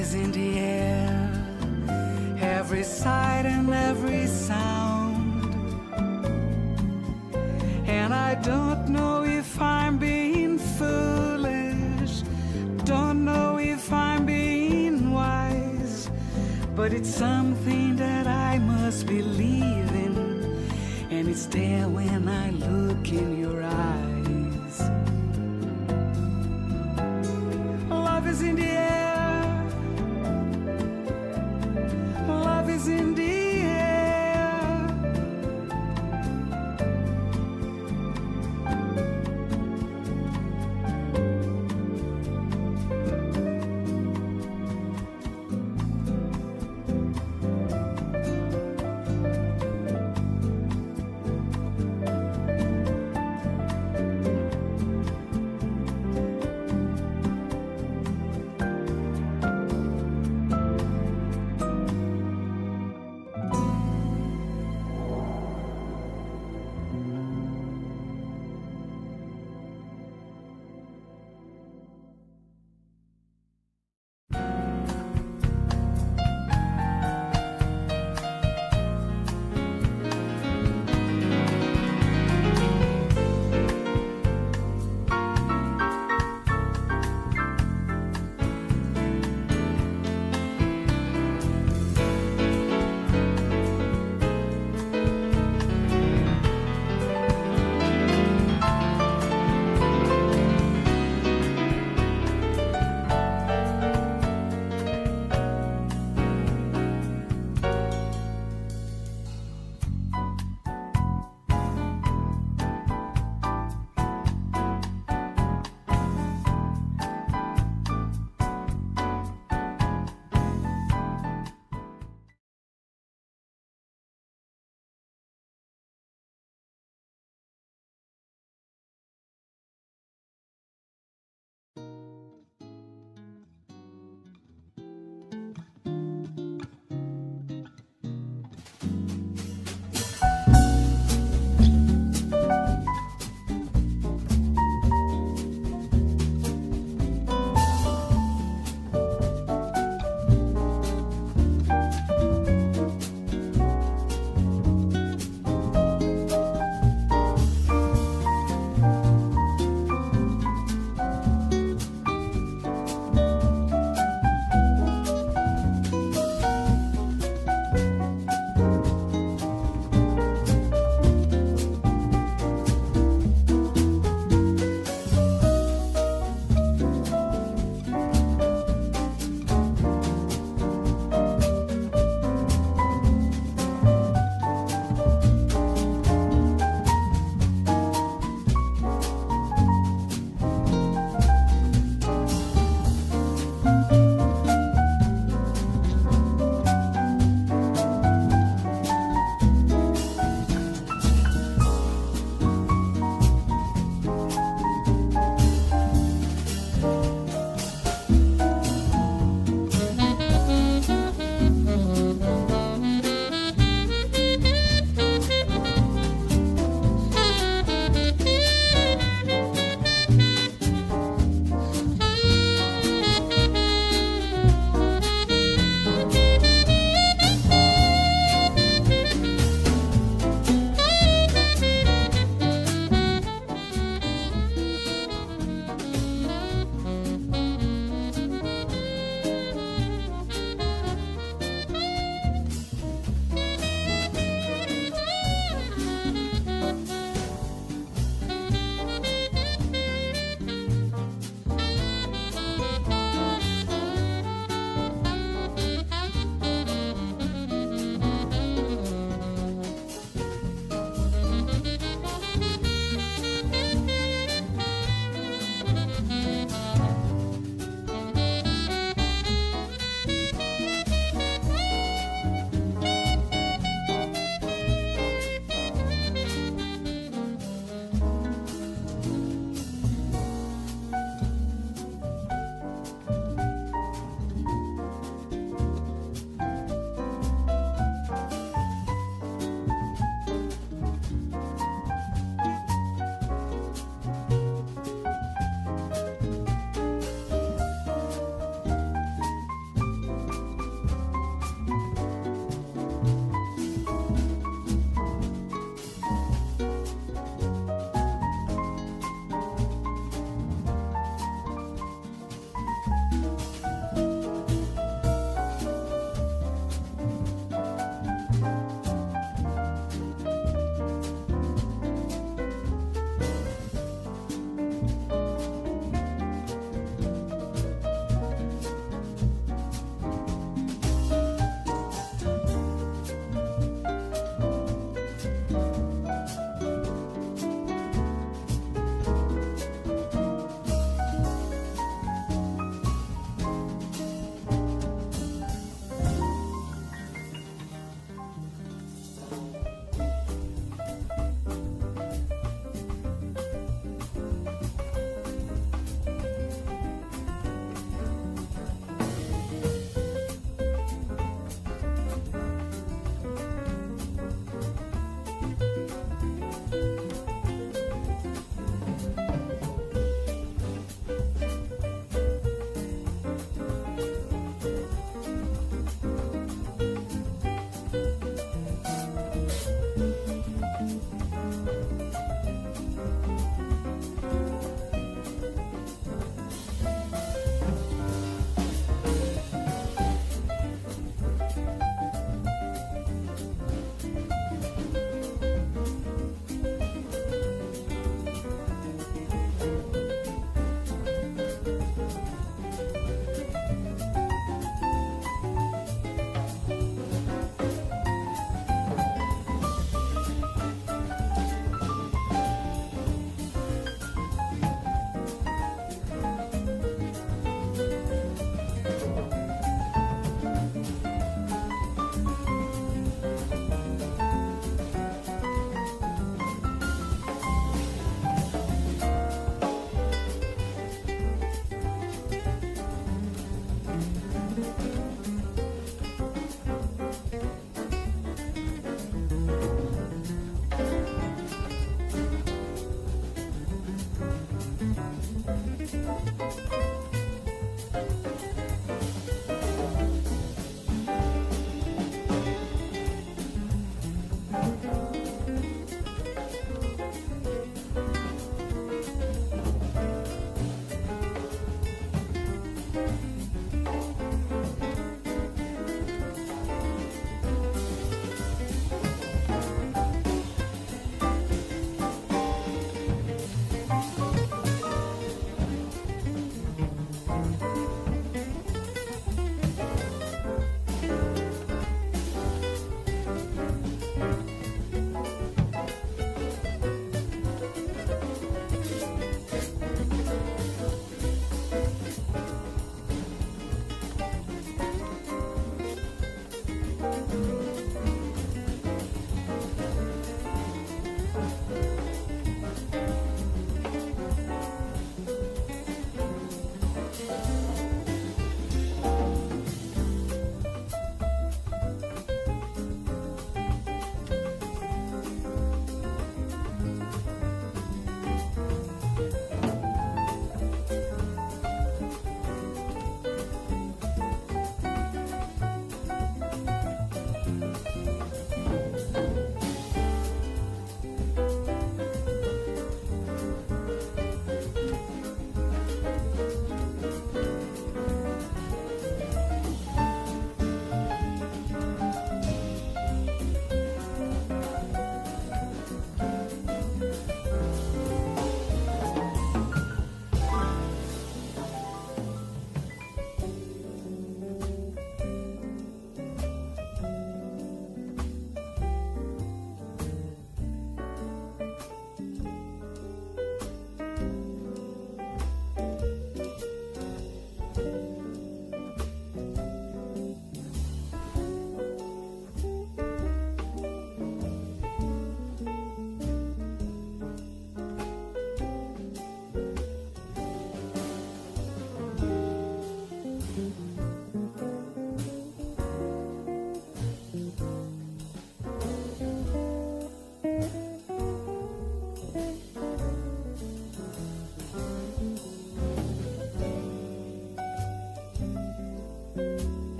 is in the air, every sight and every sound. And I don't know if I'm being foolish, don't know if I'm being wise, but it's something that I must believe in, and it's there when I look in your eyes. Love is in the air, love is in the air.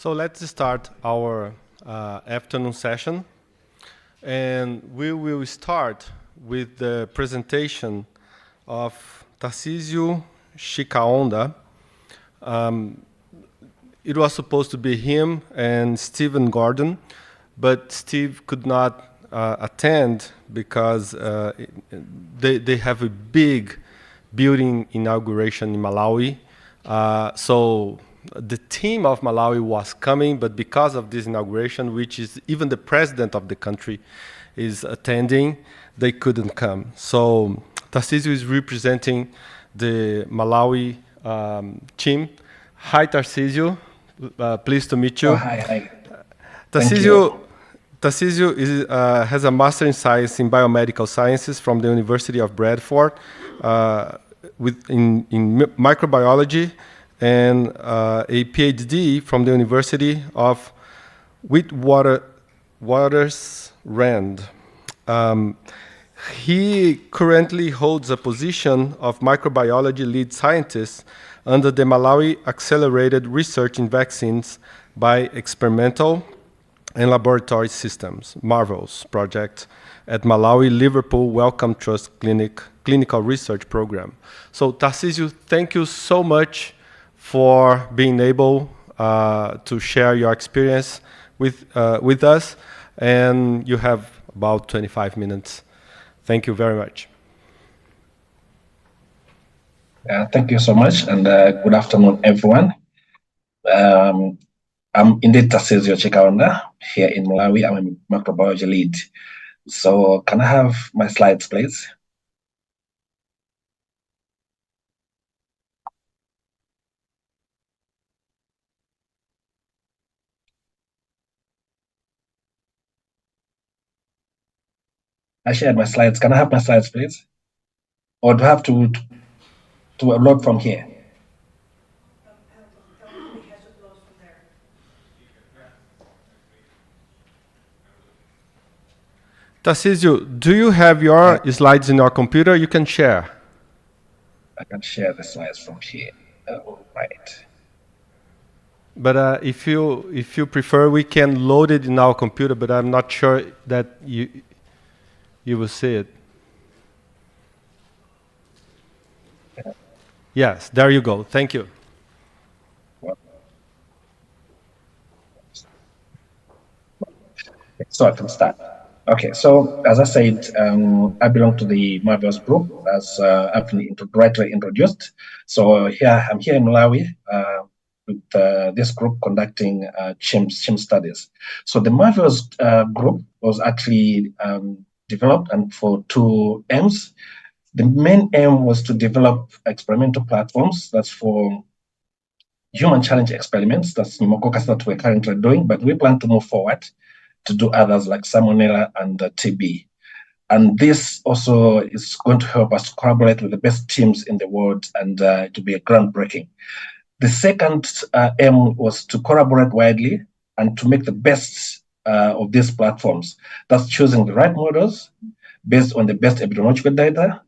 So let's start our afternoon session. And we will start with the presentation of Tarcísio Chicaonda. It was supposed to be him and Stephen Gordon, but Steve could not attend because they have a big building inauguration in Malawi. So the team of Malawi was coming, but because of this inauguration, which is even the president of the country is attending, they couldn't come. So Tarcísio is representing the Malawi team. Hi, Tarcísio. Pleased to meet you. Oh, hi. Tarcísio has a Master in Science in Biomedical Sciences from the University of Bradford in microbiology, and a PhD from the University of Witwatersrand. He currently holds a position of microbiology lead scientist under the Malawi Accelerated Research in Vaccines by Experimental and Laboratory Systems, MARVELS project at Malawi Liverpool Wellcome Trust Clinical Research Program. So Tarcísio, thank you so much for being able to share your experience with us, and you have about 25 minutes. Thank you very much. Thank you so much, and good afternoon, everyone. I'm indeed Tarcísio Chikaonda here in Malawi. I'm a microbiology lead. So can I have my slides, please? I shared my slides. Can I have my slides, please? Or do I have to upload from here? Tarcísio, do you have your slides in your computer? You can share. I can share the slides from here. Right. But if you prefer, we can load it in our computer. But I'm not sure that you will see it. Yes, there you go. Thank you. So I can start. Okay, so as I said, I belong to the MARVELS group, as I've been rightly introduced. So I'm here in Malawi with this group conducting chimp studies. So the MARVELS group was actually developed and for two aims. The main aim was to develop experimental platforms. That's for human challenge experiments. That's pneumococcal that we're currently doing, but we plan to move forward to do others like Salmonella and TB. And this also is going to help us collaborate with the best teams in the world and to be groundbreaking. The second aim was to collaborate widely and to make the best of these platforms. That's choosing the right models based on the best epidemiological data,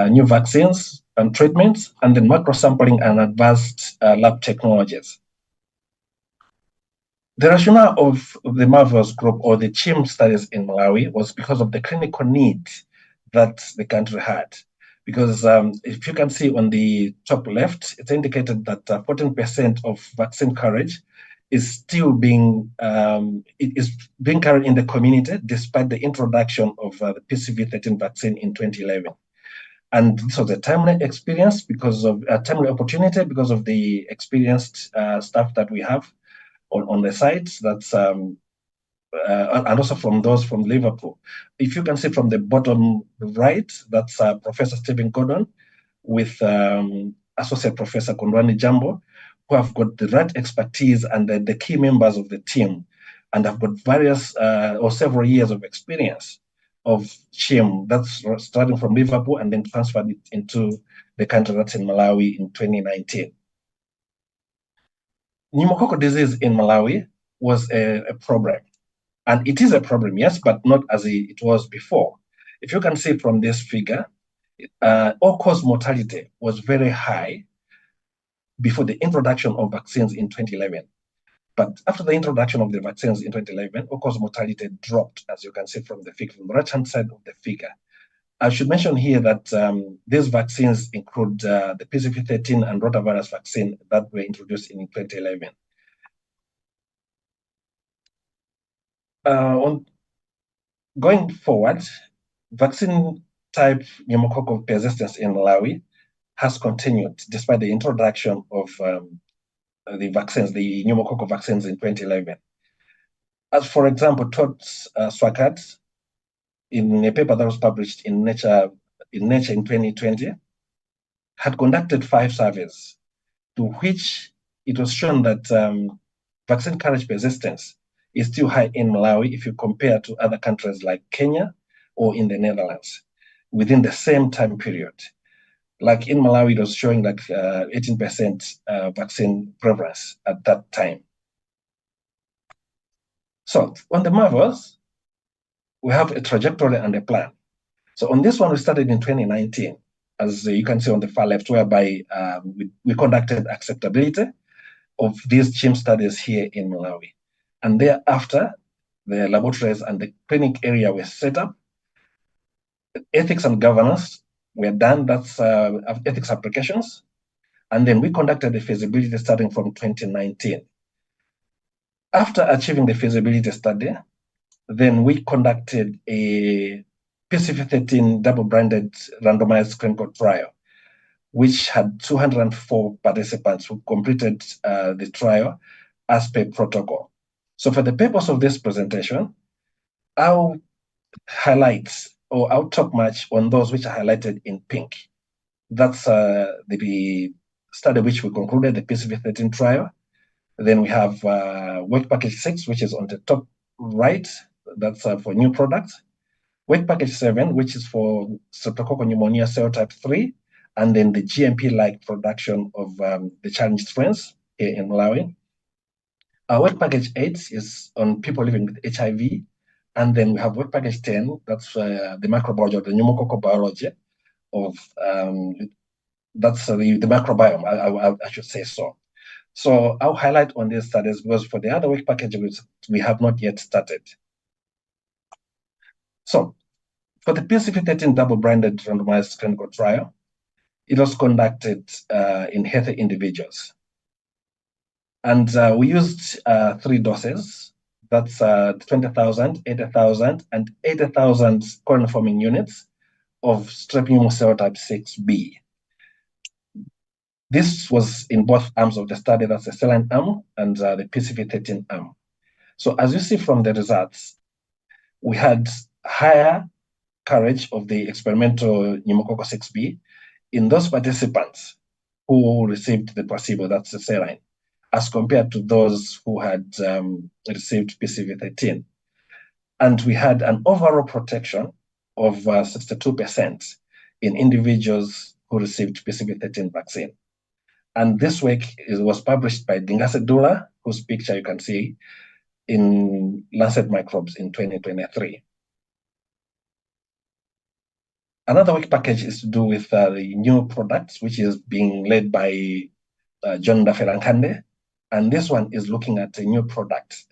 new vaccines and treatments, and then macro sampling and advanced lab technologies. The rationale of the MARVELS group or the chimp studies in Malawi was because of the clinical need that the country had. Because if you can see on the top left, it's indicated that 14% of vaccine coverage is still being carried in the community despite the introduction of the PCV13 vaccine in 2011. And this was a timely experience because of a timely opportunity because of the experienced staff that we have on the sites. That's and also from those from Liverpool. If you can see from the bottom right, that's Professor Stephen Gordon with Associate Professor Kondwani Jambo, who have got the right expertise and the key members of the team, and have got various or several years of experience of CHIM. That's starting from Liverpool and then transferred it into the country that's in Malawi in 2019. Pneumococcal disease in Malawi was a problem. And it is a problem, yes, but not as it was before. If you can see from this figure, all-cause mortality was very high before the introduction of vaccines in 2011. But after the introduction of the vaccines in 2011, all-cause mortality dropped, as you can see from the figure, from the right-hand side of the figure. I should mention here that these vaccines include the PCV13 and rotavirus vaccine that were introduced in 2011. Going forward, vaccine type pneumococcal persistence in Malawi has continued despite the introduction of the vaccines, the pneumococcal vaccines in 2011. As for example, Todd Swaggart, in a paper that was published in Nature in 2020, had conducted 5 surveys to which it was shown that vaccine coverage persistence is still high in Malawi if you compare to other countries like Kenya or in the Netherlands within the same time period. Like in Malawi, it was showing like 18% vaccine prevalence at that time. So on the MARVELS, we have a trajectory and a plan. So on this one, we started in 2019, as you can see on the far left, whereby we conducted acceptability of these chimp studies here in Malawi. And thereafter, the laboratories and the clinic area were set up. Ethics and governance were done, that's ethics applications. And then we conducted the feasibility starting from 2019. After achieving the feasibility study, then we conducted a PCV13 double-blinded randomized clinical trial, which had 204 participants who completed the trial as per protocol. So for the purpose of this presentation, I'll highlight, or I'll talk much on those which are highlighted in pink. That's the study which we concluded, the PCV13 trial. Then we have work package 6, which is on the top right. That's for new products. Work package 7, which is for streptococcal pneumonia cell type 3, and then the GMP-like production of the challenge strains here in Malawi. Our work package 8 is on people living with HIV, and then we have work package 10, that's the microbiology or the pneumococcal biology of, that's the microbiome, I should say so. So I'll highlight on these studies because for the other work packages, we have not yet started. So for the PCV13 double-blinded randomized clinical trial, it was conducted in healthy individuals. And we used 3 doses. That's 20,000, 80,000, and 80,000 colony-forming units of strep pneumo cell type 6B. This was in both arms of the study, that's the saline arm and the PCV13 arm. So as you see from the results, we had higher coverage of the experimental pneumococcal 6B in those participants who received the placebo, that's the saline, as compared to those who had received PCV13. And we had an overall protection of 62% in individuals who received PCV13 vaccine. And this work was published by Dingase Dula, whose picture you can see in Lancet Microbes in 2023. Another work package is to do with the new products, which is being led by John Ndafelankande. And this one is looking at a new product,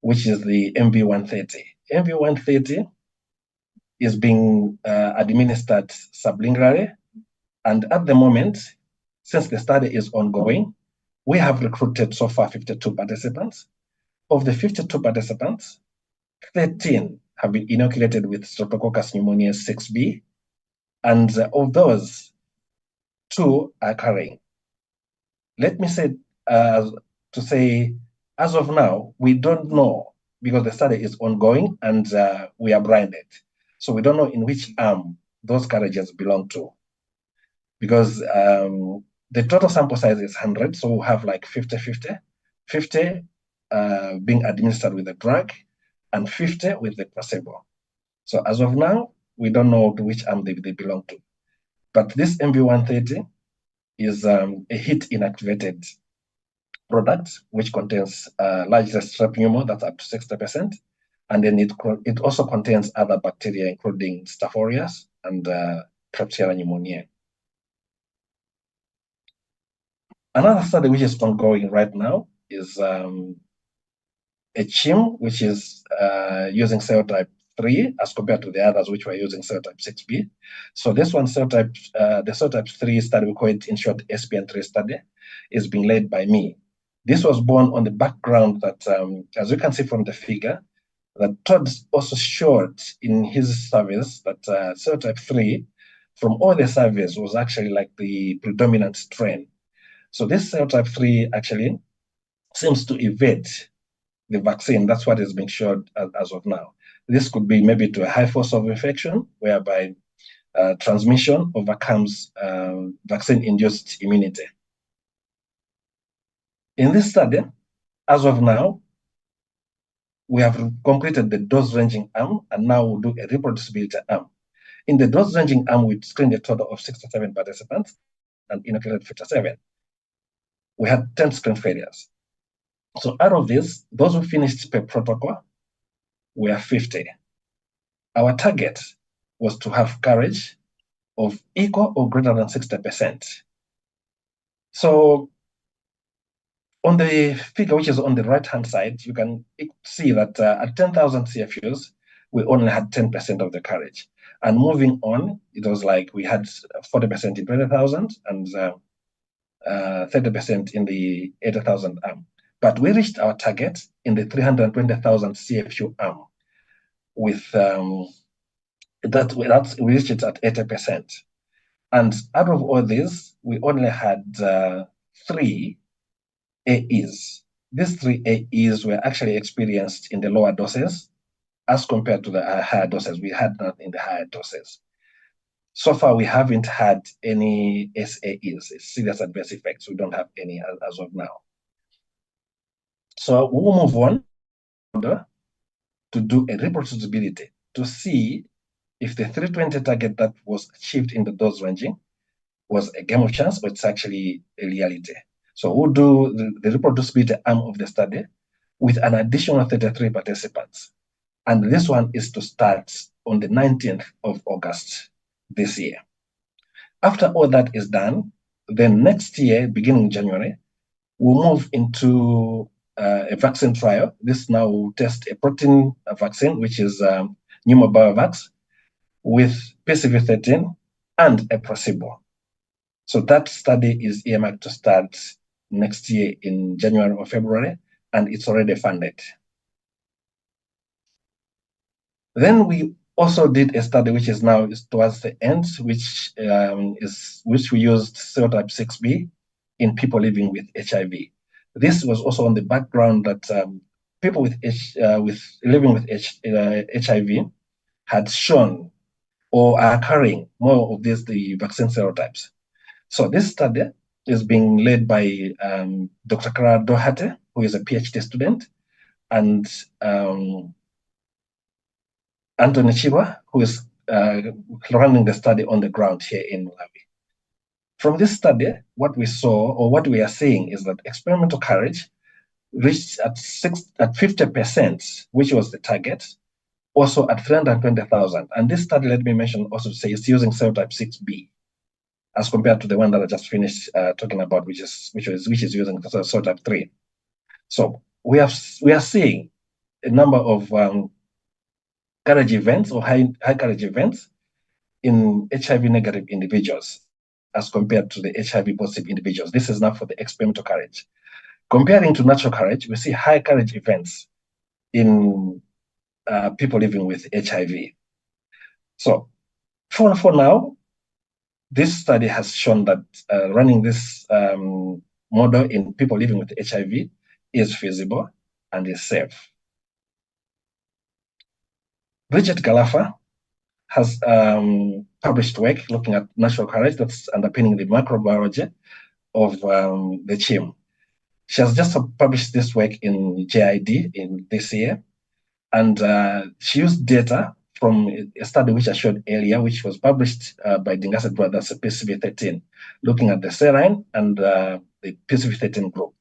which is the MV130. MV130 is being administered sublingually. And at the moment, since the study is ongoing, we have recruited so far 52 participants. Of the 52 participants, 13 have been inoculated with Streptococcus pneumoniae 6B, and of those, 2 are carrying. Let me say, as of now, we don't know because the study is ongoing and we are blinded. So we don't know in which arm those carriages belong to. Because the total sample size is 100, so we'll have like 50-50. 50 being administered with the drug and 50 with the placebo. So as of now, we don't know to which arm they belong to. But this MV130 is a heat inactivated product which contains largely strep pneumo, that's up to 60%. And then it also contains other bacteria, including Staph aureus and Klebsiella pneumoniae. Another study which is ongoing right now is a CHIM, which is using cell type 3 as compared to the others which were using cell type 6B. So this one, the cell type 3 study, we call it in short SPN3 study, is being led by me. This was born on the background that, as you can see from the figure, that Todd also showed in his surveys that cell type 3, from all the surveys, was actually like the predominant strain. So this cell type 3 actually seems to evade the vaccine. That's what is being shown as of now. This could be maybe to a high force of infection, whereby transmission overcomes vaccine-induced immunity. In this study, as of now, we have completed the dose-ranging arm, and now we'll do a reproducibility arm. In the dose-ranging arm, we screened a total of 67 participants and inoculated 57. We had 10 screen failures. So out of this, those who finished per protocol were 50. Our target was to have coverage of equal or greater than 60%. So On the figure, which is on the right-hand side, you can see that at 10,000 CFUs, we only had 10% of the courage. And moving on, it was like we had 40% in 20,000 and 30% in the 80,000 arm. But we reached our target in the 320,000 CFU arm with we reached it at 80%. And out of all these, we only had 3 AEs. These 3 AEs were actually experienced in the lower doses as compared to the higher doses. We had none in the higher doses. So far, we haven't had any SAEs, serious adverse effects. We don't have any as of now. So we'll move on to do a reproducibility to see if the 320 target that was achieved in the dose ranging was a game of chance or it's actually a reality. So we'll do the reproducibility arm of the study with an additional 33 participants. And this one is to start on the 19th of August this year. After all that is done, then next year, beginning January, we'll move into a vaccine trial. This now will test a protein vaccine, which is pneumobiovax, with PCV13 and a placebo. So that study is earmarked to start next year in January or February, and it's already funded. Then we also did a study which is towards the end, which we used serotype 6B in people living with HIV. This was also on the background that people living with HIV had shown or are carrying more of the vaccine serotypes. So this study is being led by Dr. Clara Doherty, who is a PhD student, and Anthony Chiba, who is running the study on the ground here in Malawi. From this study, what we saw or what we are seeing is that experimental courage reached at 50%, which was the target, also at 320,000. And this study, let me mention also to say, it's using serotype 6B as compared to the one that I just finished talking about, which is using serotype 3. So we are seeing a number of courage events or high courage events in HIV negative individuals as compared to the HIV positive individuals. This is now for the experimental courage. Comparing to natural courage, we see high courage events in people living with HIV. So for now, this study has shown that running this model in people living with HIV is feasible and is safe. Bridget Galafa has published work looking at natural courage that's underpinning the microbiology of the CHIM. She has just published this work in JID in this year, and she used data from a study which I showed earlier, which was published by Dingasset Brothers, PCV13, looking at the serine and the PCV13 group.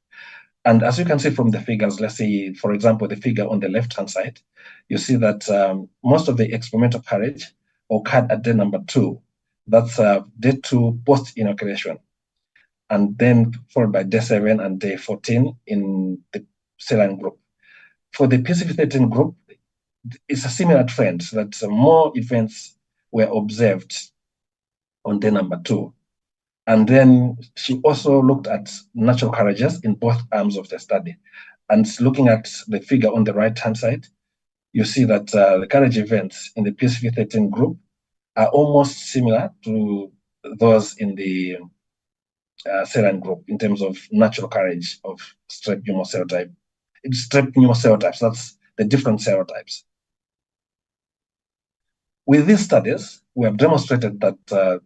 And as you can see from the figures, let's see, for example, the figure on the left-hand side, you see that most of the experimental courage occurred at day number 2. That's day 2 post-inoculation, and then followed by day 7 and day 14 in the serine group. For the PCV13 group, it's a similar trend that more events were observed on day number 2. And then she also looked at natural courages in both arms of the study. And looking at the figure on the right-hand side, you see that the courage events in the PCV13 group are almost similar to those in the serine group in terms of natural courage of strep pneumoserotypes. That's the different serotypes. With these studies, we have demonstrated that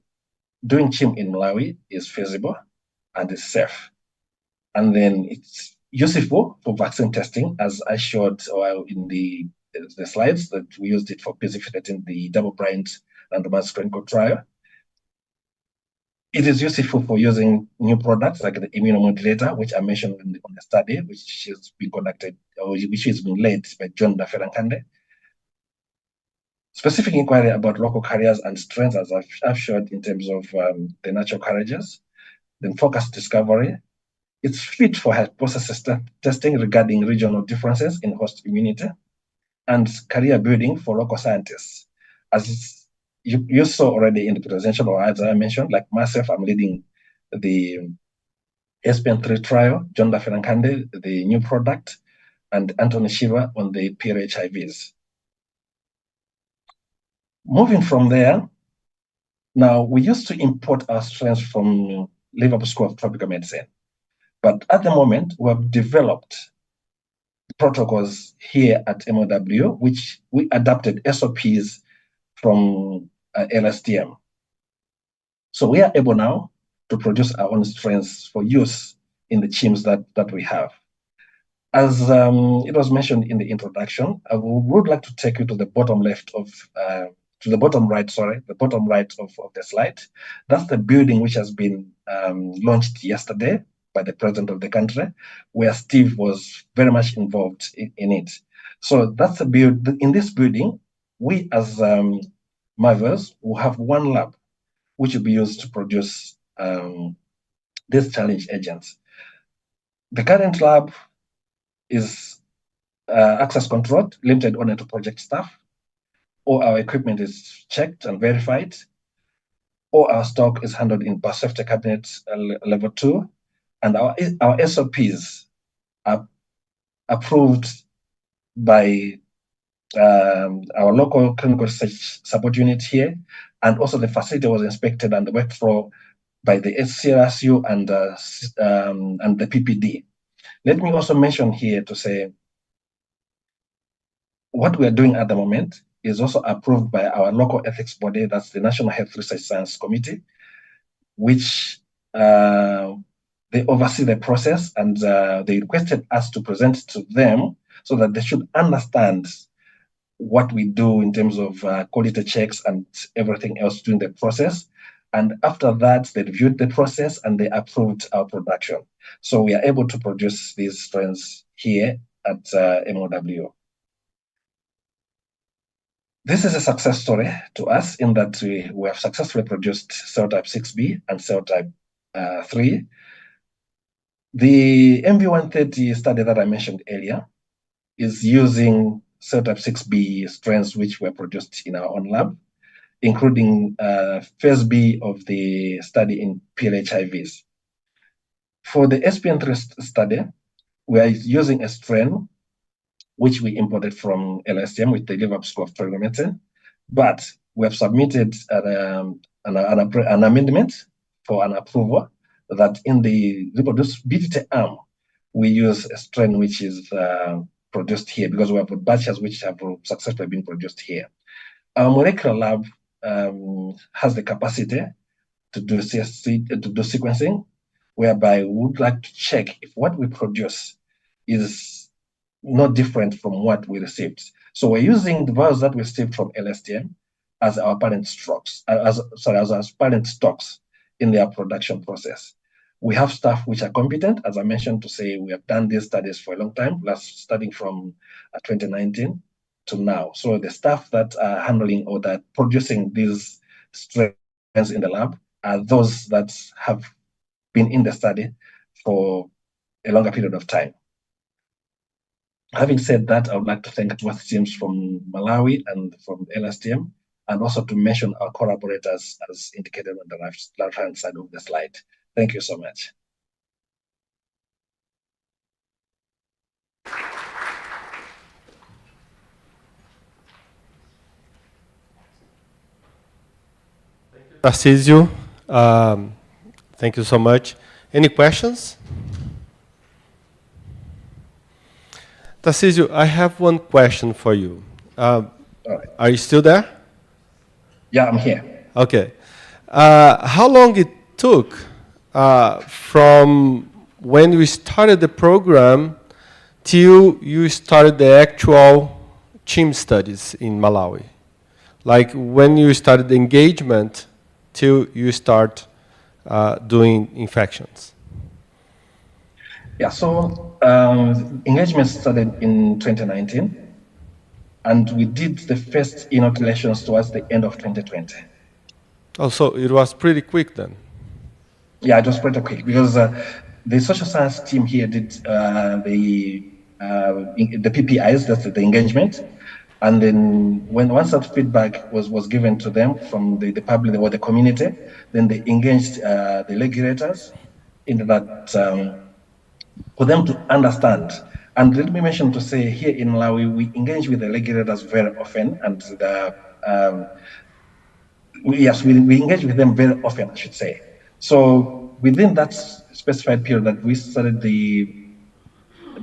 doing CHIM in Malawi is feasible and is safe. And then it's useful for vaccine testing, as I showed in the slides that we used it for PCV13, the double-blind randomized clinical trial. It is useful for using new products like the immunomodulator, which I mentioned on the study, which has been conducted, or which has been led by John Daferankande. Specific inquiry about local carriers and strengths, as I've showed in terms of the natural courages, then focused discovery, It's fit for hypothesis testing regarding regional differences in host immunity and career building for local scientists. As you saw already in the presentation, or as I mentioned, like myself, I'm leading the SPN3 trial, John Dafinankande, the new product, and Anthony Shiva on the PRHIVs. Moving from there, now we used to import our strengths from Liverpool School of Tropical Medicine. But at the moment, we have developed protocols here at MOW, which we adapted SOPs from LSTM. So we are able now to produce our own strains for use in the CHIMs that we have. As it was mentioned in the introduction, I would like to take you to the bottom left of, to the bottom right, sorry, the bottom right of the slide. That's the building which has been launched yesterday by the president of the country, where Steve was very much involved in it. So that's the build. In this building, we as Marvels will have one lab, which will be used to produce these challenge agents. The current lab is access controlled, limited only to project staff. All our equipment is checked and verified. All our stock is handled in biosafety cabinet level 2. And our SOPs are approved by our local clinical research support unit here. And also the facility was inspected and worked for by the CRSU and the PPD. Let me also mention here to say what we are doing at the moment is also approved by our local ethics body, that's the National Health Research Science Committee, which they oversee the process, and they requested us to present to them so that they should understand what we do in terms of quality checks and everything else during the process. And after that, they reviewed the process and they approved our production. So we are able to produce these strains here at MOW. This is a success story to us in that we have successfully produced cell type 6B and cell type 3. The MV130 study that I mentioned earlier is using cell type 6B strains which were produced in our own lab, including phase B of the study in PLHIVs. For the SPN3 study, we are using a strain which we imported from LSTM with the Liverpool School of Tropical Medicine, but we have submitted an amendment for an approval that in the reproducibility arm, we use a strain which is produced here because we have batches which have successfully been produced here. Our molecular lab has the capacity to do sequencing, whereby we would like to check if what we produce is not different from what we received. So we're using the values that we received from LSTM as our parent stocks, as our parent stocks in their production process. We have staff which are competent, as I mentioned, to say we have done these studies for a long time, starting from 2019 to now. So the staff that are handling or that producing these strains in the lab are those that have been in the study for a longer period of time. Having said that, I would like to thank both teams from Malawi and from LSTM, and also to mention our collaborators as indicated on the left-hand side of the slide. Thank you so much. Tarcísio, thank you so much. Any questions? Tarcísio, I have one question for you. Right. Are you still there? Yeah, I'm here. Okay. How long it took from when you started the program till you started the actual CHIM studies in Malawi? Like when you started the engagement till you start doing infections? Yeah, so engagement started in 2019, and we did the first inoculations towards the end of 2020. Oh, so it was pretty quick then? Yeah, it was pretty quick because the social science team here did the PPIs, that's the engagement. And then once that feedback was given to them from the public or the community, then they engaged the regulators in that for them to understand. And let me mention to say here in Malawi, we engage with the regulators very often, and we engage with them very often, I should say. So within that specified period that we started the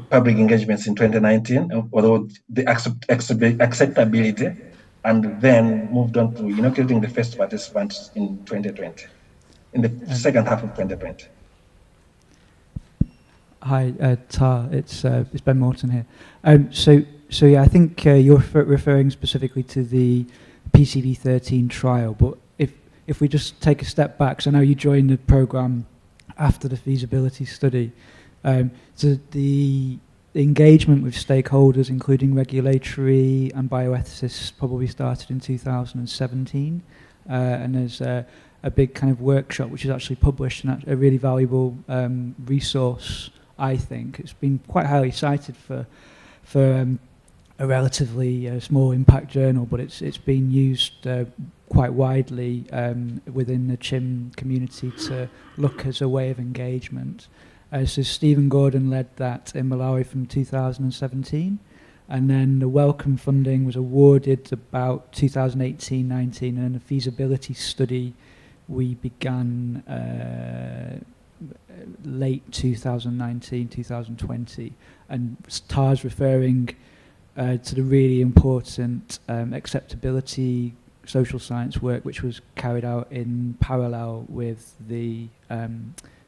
public engagements in 2019, although the acceptability, and then moved on to inaugurating the first participants in 2020, in the second half of 2020. Hi, Tar. It's Ben Morton here. So yeah, I think you're referring specifically to the PCV13 trial. But if we just take a step back, so I know you joined the program after the feasibility study. So the engagement with stakeholders, including regulatory and bioethicists, probably started in 2017, and there's a big kind of workshop which is actually published and a really valuable resource. I think it's been quite highly cited for a relatively small impact journal, but it's been used quite widely within the CHIM community to look as a way of engagement. So Stephen Gordon led that in Malawi from 2017, and then the Wellcome funding was awarded about 2018-19, and the feasibility study we began late 2019, 2020, and Tar's referring to the really important acceptability social science work which was carried out in parallel with the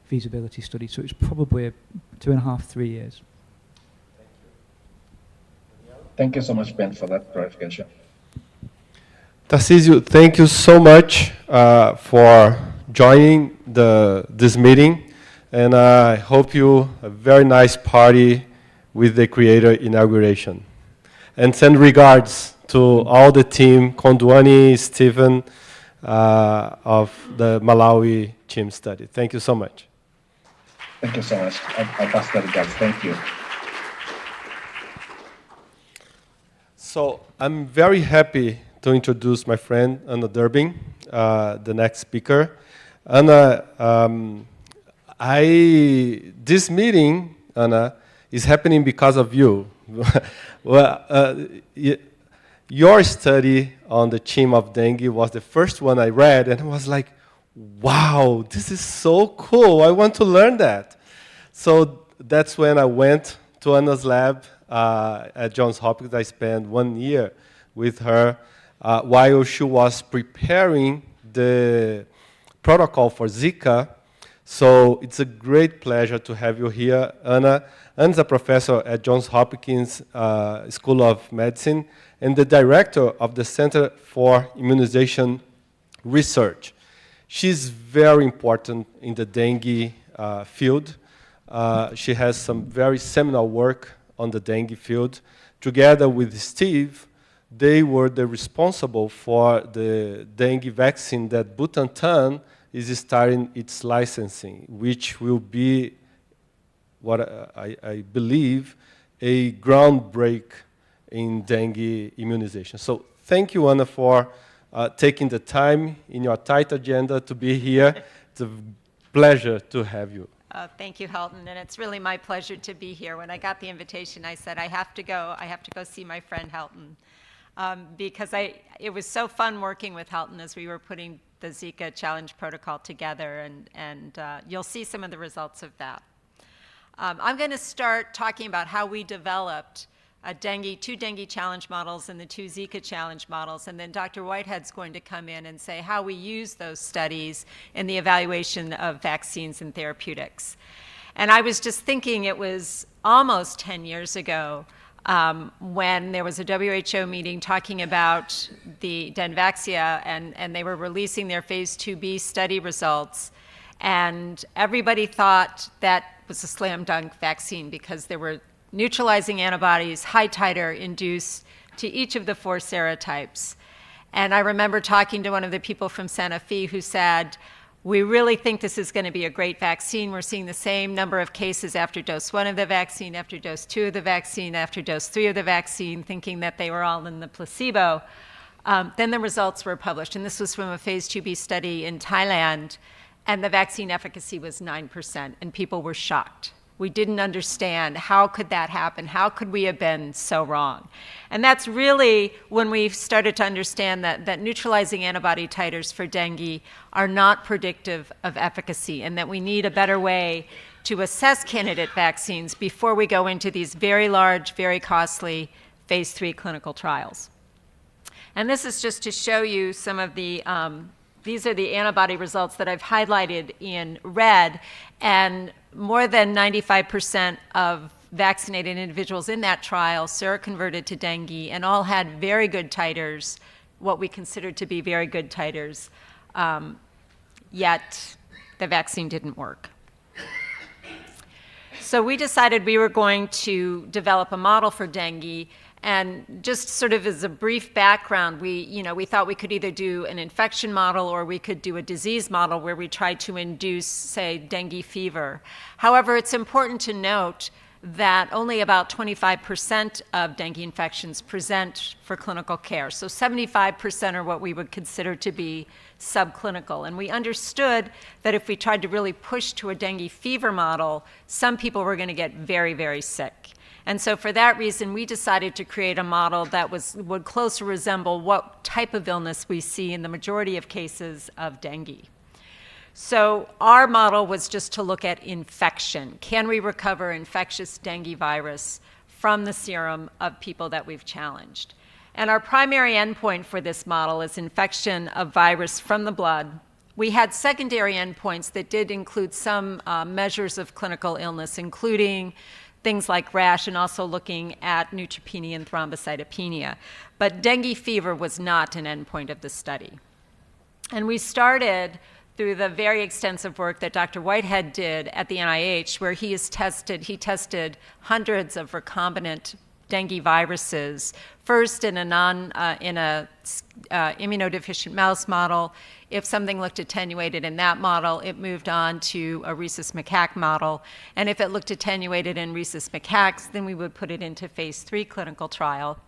feasibility study. So it's probably 2.5, 3 years. Thank you so much, Ben, for that clarification. Tarcísio, thank you so much for joining this meeting, and I hope you a very nice party with the Creator inauguration. And send regards to all the team, Kondwani, Stephen, of the Malawi CHIM study. Thank you so much. Thank you so much. I'll pass that regards. Thank you. So I'm very happy to introduce my friend Anna Durbin, the next speaker. Anna, this meeting, Anna, is happening because of you. Well, your study on the CHIM of dengue was the first one I read, and I was like, wow, this is so cool. I want to learn that. So that's when I went to Anna's lab at Johns Hopkins. I spent 1 year with her while she was preparing the protocol for Zika. So it's a great pleasure to have you here, Anna. Anna's a professor at Johns Hopkins School of Medicine and the director of the Center for Immunization Research. She's very important in the dengue field. She has some very seminal work on the dengue field. Together with Steve, they were the responsible for the dengue vaccine that Butantan is starting its licensing, which will be what I believe a groundbreak in dengue immunization. So thank you, Anna, for taking the time in your tight agenda to be here. It's a pleasure to have you. Thank you, Helton, and it's really my pleasure to be here. When I got the invitation, I said, I have to go see my friend Helton. Because it was so fun working with Helton as we were putting the Zika challenge protocol together, and you'll see some of the results of that. I'm going to start talking about how we developed two dengue challenge models and the 2 Zika challenge models, and then Dr. Whitehead's going to come in and say how we use those studies in the evaluation of vaccines and therapeutics. And I was just thinking it was almost 10 years ago when there was a WHO meeting talking about the Denvaxia, and they were releasing their phase 2B study results, and everybody thought that was a slam dunk vaccine because there were neutralizing antibodies, high titer induced to each of the 4 serotypes. And I remember talking to one of the people from Santa Fe who said, We really think this is going to be a great vaccine. We're seeing the same number of cases after dose 1 of the vaccine, after dose 2 of the vaccine, after dose 3 of the vaccine, thinking that they were all in the placebo. Then the results were published, and this was from a phase 2b study in Thailand, and the vaccine efficacy was 9%, and people were shocked. We didn't understand how could that happen? How could we have been so wrong? And that's really when we started to understand that neutralizing antibody titers for dengue are not predictive of efficacy, and that we need a better way to assess candidate vaccines before we go into these very large, very costly phase 3 clinical trials. And this is just to show you some of the these are the antibody results that I've highlighted in red, and more than 95% of vaccinated individuals in that trial seroconverted to dengue and all had very good titers, what we considered to be very good titers, yet the vaccine didn't work. So we decided we were going to develop a model for dengue. And just sort of as a brief background, we thought we could either do an infection model or we could do a disease model where we tried to induce, say, dengue fever. However, it's important to note that only about 25% of dengue infections present for clinical care. So 75% are what we would consider to be subclinical. And we understood that if we tried to really push to a dengue fever model, some people were going to get very, very sick. And so for that reason, we decided to create a model that would closer resemble what type of illness we see in the majority of cases of dengue. So our model was just to look at infection. Can we recover infectious dengue virus from the serum of people that we've challenged? And our primary endpoint for this model is infection of virus from the blood. We had secondary endpoints that did include some measures of clinical illness, including things like rash and also looking at neutropenia and thrombocytopenia. But dengue fever was not an endpoint of the study. And we started through the very extensive work that Dr. Whitehead did at the NIH, where he tested hundreds of recombinant dengue viruses, first in a immunodeficient mouse model. If something looked attenuated in that model, it moved on to a rhesus macaque model. And if it looked attenuated in rhesus macaques, then we would put it into phase 3 clinical trial.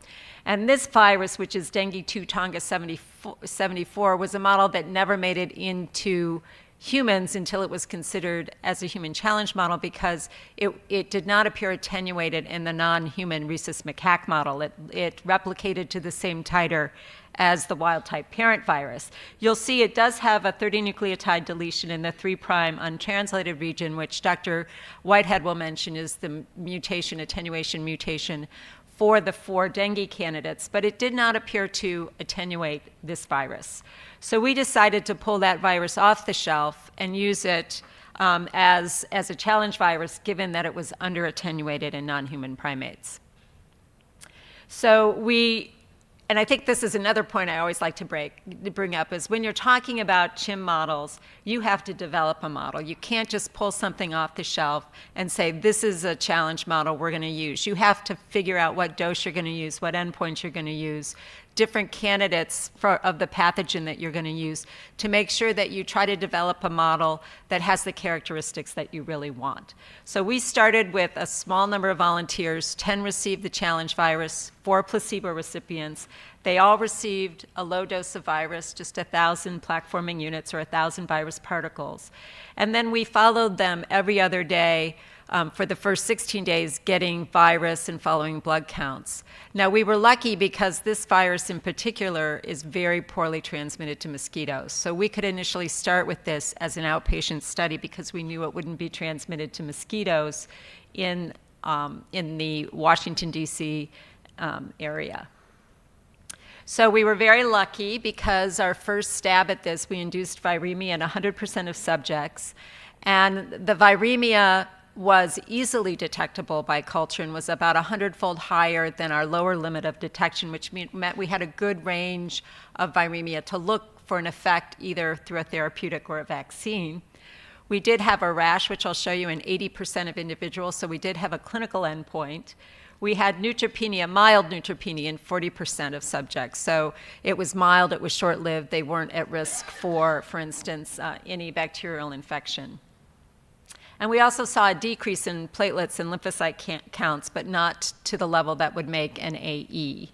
And this virus, which is dengue 2 Tonga 74, was a model that never made it into humans until it was considered as a human challenge model because it did not appear attenuated in the non-human rhesus macaque model. It replicated to the same titer as the wild-type parent virus. You'll see it does have a 30 nucleotide deletion in the 3' untranslated region, which Dr. Whitehead will mention is the mutation, attenuation mutation for the 4 dengue candidates, but it did not appear to attenuate this virus. So we decided to pull that virus off the shelf and use it as a challenge virus, given that it was under-attenuated in non-human primates. And I think this is another point I always like to bring up, is when you're talking about CHIM models, you have to develop a model. You can't just pull something off the shelf and say, this is a challenge model we're going to use. You have to figure out what dose you're going to use, what endpoints you're going to use, different candidates of the pathogen that you're going to use to make sure that you try to develop a model that has the characteristics that you really want. So we started with a small number of volunteers. 10 received the challenge virus, 4 placebo recipients. They all received a low dose of virus, just 1,000 plaque-forming units or 1,000 virus particles. And then we followed them every other day for the first 16 days, getting virus and following blood counts. Now, we were lucky because this virus in particular is very poorly transmitted to mosquitoes. So we could initially start with this as an outpatient study because we knew it wouldn't be transmitted to mosquitoes in the Washington, D.C. Area. So we were very lucky because our first stab at this, we induced viremia in 100% of subjects. And the viremia was easily detectable by culture and was about 100-fold higher than our lower limit of detection, which meant we had a good range of viremia to look for an effect either through a therapeutic or a vaccine. We did have a rash, which I'll show you in 80% of individuals, so we did have a clinical endpoint. we had neutropenia, mild neutropenia, in 40% of subjects. So it was mild, it was short-lived, they weren't at risk for instance, any bacterial infection. And we also saw a decrease in platelets and lymphocyte counts, but not to the level that would make an AE.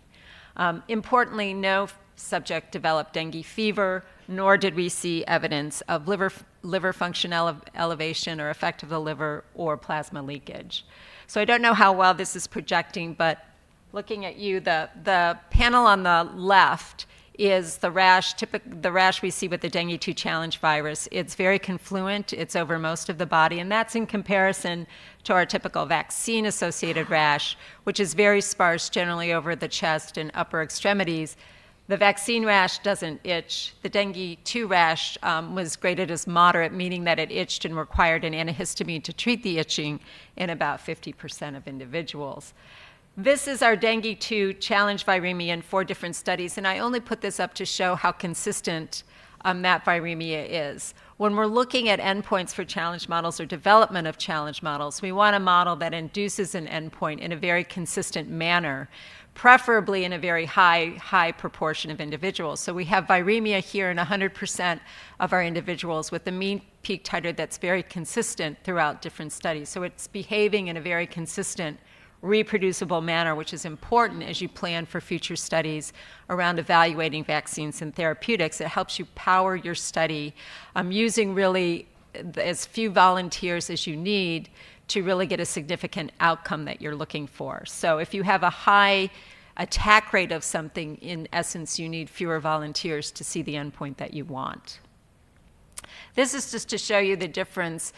Importantly, no subject developed dengue fever, nor did we see evidence of liver function elevation or effect of the liver or plasma leakage. So I don't know how well this is projecting, but looking at you, the panel on the left is the rash we see with the dengue 2 challenge virus. It's very confluent, it's over most of the body, and that's in comparison to our typical vaccine-associated rash, which is very sparse, generally over the chest and upper extremities. The vaccine rash doesn't itch. The dengue 2 rash was graded as moderate, meaning that it itched and required an antihistamine to treat the itching in about 50% of individuals. This is our dengue 2 challenge viremia in 4 different studies, and I only put this up to show how consistent that viremia is. When we're looking at endpoints for challenge models or development of challenge models, we want a model that induces an endpoint in a very consistent manner, preferably in a very high proportion of individuals. So we have viremia here in 100% of our individuals with a mean peak titer that's very consistent throughout different studies. So it's behaving in a very consistent, reproducible manner, which is important as you plan for future studies around evaluating vaccines and therapeutics. It helps you power your study using really as few volunteers as you need to really get a significant outcome that you're looking for. So if you have a high attack rate of something, in essence, you need fewer volunteers to see the endpoint that you want. This is just to show you the differences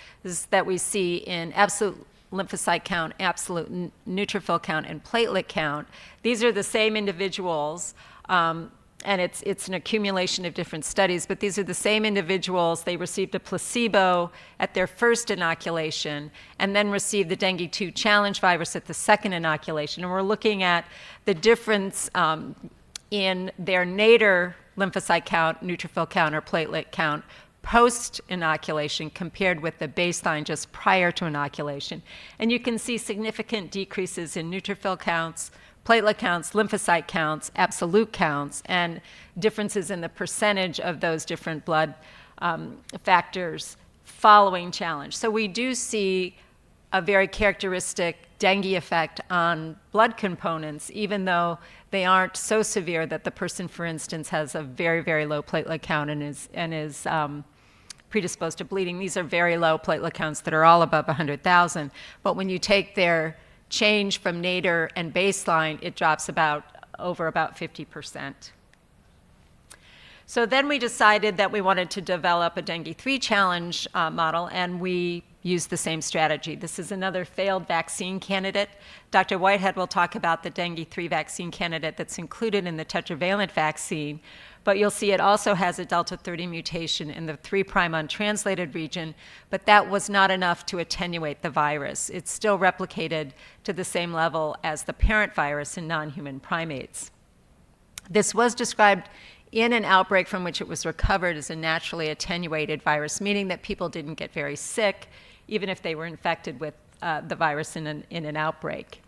that we see in absolute lymphocyte count, absolute neutrophil count, and platelet count. These are the same individuals, and it's an accumulation of different studies, but these are the same individuals. They received a placebo at their first inoculation and then received the dengue 2 challenge virus at the second inoculation. And we're looking at the difference in their nadir lymphocyte count, neutrophil count, or platelet count post-inoculation compared with the baseline just prior to inoculation. And you can see significant decreases in neutrophil counts, platelet counts, lymphocyte counts, absolute counts, and differences in the percentage of those different blood factors following challenge. So we do see a very characteristic dengue effect on blood components, even though they aren't so severe that the person, for instance, has a very, very low platelet count and is predisposed to bleeding. These are very low platelet counts that are all above 100,000. But when you take their change from nadir and baseline, it drops over about 50%. So then we decided that we wanted to develop a dengue 3 challenge model, and we used the same strategy. This is another failed vaccine candidate. Dr. Whitehead will talk about the dengue 3 vaccine candidate that's included in the tetravalent vaccine, but you'll see it also has a delta 30 mutation in the 3' untranslated region, but that was not enough to attenuate the virus. It's still replicated to the same level as the parent virus in non-human primates. This was described in an outbreak from which it was recovered as a naturally attenuated virus, meaning that people didn't get very sick, even if they were infected with the virus in an outbreak.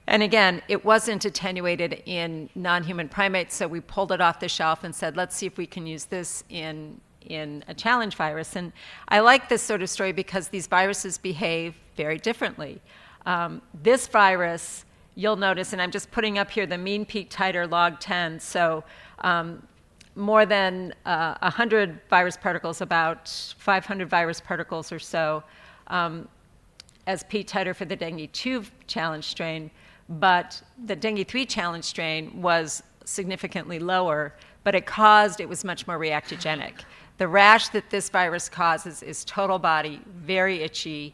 And again, it wasn't attenuated in non-human primates, so we pulled it off the shelf and said, let's see if we can use this in a challenge virus. And I like this sort of story because these viruses behave very differently. This virus, you'll notice, and I'm just putting up here the mean peak titer log 10, so more than 100 virus particles, about 500 virus particles or so, as peak titer for the dengue 2 challenge strain, but the dengue 3 challenge strain was significantly lower, but it was much more reactogenic. The rash that this virus causes is total body, very itchy.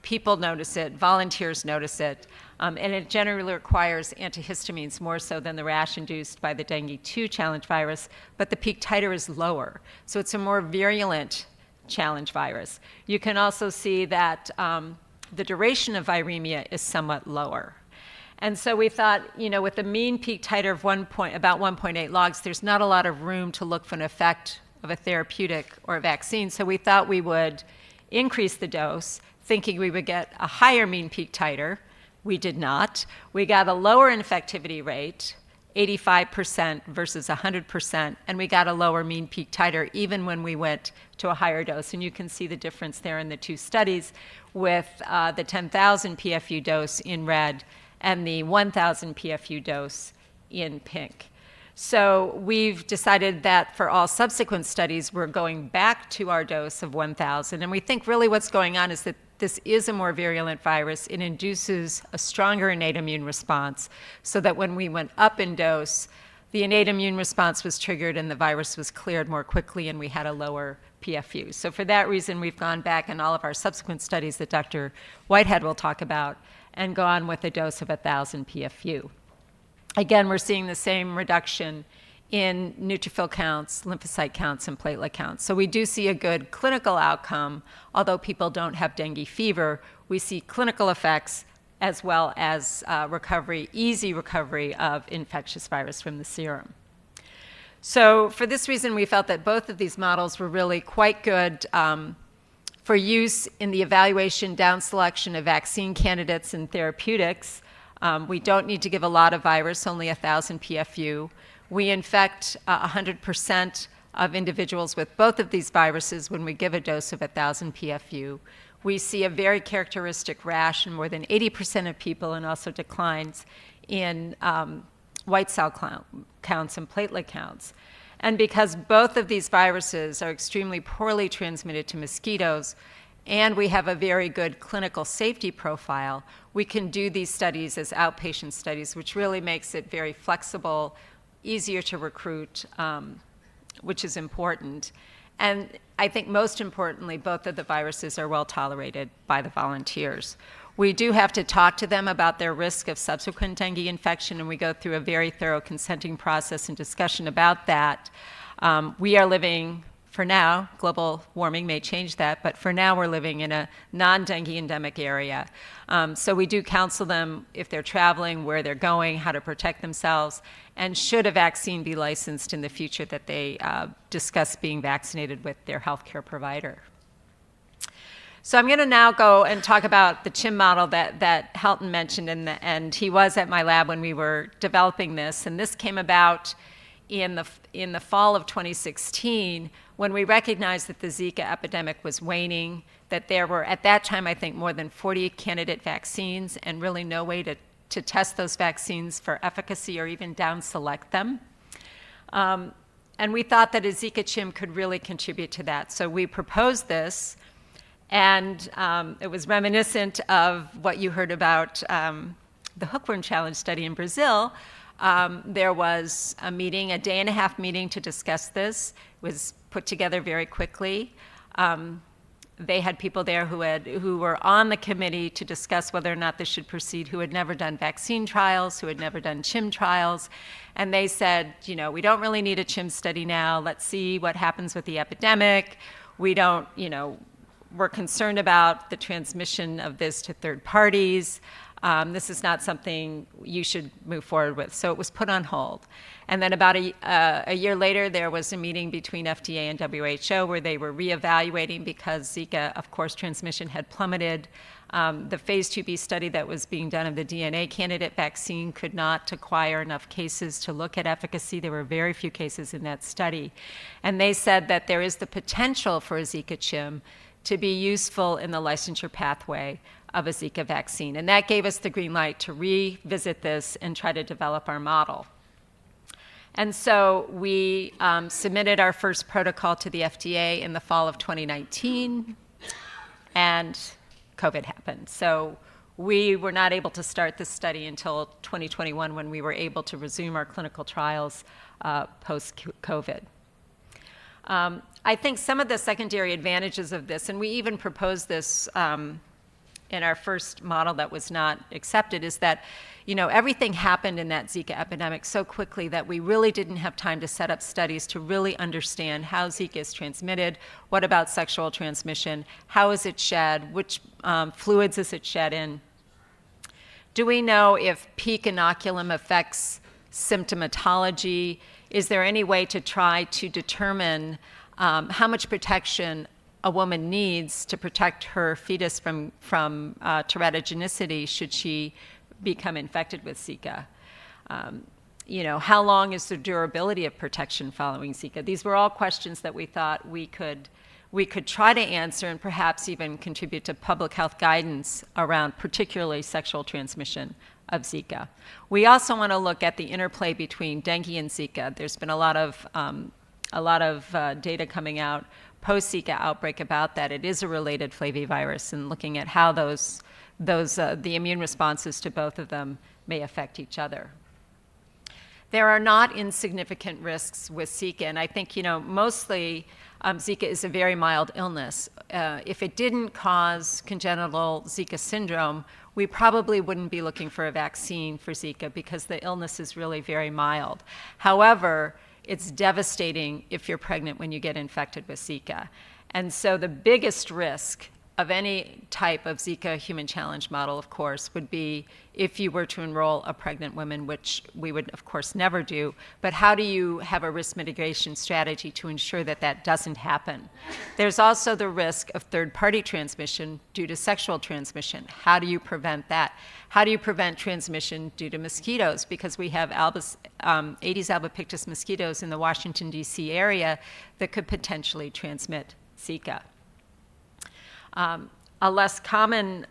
People notice it, volunteers notice it, and it generally requires antihistamines more so than the rash induced by the dengue 2 challenge virus, but the peak titer is lower. So it's a more virulent challenge virus. You can also see that the duration of viremia is somewhat lower. And so we thought, with a mean peak titer of about 1.8 logs, there's not a lot of room to look for an effect of a therapeutic or a vaccine. So we thought we would increase the dose, thinking we would get a higher mean peak titer, We did not. We got a lower infectivity rate, 85% versus 100%, and we got a lower mean peak titer even when we went to a higher dose. And you can see the difference there in the two studies with the 10,000 PFU dose in red and the 1,000 PFU dose in pink. So we've decided that for all subsequent studies, we're going back to our dose of 1,000. And we think really what's going on is that this is a more virulent virus. It induces a stronger innate immune response, so that when we went up in dose, the innate immune response was triggered and the virus was cleared more quickly and we had a lower PFU. So for that reason, we've gone back in all of our subsequent studies that Dr. Whitehead will talk about and gone with a dose of 1,000 PFU. Again, we're seeing the same reduction in neutrophil counts, lymphocyte counts, and platelet counts. So we do see a good clinical outcome. Although people don't have dengue fever, we see clinical effects as well as recovery, easy recovery of infectious virus from the serum. So for this reason, we felt that both of these models were really quite good for use in the evaluation down selection of vaccine candidates and therapeutics. We don't need to give a lot of virus, only 1,000 PFU. We infect 100% of individuals with both of these viruses when we give a dose of 1,000 PFU. We see a very characteristic rash in more than 80% of people, and also declines in white cell counts and platelet counts. And because both of these viruses are extremely poorly transmitted to mosquitoes, and we have a very good clinical safety profile, we can do these studies as outpatient studies, which really makes it very flexible, easier to recruit, which is important. And I think most importantly, both of the viruses are well tolerated by the volunteers. We do have to talk to them about their risk of subsequent dengue infection, and we go through a very thorough consenting process and discussion about that. We are living, for now, global warming may change that, but for now we're living in a non-dengue endemic area. So we do counsel them if they're traveling, where they're going, how to protect themselves, and should a vaccine be licensed in the future, that they discuss being vaccinated with their healthcare provider. So I'm going to now go and talk about the CHIM model that Helton mentioned, and he was at my lab when we were developing this. And this came about in the fall of 2016, when we recognized that the Zika epidemic was waning, that there were, at that time, I think, more than 40 candidate vaccines, and really no way to test those vaccines for efficacy or even down select them. And we thought that a Zika CHIM could really contribute to that. So we proposed this, and it was reminiscent of what you heard about the hookworm challenge study in Brazil. There was a meeting, a day-and-a-half meeting to discuss this. It was put together very quickly. They had people there who were on the committee to discuss whether or not this should proceed, who had never done vaccine trials, who had never done CHIM trials. And they said, you know, we don't really need a CHIM study now. Let's see what happens with the epidemic. We don't, you know, we're concerned about the transmission of this to third parties. This is not something you should move forward with. So it was put on hold. And then about a year later, there was a meeting between FDA and WHO where they were reevaluating, because Zika, of course, transmission had plummeted. The phase 2b study that was being done of the DNA candidate vaccine could not acquire enough cases to look at efficacy. There were very few cases in that study. And they said that there is the potential for a Zika CHIM to be useful in the licensure pathway of a Zika vaccine. And that gave us the green light to revisit this and try to develop our model. And so we submitted our first protocol to the FDA in the fall of 2019, and COVID happened. So we were not able to start this study until 2021, when we were able to resume our clinical trials post-COVID. I think some of the secondary advantages of this, and we even proposed this in our first model that was not accepted, is that, you know, everything happened in that Zika epidemic so quickly that we really didn't have time to set up studies to really understand how Zika is transmitted, what about sexual transmission, how is it shed, which fluids is it shed in. Do we know if peak inoculum affects symptomatology? Is there any way to try to determine how much protection a woman needs to protect her fetus from teratogenicity should she become infected with Zika. How long is the durability of protection following Zika? These were all questions that we thought we could try to answer and perhaps even contribute to public health guidance around particularly sexual transmission of Zika. We also want to look at the interplay between dengue and Zika. There's been a lot of data coming out post-Zika outbreak about that. It is a related flavivirus, and looking at how the immune responses to both of them may affect each other. There are not insignificant risks with Zika, and I think, mostly Zika is a very mild illness. If it didn't cause congenital Zika syndrome, we probably wouldn't be looking for a vaccine for Zika because the illness is really very mild. However, it's devastating if you're pregnant when you get infected with Zika. And so the biggest risk of any type of Zika human challenge model, of course, would be if you were to enroll a pregnant woman, which we would, of course, never do. But how do you have a risk mitigation strategy to ensure that that doesn't happen? There's also the risk of third-party transmission due to sexual transmission. How do you prevent that? How do you prevent transmission due to mosquitoes? Because we have Aedes albopictus mosquitoes in the Washington, D.C. area that could potentially transmit Zika. A less common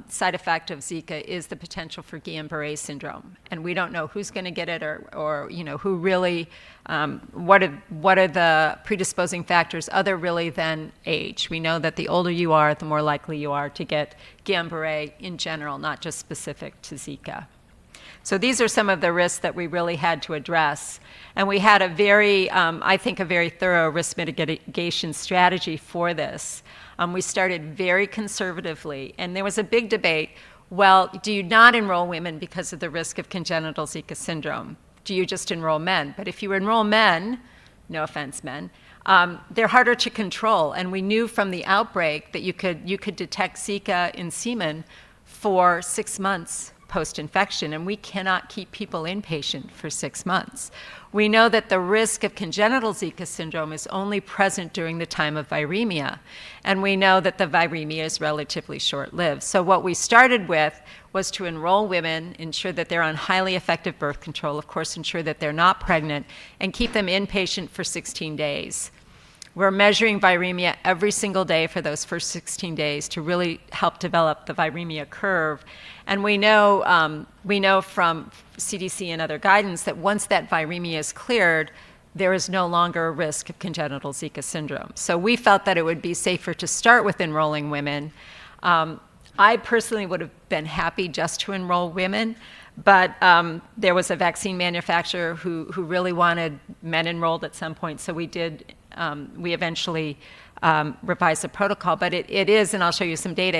side effect of Zika is the potential for Guillain-Barré syndrome, and we don't know who's going to get it or who really, what are the predisposing factors other really than age. We know that the older you are, the more likely you are to get Guillain-Barré in general, not just specific to Zika. So these are some of the risks that we really had to address. And we had a very thorough risk mitigation strategy for this. We started very conservatively, and there was a big debate. Well, do you not enroll women because of the risk of congenital Zika syndrome? Do you just enroll men? But if you enroll men, no offense, men, they're harder to control. And we knew from the outbreak that you could detect Zika in semen for 6 months post-infection, and we cannot keep people inpatient for 6 months. We know that the risk of congenital Zika syndrome is only present during the time of viremia, and we know that the viremia is relatively short-lived. So what we started with was to enroll women, ensure that they're on highly effective birth control, of course ensure that they're not pregnant, and keep them inpatient for 16 days. We're measuring viremia every single day for those first 16 days to really help develop the viremia curve. And we know from CDC and other guidance that once that viremia is cleared, there is no longer a risk of congenital Zika syndrome. So we felt that it would be safer to start with enrolling women. I personally would have been happy just to enroll women, but there was a vaccine manufacturer who really wanted men enrolled at some point, so we eventually revised the protocol. But it is, and I'll show you some data,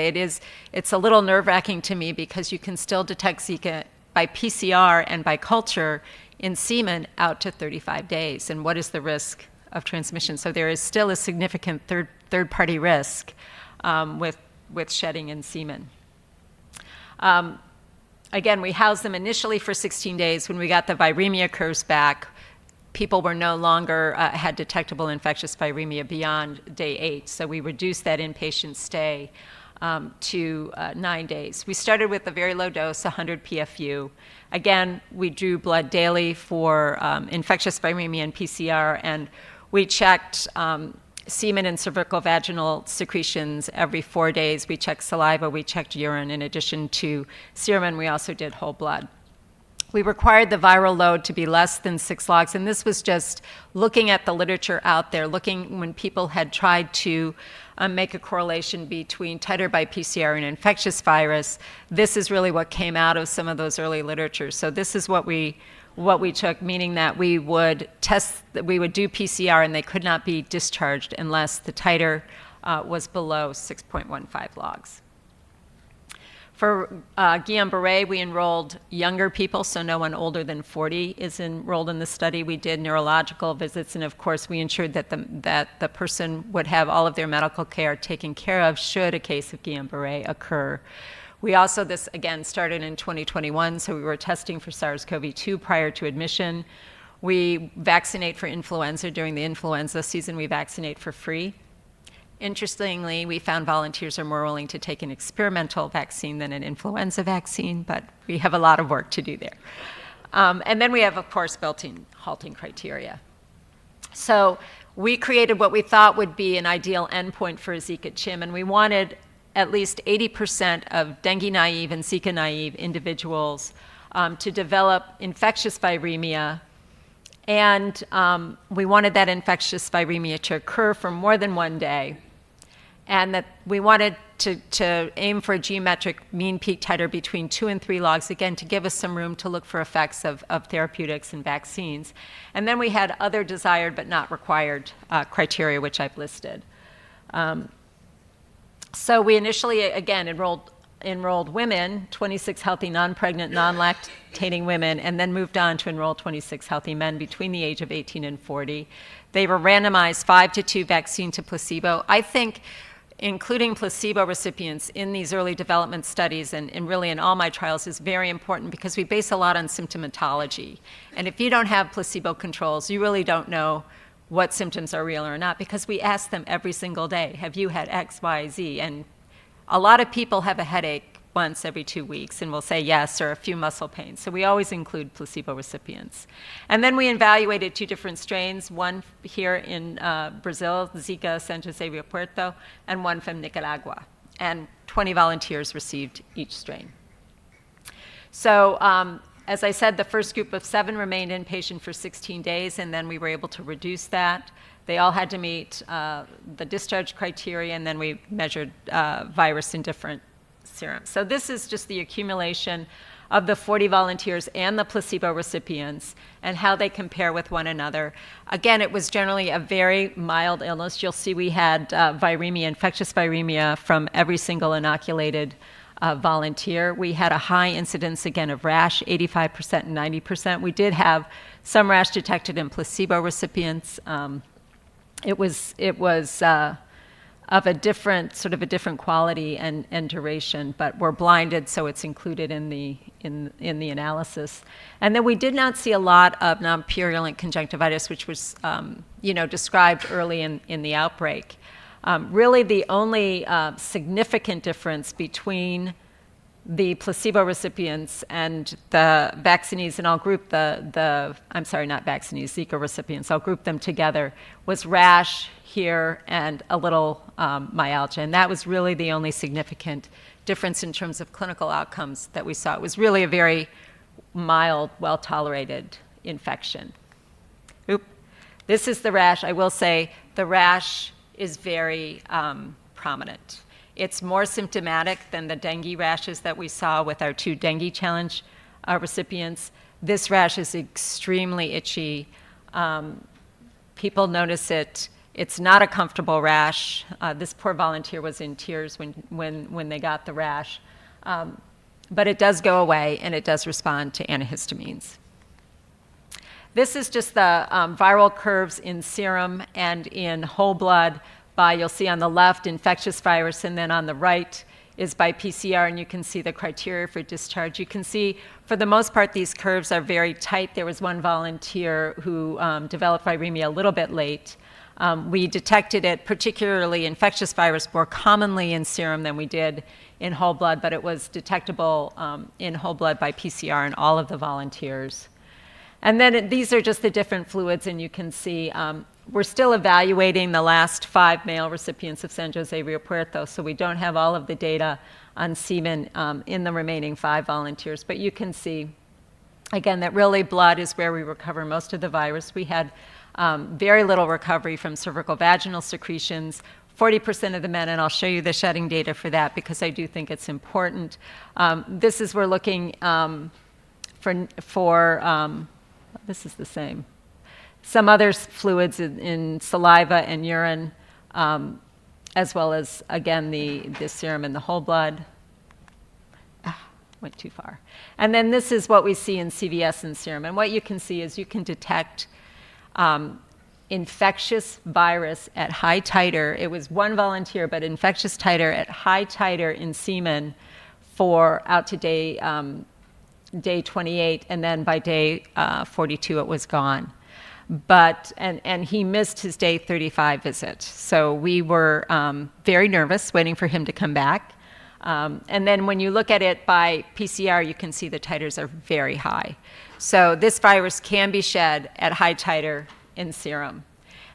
it's a little nerve-wracking to me because you can still detect Zika by PCR and by culture in semen out to 35 days. And what is the risk of transmission? So there is still a significant third-party risk with shedding in semen. Again, we housed them initially for 16 days. When we got the viremia curves back, people were no longer had detectable infectious viremia beyond day 8. So we reduced that inpatient stay to 9 days. We started with a very low dose, 100 PFU. Again, we drew blood daily for infectious viremia and PCR, and we checked semen and cervical-vaginal secretions every 4 days. We checked saliva, we checked urine in addition to serum, and we also did whole blood. We required the viral load to be less than 6 logs, and this was just looking at the literature out there, looking when people had tried to make a correlation between titer by PCR and infectious virus. This is really what came out of some of those early literature. So this is what we took, meaning that we would do PCR and they could not be discharged unless the titer was below 6.15 logs. For Guillain-Barré, we enrolled younger people, so no one older than 40 is enrolled in the study. We did neurological visits, and of course, we ensured that the person would have all of their medical care taken care of should a case of Guillain-Barré occur. We also, this again started in 2021, so we were testing for SARS-CoV-2 prior to admission. We vaccinate for influenza. During the influenza season, we vaccinate for free. Interestingly, we found volunteers are more willing to take an experimental vaccine than an influenza vaccine, but we have a lot of work to do there. And then we have, of course, built-in halting criteria. So we created what we thought would be an ideal endpoint for a Zika CHIM, and we wanted at least 80% of dengue-naive and Zika-naive individuals to develop infectious viremia. And we wanted that infectious viremia to occur for more than one day, and that we wanted to aim for a geometric mean peak titer between 2 and 3 logs, again, to give us some room to look for effects of therapeutics and vaccines. And then we had other desired but not required criteria, which I've listed. So we initially, again, enrolled women, 26 healthy non-pregnant, non-lactating women, and then moved on to enroll 26 healthy men between the age of 18 and 40. They were randomized 5-2 vaccine to placebo. I think including placebo recipients in these early development studies and really in all my trials is very important because we base a lot on symptomatology. And if you don't have placebo controls, you really don't know what symptoms are real or not, because we ask them every single day, have you had X, Y, Z? And a lot of people have a headache once every 2 weeks and will say yes, or a few muscle pains. So we always include placebo recipients. And then we evaluated 2 different strains, one here in Brazil, Zika San Jose Rio Puerto, and one from Nicaragua. And 20 volunteers received each strain. So as I said, the first group of 7 remained inpatient for 16 days, and then we were able to reduce that. They all had to meet the discharge criteria, and then we measured virus in different serums. So this is just the accumulation of the 40 volunteers and the placebo recipients and how they compare with one another. Again, it was generally a very mild illness. You'll see we had viremia, infectious viremia, from every single inoculated volunteer. We had a high incidence, again, of rash, 85% and 90%. We did have some rash detected in placebo recipients. It was of a different, sort of a different quality and duration, but we're blinded, so it's included in the analysis. And then we did not see a lot of non-purulent conjunctivitis, which was described early in the outbreak. Really, the only significant difference between the placebo recipients and the vaccinees, and I'll group I'm sorry, not vaccinees, Zika recipients, I'll group them together, was rash here and a little myalgia. And that was really the only significant difference in terms of clinical outcomes that we saw. It was really a very mild, well-tolerated infection. This is the rash. I will say the rash is very prominent. It's more symptomatic than the dengue rashes that we saw with our 2 dengue challenge recipients. This rash is extremely itchy. People notice it. It's not a comfortable rash. This poor volunteer was in tears when they got the rash. But it does go away, and it does respond to antihistamines. This is just the viral curves in serum and in whole blood you'll see on the left, infectious virus, and then on the right is by PCR, and you can see the criteria for discharge. You can see, for the most part, these curves are very tight. There was one volunteer who developed viremia a little bit late. We detected it, particularly infectious virus, more commonly in serum than we did in whole blood, but it was detectable in whole blood by PCR in all of the volunteers. And then these are just the different fluids, and you can see we're still evaluating the last 5 male recipients of San Jose Rio Puerto, so we don't have all of the data on semen in the remaining 5 volunteers. But you can see, again, that really blood is where we recover most of the virus. We had very little recovery from cervical vaginal secretions, 40% of the men, and I'll show you the shedding data for that because I do think it's important. This is, we're looking for this is the same. Some other fluids in saliva and urine, as well as, again, the serum and the whole blood. Went too far. And then this is what we see in CVS and serum. And what you can see is you can detect infectious virus at high titer. It was one volunteer, but infectious titer at high titer in semen for out to day 28, and then by day 42 it was gone. And he missed his day 35 visit. So we were very nervous waiting for him to come back. And then when you look at it by PCR, you can see the titers are very high. So this virus can be shed at high titer in serum.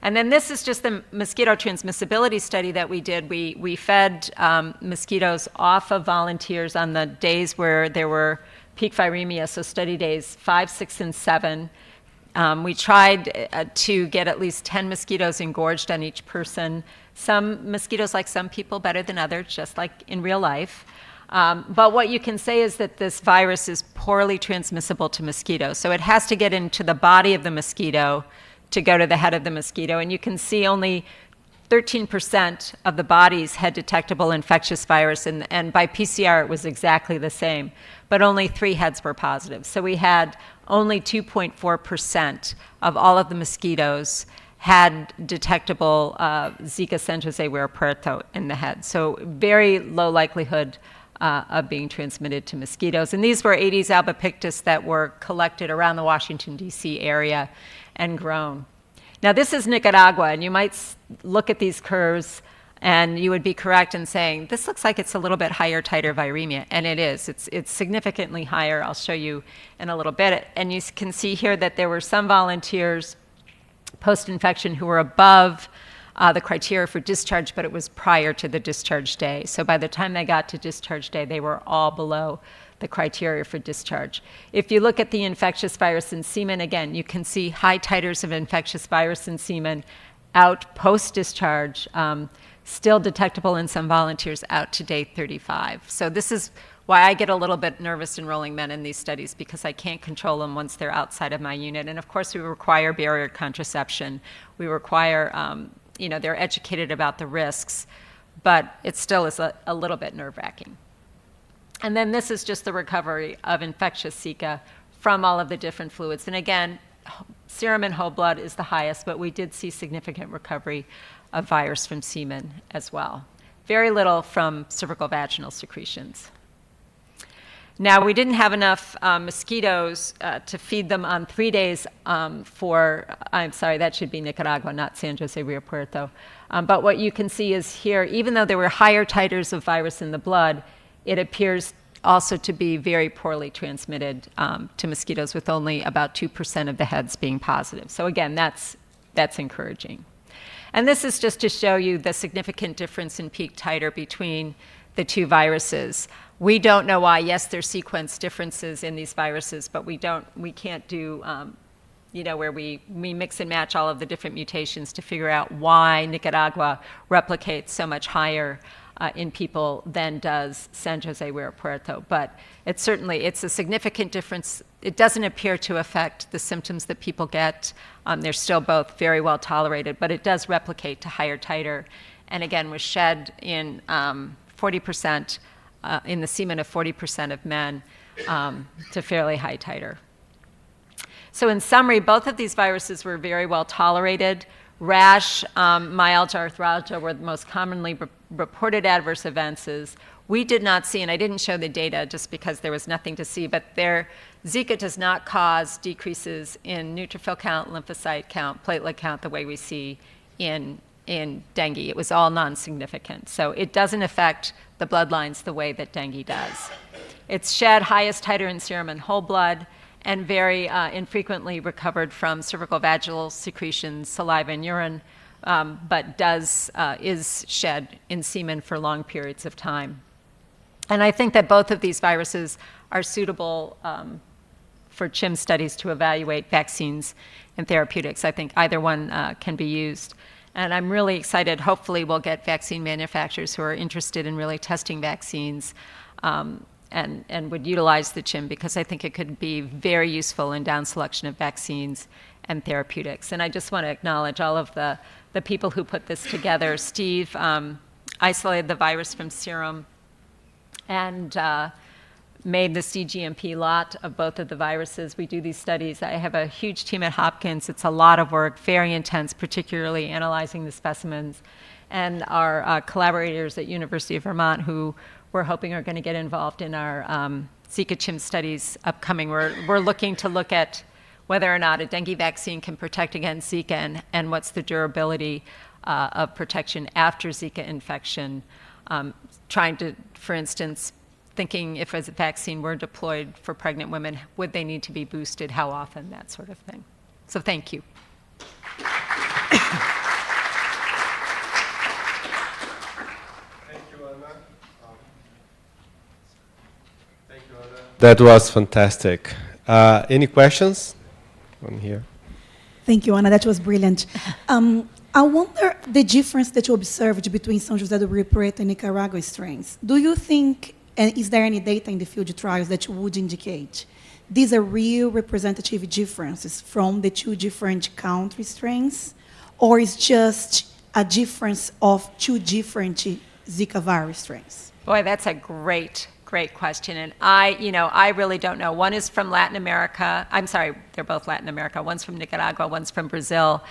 And then this is just the mosquito transmissibility study that we did. We fed mosquitoes off of volunteers on the days where there were peak viremia, so study days 5, 6, and 7. We tried to get at least 10 mosquitoes engorged on each person. Some mosquitoes like some people better than others, just like in real life. But what you can say is that this virus is poorly transmissible to mosquitoes. So it has to get into the body of the mosquito to go to the head of the mosquito. And you can see only 13% of the bodies had detectable infectious virus, and by PCR it was exactly the same, but only 3 heads were positive. So we had only 2.4% of all of the mosquitoes had detectable Zika San Jose Ware Puerto in the head. So very low likelihood of being transmitted to mosquitoes. And these were Aedes albopictus that were collected around the Washington, D.C. area and grown. Now this is Nicaragua, and you might look at these curves and you would be correct in saying, this looks like it's a little bit higher titer viremia, and it is. It's significantly higher. I'll show you in a little bit. And you can see here that there were some volunteers post-infection who were above the criteria for discharge, but it was prior to the discharge day. So by the time they got to discharge day, they were all below the criteria for discharge. If you look at the infectious virus in semen, again, you can see high titers of infectious virus in semen out post-discharge, still detectable in some volunteers out to day 35. So this is why I get a little bit nervous enrolling men in these studies, because I can't control them once they're outside of my unit. And of course, we require barrier contraception. We require, they're educated about the risks, but it still is a little bit nerve-wracking. And then this is just the recovery of infectious Zika from all of the different fluids. And again, serum and whole blood is the highest, but we did see significant recovery of virus from semen as well. Very little from cervical vaginal secretions. Now, we didn't have enough mosquitoes to feed them on 3 days I'm sorry, that should be Nicaragua, not San Jose Rio Puerto. But what you can see is here, even though there were higher titers of virus in the blood, it appears also to be very poorly transmitted to mosquitoes, with only about 2% of the heads being positive. So again, that's encouraging. And this is just to show you the significant difference in peak titer between the two viruses. We don't know why. Yes, there's sequence differences in these viruses, but we can't do, where we mix and match all of the different mutations to figure out why Nicaragua replicates so much higher in people than does San Jose Ware Puerto. But it's a significant difference. It doesn't appear to affect the symptoms that people get. They're still both very well tolerated, but it does replicate to higher titer. And again, was shed in 40%, in the semen of 40% of men to fairly high titer. So in summary, both of these viruses were very well tolerated. Rash, myalgia, arthralgia were the most commonly reported adverse events. We did not see, and I didn't show the data just because there was nothing to see, but Zika does not cause decreases in neutrophil count, lymphocyte count, platelet count the way we see in dengue. It was all non-significant. So it doesn't affect the bloodlines the way that dengue does. It's shed highest titer in serum and whole blood, and very infrequently recovered from cervical vaginal secretions, saliva, and urine, but is shed in semen for long periods of time. And I think that both of these viruses are suitable for CHIM studies to evaluate vaccines and therapeutics. I think either one can be used. And I'm really excited. Hopefully we'll get vaccine manufacturers who are interested in really testing vaccines and would utilize the CHIM, because I think it could be very useful in down selection of vaccines and therapeutics. And I just want to acknowledge all of the people who put this together. Steve isolated the virus from serum and made the cGMP lot of both of the viruses. We do these studies. I have a huge team at Hopkins. It's a lot of work, very intense, particularly analyzing the specimens. And our collaborators at University of Vermont, who we're hoping are going to get involved in our Zika CHIM studies upcoming. We're looking to look at whether or not a dengue vaccine can protect against Zika and what's the durability of protection after Zika infection. Trying to, for instance, thinking if a vaccine were deployed for pregnant women, would they need to be boosted, how often, that sort of thing. So thank you. That was fantastic. Any questions on here? Thank you, Anna. That was brilliant. I wonder the difference that you observed between San Jose do Rio Preto and Nicaragua strains. Do you think, and is there any data in the field trials that would indicate these are real representative differences from the two different country strains, or is just a difference of two different Zika virus strains? Boy, that's a great question. And I really don't know. One is from Latin America. I'm sorry, they're both Latin America. One's from Nicaragua, one's from Brazil.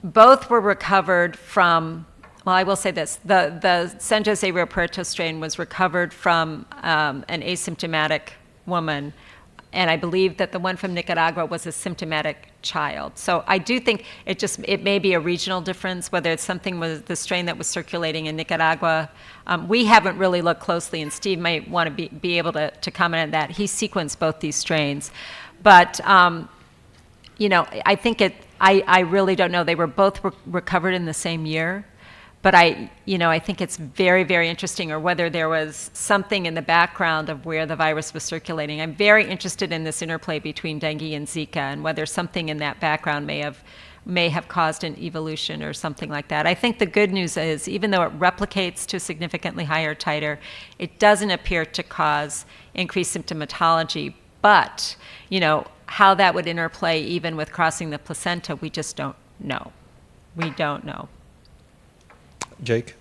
Both were recovered from, well, I will say this, the San Jose Rio Puerto strain was recovered from an asymptomatic woman, and I believe that the one from Nicaragua was a symptomatic child. So I do think it may be a regional difference, whether it's something with the strain that was circulating in Nicaragua. We haven't really looked closely, and Steve might want to be able to comment on that. He sequenced both these strains. But, I think I really don't know. They were both recovered in the same year. But I think it's very, very interesting, or whether there was something in the background of where the virus was circulating. I'm very interested in this interplay between dengue and Zika, and whether something in that background may have caused an evolution or something like that. I think the good news is, even though it replicates to a significantly higher titer, it doesn't appear to cause increased symptomatology. But, how that would interplay even with crossing the placenta, we just don't know. We don't know. Jake?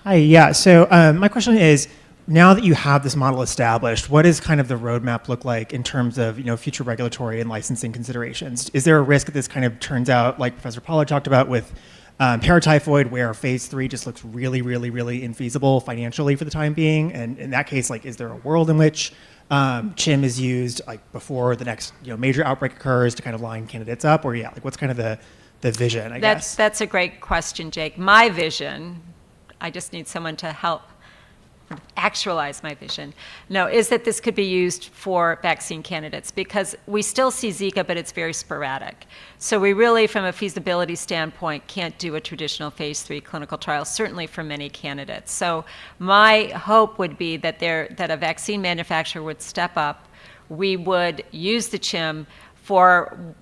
Hi, yeah. So my question is, now that you have this model established, what does kind of the roadmap look like in terms of future regulatory and licensing considerations? Is there a risk that this kind of turns out, like Professor Pollard talked about, with paratyphoid, where phase 3 just looks really, really, really infeasible financially for the time being? And in that case, is there a world in which CHIM is used before the next major outbreak occurs to kind of line candidates up? Or what's kind of the vision, I guess? That's a great question, Jake. My vision, I just need someone to help actualize my vision, is that this could be used for vaccine candidates, because we still see Zika, but it's very sporadic. So we really, from a feasibility standpoint, can't do a traditional phase 3 clinical trial, certainly for many candidates. So my hope would be that a vaccine manufacturer would step up. We would use the CHIM for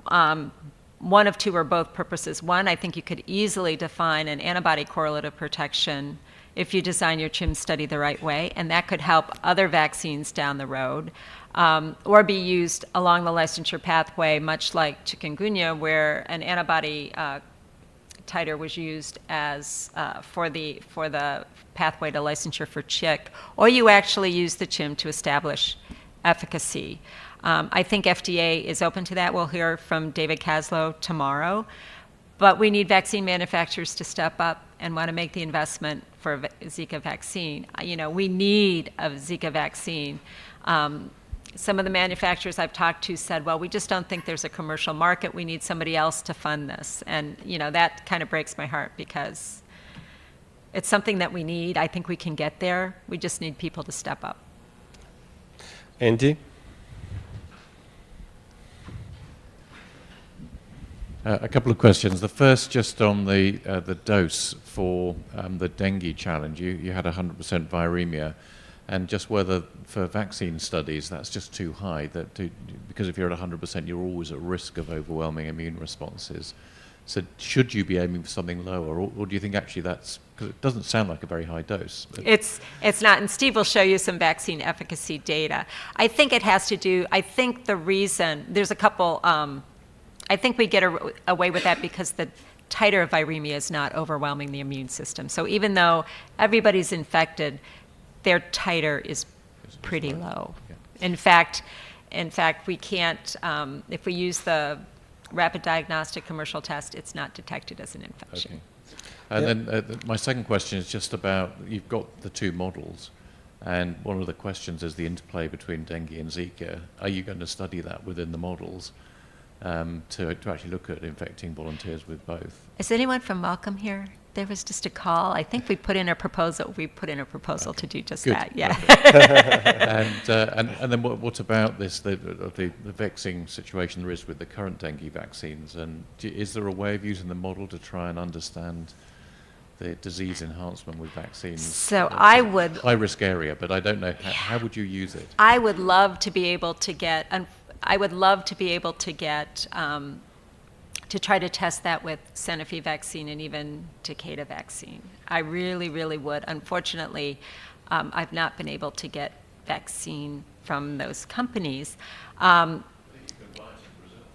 one of two or both purposes. One, I think you could easily define an antibody correlative protection if you design your CHIM study the right way, and that could help other vaccines down the road, or be used along the licensure pathway, much like chikungunya, where an antibody titer was used as for the pathway to licensure for CHIK, or you actually use the CHIM to establish efficacy. I think FDA is open to that. We'll hear from David Kaslow tomorrow. But we need vaccine manufacturers to step up and want to make the investment for a Zika vaccine. We need a Zika vaccine. Some of the manufacturers I've talked to said, well, we just don't think there's a commercial market. We need somebody else to fund this. And, that kind of breaks my heart, because it's something that we need. I think we can get there. We just need people to step up. Andy? A couple of questions. The first, just on the dose for the dengue challenge. You had 100% viremia, and just whether for vaccine studies that's just too high, because if you're at 100%, you're always at risk of overwhelming immune responses. So should you be aiming for something lower, or do you think actually that's, because it doesn't sound like a very high dose? It's not, and Steve will show you some vaccine efficacy data. I think it has to do, I think the reason, there's a couple, I think we get away with that because the titer of viremia is not overwhelming the immune system. So even though everybody's infected, their titer is pretty low. Yeah. In fact, we can't, if we use the rapid diagnostic commercial test, it's not detected as an infection. Okay. And then my second question is just about, you've got the two models, And one of the questions is the interplay between dengue and Zika. Are you going to study that within the models to actually look at infecting volunteers with both? Is anyone from Malcolm here? There was just a call. I think we put in a proposal. We put in a proposal to do just Good. that. Yeah. And then what about this the vexing situation there is with the current dengue vaccines? And is there a way of using the model to try and understand the disease enhancement with vaccines? So That's I a would. high risk area, but I don't know how would you use it? I would love to be able to get. I would love to be able to get. To try to test that with Sanofi vaccine and even Takeda vaccine. I really, really would. Unfortunately, I've not been able to get vaccine from those companies. Yeah,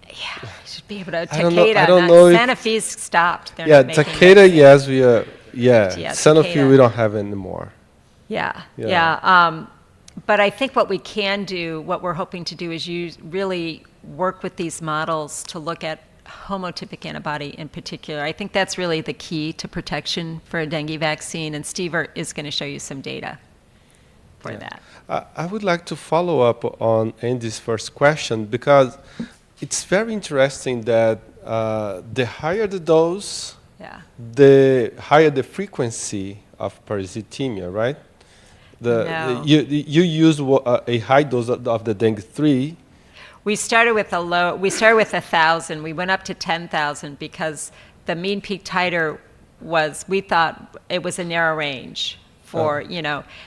I should be able to. Takeda, I don't know Sanofi's stopped. They're Yeah, not making Takeda, vaccine. yes, we are. Yeah, Yeah, Sanofi, Takeda. we don't have anymore. Yeah. Yeah. But I think what we can do, what we're hoping to do, is really work with these models to look at homotypic antibody in particular. I think that's really the key to protection for a dengue vaccine, and Steve is going to show you some data for that. I would like to follow up on Andy's first question, because it's very interesting that the higher the dose, Yeah. the higher the frequency of parasitemia, right? No. You use a high dose of the dengue 3. We started with 1,000. We went up to 10,000 because the mean peak titer was, we thought it was a narrow range for,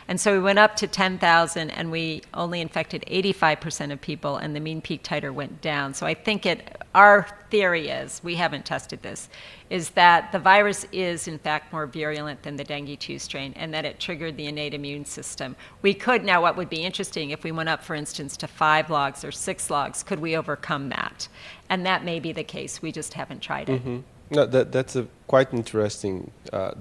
and so we went up to 10,000 and we only infected 85% of people and the mean peak titer went down. So I think our theory is, we haven't tested this, is that the virus is in fact more virulent than the dengue 2 strain and that it triggered the innate immune system. We could, now what would be interesting, if we went up, for instance, to 5 logs or 6 logs, could we overcome that? And that may be the case, we just haven't tried it. Mm-hmm. No, that's a quite interesting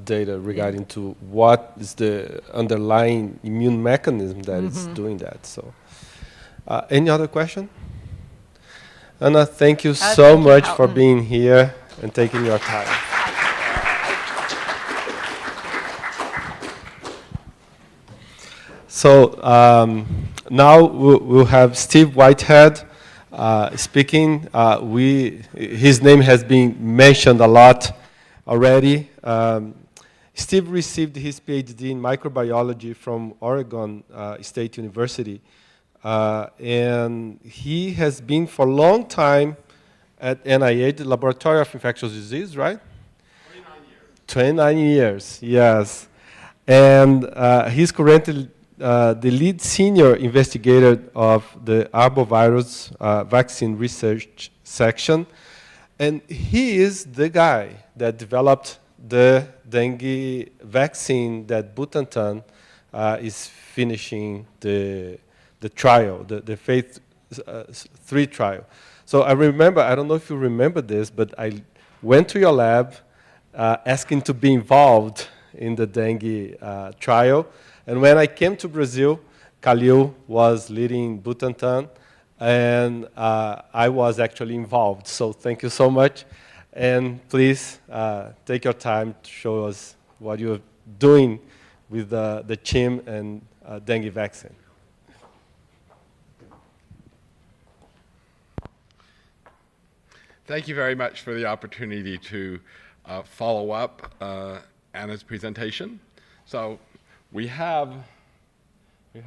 data regarding to what is the underlying immune mechanism that is doing that. So, any other question? Anna, thank you so thank you, much for Houghton. being here and taking your time. So now we'll have Steve Whitehead speaking. His name has been mentioned a lot already. Steve received his PhD in microbiology from Oregon State University. And he has been for a long time at NIH, the Laboratory of Infectious Disease, right? 29 years, yes. And he's currently the lead senior investigator of the arbovirus vaccine research section. And he is the guy that developed the dengue vaccine that Butantan is finishing the trial, the phase 3 trial. So I remember, I don't know if you remember this, but I went to your lab asking to be involved in the dengue trial. And when I came to Brazil, Khalil was leading Butantan, and I was actually involved. So thank you so much. And please take your time to show us what you're doing with the CHIM and dengue vaccine. Thank you very much for the opportunity to follow up Anna's presentation. So we have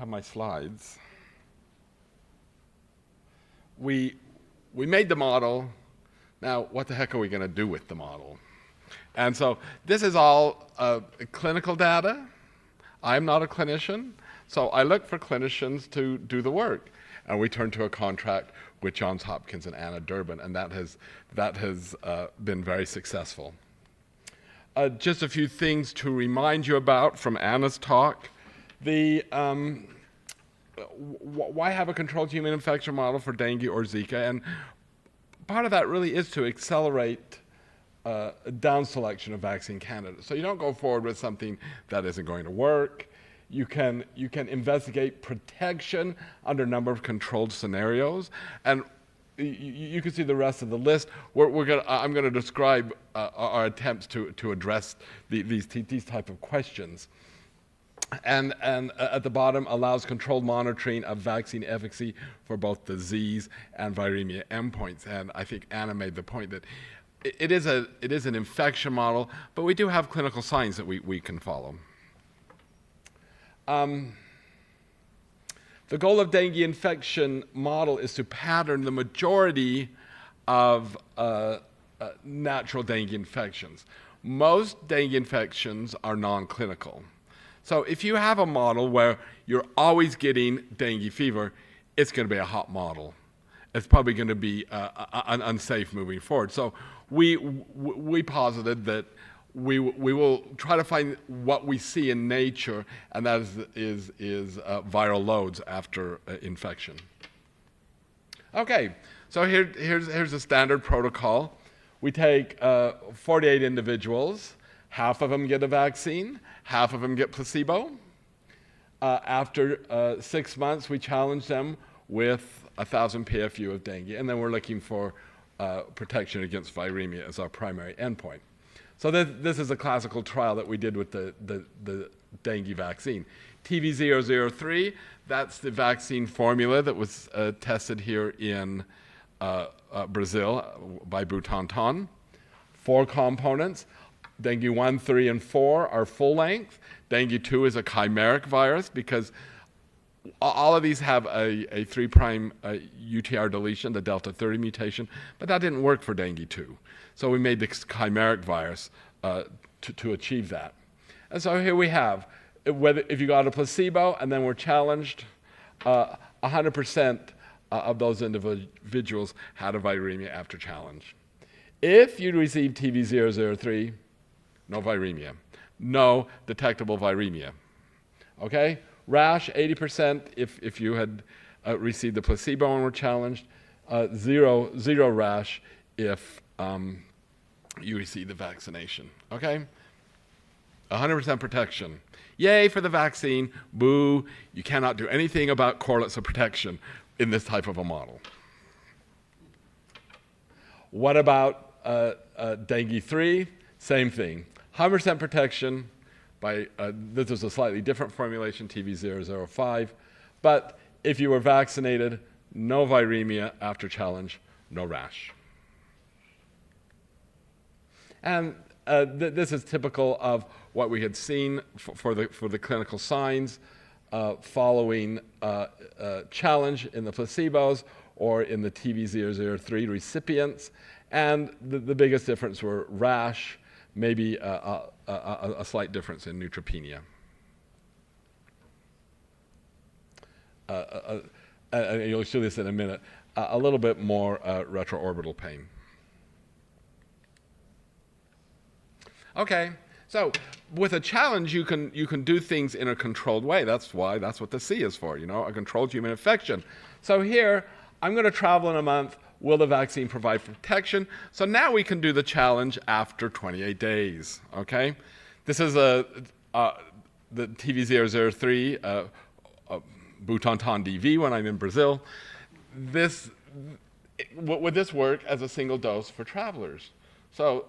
my slides. We made the model. Now, what the heck are we going to do with the model? And so this is all clinical data. I'm not a clinician, so I look for clinicians to do the work. And we turned to a contract with Johns Hopkins and Anna Durbin, and that has been very successful. Just a few things to remind you about from Anna's talk. Why have a controlled human infection model for dengue or Zika? And part of that really is to accelerate down selection of vaccine candidates. So you don't go forward with something that isn't going to work. You can investigate protection under a number of controlled scenarios, and you can see the rest of the list. I'm going to describe our attempts to address these type of questions. And at the bottom allows controlled monitoring of vaccine efficacy for both disease and viremia endpoints. And I think Anna made the point that it is an infection model, but we do have clinical signs that we can follow. The goal of dengue infection model is to pattern the majority of natural dengue infections. Most dengue infections are non-clinical. So if you have a model where you're always getting dengue fever, it's going to be a hot model. It's probably going to be unsafe moving forward. So we posited that we will try to find what we see in nature, and that is viral loads after infection. Okay, so here's a standard protocol. We take 48 individuals. Half of them get a vaccine, half of them get placebo. After 6 months, we challenge them with 1,000 PFU of dengue, and then we're looking for protection against viremia as our primary endpoint. So this is a classical trial that we did with the dengue vaccine. TV003, that's the vaccine formula that was tested here in Brazil by Butantan. 4 components. Dengue 1, 3, and 4 are full length. Dengue 2 is a chimeric virus because all of these have a 3' UTR deletion, the delta 30 mutation, but that didn't work for dengue 2. So we made this chimeric virus to achieve that. And so here we have, if you got a placebo and then were challenged, 100% of those individuals had a viremia after challenge. If you received TV003, no viremia, no detectable viremia. Okay? Rash, 80% if you had received the placebo and were challenged, zero rash if you received the vaccination. Okay? 100% protection. Yay for the vaccine. Boo, you cannot do anything about correlates of protection in this type of a model. What about dengue 3? Same thing. 100% protection by, this is a slightly different formulation, TV005. But if you were vaccinated, no viremia after challenge, no rash. And this is typical of what we had seen for the clinical signs following challenge in the placebos or in the TV003 recipients. And the biggest difference were rash, maybe a slight difference in neutropenia. And you'll see this in a minute, a little bit more retroorbital pain. Okay, so with a challenge, you can do things in a controlled way. That's what the C is for, a controlled human infection. So here, I'm going to travel in a month. Will the vaccine provide protection? So now we can do the challenge after 28 days, okay? This is the TV003 Butantan DV when I'm in Brazil. Would this work as a single dose for travelers? So,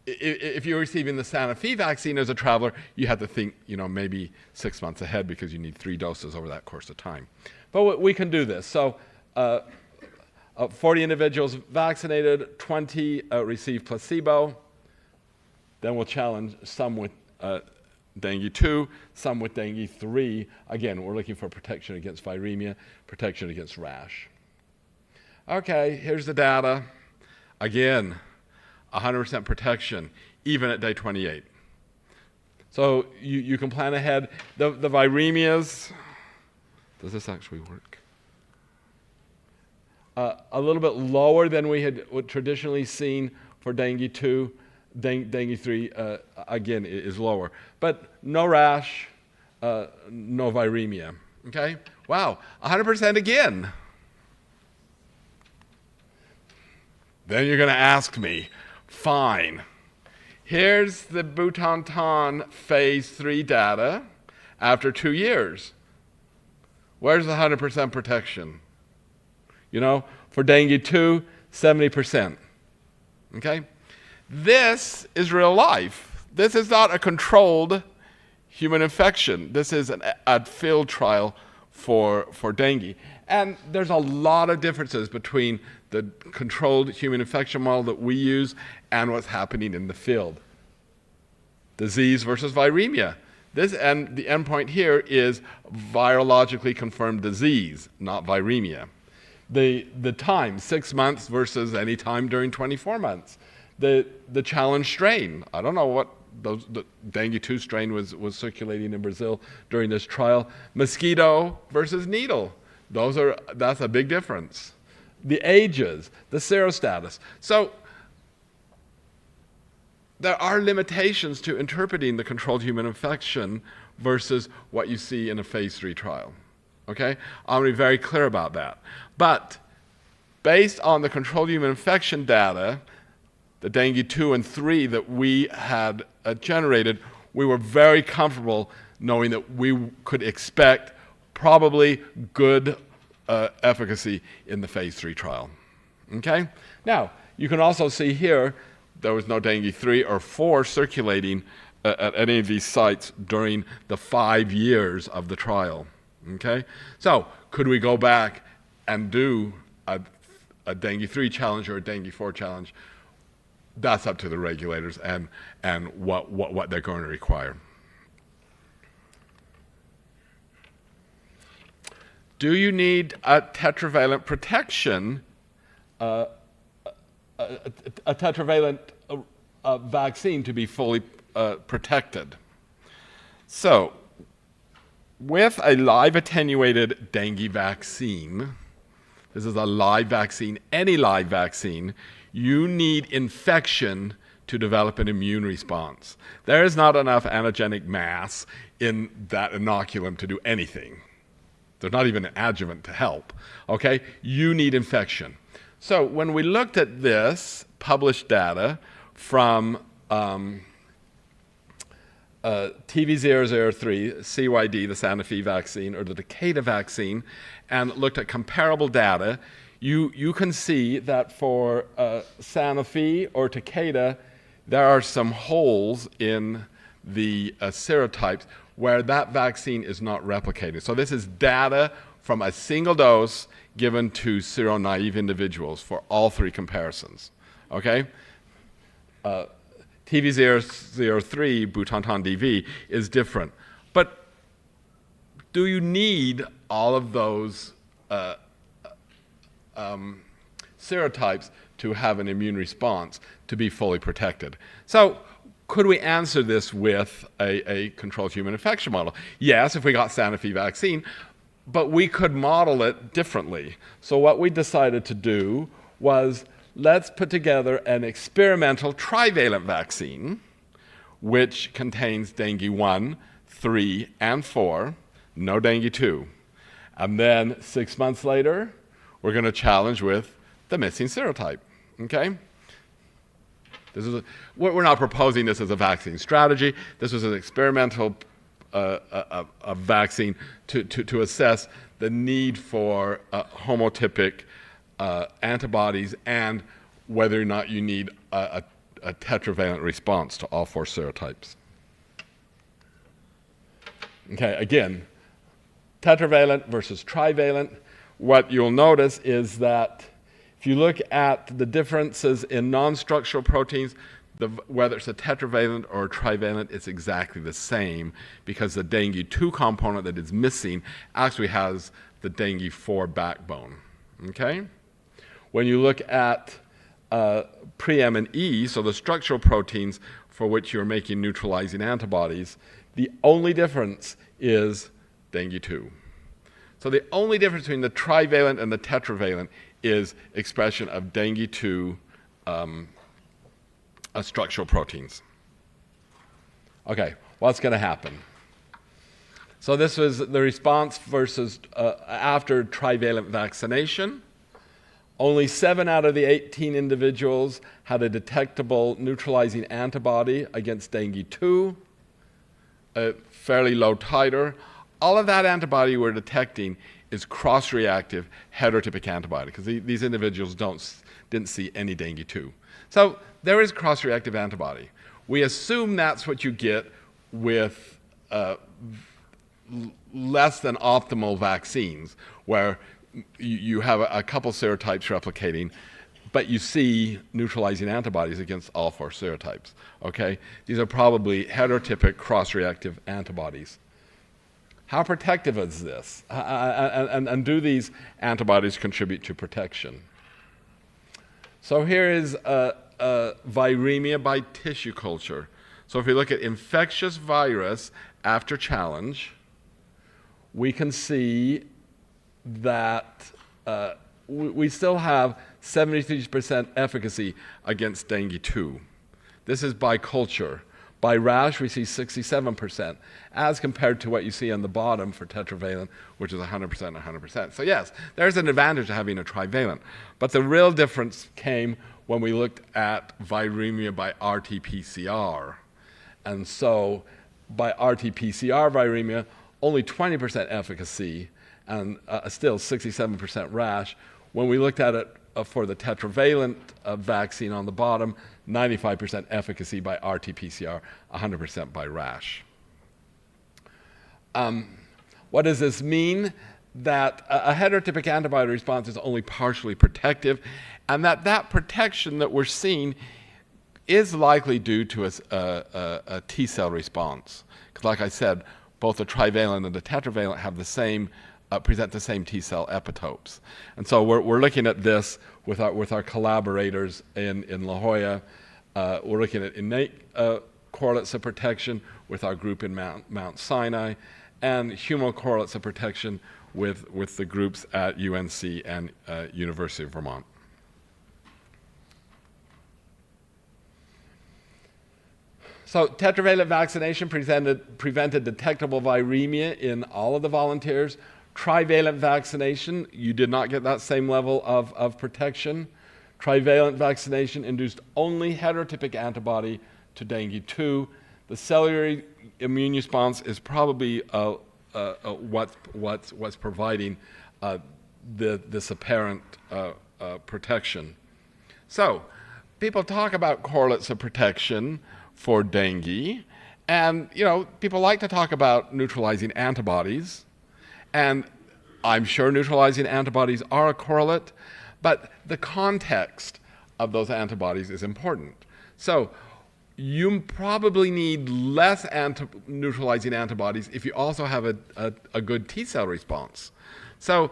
if you're receiving the Sanofi vaccine as a traveler, you have to think, maybe 6 months ahead because you need 3 doses over that course of time. But we can do this. So 40 individuals vaccinated, 20 received placebo. Then we'll challenge some with dengue 2, some with dengue 3. Again, we're looking for protection against viremia, protection against rash. Okay, here's the data. Again, 100% protection, even at day 28. So you can plan ahead. The viremias, does this actually work? A little bit lower than we had traditionally seen for dengue 2. Dengue 3, again, is lower. But no rash, no viremia. Okay? Wow, 100% again. Then you're going to ask me, fine. Here's the Butantan phase 3 data after 2 years. Where's the 100% protection? For dengue 2, 70%. Okay? This is real life. this is not a controlled human infection. This is a field trial for dengue. And there's a lot of differences between the controlled human infection model that we use and what's happening in the field. Disease versus viremia. And the endpoint here is virologically confirmed disease, not viremia. The time, 6 months versus any time during 24 months. The challenge strain. I don't know what the dengue 2 strain was circulating in Brazil during this trial. Mosquito versus needle. That's a big difference. The ages, the serostatus. So there are limitations to interpreting the controlled human infection versus what you see in a phase 3 trial. Okay? I'm going to be very clear about that. But based on the controlled human infection data, the dengue 2 and 3 that we had generated, we were very comfortable knowing that we could expect probably good efficacy in the phase 3 trial. Okay? Now, you can also see here there was no dengue 3 or 4 circulating at any of these sites during the 5 years of the trial. Okay? So, could we go back and do a dengue 3 challenge or a dengue 4 challenge? That's up to the regulators and what they're going to require. Do you need a tetravalent protection, a tetravalent vaccine to be fully protected? So, with a live attenuated dengue vaccine, this is a live vaccine, any live vaccine, you need infection to develop an immune response. There is not enough antigenic mass in that inoculum to do anything. There's not even an adjuvant to help. Okay? You need infection. So when we looked at this published data from TV003, CYD, the Sanofi vaccine, or the Takeda vaccine, and looked at comparable data, you can see that for Sanofi or Takeda, there are some holes in the serotypes where that vaccine is not replicated. So this is data from a single dose given to seronaive individuals for all 3 comparisons. Okay? TV003, Butantan DV, is different. But do you need all of those serotypes to have an immune response to be fully protected? So could we answer this with a controlled human infection model? Yes, if we got Sanofi vaccine, but we could model it differently. So what we decided to do was let's put together an experimental trivalent vaccine which contains dengue 1, 3, and 4, no dengue 2. And then 6 months later, we're going to challenge with the missing serotype. Okay? We're not proposing this as a vaccine strategy. This was an experimental a vaccine to assess the need for homotypic antibodies and whether or not you need a tetravalent response to all 4 serotypes. Okay, again, tetravalent versus trivalent. What you'll notice is that if you look at the differences in non-structural proteins, whether it's a tetravalent or a trivalent, it's exactly the same because the dengue 2 component that is missing actually has the dengue 4 backbone. Okay? When you look at pre-M and E, so the structural proteins for which you're making neutralizing antibodies, the only difference is dengue 2. So the only difference between the trivalent and the tetravalent is expression of dengue 2 structural proteins. Okay, what's going to happen? So this was the response versus after trivalent vaccination. Only 7 out of the 18 individuals had a detectable neutralizing antibody against dengue 2, a fairly low titer. All of that antibody we're detecting is cross-reactive heterotypic antibody because these individuals didn't see any dengue 2. So there is cross-reactive antibody. We assume that's what you get with less than optimal vaccines, where you have a couple serotypes replicating, but you see neutralizing antibodies against all 4 serotypes, okay? These are probably heterotypic cross-reactive antibodies. How protective is this? And do these antibodies contribute to protection? So here is viremia by tissue culture. So if we look at infectious virus after challenge, we can see that we still have 73% efficacy against dengue 2. This is by culture. By rash, we see 67%, as compared to what you see on the bottom for tetravalent, which is 100%, 100%. So yes, there's an advantage to having a trivalent. But the real difference came when we looked at viremia by RT-PCR. And so by RT-PCR viremia, only 20% efficacy and still 67% rash. When we looked at it for the tetravalent vaccine on the bottom, 95% efficacy by RT-PCR, 100% by rash. What does this mean? That a heterotypic antibody response is only partially protective, and that protection that we're seeing is likely due to a T-cell response. Because like I said, both the trivalent and the tetravalent have the same present the same T-cell epitopes. And so we're looking at this with our collaborators in La Jolla. We're looking at innate correlates of protection with our group in Mount Sinai, and humoral correlates of protection with the groups at UNC and University of Vermont. So tetravalent vaccination prevented detectable viremia in all of the volunteers. Trivalent vaccination, you did not get that same level of protection. Trivalent vaccination induced only heterotypic antibody to dengue 2. The cellular immune response is probably what's providing this apparent protection. So people talk about correlates of protection for dengue, and people like to talk about neutralizing antibodies, and I'm sure neutralizing antibodies are a correlate, but the context of those antibodies is important. So you probably need less neutralizing antibodies if you also have a good T-cell response. So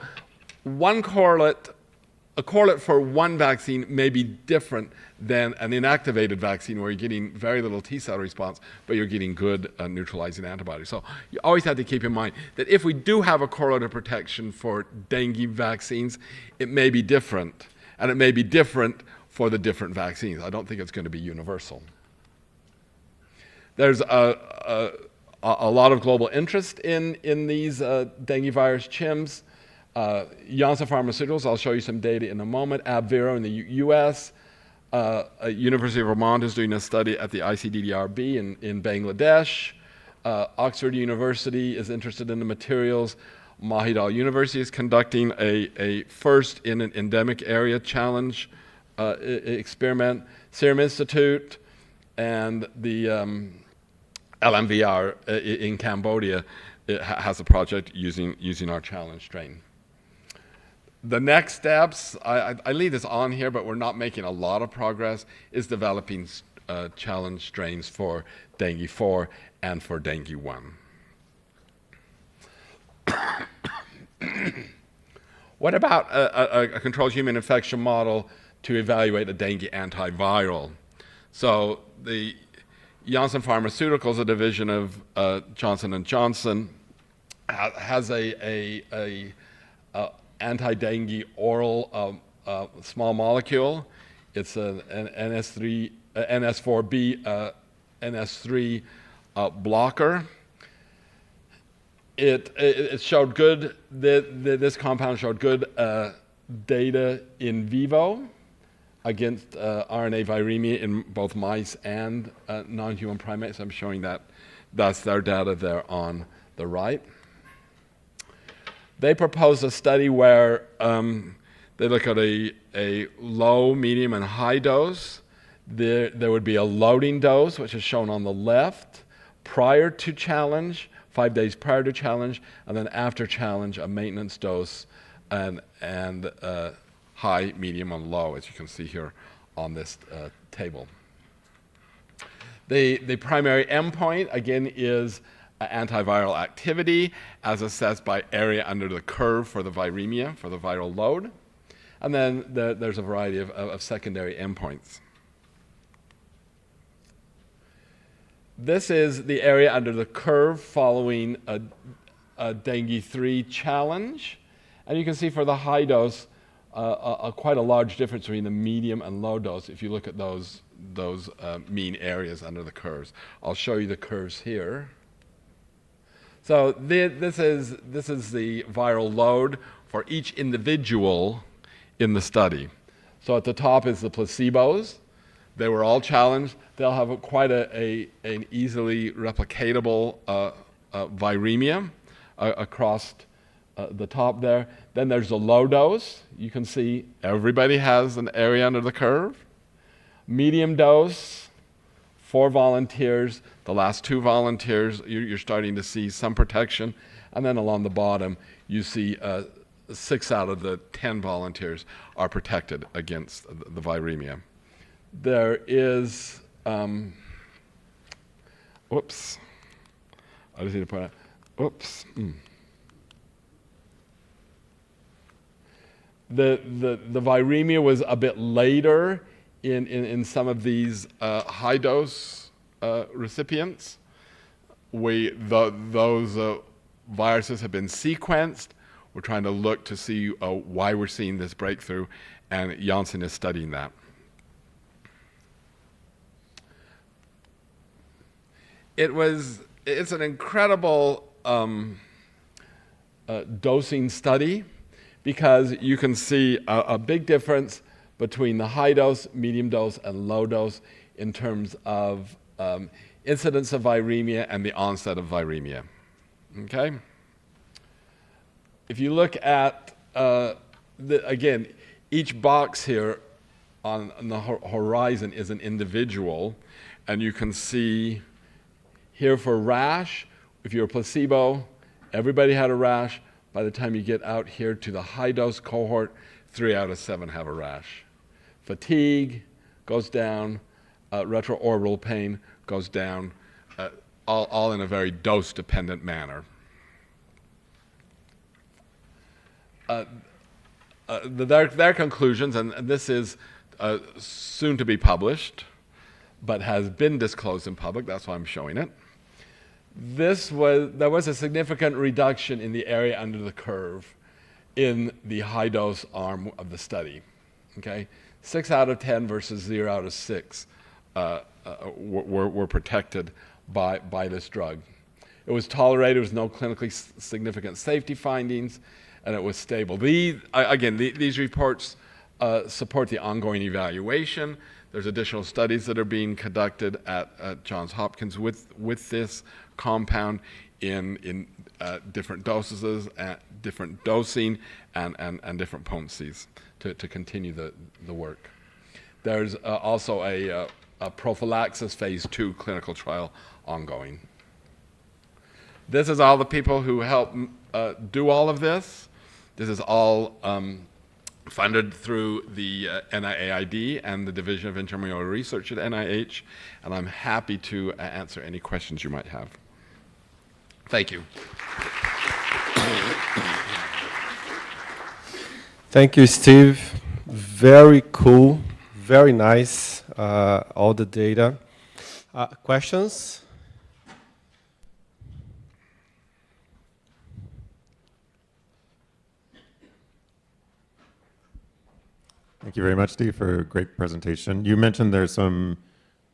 a correlate for one vaccine may be different than an inactivated vaccine where you're getting very little T-cell response, but you're getting good neutralizing antibodies. So you always have to keep in mind that if we do have a correlate of protection for dengue vaccines, it may be different, and it may be different for the different vaccines. I don't think it's going to be universal. There's a lot of global interest in these dengue virus chimps. Janssen Pharmaceuticals, I'll show you some data in a moment. Abvero in the US. University of Vermont is doing a study at the ICDDRB in Bangladesh. Oxford University is interested in the materials. Mahidol University is conducting a first in an endemic area challenge experiment. Serum Institute and the LMVR in Cambodia has a project using our challenge strain. The next steps, I leave this on here, but we're not making a lot of progress, is developing challenge strains for dengue 4 and for dengue 1. What about a controlled human infection model to evaluate a dengue antiviral? So the Janssen Pharmaceuticals, a division of Johnson & Johnson, has a anti-dengue oral small molecule. It's an NS4B NS3 blocker. It showed good. This compound showed good data in vivo against RNA viremia in both mice and non-human primates. I'm showing that. That's their data there on the right. They proposed a study where they look at a low, medium, and high dose. There would be a loading dose, which is shown on the left, prior to challenge, 5 days prior to challenge, and then after challenge, a maintenance dose and high, medium, and low, as you can see here on this table. The primary endpoint, again, is antiviral activity as assessed by area under the curve for the viremia, for the viral load. And then there's a variety of secondary endpoints. This is the area under the curve following a dengue 3 challenge. And you can see for the high dose, quite a large difference between the medium and low dose if you look at those mean areas under the curves. I'll show you the curves here. So this is the viral load for each individual in the study. So at the top is the placebos. They were all challenged. They'll have quite an easily replicatable viremia across the top there. Then there's the low dose. You can see everybody has an area under the curve. Medium dose, 4 volunteers. The last 2 volunteers, you're starting to see some protection. And then along the bottom, you see 6 out of the 10 volunteers are protected against the viremia. There is, whoops, I just need to point out, whoops. The viremia was a bit later in some of these high dose recipients. Those viruses have been sequenced. We're trying to look to see why we're seeing this breakthrough, and Janssen is studying that. It's an incredible dosing study because you can see a big difference between the high dose, medium dose, and low dose in terms of incidence of viremia and the onset of viremia. Okay? If you look at, again, each box here on the horizon is an individual, and you can see here for rash, if you're a placebo, everybody had a rash. By the time you get out here to the high dose cohort, 3 out of 7 have a rash. Fatigue goes down, retroorbital pain goes down, all in a very dose-dependent manner. Their conclusions, and this is soon to be published, but has been disclosed in public, that's why I'm showing it. There was a significant reduction in the area under the curve in the high dose arm of the study. Okay, 6 out of 10 versus 0 out of 6 were protected by this drug. It was tolerated. There was no clinically significant safety findings, and it was stable. These reports support the ongoing evaluation. There's additional studies that are being conducted at Johns Hopkins with this compound in different dosages, different dosing, and different potencies to continue the work. There's also a prophylaxis phase 2 clinical trial ongoing. This is all the people who help do all of this. This is all funded through the NIAID and the Division of Intramural Research at NIH, and I'm happy to answer any questions you might have. Thank you. Thank you, Steve. Very cool, very nice, all the data. Questions? Thank you very much, Steve, for a great presentation. You mentioned there's some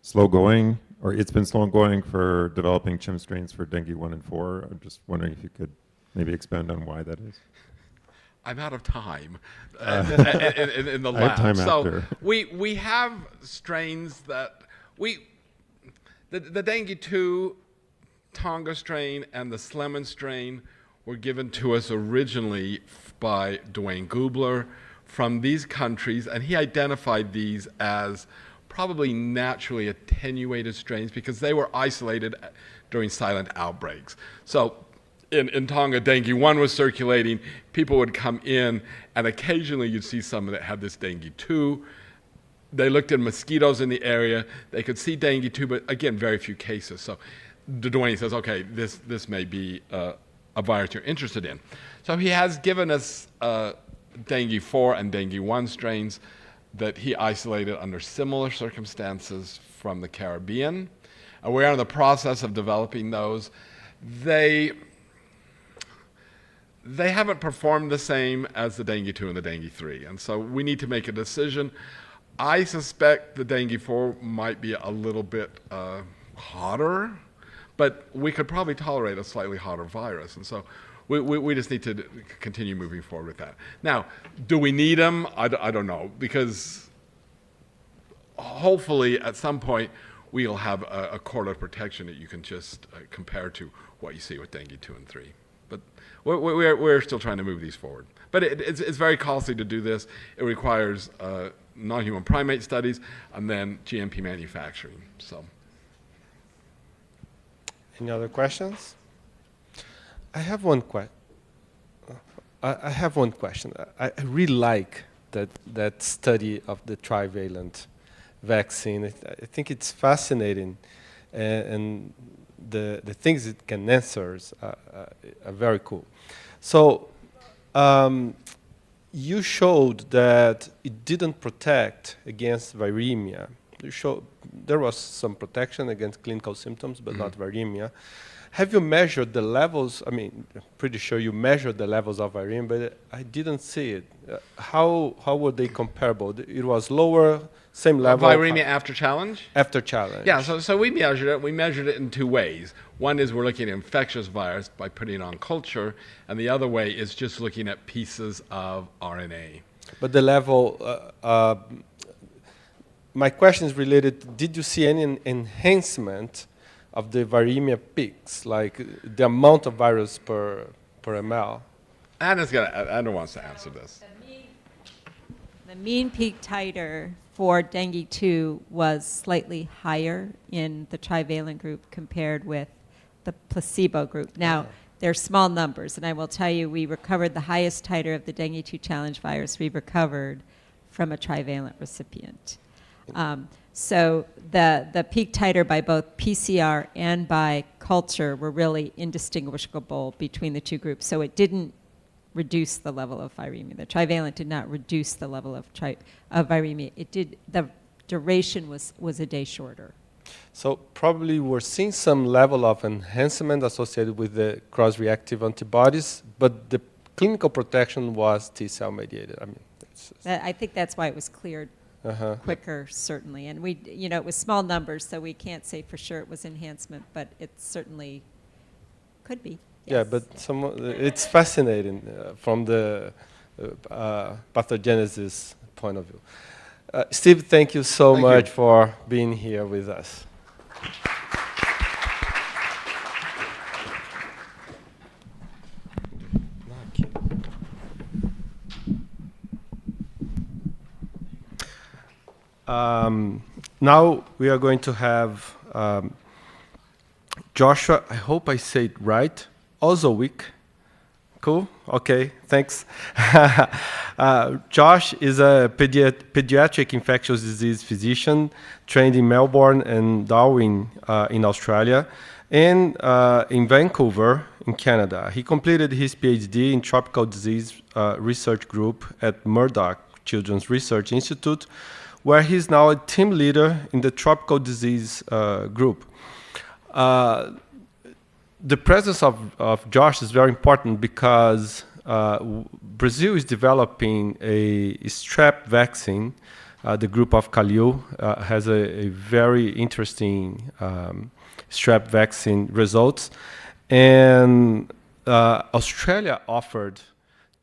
slow going, or it's been slow going for developing chim strains for dengue 1 and 4. I'm just wondering if you could maybe expand on why that is. I'm out of time in the lab. I have time so after. we have strains that the dengue 2 Tonga strain and the Sleman strain were given to us originally by Dwayne Gubler from these countries, and he identified these as probably naturally attenuated strains because they were isolated during silent outbreaks. So in Tonga, dengue 1 was circulating, people would come in, and occasionally you'd see someone that had this dengue 2. They looked at mosquitoes in the area, they could see dengue 2, but again, very few cases. So Dwayne says, okay, this may be a virus you're interested in. So he has given us dengue 4 and dengue 1 strains that he isolated under similar circumstances from the Caribbean. And we're in the process of developing those. They haven't performed the same as the dengue 2 and the dengue 3. And so we need to make a decision. I suspect the dengue 4 might be a little bit hotter, but we could probably tolerate a slightly hotter virus. And so we just need to continue moving forward with that. Now, do we need them? I don't know, because hopefully at some point we'll have a correlate protection that you can just compare to what you see with dengue 2 and 3. But we're still trying to move these forward. But it's very costly to do this. It requires non-human primate studies and then GMP manufacturing. So, any other questions? I have one question. I really like that study of the trivalent vaccine. I think it's fascinating, and the things it can answer are very cool. So you showed that it didn't protect against viremia. You showed there was some protection against clinical symptoms, but not viremia. Have you measured the levels? I mean, I'm pretty sure you measured the levels of viremia, but I didn't see it. How were they comparable? It was lower, same level? Viremia after challenge? After challenge. Yeah, so we measured it. We measured it in two ways. One is we're looking at infectious virus by putting it on culture, and the other way is just looking at pieces of RNA. But the level, my question is related, did you see any enhancement of the viremia peaks, like the amount of virus per ml? Anna wants to answer this. The mean peak titer for dengue 2 was slightly higher in the trivalent group compared with the placebo group. Now, they're small numbers, and I will tell you, we recovered the highest titer of the dengue 2 challenge virus we recovered from a trivalent recipient. So the peak titer by both PCR and by culture were really indistinguishable between the two groups. So it didn't reduce the level of viremia. The trivalent did not reduce the level of viremia. It did. The duration was a day shorter. So probably we're seeing some level of enhancement associated with the cross-reactive antibodies, but the clinical protection was T-cell mediated. I mean, I think that's why it was cleared quicker, certainly. And we, it was small numbers, so we can't say for sure it was enhancement, but it certainly could be. Yes. Yeah, but it's fascinating from the pathogenesis point of view. Steve, thank you so much for being here with us. Now we are going to have Joshua, I hope I say it right, Ozowick. Cool? Okay, thanks. Josh is a pediatric infectious disease physician trained in Melbourne and Darwin in Australia and in Vancouver in Canada. He completed his PhD in tropical disease research group at Murdoch Children's Research Institute, where he's now a team leader in the tropical disease group. The presence of Josh is very important because Brazil is developing a strep vaccine. The group of Khalil has a very interesting strep vaccine results. And Australia offered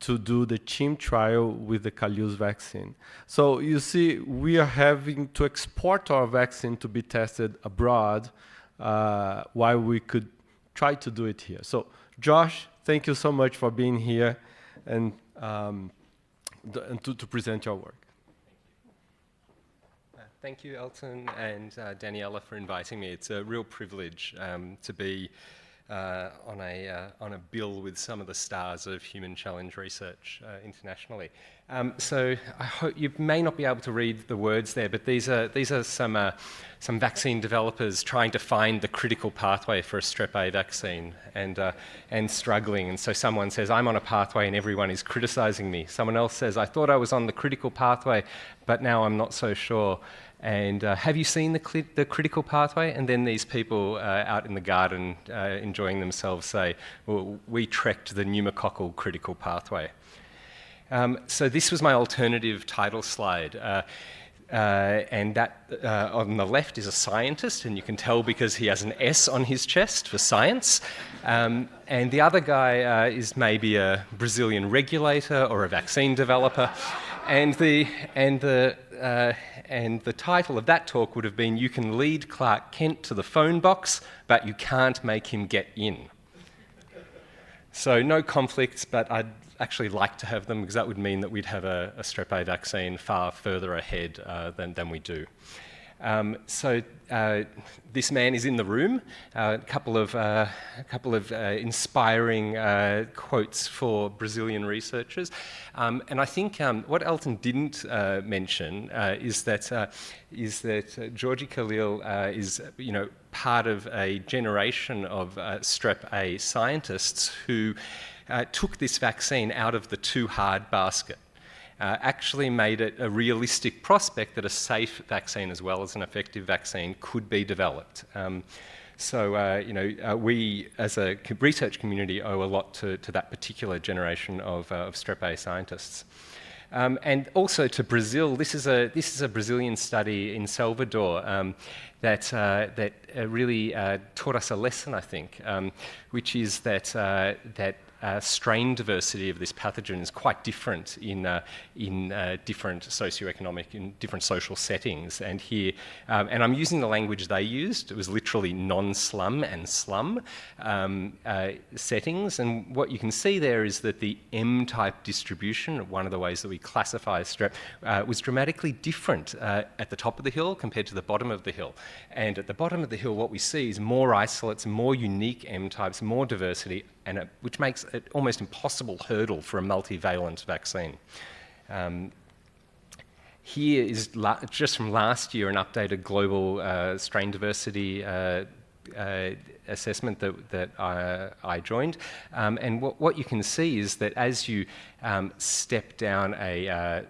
to do the CHIM trial with the Khalil's vaccine. So you see, we are having to export our vaccine to be tested abroad while we could try to do it here. So Josh, thank you so much for being here and to present your work. Thank you, Elton and Daniela, for inviting me. It's a real privilege to be on a bill with some of the stars of human challenge research internationally. So I hope you may not be able to read the words there, but these are some vaccine developers trying to find the critical pathway for a strep A vaccine and struggling. And so someone says, I'm on a pathway and everyone is criticizing me. Someone else says, I thought I was on the critical pathway, but now I'm not so sure. And have you seen the critical pathway? And then these people out in the garden enjoying themselves say, well, we trekked the pneumococcal critical pathway. So this was my alternative title slide. And that on the left is a scientist, and you can tell because he has an S on his chest for science. And the other guy is maybe a Brazilian regulator or a vaccine developer. And the title of that talk would have been, You Can Lead Clark Kent to the Phone Box, but you can't make him get in. So no conflicts, but I'd actually like to have them because that would mean that we'd have a strep A vaccine far further ahead than we do. So this man is in the room. A couple of inspiring quotes for Brazilian researchers, and I think what Elton didn't mention is that Jorge Khalil is part of a generation of strep A scientists who took this vaccine out of the too hard basket. Actually made it a realistic prospect that a safe vaccine as well as an effective vaccine could be developed. We as a research community owe a lot to that particular generation of strep A scientists. And also to Brazil. This is a Brazilian study in Salvador that really taught us a lesson, I think, which is that strain diversity of this pathogen is quite different in different socioeconomic, in different social settings. And here, and I'm using the language they used, it was literally non-slum and slum settings. And what you can see there is that the M-type distribution, one of the ways that we classify strep, was dramatically different at the top of the hill compared to the bottom of the hill. And at the bottom of the hill, what we see is more isolates, more unique M-types, more diversity, and which makes it almost impossible hurdle for a multivalent vaccine. Here is just from last year an updated global strain diversity assessment that I joined. And what you can see is that as you step down an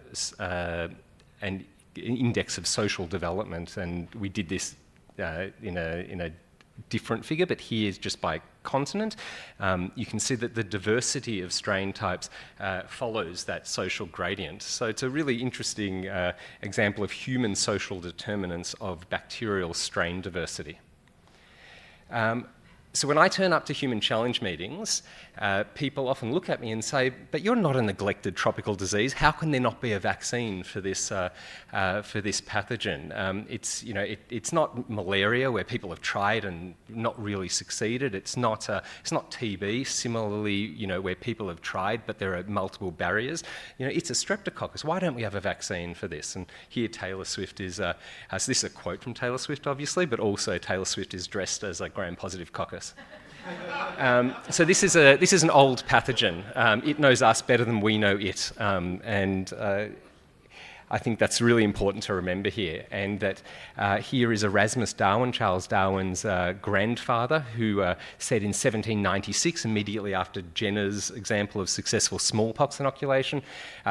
index of social development, and we did this in a different figure, but here is just by continent. You can see that the diversity of strain types follows that social gradient. So it's a really interesting example of human social determinants of bacterial strain diversity. So when I turn up to human challenge meetings, people often look at me and say, but you're not a neglected tropical disease. How can there not be a vaccine for this pathogen? It's not malaria, where people have tried and not really succeeded. It's not TB, similarly, where people have tried, but there are multiple barriers. It's a streptococcus. Why don't we have a vaccine for this? And here Taylor Swift is, so this is a quote from Taylor Swift, obviously, but also Taylor Swift is dressed as a gram-positive coccus. So this is an old pathogen. It knows us better than we know it, and I think that's really important to remember here. And that here is Erasmus Darwin, Charles Darwin's grandfather, who said in 1796, immediately after Jenner's example of successful smallpox inoculation,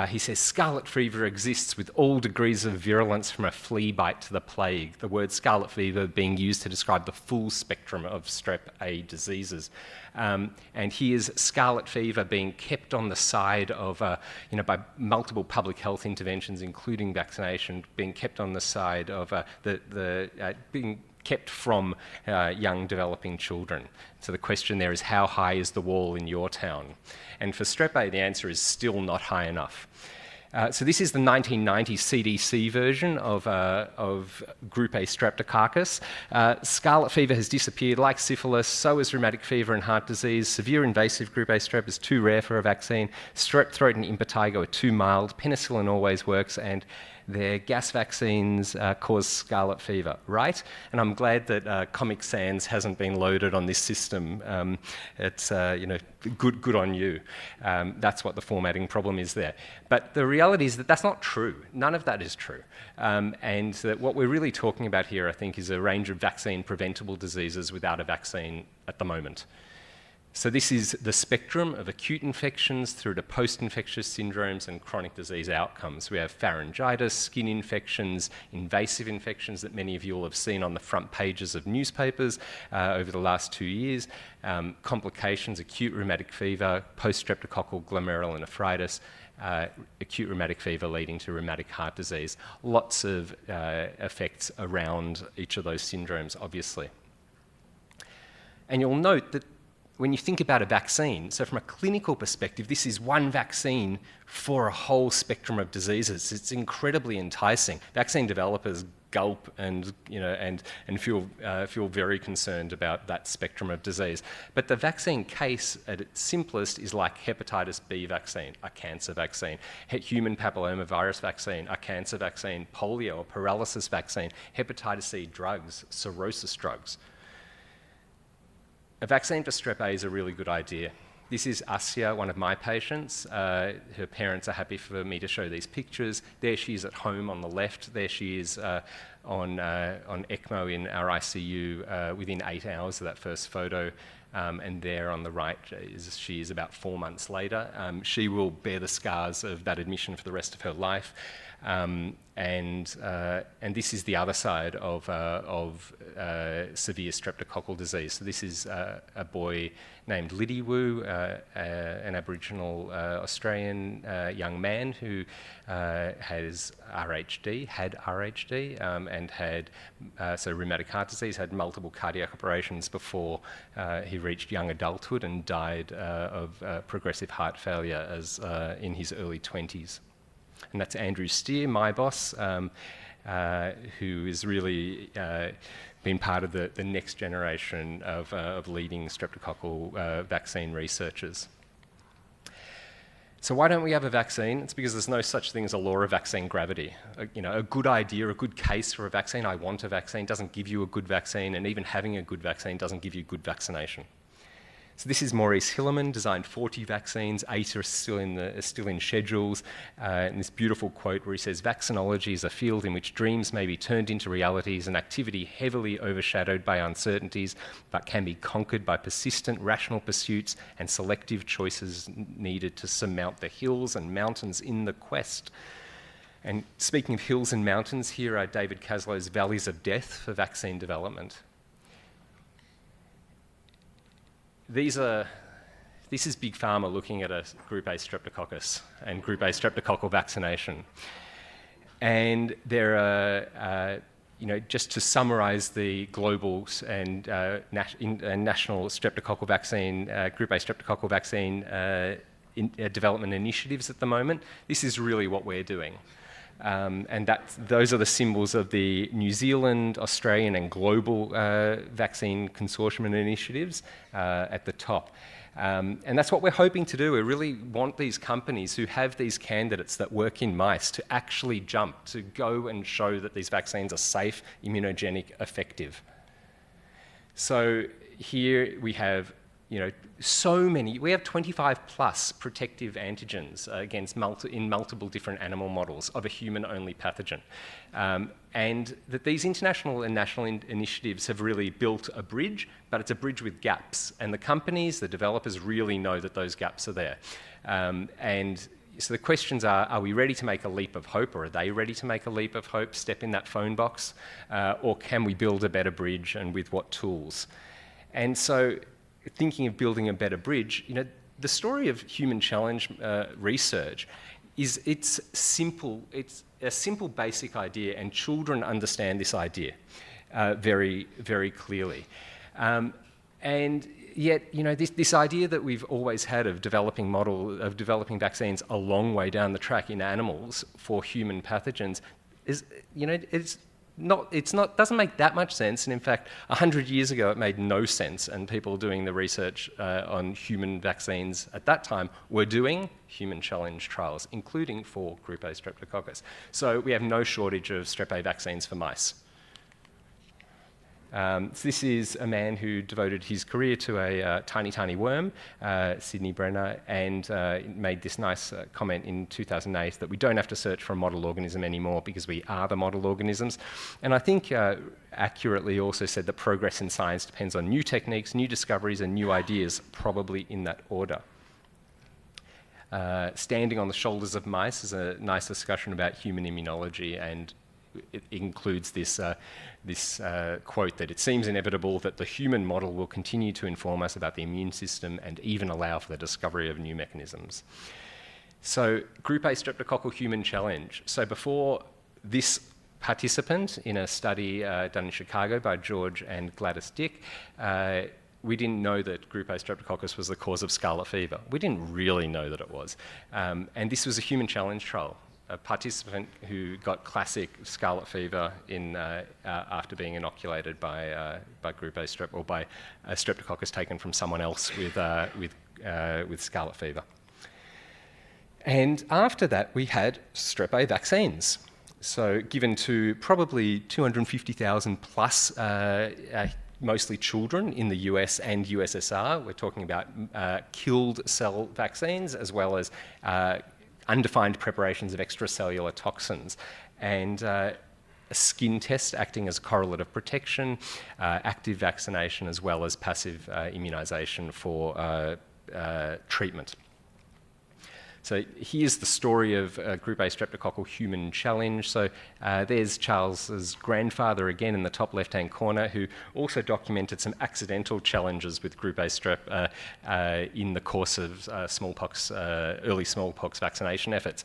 he says, scarlet fever exists with all degrees of virulence from a flea bite to the plague. The word scarlet fever being used to describe the full spectrum of strep A diseases. And here's scarlet fever being kept on the side of, by multiple public health interventions, including vaccination, being kept on the side of being kept from young developing children. So the question there is, how high is the wall in your town? And for strep A, the answer is still not high enough. So this is the 1990 CDC version of Group A streptococcus. Scarlet fever has disappeared like syphilis, so is rheumatic fever and heart disease. Severe invasive Group A strep is too rare for a vaccine. Strep throat and impetigo are too mild. Penicillin always works, and their gas vaccines cause scarlet fever, right? And I'm glad that Comic Sans hasn't been loaded on this system. It's good on you. That's what the formatting problem is there. But the reality is that that's not true. None of that is true. And that what we're really talking about here, I think, is a range of vaccine-preventable diseases without a vaccine at the moment. So this is the spectrum of acute infections through to post-infectious syndromes and chronic disease outcomes. We have pharyngitis, skin infections, invasive infections that many of you will have seen on the front pages of newspapers over the last 2 years, complications, acute rheumatic fever, post-streptococcal glomerulonephritis, acute rheumatic fever leading to rheumatic heart disease. Lots of effects around each of those syndromes, obviously. And you'll note that when you think about a vaccine, so from a clinical perspective, this is one vaccine for a whole spectrum of diseases. It's incredibly enticing. Vaccine developers gulp and feel very concerned about that spectrum of disease. But the vaccine case at its simplest is like hepatitis B vaccine, a cancer vaccine, human papillomavirus vaccine, a cancer vaccine, polio or paralysis vaccine, hepatitis C drugs, cirrhosis drugs. A vaccine for strep A is a really good idea. This is Asya, one of my patients. Her parents are happy for me to show these pictures. There she is at home on the left. There she is on ECMO in our ICU within 8 hours of that first photo. And there on the right she is about 4 months later. She will bear the scars of that admission for the rest of her life. And this is the other side of severe streptococcal disease. So this is a boy named Liddy Wu, an Aboriginal Australian young man who has RHD, and had so rheumatic heart disease, had multiple cardiac operations before he reached young adulthood and died of progressive heart failure as in his early 20s. And that's Andrew Steer, my boss, who has really been part of the next generation of leading streptococcal vaccine researchers. So why don't we have a vaccine? It's because there's no such thing as a law of vaccine gravity. A good idea, a good case for a vaccine, I want a vaccine, doesn't give you a good vaccine, and even having a good vaccine doesn't give you good vaccination. So this is Maurice Hilleman, designed 40 vaccines, 8 are still in schedules, and this beautiful quote where he says, "Vaccinology is a field in which dreams may be turned into realities, an activity heavily overshadowed by uncertainties, but can be conquered by persistent rational pursuits and selective choices needed to surmount the hills and mountains in the quest." And speaking of hills and mountains, here are David Caslow's Valleys of Death for vaccine development. This is Big Pharma looking at a Group A streptococcus and Group A streptococcal vaccination. And there are, just to summarise the global and national streptococcal vaccine, Group A streptococcal vaccine development initiatives at the moment, this is really what we're doing. And those are the symbols of the New Zealand, Australian and global vaccine consortium and initiatives at the top. And that's what we're hoping to do. We really want these companies who have these candidates that work in mice to actually jump, to go and show that these vaccines are safe, immunogenic, effective. So here we have we have 25 plus protective antigens against in multiple different animal models of a human-only pathogen. And that these international and national initiatives have really built a bridge, but it's a bridge with gaps. And the companies, the developers really know that those gaps are there. And so the questions are we ready to make a leap of hope, or are they ready to make a leap of hope, step in that phone box, or can we build a better bridge, and with what tools? And so thinking of building a better bridge, the story of human challenge research is it's a simple basic idea, and children understand this idea very, very clearly. And yet, this idea that we've always had of developing vaccines a long way down the track in animals for human pathogens is, doesn't make that much sense. And in fact, 100 years ago, it made no sense. And people doing the research on human vaccines at that time were doing human challenge trials, including for Group A streptococcus. So we have no shortage of Strep A vaccines for mice. So this is a man who devoted his career to a tiny worm, Sidney Brenner, and made this nice comment in 2008 that we don't have to search for a model organism anymore because we are the model organisms. And I think accurately also said that progress in science depends on new techniques, new discoveries, and new ideas, probably in that order. Standing on the shoulders of mice is a nice discussion about human immunology, and it includes this quote that it seems inevitable that the human model will continue to inform us about the immune system and even allow for the discovery of new mechanisms. So, Group A streptococcal human challenge. So before this participant in a study done in Chicago by George and Gladys Dick, we didn't know that Group A streptococcus was the cause of scarlet fever. We didn't really know that it was. And this was a human challenge trial. A participant who got classic scarlet fever after being inoculated by Group A strep, or by a streptococcus taken from someone else with scarlet fever. And after that, we had Strep A vaccines. So given to probably 250,000 plus mostly children in the US and USSR. We're talking about killed cell vaccines, as well as undefined preparations of extracellular toxins, and a skin test acting as correlative protection, active vaccination, as well as passive immunisation for treatment. So here's the story of Group A streptococcal human challenge. So there's Charles's grandfather again in the top left-hand corner, who also documented some accidental challenges with Group A strep in the course of early smallpox vaccination efforts.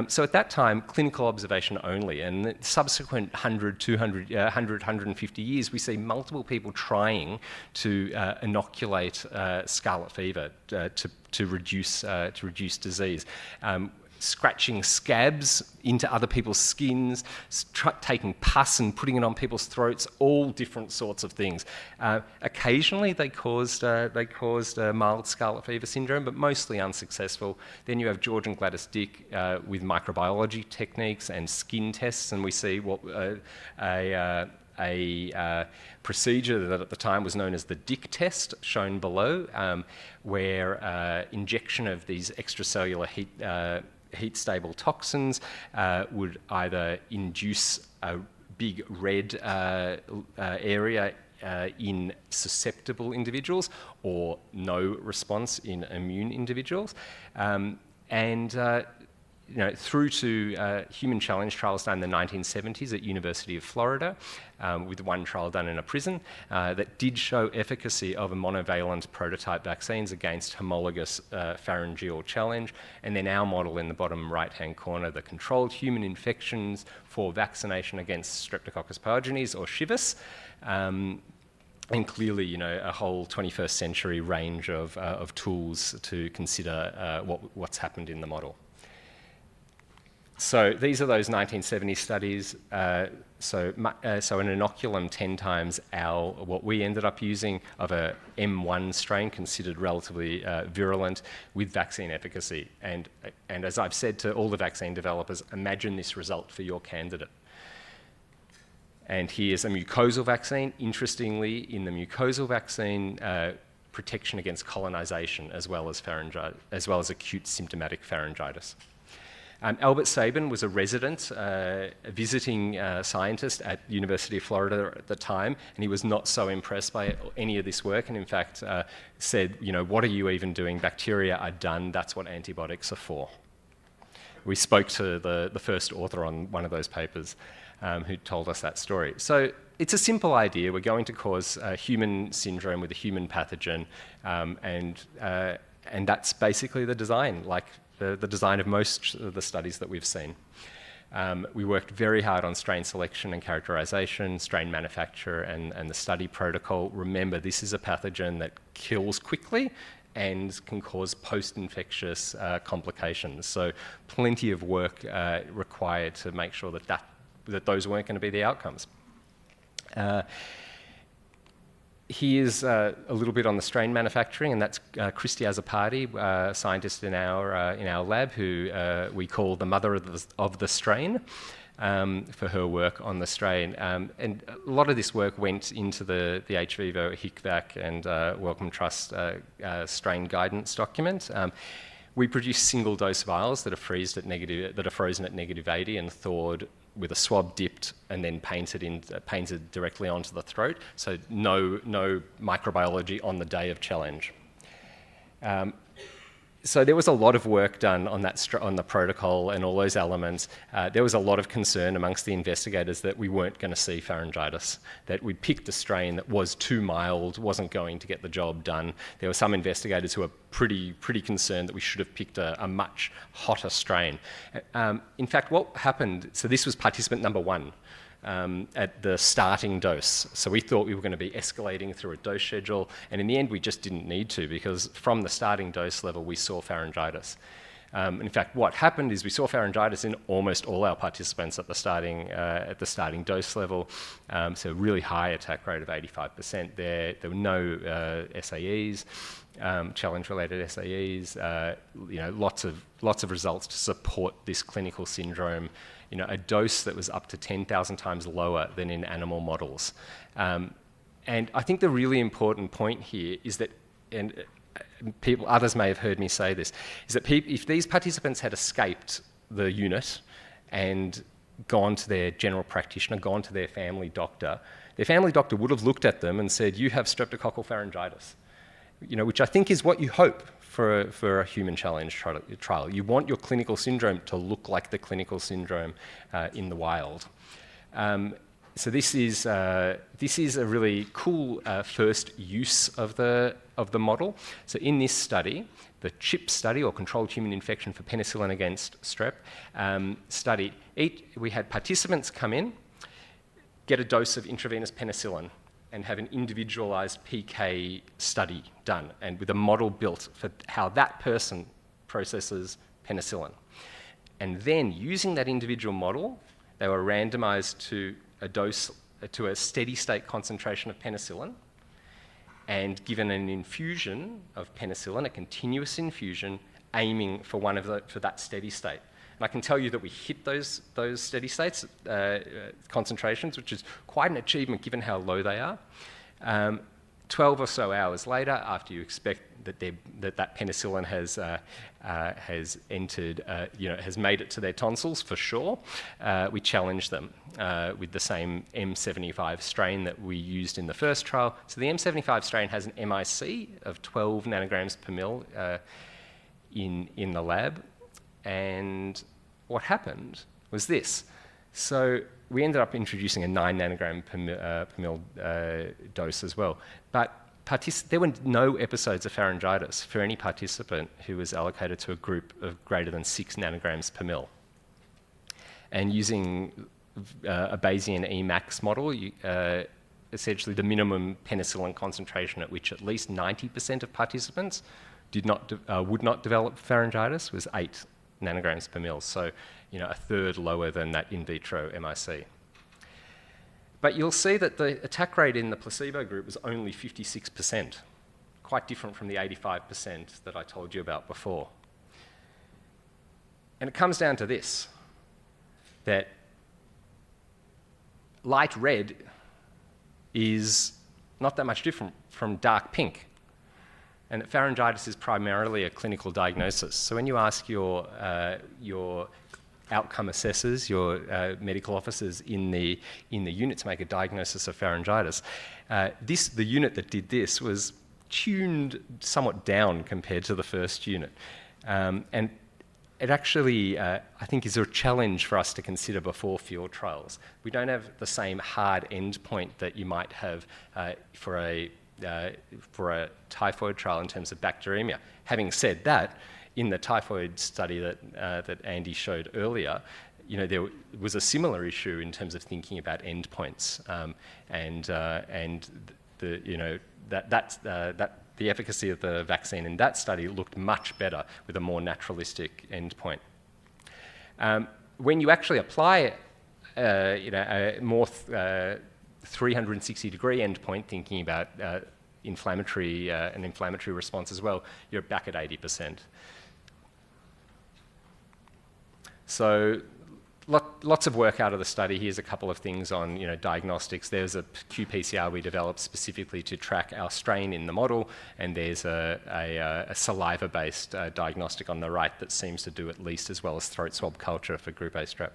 So at that time, clinical observation only, and the subsequent 150 years, we see multiple people trying to inoculate scarlet fever to reduce disease. Scratching scabs into other people's skins, taking pus and putting it on people's throats, all different sorts of things. Occasionally they caused mild scarlet fever syndrome, but mostly unsuccessful. Then you have George and Gladys Dick with microbiology techniques and skin tests, and we see what a procedure that at the time was known as the Dick test, shown below, where injection of these extracellular heat-stable toxins would either induce a big red area in susceptible individuals, or no response in immune individuals. Through to human challenge trials done in the 1970s at University of Florida, with one trial done in a prison that did show efficacy of a monovalent prototype vaccines against homologous pharyngeal challenge. And then our model in the bottom right-hand corner, the controlled human infections for vaccination against Streptococcus pyogenes, or Chivas. And clearly, a whole 21st century range of tools to consider what's happened in the model. So these are those 1970 studies. So an inoculum 10 times what we ended up using of a M1 strain, considered relatively virulent, with vaccine efficacy. And as I've said to all the vaccine developers, imagine this result for your candidate. And here's a mucosal vaccine. Interestingly, in the mucosal vaccine, protection against colonization, as well as acute symptomatic pharyngitis. Albert Sabin was a resident, a visiting scientist at the University of Florida at the time, and he was not so impressed by any of this work, and in fact said, what are you even doing? Bacteria are done, that's what antibiotics are for. We spoke to the first author on one of those papers who told us that story. So it's a simple idea. We're going to cause human syndrome with a human pathogen, and that's basically the design, like the design of most of the studies that we've seen. We worked very hard on strain selection and characterization, strain manufacture, and the study protocol. Remember, this is a pathogen that kills quickly and can cause post-infectious complications. So plenty of work required to make sure that that those weren't going to be the outcomes. Here's a little bit on the strain manufacturing, and that's Christy Azzopardi, a scientist in our lab, who we call the mother of the strain, for her work on the strain. And a lot of this work went into the HVivo, HICVAC, and Wellcome Trust strain guidance document. We produce single-dose vials that are frozen at negative 80 and thawed with a swab dipped and then painted directly onto the throat. So no microbiology on the day of challenge. So there was a lot of work done on the protocol and all those elements. There was a lot of concern amongst the investigators that we weren't going to see pharyngitis, that we picked a strain that was too mild, wasn't going to get the job done. There were some investigators who were pretty concerned that we should have picked a much hotter strain. In fact, what happened, so this was participant number 1. At the starting dose. So we thought we were going to be escalating through a dose schedule, and in the end we just didn't need to, because from the starting dose level we saw pharyngitis. In fact, what happened is we saw pharyngitis in almost all our participants at the starting dose level. So really high attack rate of 85% there. There were no SAEs, challenge-related SAEs. Lots of results to support this clinical syndrome. A dose that was up to 10,000 times lower than in animal models. And I think the really important point here is that, and others may have heard me say this, is that if these participants had escaped the unit and gone to their general practitioner, gone to their family doctor would have looked at them and said, "You have streptococcal pharyngitis," which I think is what you hope for a human challenge trial. You want your clinical syndrome to look like the clinical syndrome in the wild. So this is a really cool first use of the model. So in this study, the CHIP study, or Controlled Human Infection for Penicillin Against Strep study, we had participants come in, get a dose of intravenous penicillin, and have an individualized PK study done, and with a model built for how that person processes penicillin. And then, using that individual model, they were randomized to a steady state concentration of penicillin, and given an infusion of penicillin, a continuous infusion, aiming for for that steady state. And I can tell you that we hit those steady states, concentrations, which is quite an achievement given how low they are. 12 or so hours later, after you expect that penicillin has entered, has made it to their tonsils for sure, we challenged them with the same M75 strain that we used in the first trial. So the M75 strain has an MIC of 12 nanograms per mil in the lab. And what happened was this. So we ended up introducing a 9 nanogram per mil dose as well. But there were no episodes of pharyngitis for any participant who was allocated to a group of greater than 6 nanograms per mil. And using a Bayesian Emax model, essentially the minimum penicillin concentration at which at least 90% of participants would not develop pharyngitis was 8 nanograms per mil, so a third lower than that in vitro MIC. But you'll see that the attack rate in the placebo group was only 56%, quite different from the 85% that I told you about before. And it comes down to this, that light red is not that much different from dark pink. And that pharyngitis is primarily a clinical diagnosis. So when you ask your outcome assessors, your medical officers in the unit to make a diagnosis of pharyngitis, the unit that did this was tuned somewhat down compared to the first unit. And it actually, I think, is a challenge for us to consider before field trials. We don't have the same hard endpoint that you might have for a typhoid trial in terms of bacteremia. Having said that, in the typhoid study that Andy showed earlier, there was a similar issue in terms of thinking about endpoints, and the efficacy of the vaccine in that study looked much better with a more naturalistic endpoint. When you actually apply a more 360-degree endpoint, thinking about an inflammatory response as well, you're back at 80%. So lots of work out of the study. Here's a couple of things on diagnostics. There's a qPCR we developed specifically to track our strain in the model, and there's a saliva-based diagnostic on the right that seems to do at least as well as throat swab culture for group A strep.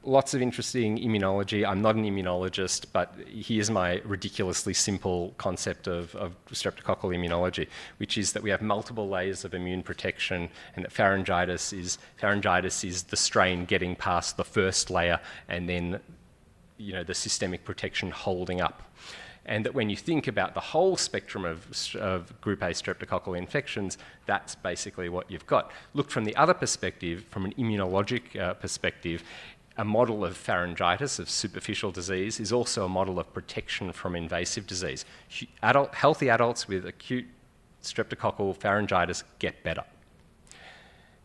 Lots of interesting immunology. I'm not an immunologist, but here's my ridiculously simple concept of streptococcal immunology, which is that we have multiple layers of immune protection, and that pharyngitis is the strain getting past the first layer, and then the systemic protection holding up. And that when you think about the whole spectrum of group A streptococcal infections, that's basically what you've got. Looked from the other perspective, from an immunologic perspective, a model of pharyngitis, of superficial disease, is also a model of protection from invasive disease. Healthy adults with acute streptococcal pharyngitis get better.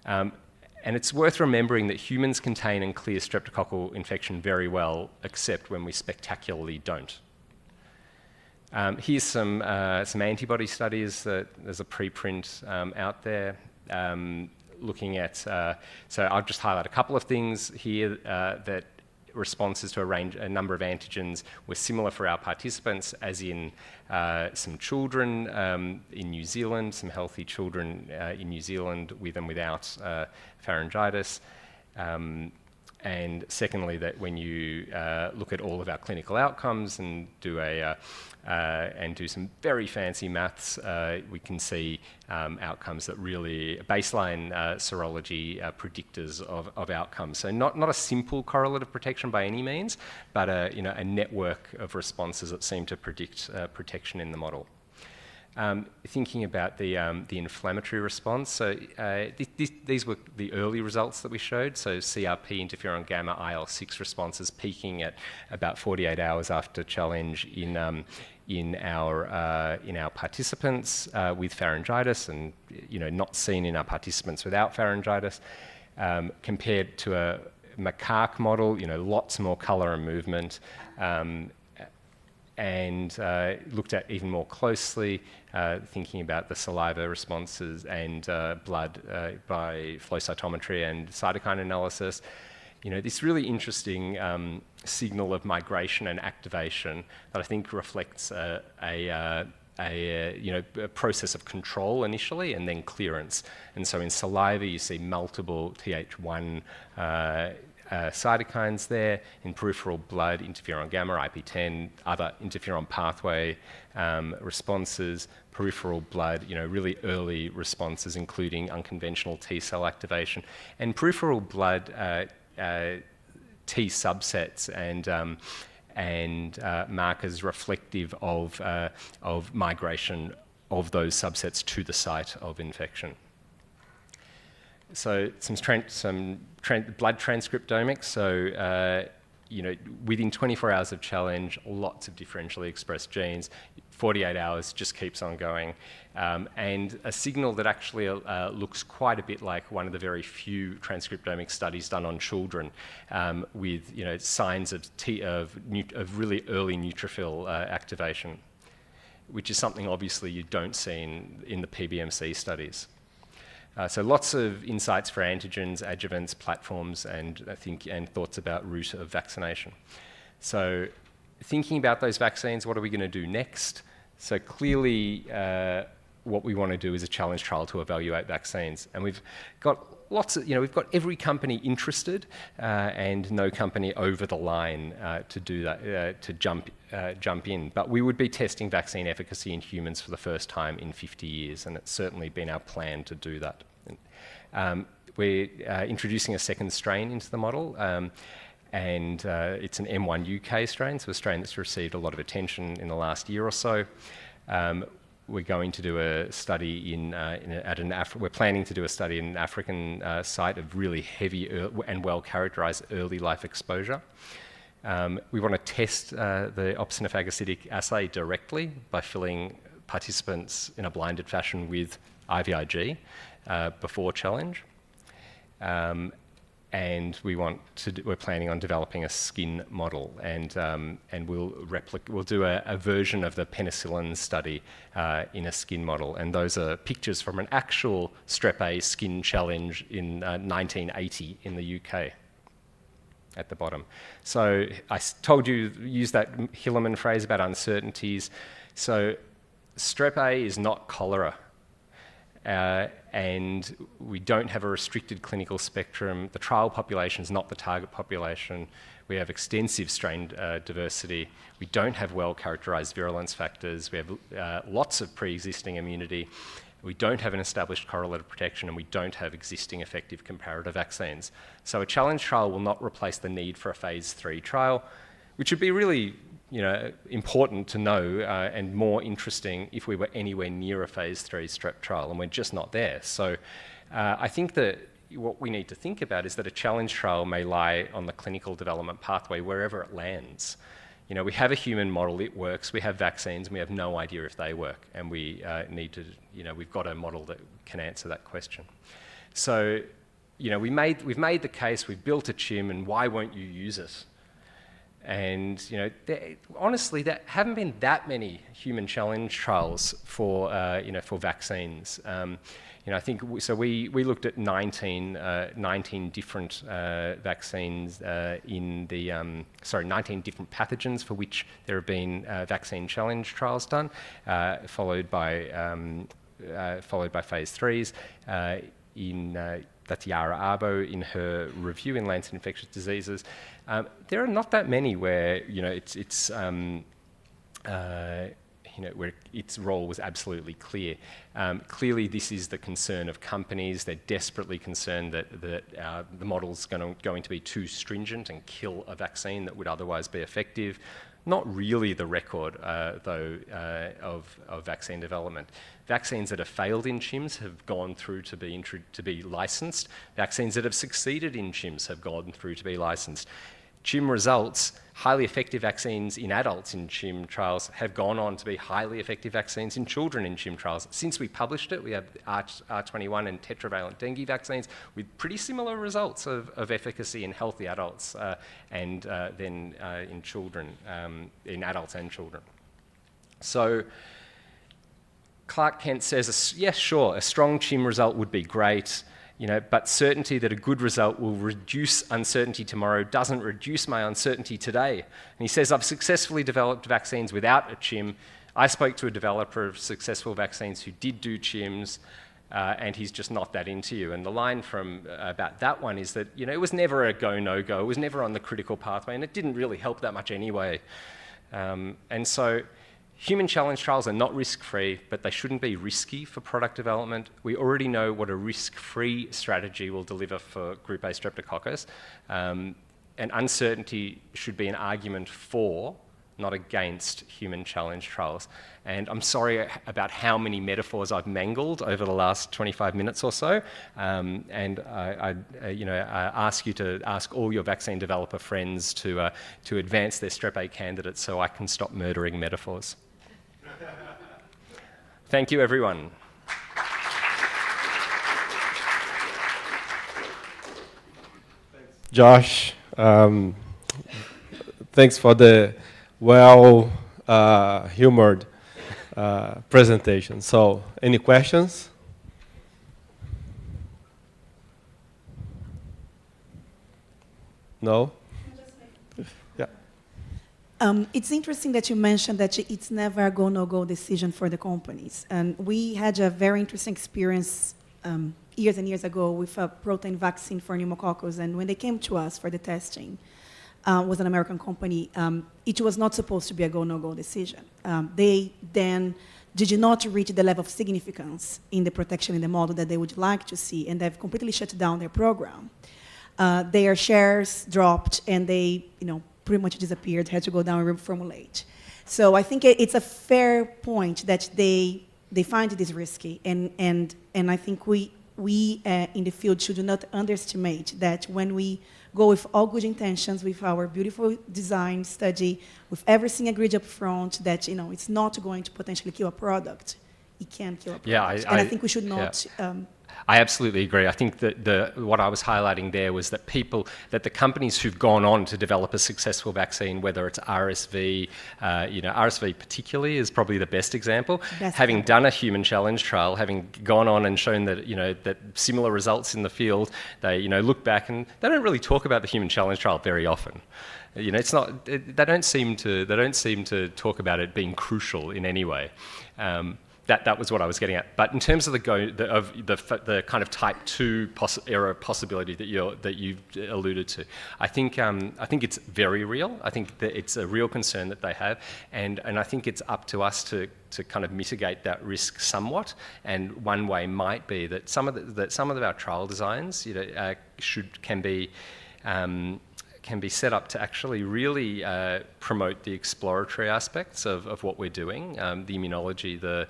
And it's worth remembering that humans contain and clear streptococcal infection very well, except when we spectacularly don't. Here's some antibody studies. There's a preprint out there looking at, so I'll just highlight a couple of things here, that responses to a number of antigens were similar for our participants, as in some children in New Zealand, some healthy children in New Zealand with and without pharyngitis. And secondly, that when you look at all of our clinical outcomes and do some very fancy maths, we can see outcomes that really baseline serology predictors of outcomes. So not a simple correlative protection by any means, but a network of responses that seem to predict protection in the model. Thinking about the inflammatory response, so these were the early results that we showed. So CRP, interferon gamma, IL-6 responses peaking at about 48 hours after challenge in our participants with pharyngitis, and not seen in our participants without pharyngitis, compared to a macaque model. Lots more colour and movement. And looked at even more closely, thinking about the saliva responses and blood by flow cytometry and cytokine analysis. This really interesting signal of migration and activation that I think reflects a process of control initially and then clearance. And so in saliva, you see multiple Th1 cytokines there. In peripheral blood, interferon gamma, IP10, other interferon pathway responses. Peripheral blood, really early responses, including unconventional T cell activation. And peripheral blood T subsets and markers reflective of migration of those subsets to the site of infection. So some blood transcriptomics. So within 24 hours of challenge, lots of differentially expressed genes. 48 hours just keeps on going, and a signal that actually looks quite a bit like one of the very few transcriptomic studies done on children, with signs of really early neutrophil activation, which is something obviously you don't see in the PBMC studies. So lots of insights for antigens, adjuvants, platforms, and thoughts about route of vaccination. So thinking about those vaccines, what are we going to do next? So clearly what we want to do is a challenge trial to evaluate vaccines. And we've got we've got every company interested and no company over the line to do that, to jump in. But we would be testing vaccine efficacy in humans for the first time in 50 years, and it's certainly been our plan to do that. We're introducing a second strain into the model, and it's an M1 UK strain, so a strain that's received a lot of attention in the last year or so. We're going to do a study we're planning to do a study in an African site of really heavy and well-characterized early life exposure. We want to test the opsonophagocytic assay directly by filling participants in a blinded fashion with IVIG before challenge. and we're planning on developing a skin model, and we'll do a version of the penicillin study in a skin model, and those are pictures from an actual Strep A skin challenge in 1980 in the UK. At the bottom. So I told you, use that Hillerman phrase about uncertainties. So Strep A is not cholera, and we don't have a restricted clinical spectrum. The trial population is not the target population. We have extensive strain diversity. We don't have well-characterized virulence factors. We have lots of pre-existing immunity. We don't have an established correlative protection, and we don't have existing effective comparator vaccines. So a challenge trial will not replace the need for a phase 3 trial, which would be really important to know and more interesting if we were anywhere near a phase 3 strep trial, and we're just not there. So I think that what we need to think about is that a challenge trial may lie on the clinical development pathway wherever it lands. We have a human model, it works, we have vaccines, and we have no idea if they work, and we need to, we've got a model that can answer that question. So, we've made the case, we've built a chim, and why won't you use it? And, honestly, there haven't been that many human challenge trials for, for vaccines. I think, we looked at 19 different vaccines 19 different pathogens for which there have been vaccine challenge trials done, followed by phase 3s. That's Yara Arbo in her review in Lancet Infectious Diseases. There are not that many where, where its role was absolutely clear. Clearly, this is the concern of companies. They're desperately concerned that the model's going to be too stringent and kill a vaccine that would otherwise be effective. Not really the record, though, of vaccine development. Vaccines that have failed in chimps have gone through to be licensed. Vaccines that have succeeded in chimps have gone through to be licensed. Chim results, highly effective vaccines in adults in chim trials have gone on to be highly effective vaccines in children in chim trials. Since we published it, we have R21 and tetravalent dengue vaccines with pretty similar results of efficacy in healthy adults and then in children, in adults and children. So Clark Kent says, yes, sure, a strong chim result would be great. But certainty that a good result will reduce uncertainty tomorrow doesn't reduce my uncertainty today. And he says, I've successfully developed vaccines without a chim. I spoke to a developer of successful vaccines who did do chims, and he's just not that into you. And the line from about that one is that, it was never a go, no-go. It was never on the critical pathway, and it didn't really help that much anyway. And so human challenge trials are not risk-free, but they shouldn't be risky for product development. We already know what a risk-free strategy will deliver for Group A streptococcus. And uncertainty should be an argument for, not against, human challenge trials. And I'm sorry about how many metaphors I've mangled over the last 25 minutes or so. And I ask you to ask all your vaccine developer friends to advance their Strep A candidates so I can stop murdering metaphors. Thank you, everyone. Josh, thanks for the well-humored presentation. So, any questions? No? Yeah. It's interesting that you mentioned that it's never a go, no-go decision for the companies. And we had a very interesting experience years and years ago with a protein vaccine for pneumococcus. And when they came to us for the testing, was an American company, it was not supposed to be a go, no-go decision. They then did not reach the level of significance in the protection in the model that they would like to see, and they've completely shut down their program. Their shares dropped, and they, pretty much disappeared, had to go down and reformulate. So I think it's a fair point that they find this risky, and I think we in the field should not underestimate that when we go with all good intentions, with our beautiful design study, with everything agreed up front, that it's not going to potentially kill a product. it can kill a product. Yeah, and I think we should not. I absolutely agree. I think that what I was highlighting there was that the companies who've gone on to develop a successful vaccine, whether it's RSV, RSV particularly is probably the best example. Having done a human challenge trial, having gone on and shown that that similar results in the field, they look back and they don't really talk about the human challenge trial very often. It's not. They don't seem to talk about it being crucial in any way. That was what I was getting at. But in terms of the kind of type 2 error possibility that you've alluded to, I think it's very real. I think that it's a real concern that they have, and I think it's up to us to kind of mitigate that risk somewhat. And one way might be that some of our trial designs, can be set up to actually really promote the exploratory aspects of what we're doing, the immunology, the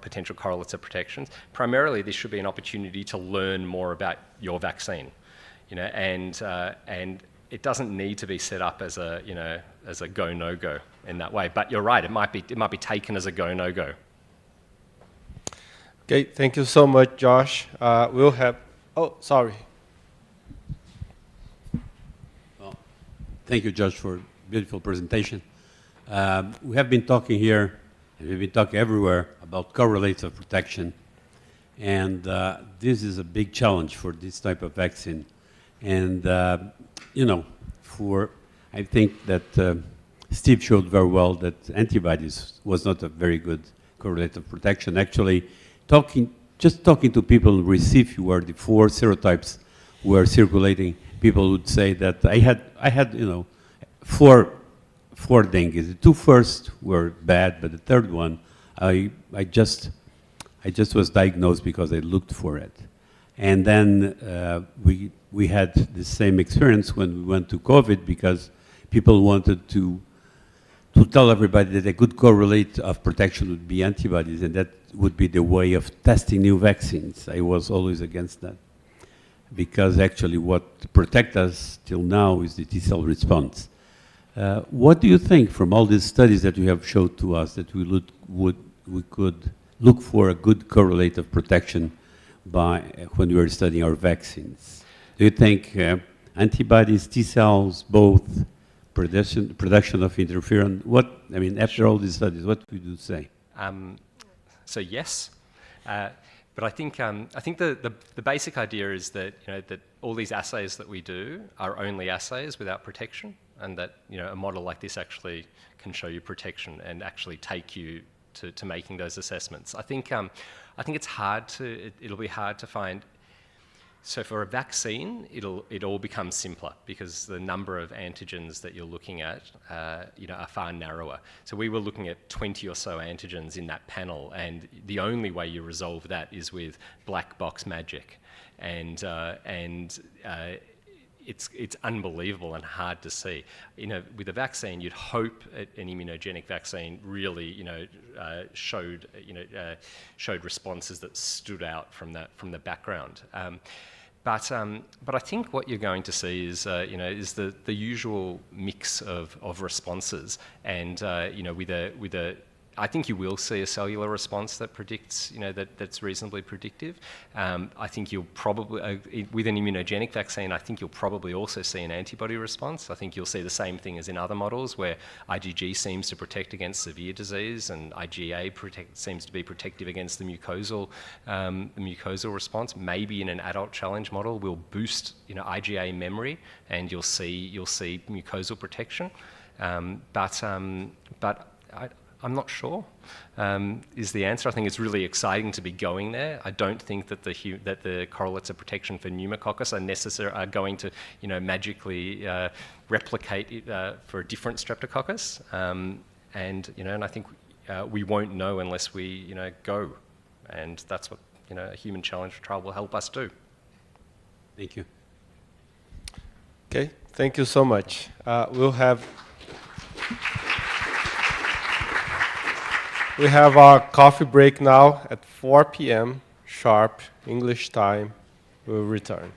potential correlates of protections. Primarily, this should be an opportunity to learn more about your vaccine, and it doesn't need to be set up as a go no go in that way. But you're right; it might be taken as a go no go. Okay, thank you so much, Josh. We'll have. Oh, sorry. Thank you, Josh, for a beautiful presentation. We have been talking here, and we've been talking everywhere about correlates of protection. And this is a big challenge for this type of vaccine. And, I think that Steve showed very well that antibodies was not a very good correlate of protection. Actually, just talking to people in Recife where the 4 serotypes were circulating, people would say that I had 4 dengue. The 2 first were bad, but the third one, I just was diagnosed because I looked for it. And then we had the same experience when we went to COVID because people wanted to tell everybody that a good correlate of protection would be antibodies, and that would be the way of testing new vaccines. I was always against that, because actually what protects us till now is the T-cell response. What do you think from all these studies that you have showed to us that we could look for a good correlate of protection when we are studying our vaccines? Do you think antibodies, T-cells, both, production of interferon, after all these studies, what would you say? So yes. But I think the basic idea is that that all these assays that we do are only assays without protection, and that a model like this actually can show you protection and actually take you to making those assessments. I think it'll be hard to find. So for a vaccine, it all becomes simpler because the number of antigens that you're looking at, are far narrower. So we were looking at 20 or so antigens in that panel, and the only way you resolve that is with black box magic, and it's unbelievable and hard to see. With a vaccine, you'd hope an immunogenic vaccine really, showed responses that stood out from the background. But I think what you're going to see is the usual mix of responses, and I think you will see a cellular response that predicts, that's reasonably predictive. I think you'll probably, with an immunogenic vaccine, I think you'll probably also see an antibody response. I think you'll see the same thing as in other models where IgG seems to protect against severe disease and IgA seems to be protective against the mucosal response. Maybe in an adult challenge model, we'll boost, IgA memory, and you'll see mucosal protection. But I'm not sure, is the answer. I think it's really exciting to be going there. I don't think that the correlates of protection for pneumococcus are going to, magically replicate for a different streptococcus. And I think we won't know unless we, go. And that's what, a human challenge trial will help us do. Thank you. Okay, thank you so much. We have our coffee break now at 4 p.m. sharp, English time. We'll return.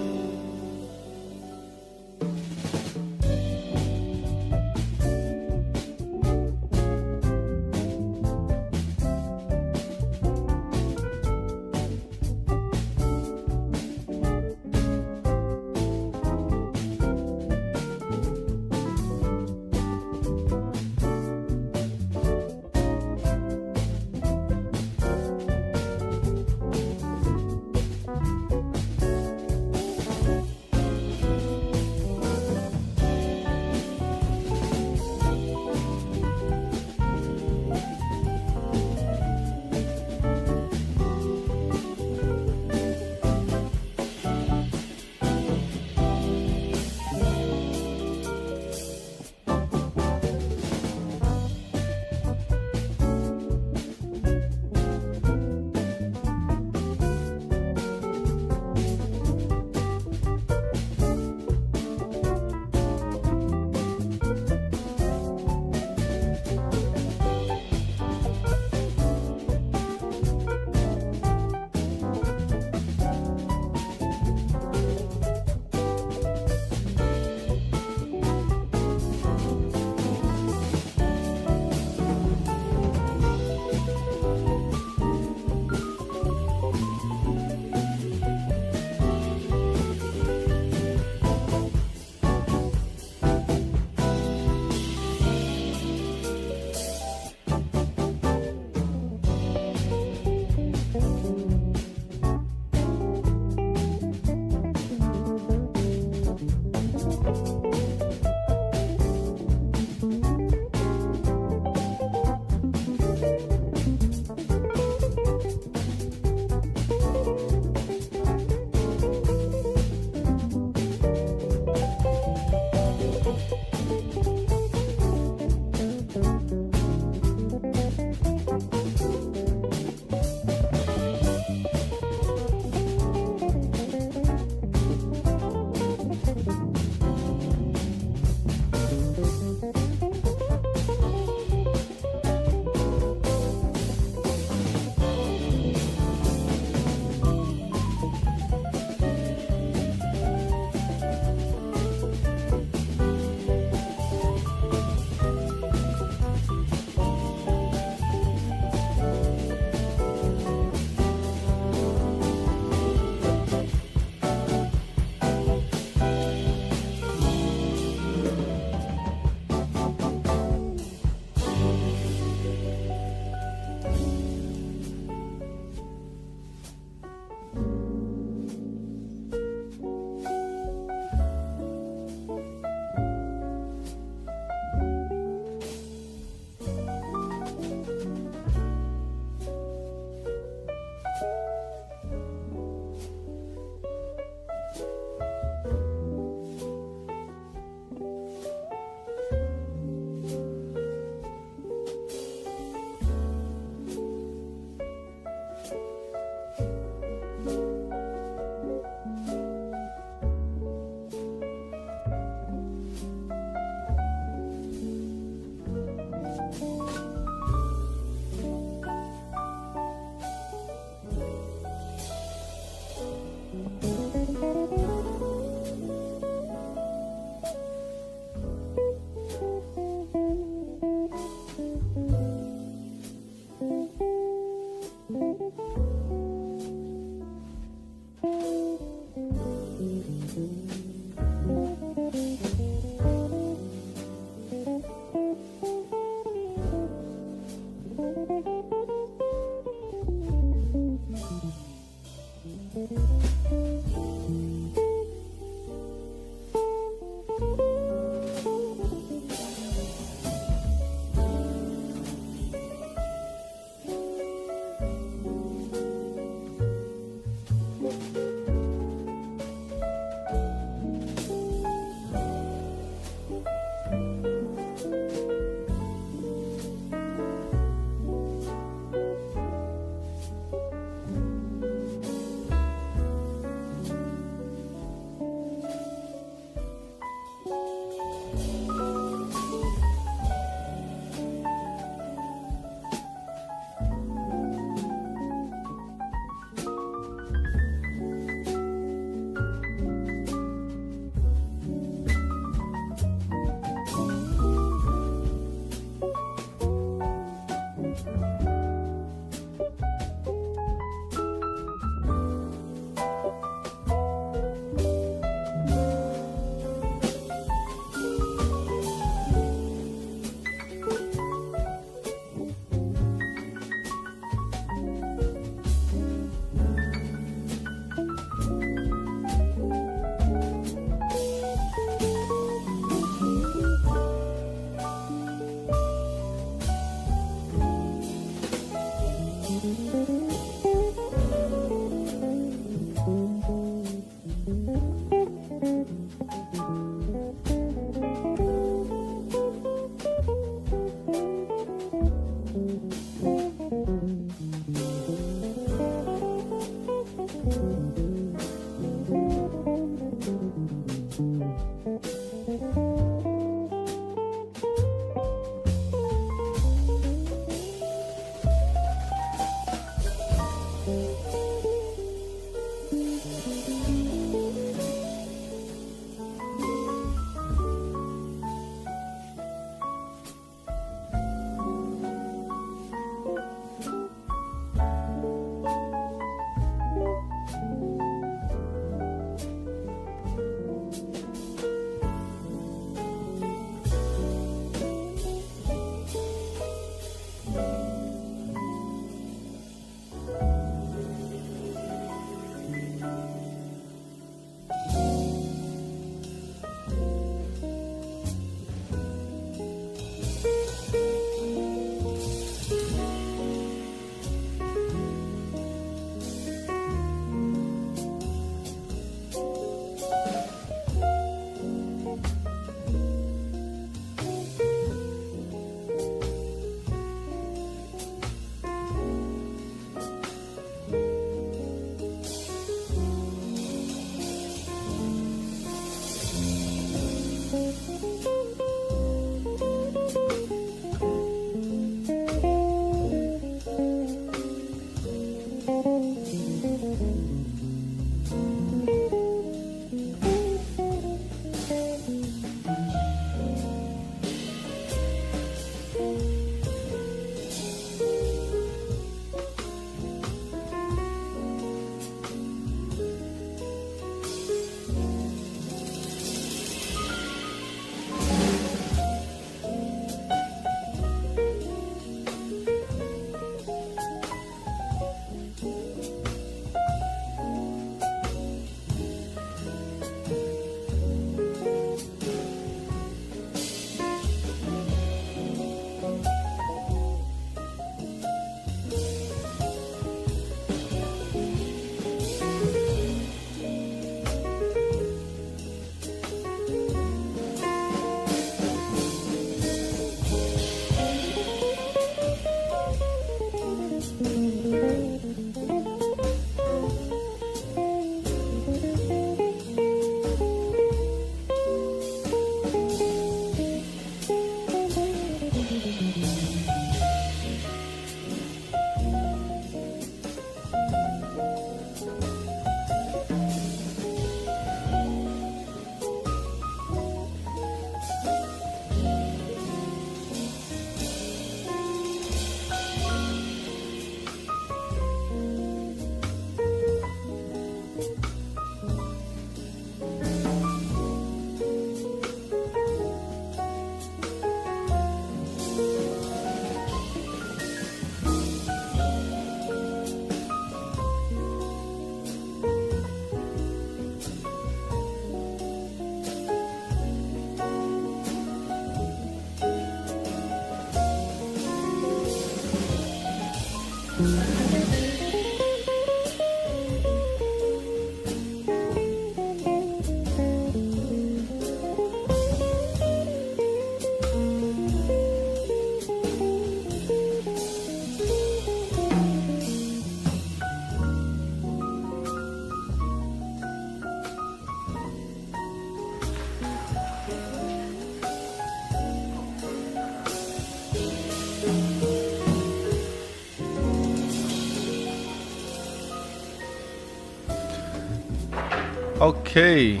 Okay,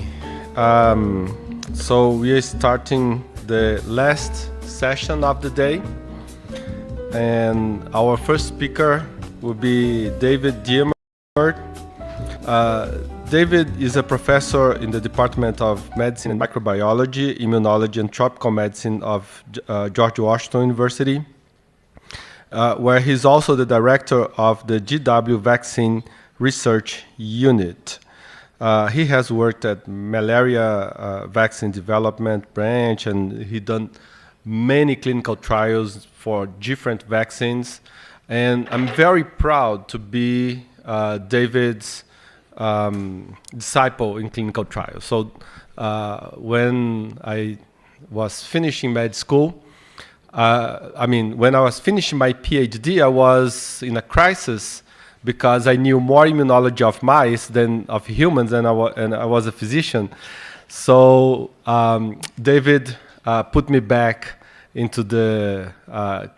so we are starting the last session of the day, and our first speaker will be David Diemert. David is a professor in the Department of Medicine and Microbiology, Immunology, and Tropical Medicine of George Washington University, where he's also the director of the GW Vaccine Research Unit. He has worked at malaria vaccine development branch, and he done many clinical trials for different vaccines. And I'm very proud to be David's disciple in clinical trials. So when I was finishing med school, when I was finishing my PhD, I was in a crisis because I knew more immunology of mice than of humans, and I was a physician. So David put me back into the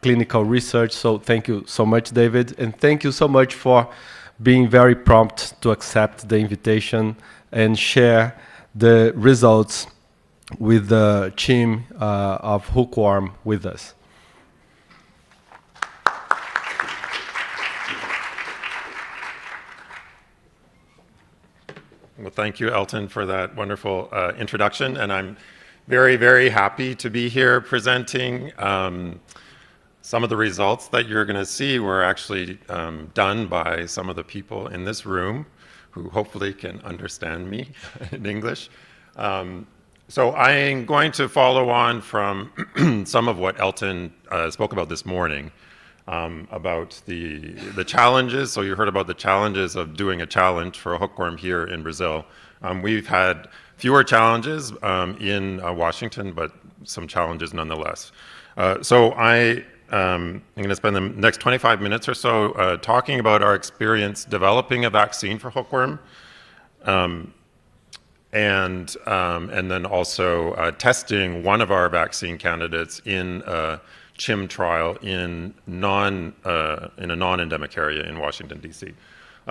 clinical research. So thank you so much, David. And thank you so much for being very prompt to accept the invitation and share the results with the team of hookworm with us. Well, thank you, Elton, for that wonderful introduction. And I'm very, very happy to be here presenting some of the results that you're going to see were actually done by some of the people in this room who hopefully can understand me in English. So I'm going to follow on from some of what Elton spoke about this morning about the challenges. So you heard about the challenges of doing a challenge for a hookworm here in Brazil. We've had fewer challenges in Washington, but some challenges nonetheless. So I'm going to spend the next 25 minutes or so talking about our experience developing a vaccine for hookworm, and then also testing one of our vaccine candidates in a CHIM trial in a non-endemic area in Washington, D.C.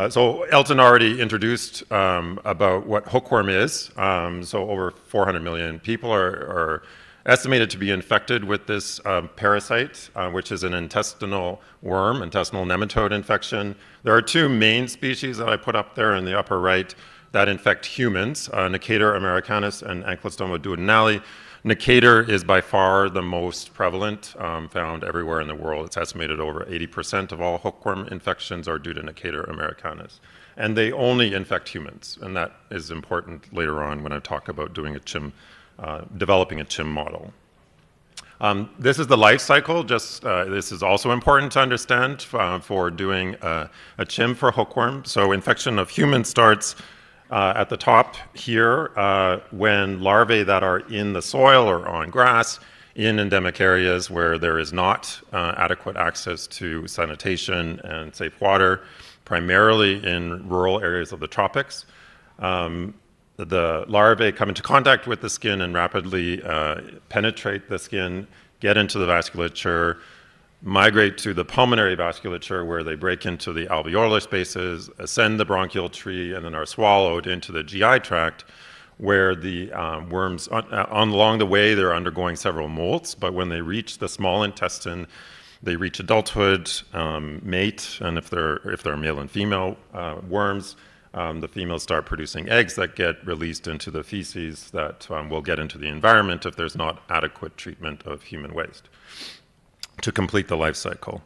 So Elton already introduced about what hookworm is. So over 400 million people are estimated to be infected with this parasite, which is an intestinal worm, intestinal nematode infection. There are two main species that I put up there in the upper right that infect humans, Necator americanus and Ancylostoma duodenale. Necator is by far the most prevalent, found everywhere in the world. It's estimated over 80% of all hookworm infections are due to Necator americanus. And they only infect humans, and that is important later on when I talk about doing a CHIM, developing a CHIM model. This is the life cycle. This is also important to understand for doing a CHIM for hookworm. So infection of humans starts at the top here when larvae that are in the soil or on grass in endemic areas where there is not adequate access to sanitation and safe water, primarily in rural areas of the tropics. The larvae come into contact with the skin and rapidly penetrate the skin, get into the vasculature, migrate to the pulmonary vasculature where they break into the alveolar spaces, ascend the bronchial tree, and then are swallowed into the GI tract where the worms, along the way, they're undergoing several molts, but when they reach the small intestine, they reach adulthood, mate, and if they're male and female worms, the females start producing eggs that get released into the feces that will get into the environment if there's not adequate treatment of human waste to complete the life cycle.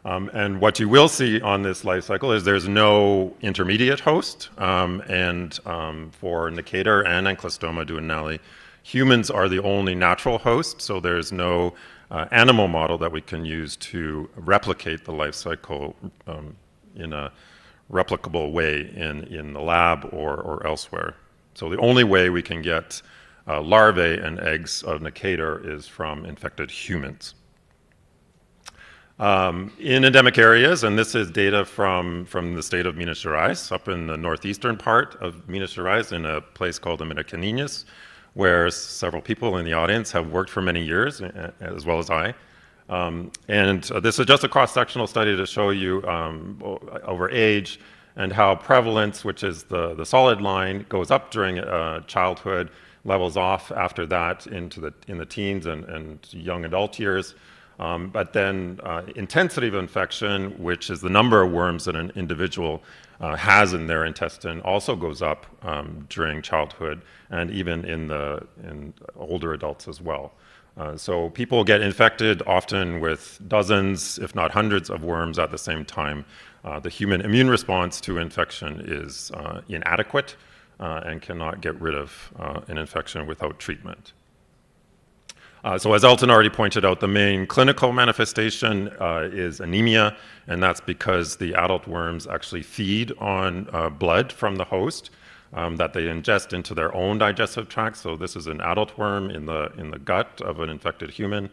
And what you will see on this life cycle is there's no intermediate host, and for Necator and Ancylostoma duodenale, humans are the only natural host, so there's no animal model that we can use to replicate the life cycle in a replicable way in the lab or elsewhere. So the only way we can get larvae and eggs of Necator is from infected humans. In endemic areas, and this is data from the state of Minas Gerais, up in the northeastern part of Minas Gerais in a place called Americaninhas, where several people in the audience have worked for many years, as well as I. And this is just a cross-sectional study to show you over age and how prevalence, which is the solid line, goes up during childhood, levels off after that in the teens and young adult years. But then intensity of infection, which is the number of worms that an individual has in their intestine, also goes up during childhood and even in older adults as well. So people get infected often with dozens, if not hundreds, of worms at the same time. The human immune response to infection is inadequate and cannot get rid of an infection without treatment. So as Elton already pointed out, the main clinical manifestation is anemia, and that's because the adult worms actually feed on blood from the host that they ingest into their own digestive tract. So this is an adult worm in the gut of an infected human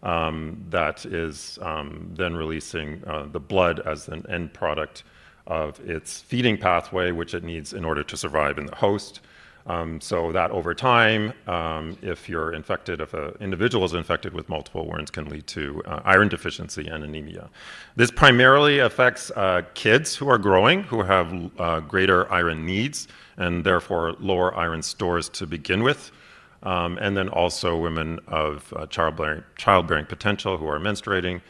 that is then releasing the blood as an end product of its feeding pathway, which it needs in order to survive in the host. So that over time, if you're infected, if an individual is infected with multiple wounds, can lead to iron deficiency and anemia. This primarily affects kids who are growing, who have greater iron needs, and therefore lower iron stores to begin with. And then also women of childbearing potential who are menstruating.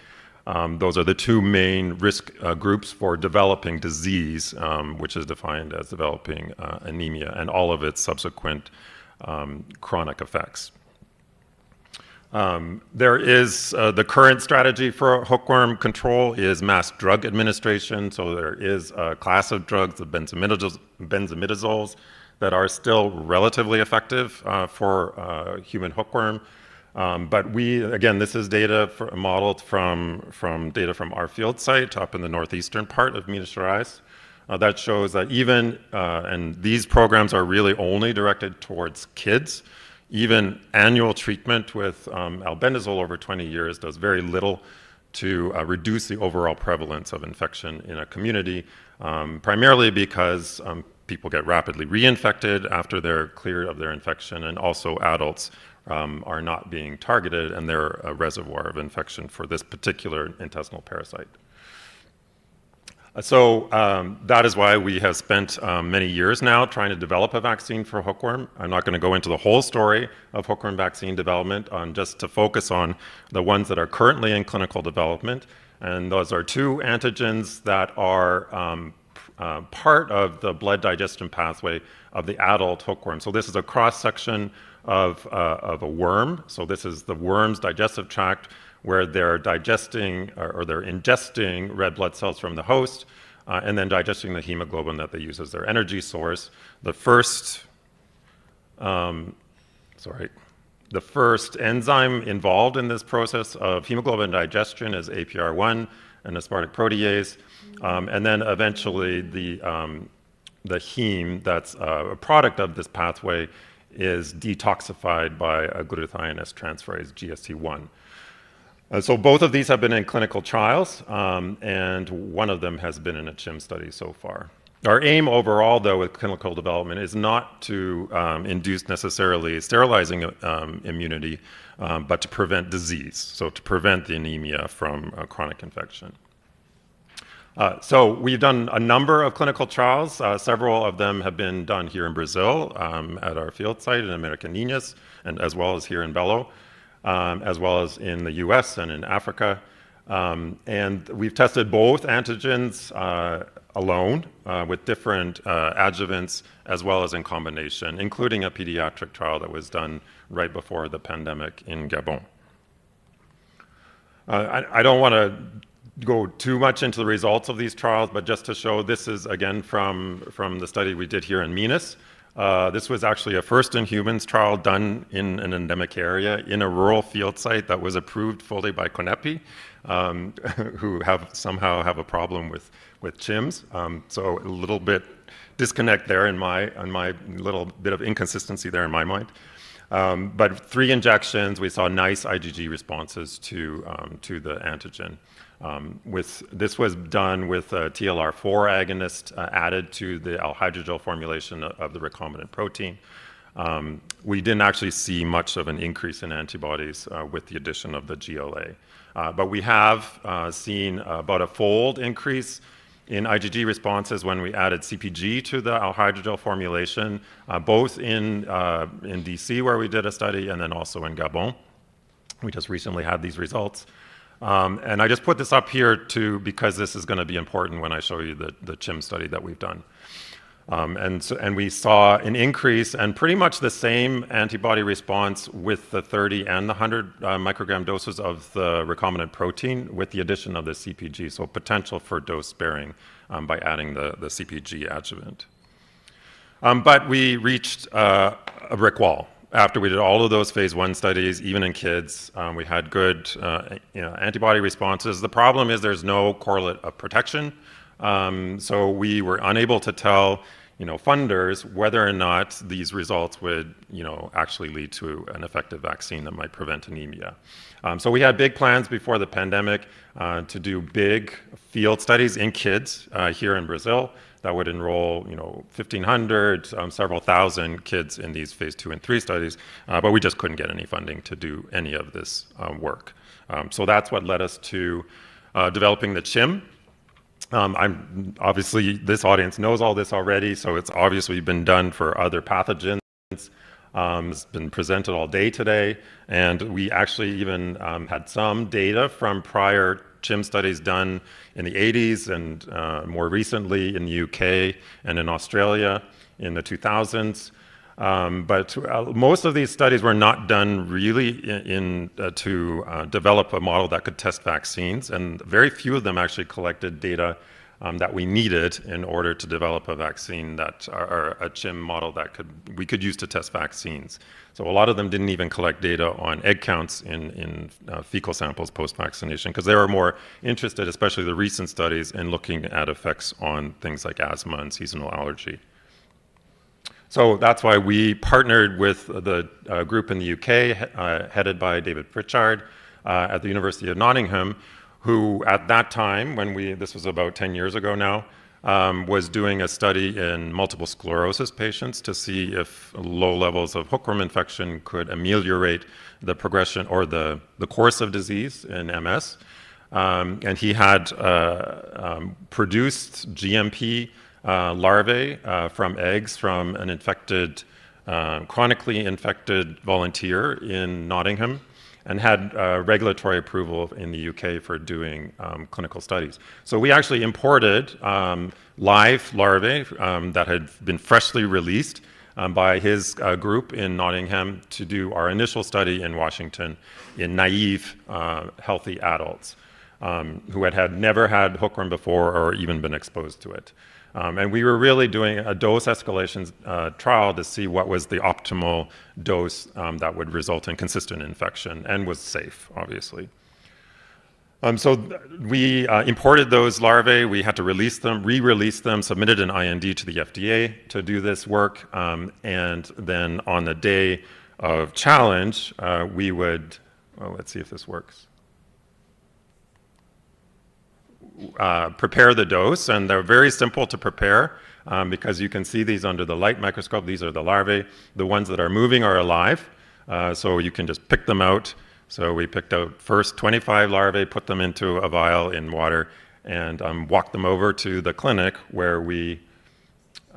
Those are the two main risk groups for developing disease, which is defined as developing anemia and all of its subsequent chronic effects. There is the current strategy for hookworm control is mass drug administration. So there is a class of drugs, the benzimidazoles, that are still relatively effective for human hookworm. But again, this is data modeled from data from our field site up in the northeastern part of Minas Gerais. That shows that even, and these programs are really only directed towards kids, even annual treatment with albendazole over 20 years does very little to reduce the overall prevalence of infection in a community, primarily because people get rapidly reinfected after they're cleared of their infection, and also adults are not being targeted, and they're a reservoir of infection for this particular intestinal parasite. So that is why we have spent many years now trying to develop a vaccine for hookworm. I'm not going to go into the whole story of hookworm vaccine development, just to focus on the ones that are currently in clinical development. And those are two antigens that are part of the blood digestion pathway of the adult hookworm. So this is a cross-section of a worm. So this is the worm's digestive tract, where they're digesting or they're ingesting red blood cells from the host and then digesting the hemoglobin that they use as their energy source. The first enzyme involved in this process of hemoglobin digestion is APR1, an aspartic protease, and then eventually the heme that's a product of this pathway is detoxified by a glutathione transferase, GST1. So both of these have been in clinical trials, and one of them has been in a CHIM study so far. Our aim overall, though, with clinical development is not to induce necessarily sterilizing immunity, but to prevent disease, so to prevent the anemia from chronic infection. So we've done a number of clinical trials. Several of them have been done here in Brazil at our field site in Americaninhas, and as well as here in Belo, as well as in the US and in Africa. And we've tested both antigens alone with different adjuvants, as well as in combination, including a pediatric trial that was done right before the pandemic in Gabon. I don't want to go too much into the results of these trials, but just to show, this is again from the study we did here in Minas. This was actually a first-in-humans trial done in an endemic area in a rural field site that was approved fully by CONEPI, who somehow have a problem with CHIMs. So a little bit disconnect there in my little bit of inconsistency there in my mind. But 3 injections, we saw nice IgG responses to the antigen. This was done with a TLR4 agonist added to the alhydrogel formulation of the recombinant protein. We didn't actually see much of an increase in antibodies with the addition of the GLA. But we have seen about a fold increase in IgG responses when we added CpG to the alhydrogel formulation, both in DC where we did a study and then also in Gabon. We just recently had these results. And I just put this up here because this is going to be important when I show you the CHIM study that we've done. And we saw an increase and pretty much the same antibody response with the 30 and the 100 microgram doses of the recombinant protein with the addition of the CpG, so potential for dose sparing by adding the CpG adjuvant. But we reached a brick wall. After we did all of those phase 1 studies, even in kids, we had good antibody responses. The problem is there's no correlate of protection. So we were unable to tell, funders whether or not these results would, actually lead to an effective vaccine that might prevent anemia. So we had big plans before the pandemic to do big field studies in kids here in Brazil that would enroll, 1,500, several thousand kids in these phase 2 and 3 studies, but we just couldn't get any funding to do any of this work. So that's what led us to developing the CHIM. I'm obviously, this audience knows all this already, so it's obviously been done for other pathogens. It's been presented all day today, and we actually even had some data from prior CHIM studies done in the 80s and more recently in the UK and in Australia in the 2000s. But most of these studies were not done really to develop a model that could test vaccines, and very few of them actually collected data that we needed in order to develop a vaccine or a CHIM model that we could use to test vaccines. So a lot of them didn't even collect data on egg counts in fecal samples post-vaccination, because they were more interested, especially the recent studies, in looking at effects on things like asthma and seasonal allergy. So that's why we partnered with the group in the UK, headed by David Pritchard at the University of Nottingham, who at that time, this was about 10 years ago now, was doing a study in multiple sclerosis patients to see if low levels of hookworm infection could ameliorate the progression or the course of disease in MS. And he had produced GMP larvae from eggs from an chronically infected volunteer in Nottingham, and had regulatory approval in the UK for doing clinical studies. So we actually imported live larvae that had been freshly released by his group in Nottingham to do our initial study in Washington in naive healthy adults who had never had hookworm before or even been exposed to it. And we were really doing a dose escalation trial to see what was the optimal dose that would result in consistent infection and was safe, obviously. So we imported those larvae. We had to release them, re-release them, submitted an IND to the FDA to do this work. And then on the day of challenge, we would, let's see if this works. Prepare the dose, and they're very simple to prepare because you can see these under the light microscope. These are the larvae. The ones that are moving are alive, so you can just pick them out. So we picked out first 25 larvae, put them into a vial in water, and walked them over to the clinic where we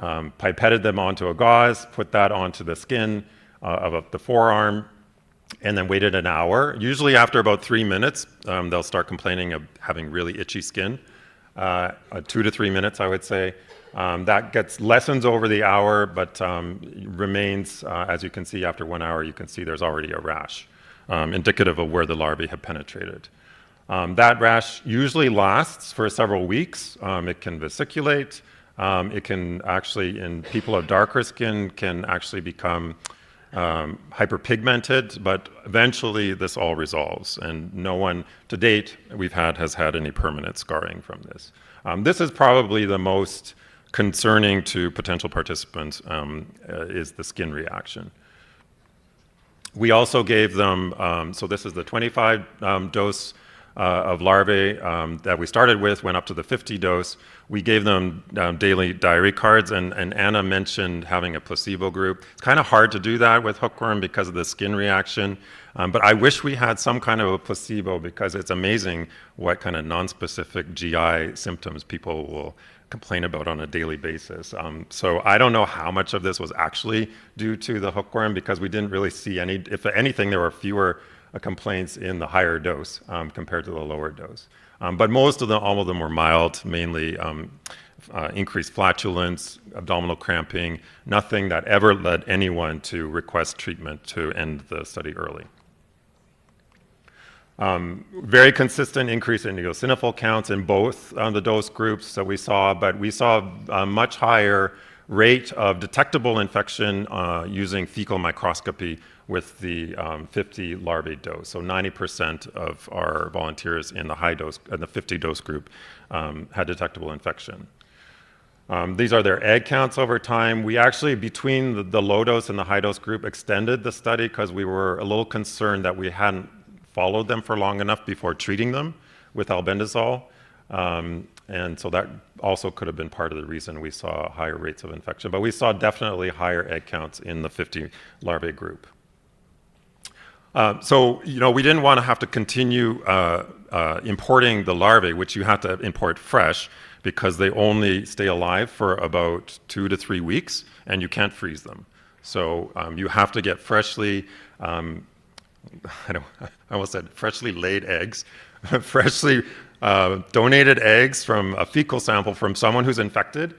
pipetted them onto a gauze, put that onto the skin of the forearm, and then waited an hour. Usually after about 3 minutes, they'll start complaining of having really itchy skin. 2 to 3 minutes, I would say. That lessens over the hour, but remains, as you can see, after 1 hour, you can see there's already a rash, indicative of where the larvae have penetrated. That rash usually lasts for several weeks. It can vesiculate. It can actually, in people of darker skin, can actually become hyperpigmented, but eventually this all resolves, and no one to date has had any permanent scarring from this. This is probably the most concerning to potential participants, is the skin reaction. We also gave them, so this is the 25 dose of larvae that we started with, went up to the 50 dose. We gave them daily diary cards, and Anna mentioned having a placebo group. It's kind of hard to do that with hookworm because of the skin reaction, but I wish we had some kind of a placebo, because it's amazing what kind of non-specific GI symptoms people will complain about on a daily basis. So I don't know how much of this was actually due to the hookworm, because we didn't really see any. If anything, there were fewer complaints in the higher dose compared to the lower dose. But all of them were mild, mainly increased flatulence, abdominal cramping, nothing that ever led anyone to request treatment to end the study early. Very consistent increase in eosinophil counts in both the dose groups that we saw, but we saw a much higher rate of detectable infection using fecal microscopy with the 50 larvae dose. So 90% of our volunteers in the high dose, in the 50 dose group, had detectable infection. These are their egg counts over time. We actually, between the low dose and the high dose group, extended the study because we were a little concerned that we hadn't followed them for long enough before treating them with albendazole. And so that also could have been part of the reason we saw higher rates of infection. But we saw definitely higher egg counts in the 50 larvae group. So, we didn't want to have to continue importing the larvae, which you have to import fresh, because they only stay alive for about 2 to 3 weeks, and you can't freeze them. So you have to get freshly, I almost said freshly laid eggs, freshly donated eggs from a fecal sample from someone who's infected.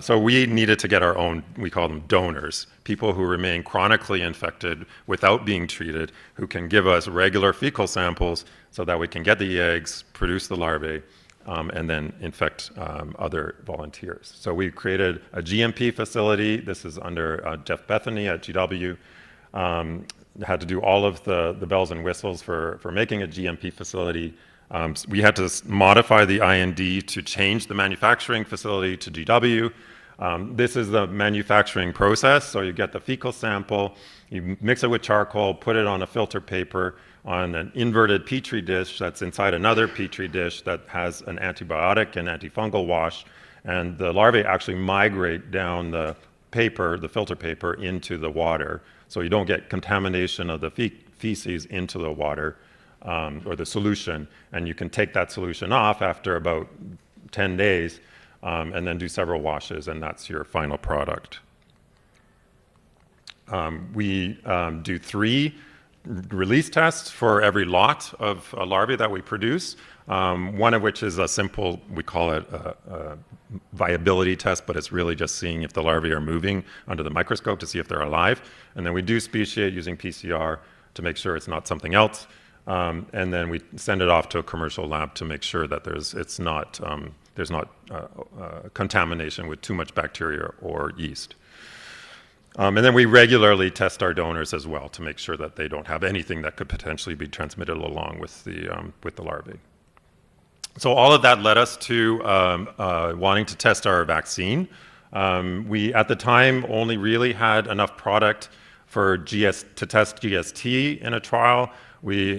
So we needed to get our own, we call them donors, people who remain chronically infected without being treated, who can give us regular fecal samples so that we can get the eggs, produce the larvae, and then infect other volunteers. So we created a GMP facility. This is under Jeff Bethany at GW. Had to do all of the bells and whistles for making a GMP facility. We had to modify the IND to change the manufacturing facility to GW. This is the manufacturing process. So you get the fecal sample, you mix it with charcoal, put it on a filter paper, on an inverted petri dish that's inside another petri dish that has an antibiotic and antifungal wash, and the larvae actually migrate down the paper, the filter paper, into the water, so you don't get contamination of the feces into the water or the solution, and you can take that solution off after about 10 days and then do several washes, and that's your final product. We do 3 release tests for every lot of larvae that we produce, one of which is a simple, we call it a viability test, but it's really just seeing if the larvae are moving under the microscope to see if they're alive. And then we do speciate using PCR to make sure it's not something else. And then we send it off to a commercial lab to make sure that there's not contamination with too much bacteria or yeast. And then we regularly test our donors as well to make sure that they don't have anything that could potentially be transmitted along with the larvae. So all of that led us to wanting to test our vaccine. We, at the time, only really had enough product to test GST in a trial. We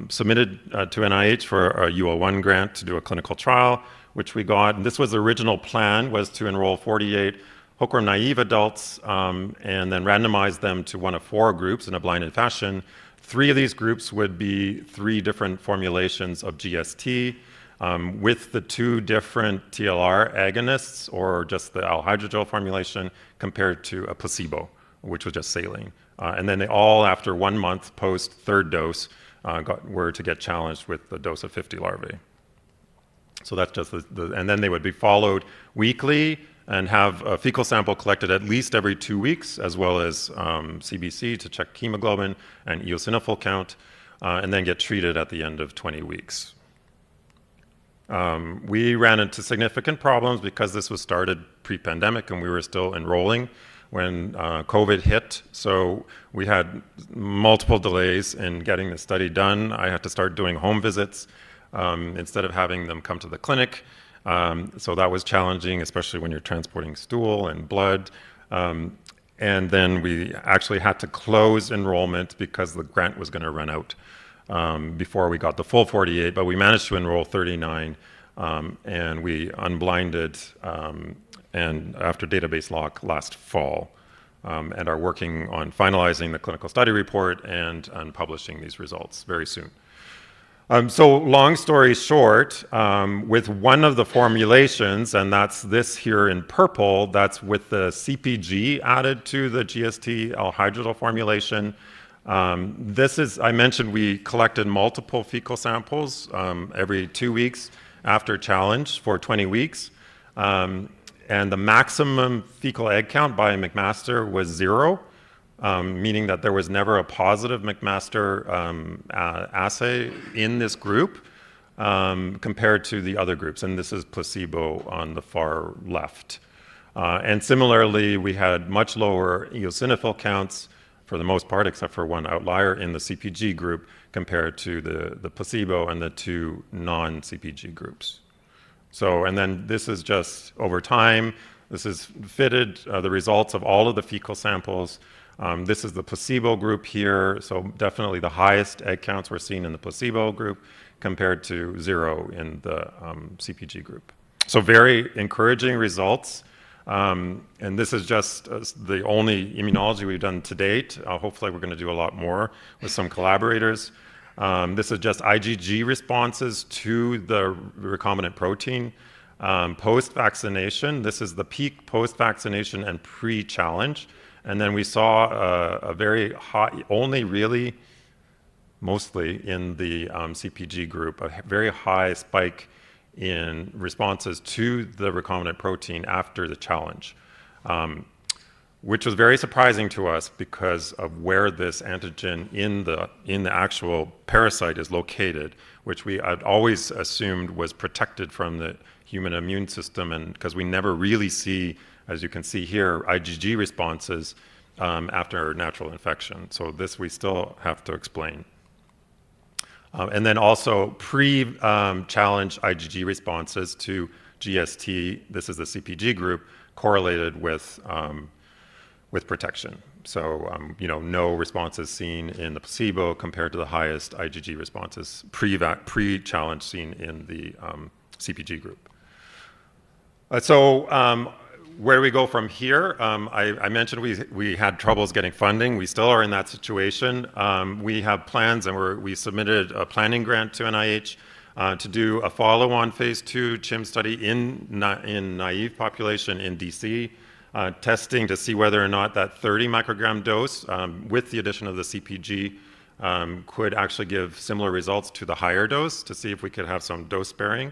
submitted to NIH for a U01 grant to do a clinical trial, which we got. And this was the original plan, was to enroll 48 hookworm-naive adults and then randomize them to one of 4 groups in a blinded fashion. 3 of these groups would be 3 different formulations of GST with the 2 different TLR agonists, or just the L-hydrogel formulation, compared to a placebo, which was just saline. And then they all, after 1 month post 3rd dose, were to get challenged with the dose of 50 larvae. So that's just and then they would be followed weekly and have a fecal sample collected at least every 2 weeks, as well as CBC to check hemoglobin and eosinophil count, and then get treated at the end of 20 weeks. We ran into significant problems because this was started pre-pandemic and we were still enrolling when COVID hit. So we had multiple delays in getting the study done. I had to start doing home visits instead of having them come to the clinic. So that was challenging, especially when you're transporting stool and blood. And then we actually had to close enrollment because the grant was going to run out before we got the full 48, but we managed to enroll 39, and we unblinded and after database lock last fall, and are working on finalizing the clinical study report and publishing these results very soon. So long story short, with one of the formulations, and that's this here in purple, that's with the CPG added to the GST L-hydrogel formulation. This is, I mentioned we collected multiple fecal samples every 2 weeks after challenge for 20 weeks. And the maximum fecal egg count by McMaster was 0. Meaning that there was never a positive McMaster assay in this group compared to the other groups, and this is placebo on the far left. And similarly, we had much lower eosinophil counts for the most part, except for one outlier in the CPG group compared to the placebo and the 2 non-CPG groups. So, and then this is just over time. This is fitted the results of all of the fecal samples. This is the placebo group here. So definitely the highest egg counts were seen in the placebo group compared to 0 in the CPG group. So very encouraging results. And this is just the only immunology we've done to date. Hopefully we're going to do a lot more with some collaborators. This is just IgG responses to the recombinant protein post-vaccination. This is the peak post-vaccination and pre-challenge. And then we saw a very high, only really mostly in the CPG group, a very high spike in responses to the recombinant protein after the challenge, which was very surprising to us because of where this antigen in the actual parasite is located, which we had always assumed was protected from the human immune system, and because we never really see, as you can see here, IgG responses after natural infection. So this we still have to explain. And then also pre-challenge IgG responses to GST, this is the CPG group, correlated with protection. So, no responses seen in the placebo compared to the highest IgG responses pre-challenge seen in the CPG group. Where do we go from here? I mentioned we had troubles getting funding. We still are in that situation. We have plans, and we submitted a planning grant to NIH to do a follow-on phase 2 CHIM study in naive population in DC, testing to see whether or not that 30 microgram dose with the addition of the CPG could actually give similar results to the higher dose, to see if we could have some dose sparing.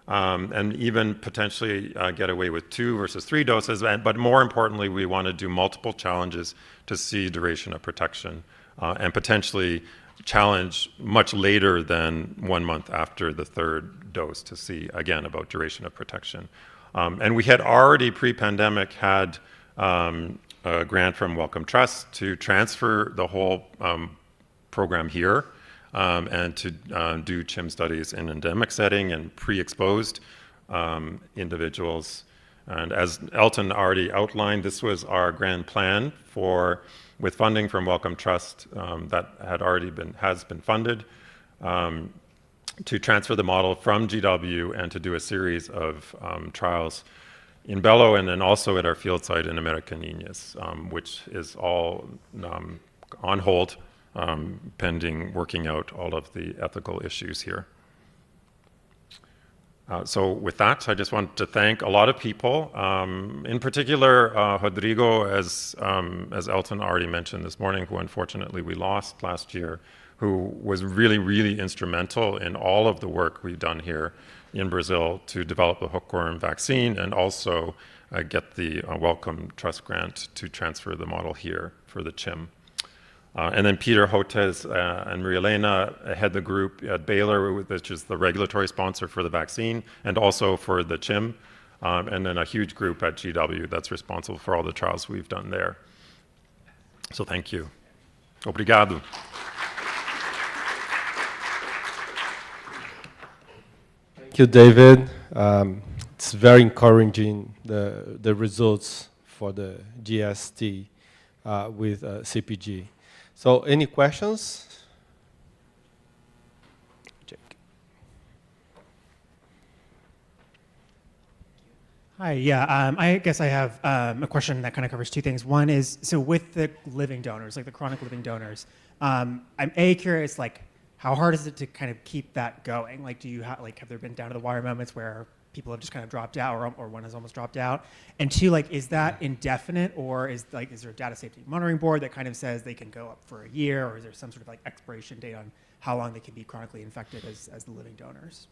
And even potentially get away with 2 versus 3 doses. But more importantly, we want to do multiple challenges to see duration of protection and potentially challenge much later than 1 month after the 3rd dose to see, again, about duration of protection. And we had already pre-pandemic had a grant from Wellcome Trust to transfer the whole program here. And to do CHIM studies in endemic setting and pre-exposed individuals. And as Elton already outlined, this was our grand plan with funding from Wellcome Trust that has been funded to transfer the model from GW and to do a series of trials in Bello and then also at our field site in American Niñas, which is all on hold. Pending working out all of the ethical issues here. So with that, I just want to thank a lot of people, in particular Rodrigo, as Elton already mentioned this morning, who unfortunately we lost last year, who was really, really instrumental in all of the work we've done here in Brazil to develop the hookworm vaccine and also get the Wellcome Trust grant to transfer the model here for the CHIM. And then Peter Hotez and Maria Elena head the group at Baylor, which is the regulatory sponsor for the vaccine and also for the CHIM. And then a huge group at GW that's responsible for all the trials we've done there. So thank you. Obrigado. Thank you, David. It's very encouraging, the results for the GST with CPG. So any questions? Jake. Hi, yeah, I guess I have a question that kind of covers 2 things. One is, so with the living donors, like the chronic living donors, I'm curious, like, how hard is it to kind of keep that going? Like, have there been down to the wire moments where people have just kind of dropped out or one has almost dropped out? And 2, like, is that indefinite or is there a data safety monitoring board that kind of says they can go up for a year, or is there some sort of like expiration date on how long they can be chronically infected as the living donors?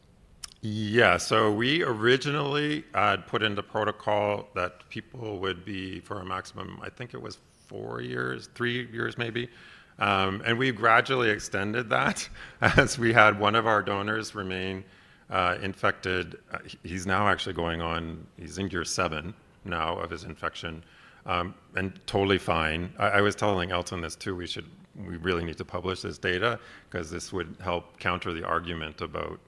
Yeah, so we originally had put into protocol that people would be for a maximum, I think it was 4 years, 3 years maybe. And we gradually extended that as we had one of our donors remain infected. He's now actually he's in year 7, now of his infection, and totally fine. I was telling Elton this too. We really need to publish this data because this would help counter the argument about,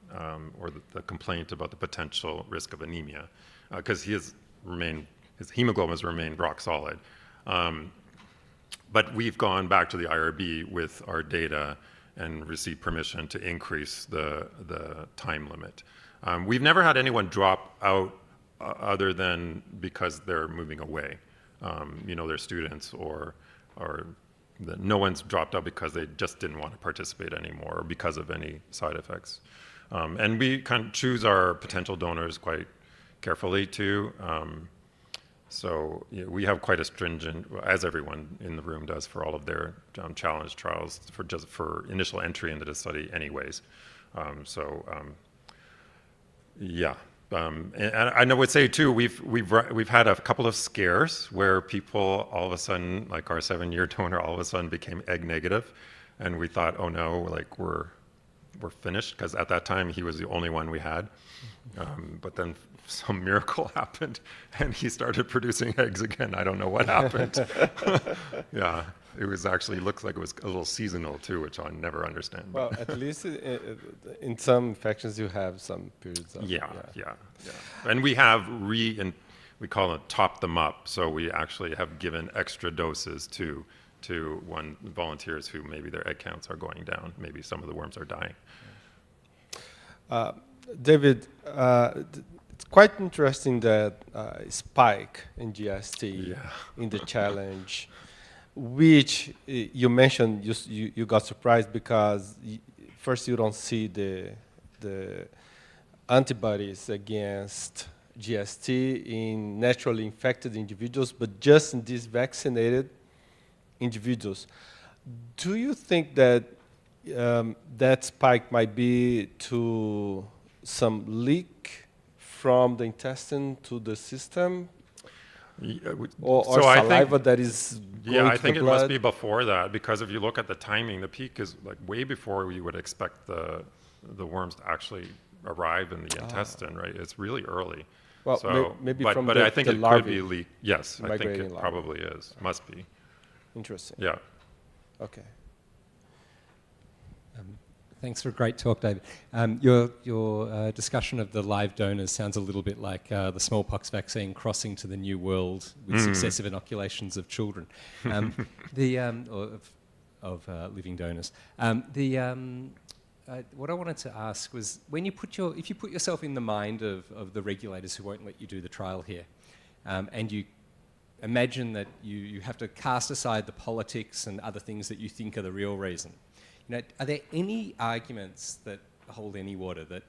or the complaint about the potential risk of anemia, because his hemoglobin has remained rock solid. But we've gone back to the IRB with our data and received permission to increase the time limit. We've never had anyone drop out other than because they're moving away. They're students or no one's dropped out because they just didn't want to participate anymore or because of any side effects. And we kind of choose our potential donors quite carefully too. So we have quite a stringent, as everyone in the room does for all of their challenge trials, for initial entry into the study anyways. Yeah. And I would say too, we've had a couple of scares where people all of a sudden, like our 7-year donor, all of a sudden became egg negative, and we thought, oh no, like we're finished, because at that time he was the only one we had. But then some miracle happened, and he started producing eggs again. I don't know what happened. Yeah, it was actually looks like it was a little seasonal too, which I'll never understand. Well, at least in some infections you have some periods of yeah. And we have we call it top them up. So we actually have given extra doses to volunteers who maybe their egg counts are going down. Maybe some of the worms are dying. David, it's quite interesting that spike in GST in the challenge, which you mentioned you got surprised because first you don't see the antibodies against GST in naturally infected individuals, but just in these vaccinated individuals. Do you think that that spike might be to some leak from the intestine to the system? Or so saliva that is going I to think the it blood? must be before that, because if you look at the timing, the peak is like way before you would expect the worms to actually arrive in the intestine, right? It's really early. Well, so, maybe but, from but the, I think the it larvae, could be leaked. Yes, I think migrating it larvae. probably is. Must be. Interesting. Yeah. Okay. Thanks for a great talk, David. Your discussion of the live donors sounds a little bit like the smallpox vaccine crossing to the New World with successive inoculations of children, of living donors. What I wanted to ask was, when if you put yourself in the mind of the regulators who won't let you do the trial here, and you imagine that you have to cast aside the politics and other things that you think are the real reason. Are there any arguments that hold any water that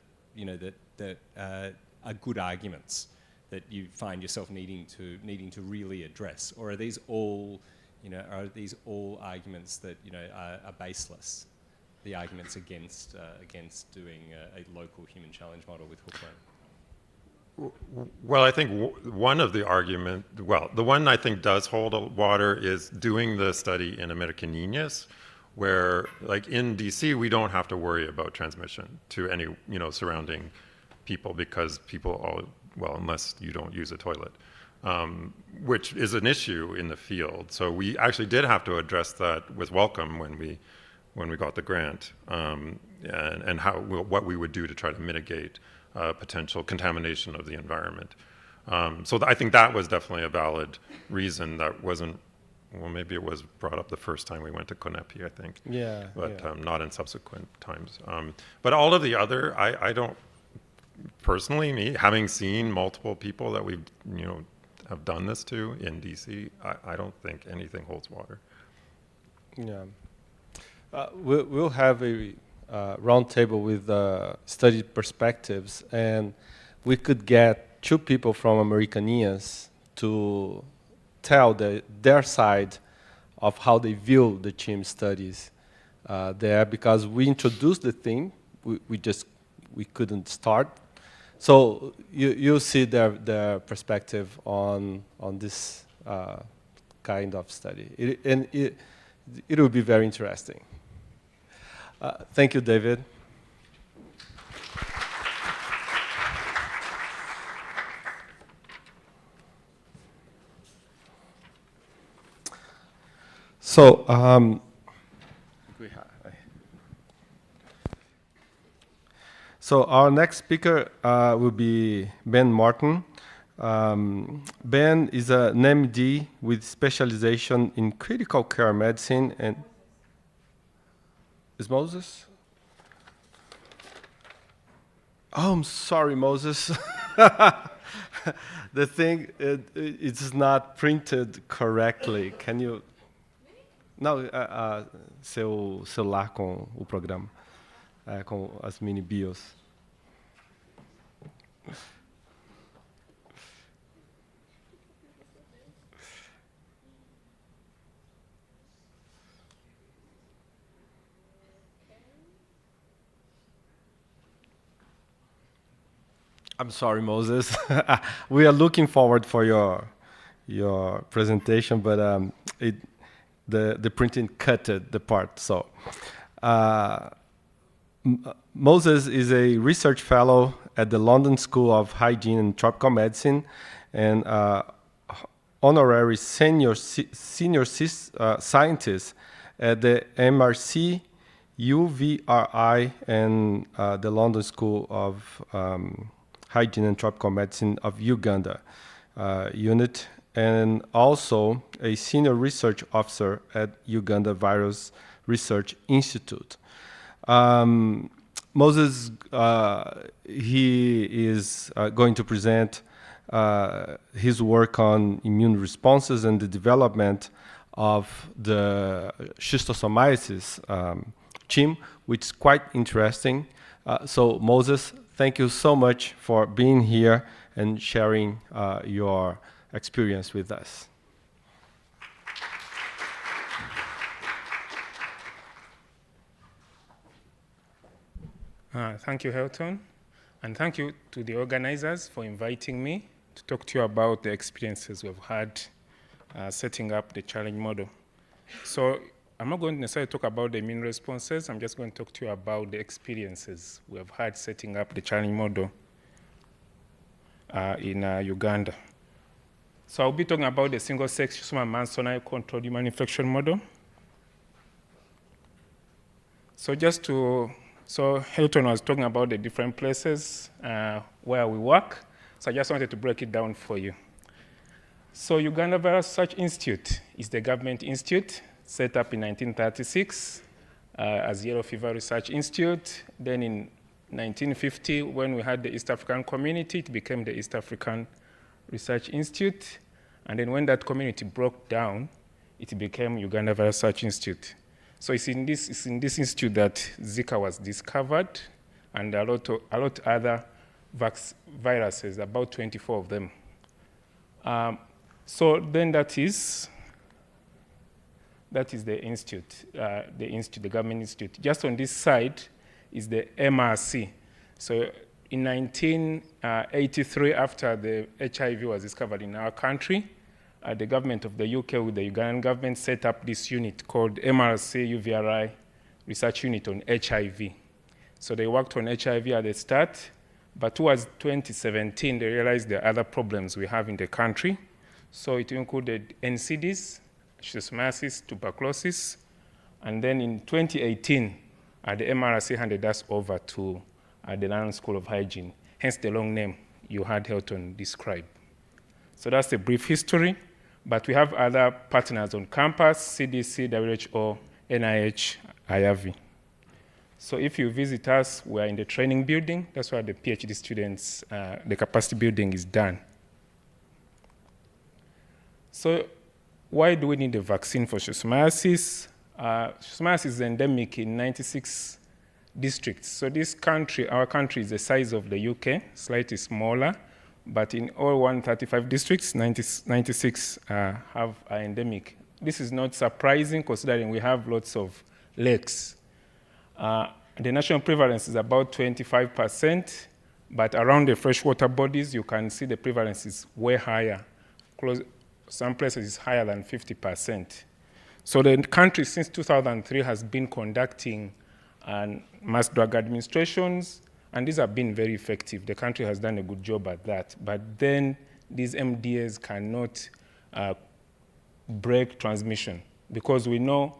are good arguments that you find yourself needing to really address, or are these all arguments that are baseless? The arguments against doing a local human challenge model with hook worm. Well, I think one of the the one I think does hold water is doing the study in Americaninhas, where, like in DC, we don't have to worry about transmission to any surrounding people, because unless you don't use a toilet, which is an issue in the field. So we actually did have to address that with Wellcome when we got the grant, and what we would do to try to mitigate potential contamination of the environment. So I think that was definitely a valid reason that wasn't. Well, maybe it was brought up the first time we went to Conepi, I think. Yeah. But not in subsequent times. But all of the other, I don't personally, having seen multiple people that we've have done this to in DC, I don't think anything holds water. Yeah. We'll have a round table with study perspectives, and we could get 2 people from Americaninhas to tell their side of how they view the CHIM studies there, because we introduced the thing, we couldn't start. So you see their perspective on this kind of study, it will be very interesting. Thank you, David. So, so our next speaker will be Ben Martin. Ben is an MD with specialization in critical care medicine and... Is Moses? Oh, I'm sorry, Moses. The thing, it's not printed correctly. Can you... Não, seu celular com o programa, com as mini bios. I'm sorry, Moses. We are looking forward for your presentation, but the printing cut the part. So, Moses is a research fellow at the London School of Hygiene and Tropical Medicine, and honorary senior scientist at the MRC, UVRI, and the London School of Hygiene and Tropical Medicine of Uganda unit, and also a senior research officer at Uganda Virus Research Institute. Moses, he is going to present his work on immune responses and the development of the schistosomiasis team, which is quite interesting. So Moses, thank you so much for being here and sharing your experience with us. Thank you, Hilton, and thank you to the organizers for inviting me to talk to you about the experiences we've had setting up the challenge model. So I'm not going to necessarily talk about the immune responses. I'm just going to talk to you about the experiences we have had setting up the challenge model in Uganda. So I'll be talking about the single-sex human Mansonite controlled human infection model. So Hilton was talking about the different places where we work. So I just wanted to break it down for you. So Uganda Virus Research Institute is the government institute set up in 1936 as Yellow Fever Research Institute. Then in 1950, when we had the East African community, it became the East African Research Institute. And then when that community broke down, it became Uganda Virus Research Institute. So it's in this institute that Zika was discovered, and a lot other viruses, about 24 of them. So then that is the institute, the government institute. Just on this side is the MRC. So in 1983, after the HIV was discovered in our country, the government of the UK with the Ugandan government set up this unit called MRC UVRI Research Unit on HIV. So they worked on HIV at the start, but towards 2017, they realized there are other problems we have in the country. So it included NCDs, schistosomiasis, tuberculosis, and then in 2018, the MRC handed us over to the London School of Hygiene, hence the long name you had Hilton describe. So that's a brief history, but we have other partners on campus, CDC, WHO, NIH, IAVI. So if you visit us, we're in the training building. That's where the PhD students, the capacity building is done. So why do we need a vaccine for schistosomiasis? Schistosomiasis is endemic in 96 districts. So this country, our country is the size of the UK, slightly smaller, but in all 135 districts, 96 are endemic. This is not surprising considering we have lots of lakes. The national prevalence is about 25%, but around the freshwater bodies, you can see the prevalence is way higher. Some places it's higher than 50%. So the country since 2003 has been conducting mass drug administrations, and these have been very effective. The country has done a good job at that. But then these MDAs cannot break transmission. because we know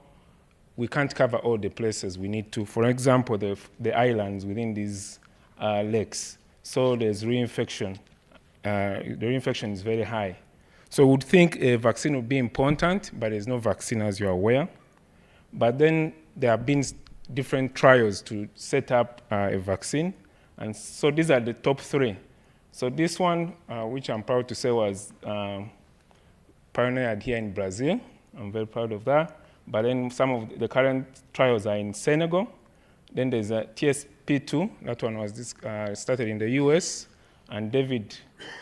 we can't cover all the places we need to. For example, the islands within these lakes. So there's reinfection. The reinfection is very high. So we would think a vaccine would be important, but there's no vaccine, as you're aware. But then there have been different trials to set up a vaccine. And so these are the top 3. So this one, which I'm proud to say was pioneered here in Brazil. I'm very proud of that. But then some of the current trials are in Senegal. Then there's a TSP2. That one was started in the US. And David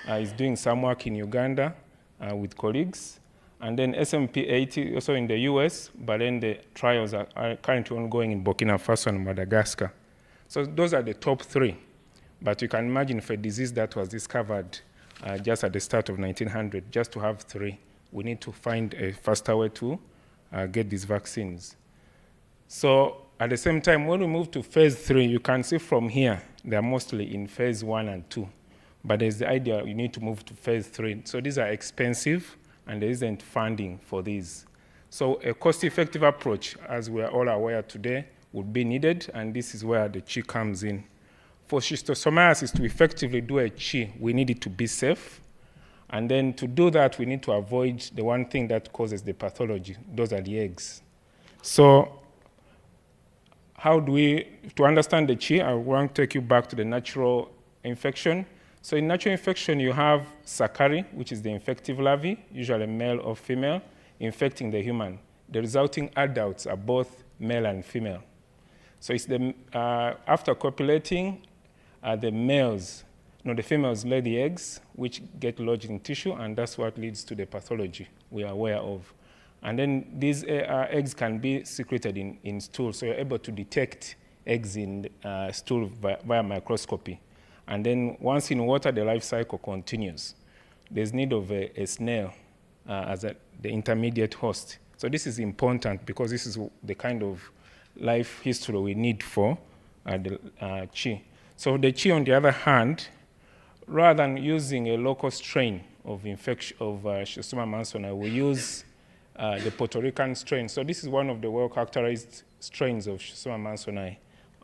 is doing some work in Uganda with colleagues. And then SMP80 also in the US, but then the trials are currently ongoing in Burkina Faso and Madagascar. So those are the top 3. But you can imagine for a disease that was discovered just at the start of 1900, just to have 3, we need to find a faster way to get these vaccines. So at the same time, when we move to phase 3, you can see from here, they're mostly in phase 1 and 2. But there's the idea you need to move to phase 3. So these are expensive, and there isn't funding for these. So a cost-effective approach, as we are all aware today, would be needed, and this is where the CHI comes in. For schistosomiasis to effectively do a CHI, we need it to be safe. And then to do that, we need to avoid the one thing that causes the pathology. Those are the eggs. So how do we, to understand the CHI, I want to take you back to the natural infection. So in natural infection, you have Sakari, which is the infective larvae, usually male or female, infecting the human. The resulting adults are both male and female. So it's after copulating, the females lay the eggs, which get lodged in tissue, and that's what leads to the pathology we are aware of. And then these eggs can be secreted in stool, so you're able to detect eggs in stool via microscopy. And then once in water, the life cycle continues. There's need of a snail as the intermediate host. So this is important because this is the kind of life history we need for the CHI. So the CHI, on the other hand, rather than using a local strain of infection of Schistosoma mansoni, we use the Puerto Rican strain. So this is one of the well-characterized strains of Schistosoma mansoni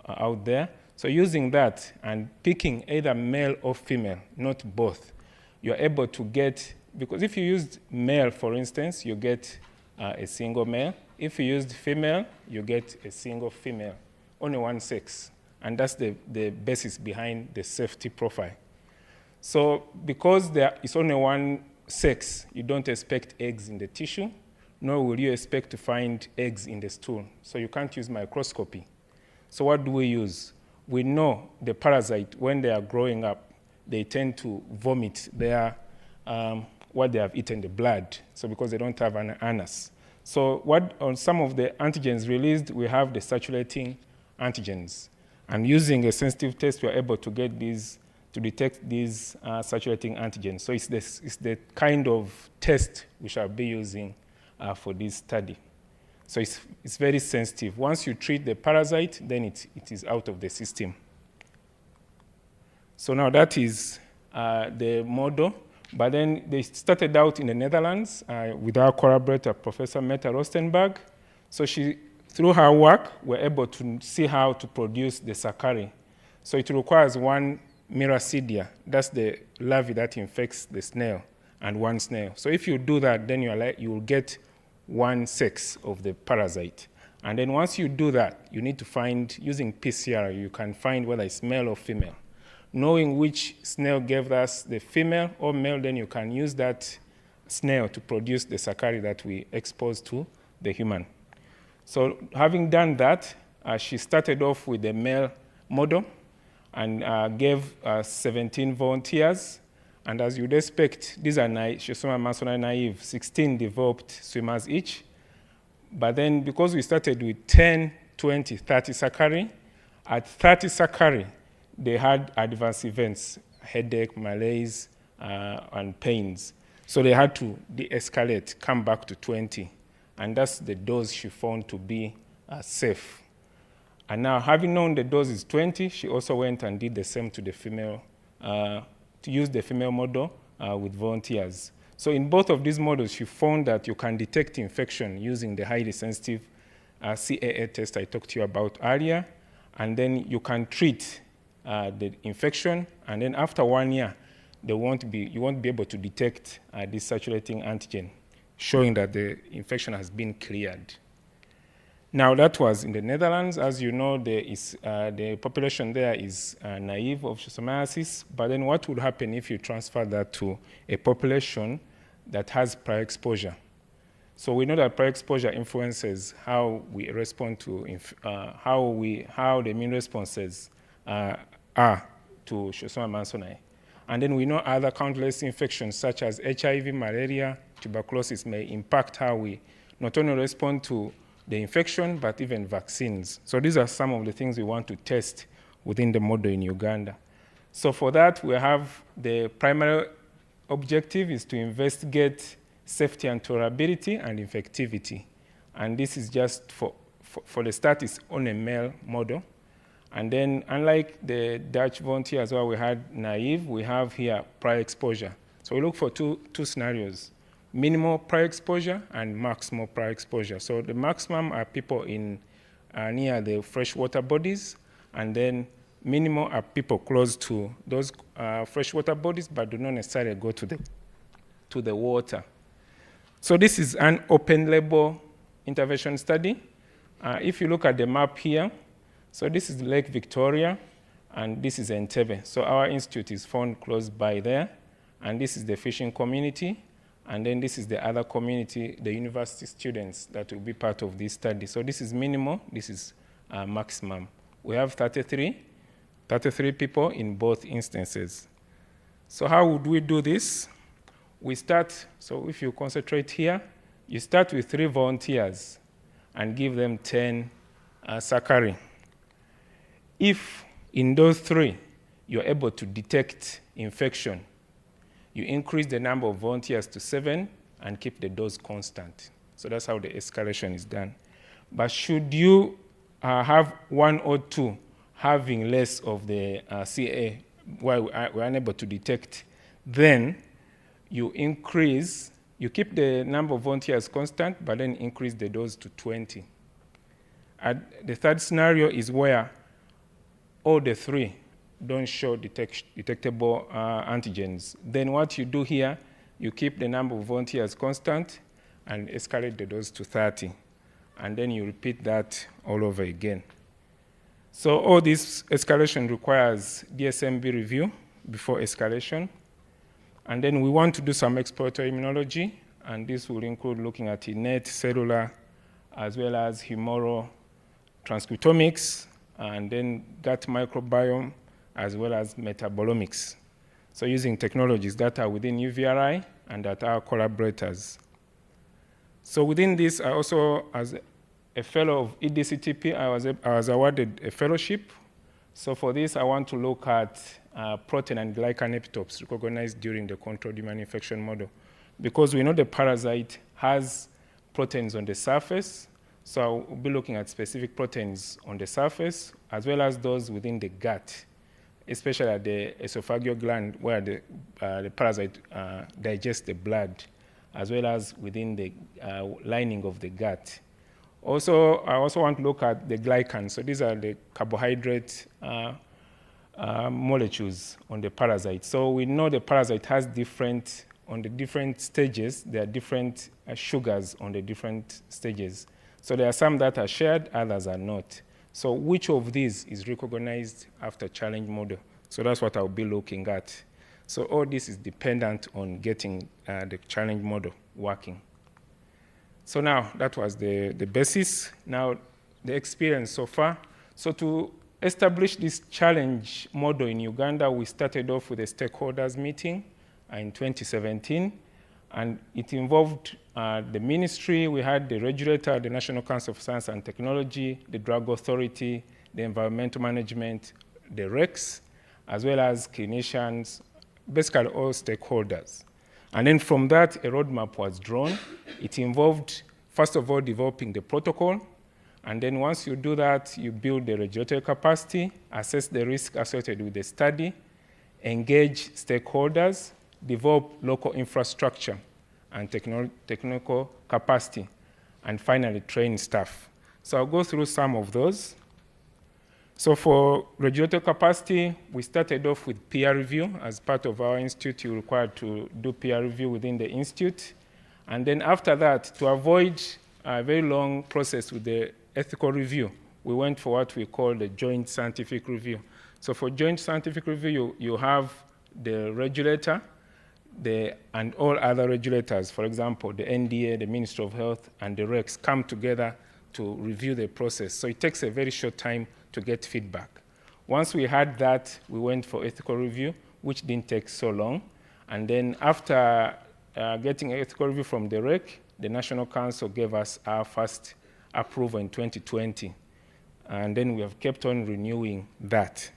out there. So using that and picking either male or female, not both, you're able to get, because if you used male, for instance, you get a single male. If you used female, you get a single female, only one sex. And that's the basis behind the safety profile. So because there is only one sex, you don't expect eggs in the tissue, nor will you expect to find eggs in the stool. So you can't use microscopy. So what do we use? We know the parasite, when they are growing up, they tend to vomit what they have eaten, the blood, so because they don't have an anus. So on some of the antigens released, we have the circulating antigens. And using a sensitive test, we are able to get these, to detect these circulating antigens. So it's the kind of test we shall be using for this study. So it's very sensitive. Once you treat the parasite, then it is out of the system. So now that is the model. But then they started out in the Netherlands with our collaborator, Professor Meta Rostenberg. So through her work, we're able to see how to produce the Sakari. So it requires one Miracidia. That's the larvae that infects the snail, and one snail. So if you do that, then you will get one sex of the parasite. And then once you do that, you need to find, using PCR, you can find whether it's male or female. Knowing which snail gave us the female or male, then you can use that snail to produce the Sakari that we expose to the human. So having done that, she started off with the male model and gave 17 volunteers. And as you'd expect, these are Schistosoma mansoni naive, 16 developed swimmers each. But then because we started with 10, 20, 30 Sakari, at 30 Sakari, they had adverse events, headache, malaise, and pains. So they had to de-escalate, come back to 20. And that's the dose she found to be safe. And now, having known the dose is 20, she also went and did the same to the female, to use the female model with volunteers. So in both of these models, you found that you can detect infection using the highly sensitive CAA test I talked to you about earlier, and then you can treat the infection, and then after 1 year, you won't be able to detect this circulating antigen, showing that the infection has been cleared. Now, that was in the Netherlands. As you know, the population there is naive of schistosomiasis, but then what would happen if you transfer that to a population that has prior exposure? So we know that prior exposure influences how we respond to, how the immune responses are to Schistosoma mannsoni. And then we know other countless infections such as HIV, malaria, tuberculosis may impact how we not only respond to the infection, but even vaccines. So these are some of the things we want to test within the model in Uganda. So for that, we have the primary objective is to investigate safety and tolerability and infectivity. And this is just for the start, it's on a male model. And then unlike the Dutch volunteers where we had naive, we have here prior exposure. So we look for two scenarios: minimal prior exposure and maximal prior exposure. So the maximum are people in near the freshwater bodies, and then minimal are people close to those freshwater bodies but do not necessarily go to the water. So this is an open label intervention study. If you look at the map here, so this is Lake Victoria, and this is Entebbe. So our institute is found close by there, and this is the fishing community. And then this is the other community, the university students that will be part of this study. So this is minimal, this is maximum. We have 33 people in both instances. So how would we do this? We start, so if you concentrate here, you start with 3 volunteers and give them 10 sacchari. If in those 3, you're able to detect infection, you increase the number of volunteers to 7 and keep the dose constant. So that's how the escalation is done. But should you have 1 or 2 having less of the CA where we're unable to detect, then you keep the number of volunteers constant, but then increase the dose to 20. The third scenario is where all the 3 don't show detectable antigens. Then what you do here, you keep the number of volunteers constant and escalate the dose to 30. And then you repeat that all over again. So all this escalation requires DSMB review before escalation. And then we want to do some exploratory immunology, and this will include looking at innate, cellular, as well as humoral transcriptomics, and then gut microbiome, as well as metabolomics. So using technologies that are within UVRI and that are collaborators. So within this, I also, as a fellow of EDCTP, I was awarded a fellowship. So for this, I want to look at protein and glycan epitopes recognized during the controlled human infection model. Because we know the parasite has proteins on the surface, so I'll be looking at specific proteins on the surface, as well as those within the gut, especially at the esophageal gland where the parasite digests the blood, as well as within the lining of the gut. Also, I also want to look at the glycans. So these are the carbohydrate molecules on the parasite. So we know the parasite has on the different stages, there are different sugars on the different stages. So there are some that are shared, others are not. So which of these is recognized after challenge model? So that's what I'll be looking at. So all this is dependent on getting the challenge model working. So now that was the basis. Now the experience so far. So to establish this challenge model in Uganda, we started off with a stakeholders meeting in 2017. And it involved the ministry. We had the regulator, the National Council for Science and Technology, the Drug Authority, the Environmental Management, the RECs, as well as clinicians, basically all stakeholders. And then from that, a roadmap was drawn. It involved, first of all, developing the protocol. And then once you do that, you build the regulatory capacity, assess the risk associated with the study, engage stakeholders, develop local infrastructure. and technical capacity, and finally train staff. So I'll go through some of those. So for regulatory capacity, we started off with peer review. As part of our institute, you're required to do peer review within the institute. And then after that, to avoid a very long process with the ethical review, we went for what we call the joint scientific review. So for joint scientific review, you have the regulator, and all other regulators, for example, the NDA, the Ministry of Health, and the RECs come together to review the process. So it takes a very short time to get feedback. Once we had that, we went for ethical review, which didn't take so long. And then after getting an ethical review from the REC, the National Council gave us our first approval in 2020. And then we have kept on renewing that.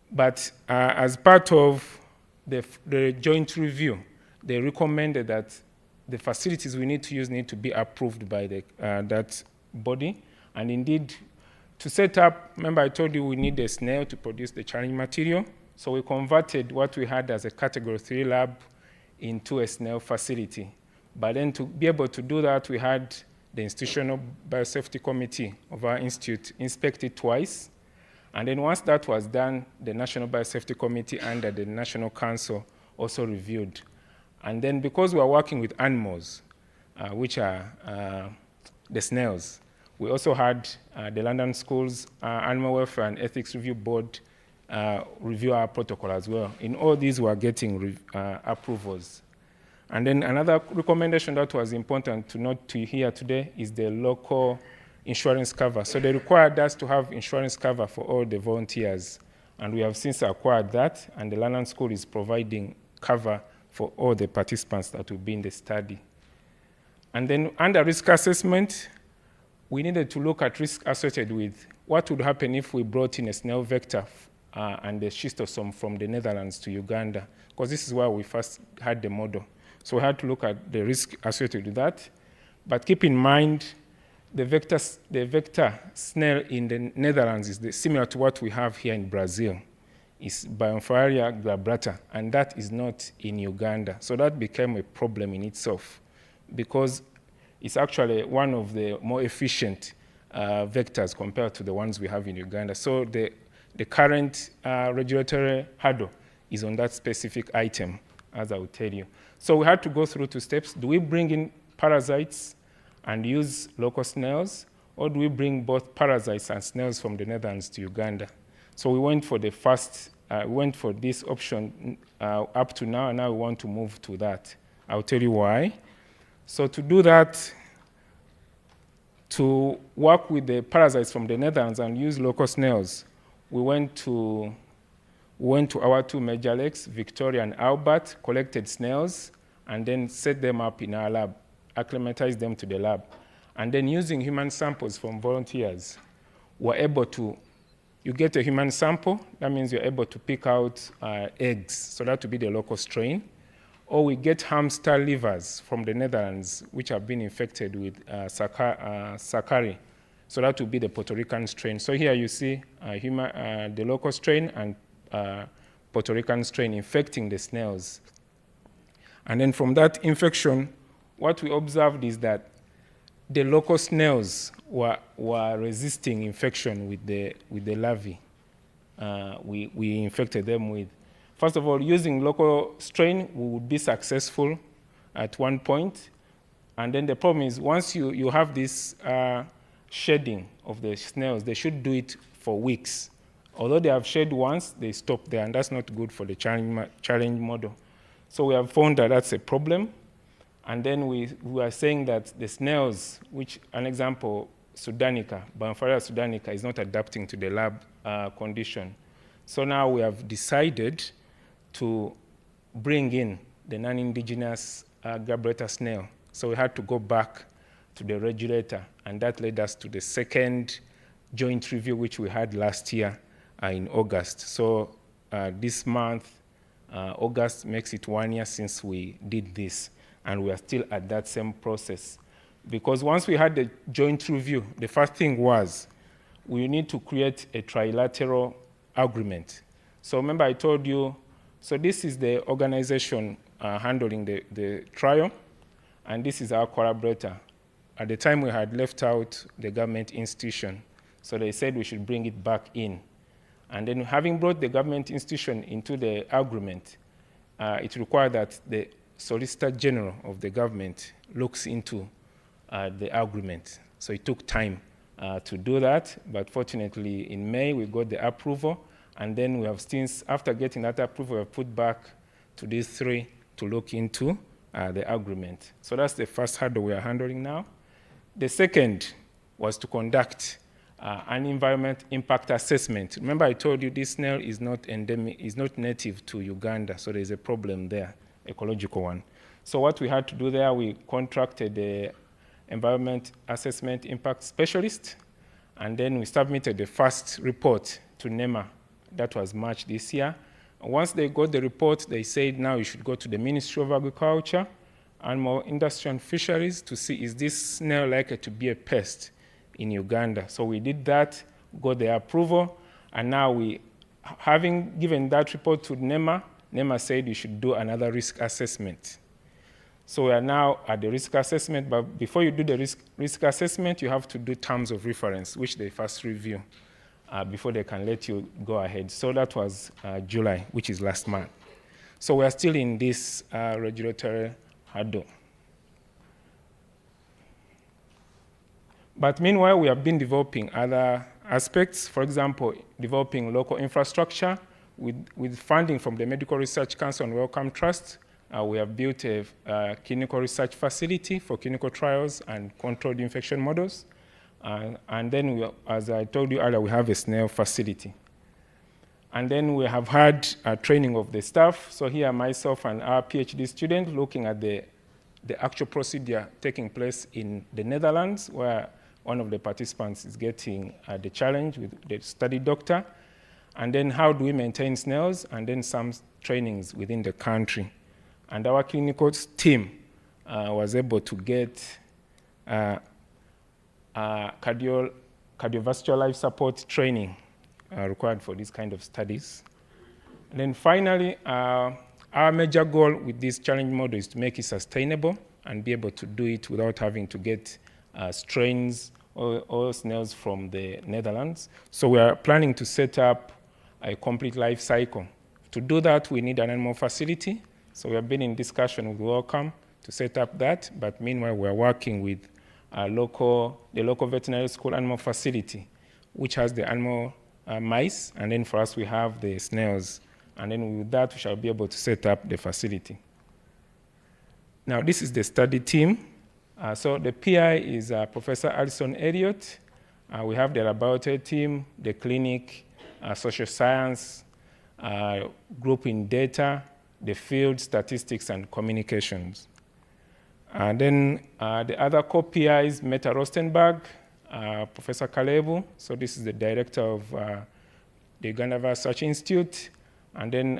But as part of the joint review, they recommended that the facilities we need to use need to be approved by that body. And indeed, to set up, remember I told you we need a snail to produce the challenge material. So we converted what we had as a Category 3 lab into a snail facility. But then to be able to do that, we had the Institutional Biosafety Committee of our institute inspect it twice. And then once that was done, the National Biosafety Committee under the National Council also reviewed. And then because we are working with animals, which are the snails, we also had the London School's Animal Welfare and Ethics Review Board review our protocol as well. In all these, we are getting approvals. And then another recommendation that was important to note to here today is the local insurance cover. So they required us to have insurance cover for all the volunteers. And we have since acquired that, and the London School is providing cover for all the participants that will be in the study. And then under risk assessment, we needed to look at risk associated with what would happen if we brought in a snail vector and the schistosome from the Netherlands to Uganda, because this is where we first had the model. So we had to look at the risk associated with that. But keep in mind, the vector snail in the Netherlands is similar to what we have here in Brazil. It's Biompharia glabrata, and that is not in Uganda. So that became a problem in itself, because it's actually one of the more efficient vectors compared to the ones we have in Uganda. So the current regulatory hurdle is on that specific item, as I will tell you. So we had to go through 2 steps. Do we bring in parasites and use local snails, or do we bring both parasites and snails from the Netherlands to Uganda? So we went for the first, went for this option up to now, and now we want to move to that. I'll tell you why. So to do that, to work with the parasites from the Netherlands and use local snails, we went to our 2 major lakes, Victoria and Albert, collected snails, and then set them up in our lab, acclimatized them to the lab. And then using human samples from volunteers, we're able to, you get a human sample, that means you're able to pick out eggs, so that would be the local strain. Or we get hamster livers from the Netherlands, which have been infected with Sakari. So that would be the Puerto Rican strain. So here you see the local strain and Puerto Rican strain infecting the snails. And then from that infection, what we observed is that the local snails were resisting infection with the larvae we infected them with. First of all, using local strain, we would be successful at one point. And then the problem is, once you have this shedding of the snails, they should do it for weeks. Although they have shed once, they stop there, and that's not good for the challenge model. So we have found that that's a problem. And then we are saying that the snails, which an example, Sudanica, Biompharia sudanica, is not adapting to the lab condition. So now we have decided to bring in the non-indigenous glabrata snail. So we had to go back to the regulator, and that led us to the second joint review, which we had last year in August. So this month, August makes it 1 year since we did this, and we are still at that same process. Because once we had the joint review, the first thing was we need to create a trilateral agreement. So remember I told you, so this is the organization handling the trial, and this is our collaborator. At the time, we had left out the government institution, so they said we should bring it back in. And then having brought the government institution into the agreement, it required that the Solicitor General of the government looks into the agreement. So it took time to do that, but fortunately in May we got the approval, and then we have since, after getting that approval, we have put back to these three to look into the agreement. So that's the first hurdle we are handling now. The second was to conduct an environment impact assessment. Remember I told you this snail is not endemic, is not native to Uganda, so there's a problem there, ecological one. So what we had to do there, we contracted the environment assessment impact specialist, and then we submitted the first report to NEMA. That was March this year. Once they got the report, they said now you should go to the Ministry of Agriculture, Animal Industry and Fisheries to see is this snail likely to be a pest in Uganda. So we did that, got the approval, and now we, having given that report to NEMA, NEMA said you should do another risk assessment. So we are now at the risk assessment, but before you do the risk assessment, you have to do terms of reference, which they first review before they can let you go ahead. So that was July, which is last month. So we are still in this regulatory hurdle. But meanwhile, we have been developing other aspects. For example, developing local infrastructure with funding from the Medical Research Council and Wellcome Trust. We have built a clinical research facility for clinical trials and controlled infection models. And then, we, as I told you earlier, we have a snail facility. And then we have had training of the staff. So here, myself and our PhD student looking at the actual procedure taking place in the Netherlands, where one of the participants is getting the challenge with the study doctor. And then how do we maintain snails? And then some trainings within the country. And our clinical team was able to get cardiovascular life support training required for these kind of studies. And then finally, our major goal with this challenge model is to make it sustainable and be able to do it without having to get strains or snails from the Netherlands. So we are planning to set up a complete life cycle. To do that, we need an animal facility. So we have been in discussion with Wellcome to set up that, but meanwhile we are working with the local veterinary school animal facility, which has the animal mice, and then for us we have the snails. And then with that we shall be able to set up the facility. Now this is the study team. So the PI is Professor Alison Elliott. We have the laboratory team, the clinic, social science, group in data, the field, statistics, and communications. And then the other co-PIs, Meta Rostenberg, Professor Kalebu, so this is the director of the Uganda Virus Research Institute, and then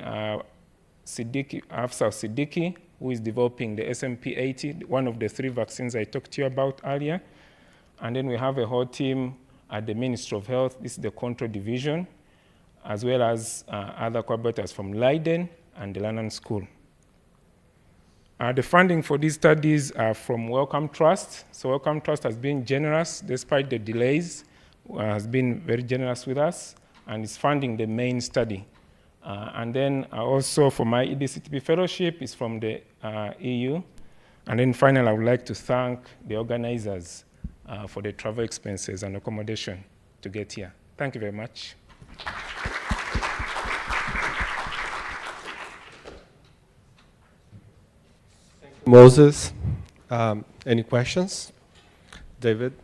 Afsal Siddiqui, who is developing the SMP80, one of the 3 vaccines I talked to you about earlier. And then we have a whole team at the Ministry of Health, this is the control division, as well as other collaborators from Leiden and the London School. The funding for these studies are from Wellcome Trust. So Wellcome Trust has been generous despite the delays, has been very generous with us, and is funding the main study. And then also for my EDCTP fellowship is from the EU. And then finally, I would like to thank the organizers for the travel expenses and accommodation to get here. Thank you very much. Moses, any questions? David?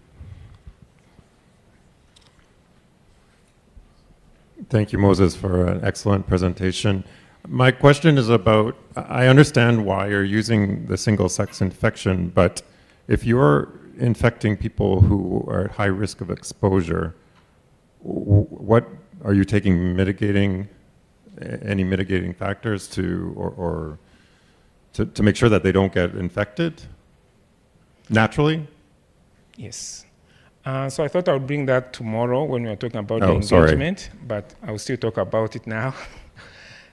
Thank you, Moses, for an excellent presentation. My question is about, I understand why you're using the single-sex infection, but if you're infecting people who are at high risk of exposure, what are you taking any mitigating factors to, to make sure that they don't get infected naturally? Yes. So I thought I would bring that tomorrow when we are talking about the engagement, but I will still talk about it now.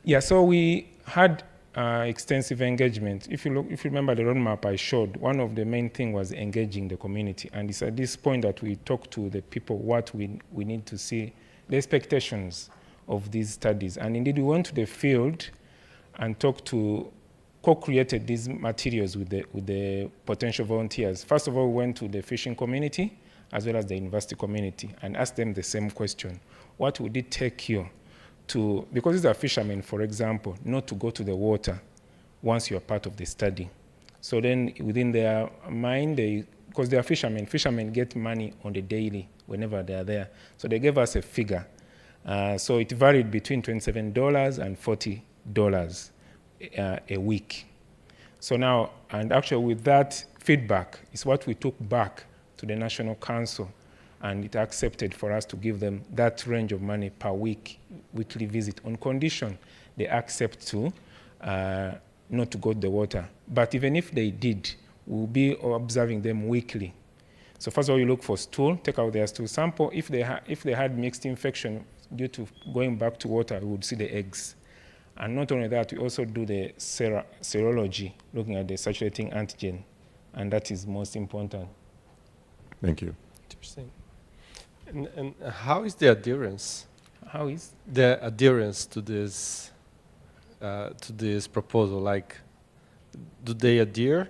Yeah, so we had extensive engagement. If you remember the roadmap I showed, one of the main things was engaging the community. And it's at this point that we talk to the people what we need to see, the expectations of these studies. And indeed, we went to the field and co-created these materials with the potential volunteers. First of all, we went to the fishing community as well as the university community and asked them the same question. What would it take you to, because these are fishermen, for example, not to go to the water once you're part of the study? So then within their mind, because they are fishermen get money on the daily whenever they are there. So they gave us a figure. So it varied between $27 and $40 a week. So now, and actually with that feedback is what we took back to the National Council, and it accepted for us to give them that range of money per weekly visit, on condition they accept to not to go to the water. But even if they did, we'll be observing them weekly. So first of all, you look for stool, take out their stool sample. If they had mixed infection due to going back to water, we would see the eggs. And not only that, we also do the serology, looking at the circulating antigen, and that is most important. Thank you. Interesting. And how is the adherence? How is? The adherence to this proposal? Like, do they adhere?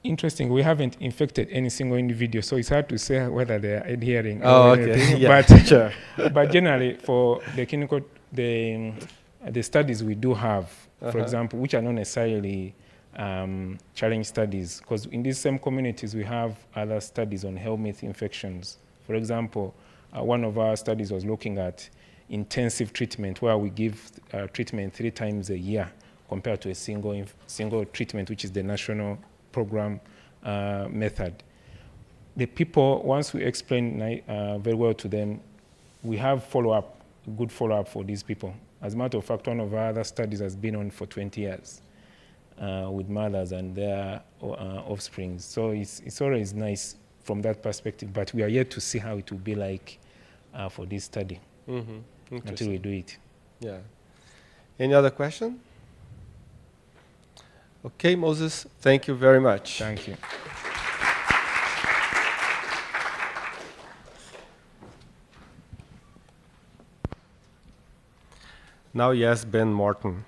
Interesting. We haven't infected any single individual, so it's hard to say whether they are adhering. Oh, or okay. anything. Yeah, but, sure. But generally, for the clinical, the studies we do have, for example, which are not necessarily challenge studies, because in these same communities we have other studies on helminth infections. For example, one of our studies was looking at intensive treatment, where we give treatment 3 times a year compared to a single treatment, which is the national program method. The people, once we explain very well to them, we have follow-up, good follow-up for these people. As a matter of fact, one of our other studies has been on for 20 years. With mothers and their offspring. So it's always nice from that perspective, but we are yet to see how it will be like for this study until we do it. Yeah. Any other question? Okay, Moses, thank you very much. Thank you. Now, yes, Ben Morton.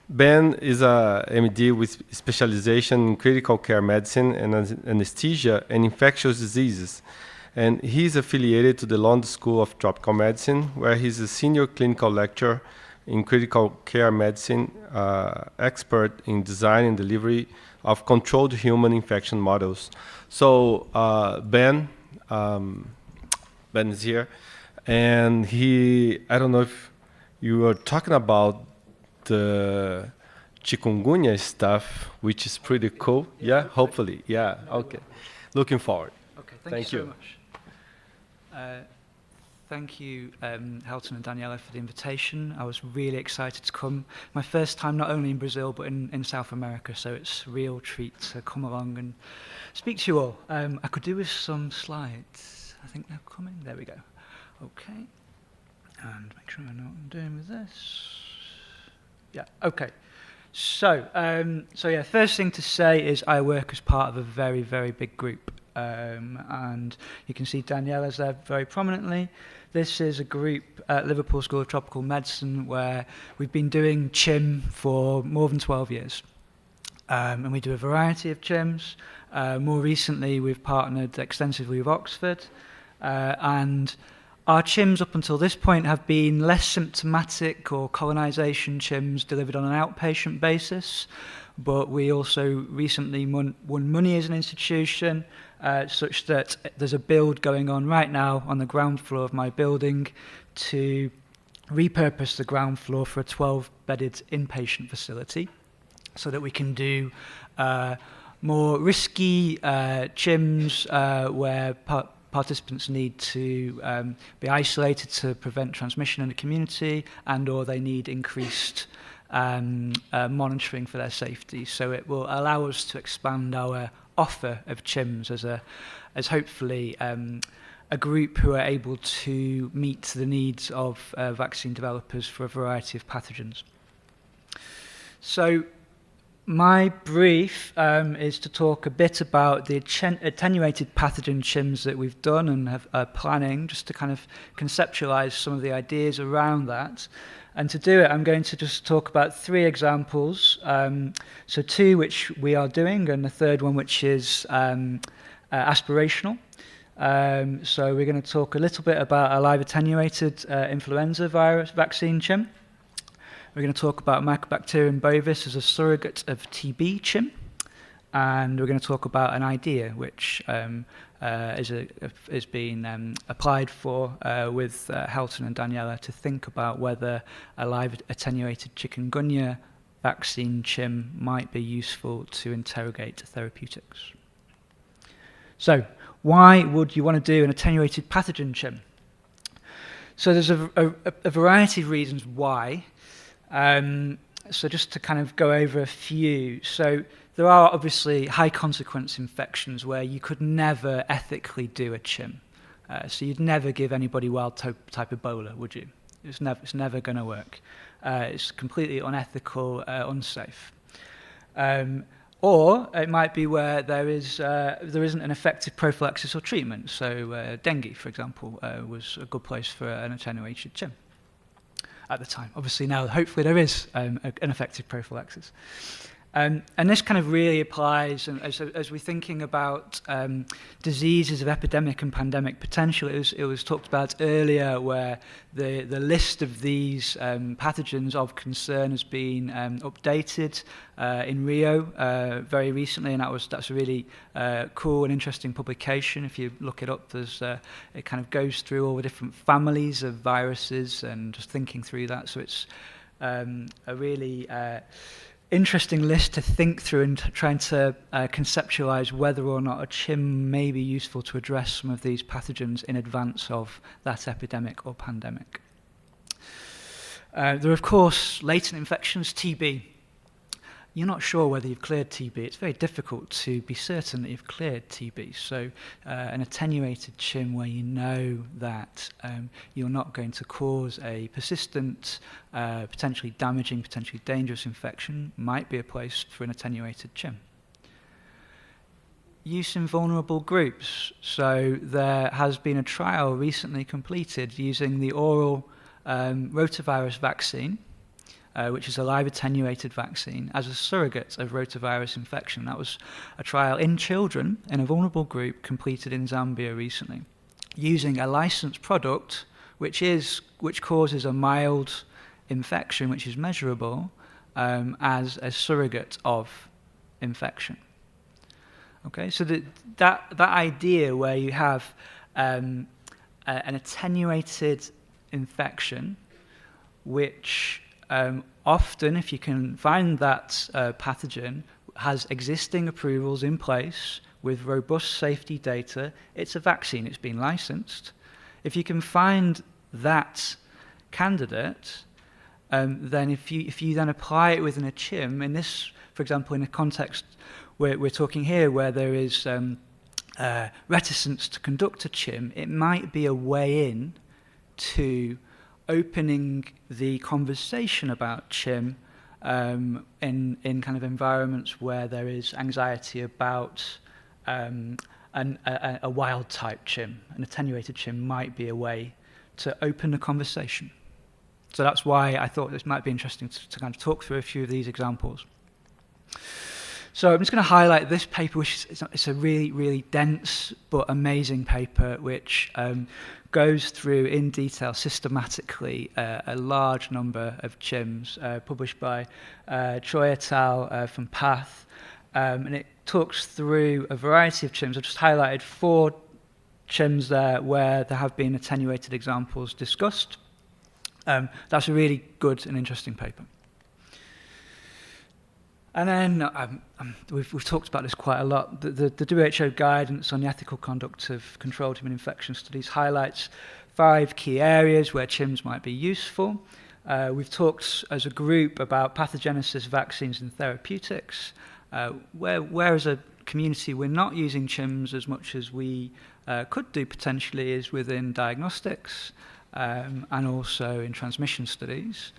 Ben is a MD with specialization in critical care medicine and anesthesia and infectious diseases. And he's affiliated to the London School of Tropical Medicine, where he's a senior clinical lecturer in critical care medicine, expert in design and delivery of controlled human infection models. So Ben is here, and I don't know if you were talking about the chikungunya stuff, which is pretty cool. Yeah, hopefully. Yeah, okay. Looking forward. Okay, thank you so much. Thank you, Helton and Daniela, for the invitation. I was really excited to come. My first time not only in Brazil, but in South America, so it's a real treat to come along and speak to you all. I could do with some slides. I think they're coming. There we go. Okay. And make sure I know what I'm doing with this. Yeah, okay. So yeah, first thing to say is I work as part of a very, very big group. And you can see Daniela's there very prominently. This is a group at Liverpool School of Tropical Medicine where we've been doing CHIM for more than 12 years. And we do a variety of CHIMs. More recently, we've partnered extensively with Oxford. And our CHIMs up until this point have been less symptomatic or colonisation CHIMs delivered on an outpatient basis, but we also recently won money as an institution, such that there's a build going on right now on the ground floor of my building to repurpose the ground floor for a 12-bedded inpatient facility so that we can do more risky CHIMs where participants need to be isolated to prevent transmission in the community, and or they need increased monitoring for their safety. So it will allow us to expand our offer of CHIMs as hopefully a a group who are able to meet the needs of vaccine developers for a variety of pathogens. So my brief is to talk a bit about the attenuated pathogen CHIMs that we've done and are planning, just to kind of conceptualize some of the ideas around that. And to do it, I'm going to just talk about 3 examples. So 2 which we are doing, and the third one which is aspirational. So we're going to talk a little bit about a live attenuated influenza virus vaccine CHIM. We're going to talk about Mycobacterium bovis as a surrogate of TB CHIM. And we're going to talk about an idea which is being applied for with Helton and Daniela to think about whether a live attenuated chikungunya vaccine CHIM might be useful to interrogate therapeutics. So, why would you want to do an attenuated pathogen CHIM? So there's a variety of reasons why. So just to kind of go over a few. So there are obviously high consequence infections where you could never ethically do a CHIM. So you'd never give anybody wild type Ebola, would you? It's never going to work. It's completely unethical, unsafe. Or it might be where there isn't an effective prophylaxis or treatment. So dengue, for example, was a good place for an attenuated CHIM at the time. Obviously now, hopefully there is an effective prophylaxis. And this kind of really applies, and as we're thinking about diseases of epidemic and pandemic potential, it was talked about earlier where the list of these pathogens of concern has been updated in Rio very recently, and that's a really cool and interesting publication. If you look it up, it kind of goes through all the different families of viruses and just thinking through that. So it's a really interesting list to think through and trying to conceptualize whether or not a CHIM may be useful to address some of these pathogens in advance of that epidemic or pandemic. There are, of course, latent infections, TB. You're not sure whether you've cleared TB. It's very difficult to be certain that you've cleared TB. So an attenuated CHIM where you know that you're not going to cause a persistent, potentially damaging, potentially dangerous infection might be a place for an attenuated CHIM. Use in vulnerable groups. So there has been a trial recently completed using the oral rotavirus vaccine, which is a live attenuated vaccine, as a surrogate of rotavirus infection. That was a trial in children in a vulnerable group completed in Zambia recently, using a licensed product which causes a mild infection, which is measurable, as a surrogate of infection. Okay, so that idea where you have an attenuated infection, which often, if you can find that pathogen, has existing approvals in place with robust safety data. It's a vaccine, it's been licensed. If you can find that candidate, then if you then apply it within a CHIM, in this, for example, in a context where we're talking here where there is reticence to conduct a CHIM, it might be a way in to opening the conversation about CHIM in kind of environments where there is anxiety about a wild type CHIM. An attenuated CHIM might be a way to open the conversation. So that's why I thought this might be interesting to kind of talk through a few of these examples. So I'm just going to highlight this paper, which is a really, really dense but amazing paper, which goes through in detail systematically a large number of CHIMs published by Choi et al. From PATH, and it talks through a variety of CHIMs. I've just highlighted 4 CHIMs there where there have been attenuated examples discussed. That's a really good and interesting paper. And then we've talked about this quite a lot. The WHO guidance on the ethical conduct of controlled human infection studies highlights 5 key areas where CHIMs might be useful. We've talked as a group about pathogenesis, vaccines, and therapeutics. Where as a community we're not using CHIMs as much as we could do potentially is within diagnostics and also in transmission studies.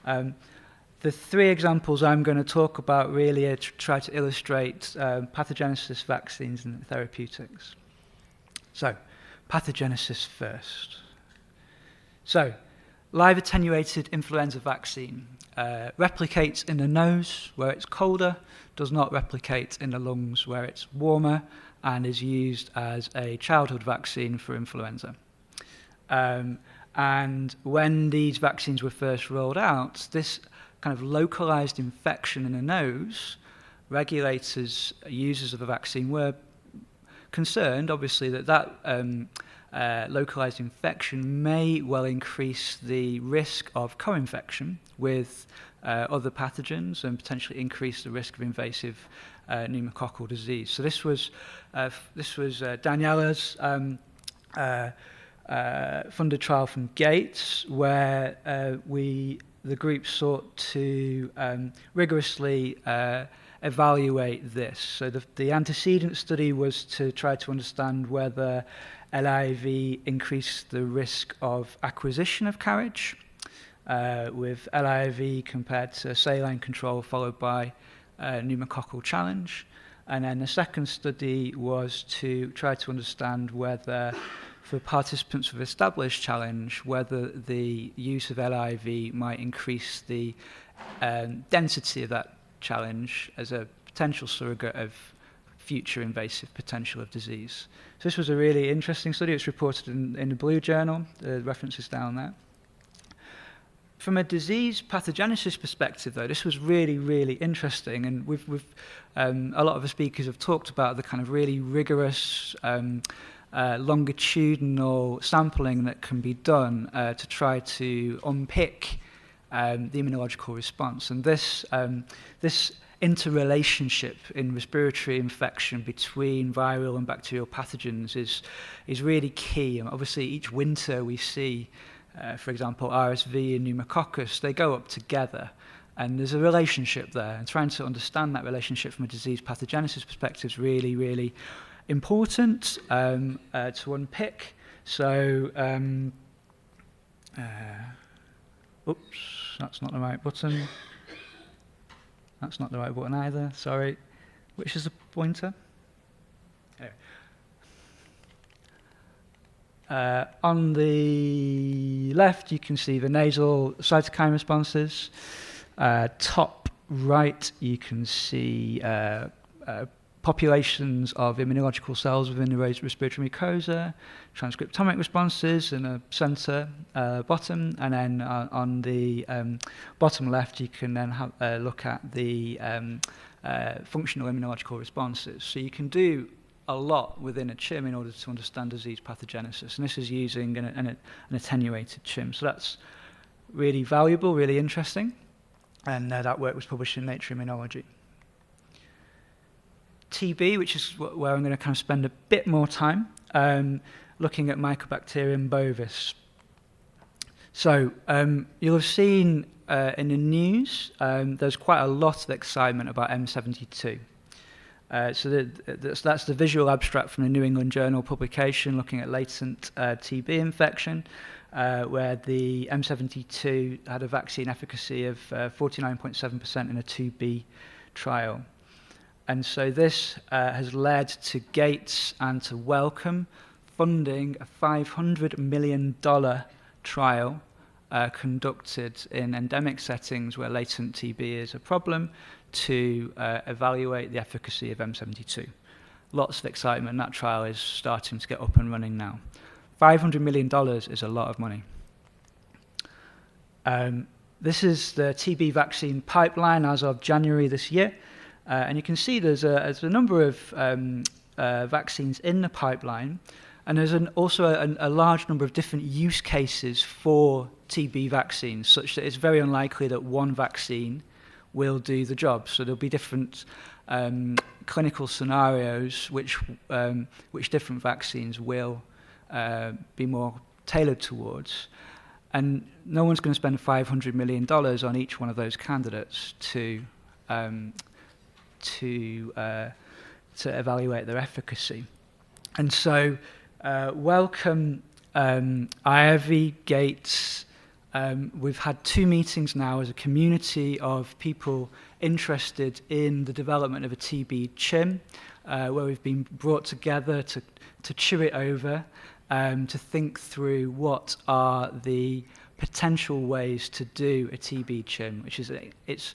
The three examples I'm going to talk about really are to try to illustrate pathogenesis, vaccines, and therapeutics. So, pathogenesis first. So, live attenuated influenza vaccine replicates in the nose where it's colder, does not replicate in the lungs where it's warmer, and is used as a childhood vaccine for influenza. And when these vaccines were first rolled out, this kind of localized infection in the nose, regulators, users of the vaccine were concerned, obviously, that localized infection may well increase the risk of co-infection with other pathogens and potentially increase the risk of invasive pneumococcal disease. So this was Daniela's funded trial from Gates, where the group sought to rigorously evaluate this. So the antecedent study was to try to understand whether LIV increased the risk of acquisition of carriage, with LIV compared to saline control followed by pneumococcal challenge. And then the second study was to try to understand whether, for participants with established challenge, whether the use of LIV might increase the density of that challenge as a potential surrogate of future invasive potential of disease. So this was a really interesting study. It's reported in the Blue Journal. The reference is down there. From a disease pathogenesis perspective, though, this was really, really interesting, and a lot of the speakers have talked about the kind of really rigorous longitudinal sampling that can be done to try to unpick the immunological response. And this interrelationship in respiratory infection between viral and bacterial pathogens is really key. And obviously, each winter we see, for example, RSV and pneumococcus, they go up together. And there's a relationship there. And trying to understand that relationship from a disease pathogenesis perspective is really, really important to unpick. So, oops, that's not the right button. That's not the right button either, sorry. Which is the pointer? On the left, you can see the nasal cytokine responses. Top right, you can see populations of immunological cells within the respiratory mucosa, transcriptomic responses in the center bottom, and then on the bottom left, you can then look at the functional immunological responses. So you can do a lot within a CHIM in order to understand disease pathogenesis, and this is using an attenuated CHIM. So that's really valuable, really interesting, and that work was published in Nature Immunology. TB, which is where I'm going to kind of spend a bit more time, looking at Mycobacterium bovis. So you'll have seen in the news, there's quite a lot of excitement about M72. So that's the visual abstract from the New England Journal publication looking at latent TB infection, where the M72 had a vaccine efficacy of 49.7% in a 2B trial. And so this has led to Gates and to Wellcome funding a $500 million trial conducted in endemic settings where latent TB is a problem to evaluate the efficacy of M72. Lots of excitement. That trial is starting to get up and running now. $500 million is a lot of money. This is the TB vaccine pipeline as of January this year. And you can see there's a number of vaccines in the pipeline, and there's also a large number of different use cases for TB vaccines, such that it's very unlikely that one vaccine will do the job. So there'll be different clinical scenarios which different vaccines will be more tailored towards. And no one's going to spend $500 million on each one of those candidates to evaluate their efficacy. And so Welcome, IRV, Gates. We've had 2 meetings now as a community of people interested in the development of a TB CHIM, where we've been brought together to chew it over, to think through what are the potential ways to do a TB CHIM, which is, it's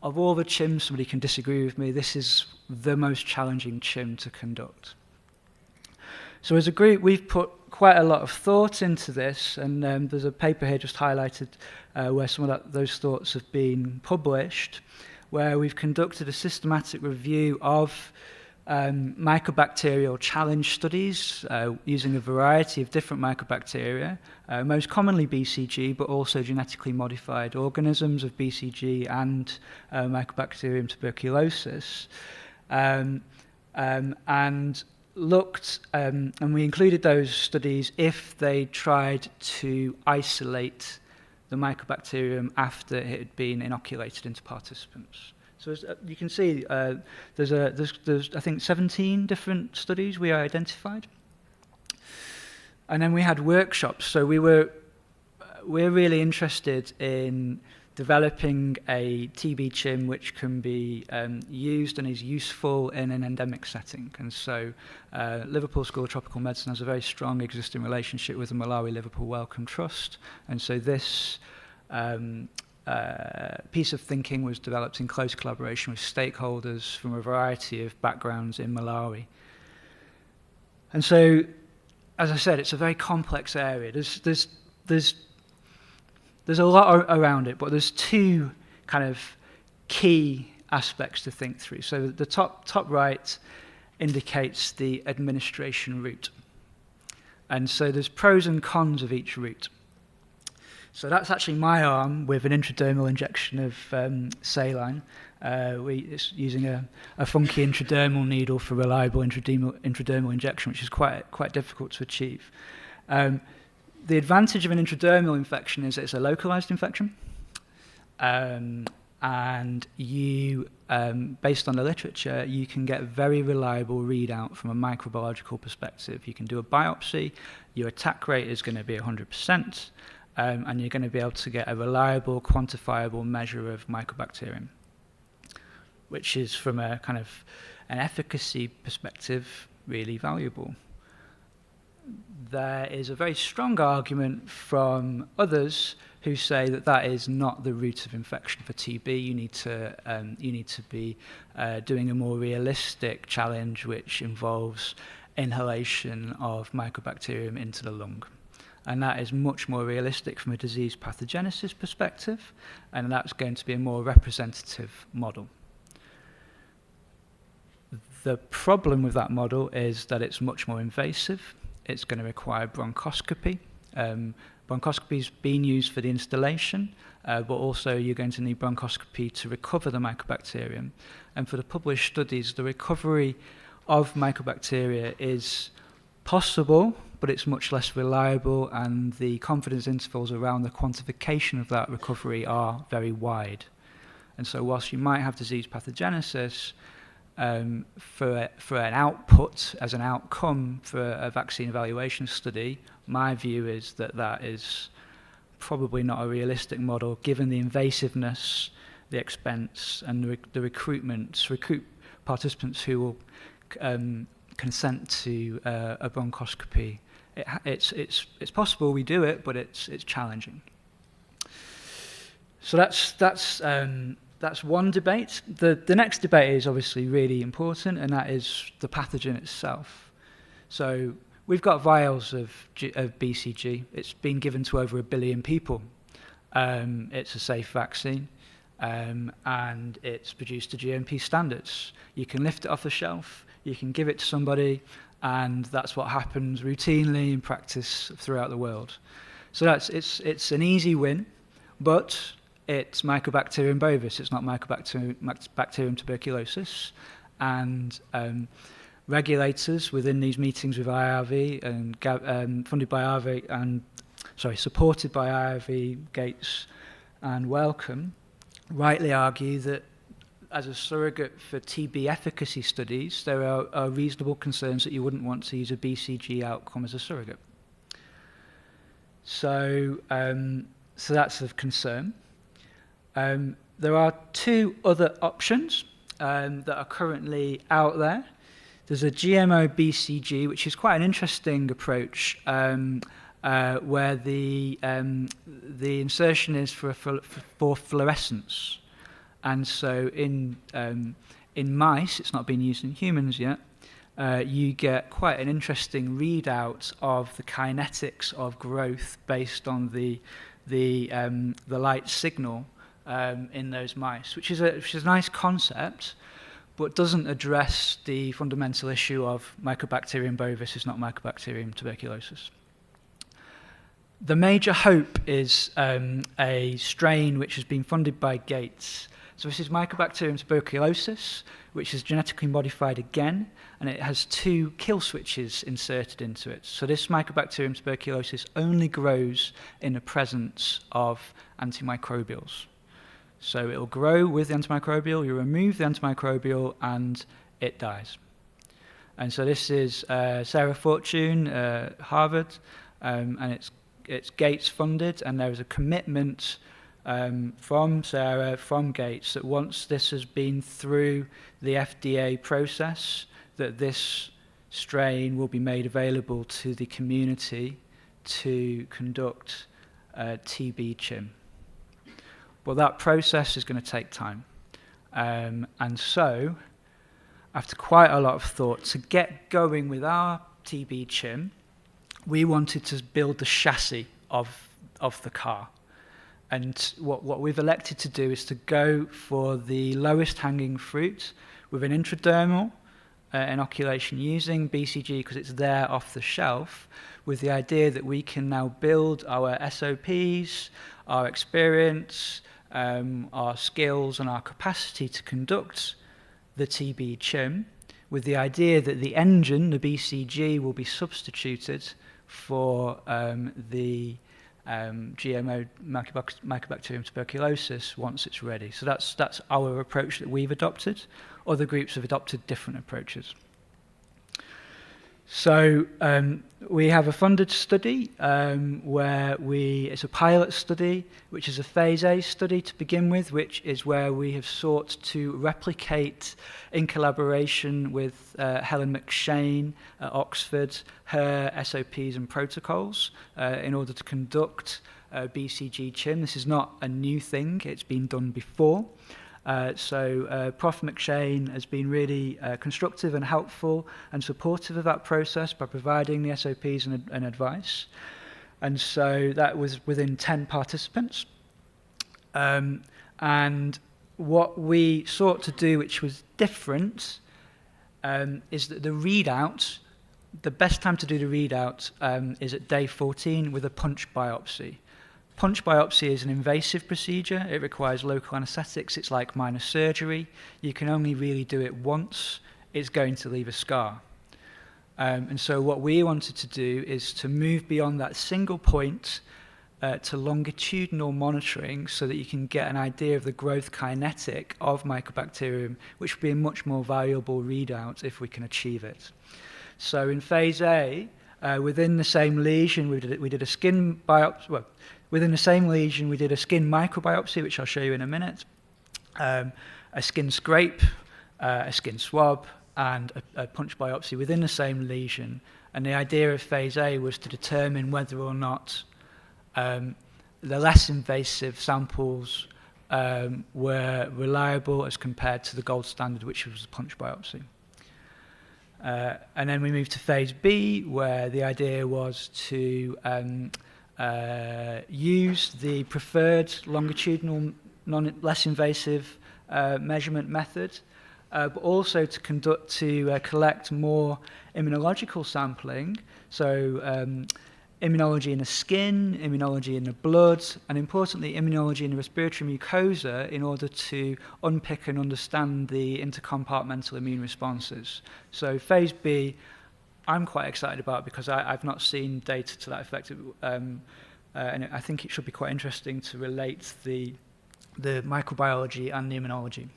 of all the CHIMs, somebody can disagree with me, this is the most challenging CHIM to conduct. So as a group, we've put quite a lot of thought into this, and there's a paper here just highlighted where some of those thoughts have been published, where we've conducted a systematic review of mycobacterial challenge studies using a variety of different mycobacteria, most commonly BCG, but also genetically modified organisms of BCG and Mycobacterium tuberculosis, and looked, and we included those studies if they tried to isolate the mycobacterium after it had been inoculated into participants. So as you can see, there's I think 17 different studies we identified, and then we had workshops. So we're really interested in developing a TB CHIM which can be used and is useful in an endemic setting. And so Liverpool School of Tropical Medicine has a very strong existing relationship with the Malawi Liverpool Wellcome Trust. And so this piece of thinking was developed in close collaboration with stakeholders from a variety of backgrounds in Malawi. And so, as I said, it's a very complex area. There's a lot around it, but there's 2 kind of key aspects to think through. So the top right indicates the administration route. And so there's pros and cons of each route. So that's actually my arm with an intradermal injection of saline. It's using a funky intradermal needle for reliable intradermal injection, which is quite difficult to achieve. The advantage of an intradermal infection is it's a localized infection, and you, based on the literature, you can get a very reliable readout from a microbiological perspective. You can do a biopsy, your attack rate is going to be 100%, and you're going to be able to get a reliable, quantifiable measure of mycobacterium, which is, from a kind of an efficacy perspective, really valuable. There is a very strong argument from others who say that that is not the route of infection for TB. You need to be doing a more realistic challenge, which involves inhalation of mycobacterium into the lung. And that is much more realistic from a disease pathogenesis perspective, and that's going to be a more representative model. The problem with that model is that it's much more invasive. It's going to require bronchoscopy. Bronchoscopy's been used for the installation, but also you're going to need bronchoscopy to recover the mycobacterium. And for the published studies, the recovery of mycobacteria is possible, but it's much less reliable, and the confidence intervals around the quantification of that recovery are very wide. And so whilst you might have disease pathogenesis, for an output, as an outcome for a vaccine evaluation study, my view is that that is probably not a realistic model, given the invasiveness, the expense, and the recruit participants who will consent to a bronchoscopy. It's possible we do it, but it's challenging. So that's one debate. The next debate is obviously really important, and that is the pathogen itself. So we've got vials of BCG. It's been given to over 1 billion people. It's a safe vaccine, and it's produced to GMP standards. You can lift it off the shelf, you can give it to somebody, and that's what happens routinely in practice throughout the world. So it's an easy win, but it's Mycobacterium bovis, it's not Mycobacterium tuberculosis. And regulators within these meetings with IRV and funded by IRV and, supported by IRV, Gates and Wellcome, rightly argue that as a surrogate for TB efficacy studies, there are reasonable concerns that you wouldn't want to use a BCG outcome as a surrogate. So, so that's of concern. There are two other options that are currently out there. There's a GMO BCG, which is quite an interesting approach, where the insertion is for fluorescence. And so in mice, it's not been used in humans yet, you get quite an interesting readout of the kinetics of growth based on the light signal in those mice, which is a nice concept, but doesn't address the fundamental issue of Mycobacterium bovis is not Mycobacterium tuberculosis. The major hope is a strain which has been funded by Gates. So this is Mycobacterium tuberculosis, which is genetically modified again, and it has 2 kill switches inserted into it. So this Mycobacterium tuberculosis only grows in the presence of antimicrobials. So it'll grow with the antimicrobial, you remove the antimicrobial, and it dies. And so this is Sarah Fortune, Harvard, and it's Gates funded, and there is a commitment from Sarah, from Gates, that once this has been through the FDA process, that this strain will be made available to the community to conduct TB CHIM. Well, that process is going to take time. And so, after quite a lot of thought, to get going with our TB CHIM, we wanted to build the chassis of the car. And what we've elected to do is to go for the lowest hanging fruit with an intradermal inoculation using BCG because it's there off the shelf, with the idea that we can now build our SOPs, our experience, our skills and our capacity to conduct the TB CHIM, with the idea that the engine, the BCG, will be substituted for the GMO Mycobacterium tuberculosis once it's ready. So that's our approach that we've adopted. Other groups have adopted different approaches. So we have a funded study where it's a pilot study, which is a phase A study to begin with, which is where we have sought to replicate, in collaboration with Helen McShane at Oxford, her SOPs and protocols in order to conduct BCG CHIM. This is not a new thing, it's been done before. So Prof McShane has been really constructive and helpful and supportive of that process by providing the SOPs and advice. And so that was within 10 participants. And what we sought to do, which was different, is that the readout, the best time to do the readout is at day 14 with a punch biopsy. Punch biopsy is an invasive procedure. It requires local anesthetics. It's like minor surgery. You can only really do it once. It's going to leave a scar. And so what we wanted to do is to move beyond that single point to longitudinal monitoring so that you can get an idea of the growth kinetic of Mycobacterium, which would be a much more valuable readout if we can achieve it. So in phase A, within the same lesion, we did a skin biopsy. Well, within the same lesion, we did a skin microbiopsy, which I'll show you in a minute, a skin scrape, a skin swab, and a punch biopsy within the same lesion. And the idea of phase A was to determine whether or not the less invasive samples were reliable as compared to the gold standard, which was the punch biopsy. And then we moved to phase B, where the idea was to use the preferred longitudinal, less invasive measurement method, but also to collect more immunological sampling, so immunology in the skin, immunology in the blood, and importantly, immunology in the respiratory mucosa in order to unpick and understand the intercompartmental immune responses. So phase B, I'm quite excited about because I've not seen data to that effect, and I think it should be quite interesting to relate the microbiology and the immunology.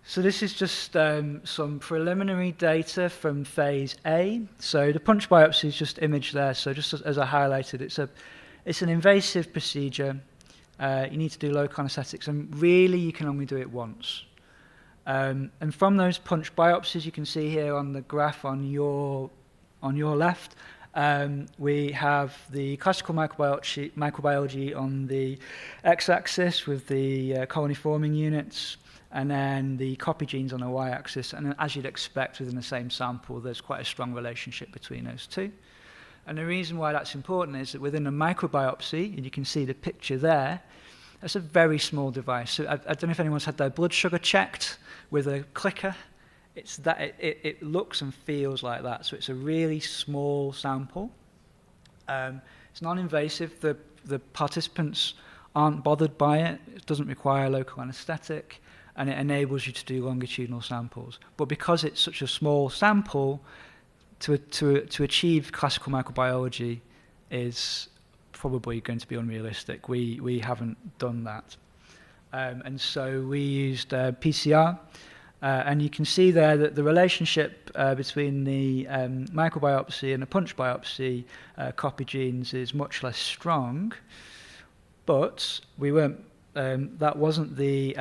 So this is just some preliminary data from phase A. So the punch biopsy is just imaged there. So just as I highlighted, it's an invasive procedure. You need to do local anesthetics, and really you can only do it once. And from those punch biopsies, you can see here on the graph on your left, we have the classical microbiology on the x-axis with the colony-forming units, and then the copy genes on the y-axis. And as you'd expect within the same sample, there's quite a strong relationship between those two. And the reason why that's important is that within a microbiopsy, and you can see the picture there, that's a very small device. So I don't know if anyone's had their blood sugar checked with a clicker. It's that it looks and feels like that. So it's a really small sample. It's non-invasive. The participants aren't bothered by it. It doesn't require local anesthetic, and it enables you to do longitudinal samples. But because it's such a small sample, to achieve classical microbiology is probably going to be unrealistic. We haven't done that. And so we used PCR, and you can see there that the relationship between the microbiopsy and the punch biopsy copy genes is much less strong, but we weren't, that wasn't the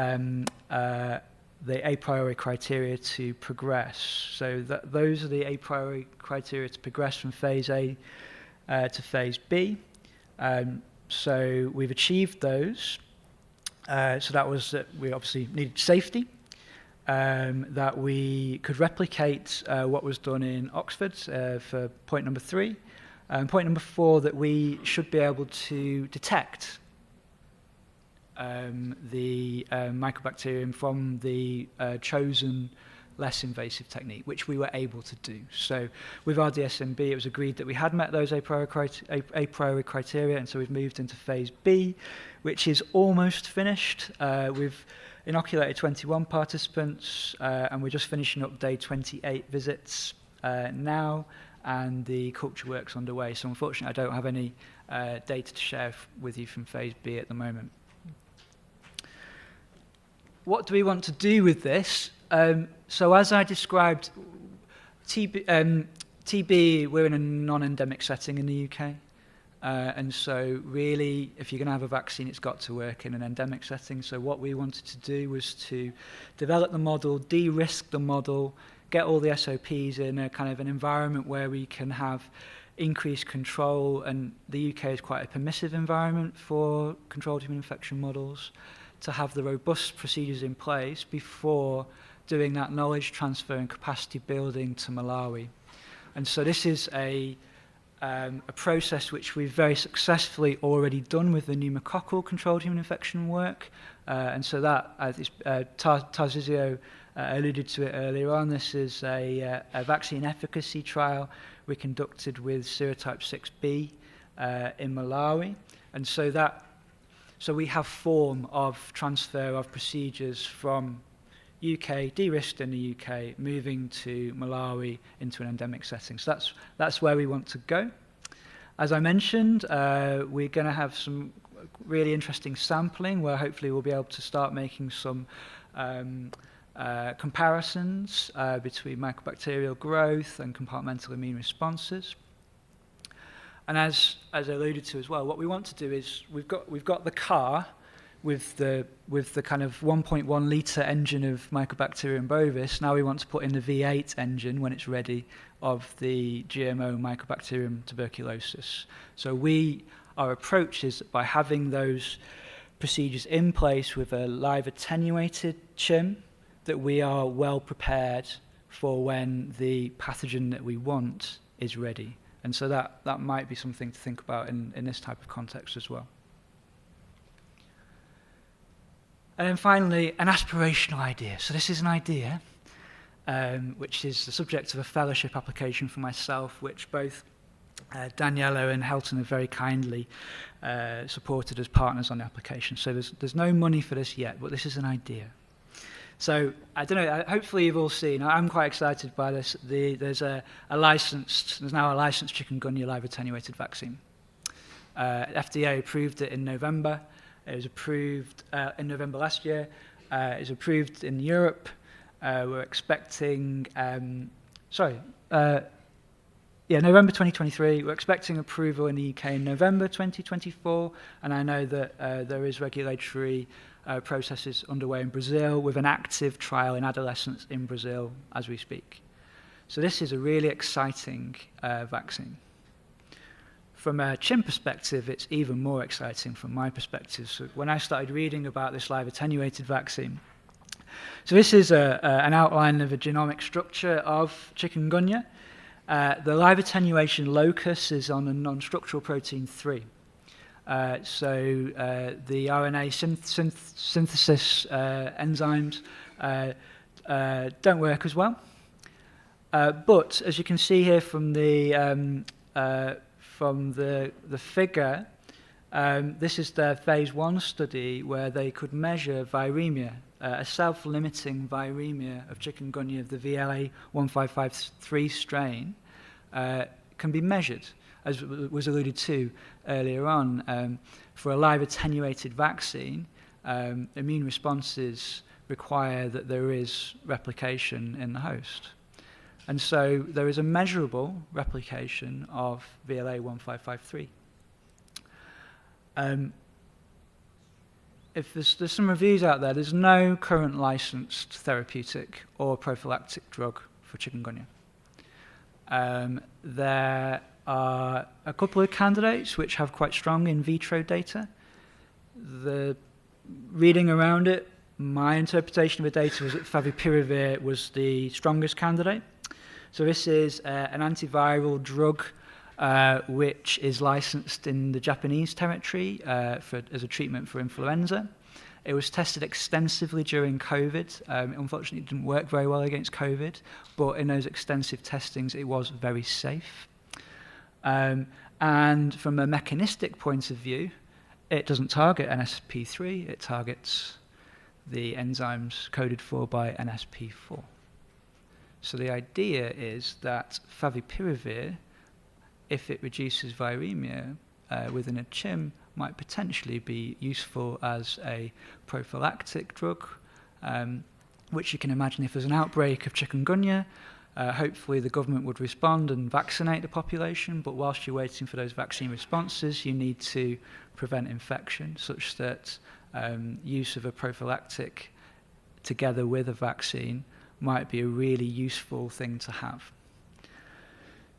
a priori criteria to progress. So those are the a priori criteria to progress from phase A to phase B. So we've achieved those. So that was that we obviously needed safety, that we could replicate what was done in Oxford for point number 3. Point number 4, that we should be able to detect the mycobacterium from the chosen less invasive technique, which we were able to do. So with our DSMB, it was agreed that we had met those a priori criteria, and so we've moved into phase B, which is almost finished. We've inoculated 21 participants, and we're just finishing up day 28 visits now, and the culture work's underway. So unfortunately, I don't have any data to share with you from phase B at the moment. What do we want to do with this? So as I described, TB, we're in a non-endemic setting in the UK. And so really, if you're going to have a vaccine, it's got to work in an endemic setting. So what we wanted to do was to develop the model, de-risk the model, get all the SOPs in a kind of an environment where we can have increased control. And the UK is quite a permissive environment for controlled human infection models, to have the robust procedures in place before doing that knowledge transfer and capacity building to Malawi. And so this is a process which we've very successfully already done with the pneumococcal controlled human infection work. And so that, Tarzizio alluded to it earlier on, this is a vaccine efficacy trial we conducted with serotype 6B in Malawi. And so we have form of transfer of procedures from UK, de-risked in the UK, moving to Malawi into an endemic setting. So that's where we want to go. As I mentioned, we're going to have some really interesting sampling where hopefully we'll be able to start making some comparisons between mycobacterial growth and compartmental immune responses. And as I alluded to as well, what we want to do is we've got the car with the kind of 1.1 litre engine of Mycobacterium bovis. Now we want to put in the V8 engine when it's ready of the GMO Mycobacterium tuberculosis. So our approach is by having those procedures in place with a live attenuated chim, that we are well prepared for when the pathogen that we want is ready. And so that might be something to think about in this type of context as well. And then finally, an aspirational idea. So this is an idea which is the subject of a fellowship application for myself, which both Daniela and Helton have very kindly supported as partners on the application. So there's no money for this yet, but this is an idea. So I don't know, hopefully you've all seen, I'm quite excited by this. There's now a licensed chikungunya live attenuated vaccine. FDA approved it in November. It was approved in November last year. It was approved in Europe. We're expecting, November 2023. We're expecting approval in the UK in November 2024, and I know that there is regulatory processes underway in Brazil with an active trial in adolescents in Brazil as we speak. So this is a really exciting vaccine. From a CHIM perspective, it's even more exciting from my perspective. So when I started reading about this live attenuated vaccine, so this is an outline of a genomic structure of chikungunya. The live attenuation locus is on a non-structural protein 3. So the RNA synthesis enzymes don't work as well. But as you can see here from the figure, this is their phase 1 study where they could measure viremia, a self-limiting viremia of chikungunya of the VLA1553 strain, can be measured, as was alluded to earlier on. For a live attenuated vaccine, immune responses require that there is replication in the host. And so there is a measurable replication of VLA1553. If there's some reviews out there, there's no current licensed therapeutic or prophylactic drug for chikungunya. There are a couple of candidates which have quite strong in vitro data. The reading around it, my interpretation of the data was that favipiravir was the strongest candidate. So this is an antiviral drug which is licensed in the Japanese territory as a treatment for influenza. It was tested extensively during COVID. Unfortunately, it didn't work very well against COVID, but in those extensive testings, it was very safe. And from a mechanistic point of view, it doesn't target NSP3, it targets the enzymes coded for by NSP4. So the idea is that favipiravir, if it reduces viremia within a CHIM, might potentially be useful as a prophylactic drug, which you can imagine if there's an outbreak of chikungunya, hopefully the government would respond and vaccinate the population, but whilst you're waiting for those vaccine responses, you need to prevent infection such that use of a prophylactic together with a vaccine might be a really useful thing to have.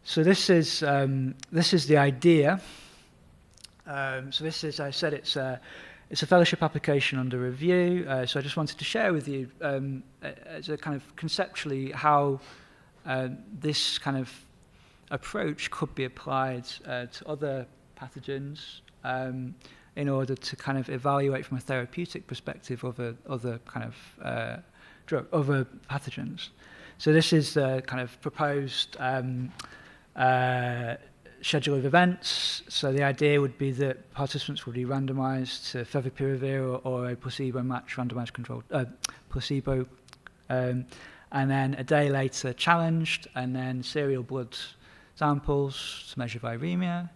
So this is the idea. So this is, I said, it's a fellowship application under review. So I just wanted to share with you as a kind of conceptually how this kind of approach could be applied to other pathogens in order to kind of evaluate from a therapeutic perspective other kind of other pathogens. So this is kind of proposed schedule of events. So the idea would be that participants would be randomized to favipiravir or a placebo-matched randomized controlled placebo, and then a day later challenged, and then serial blood samples to measure viremia.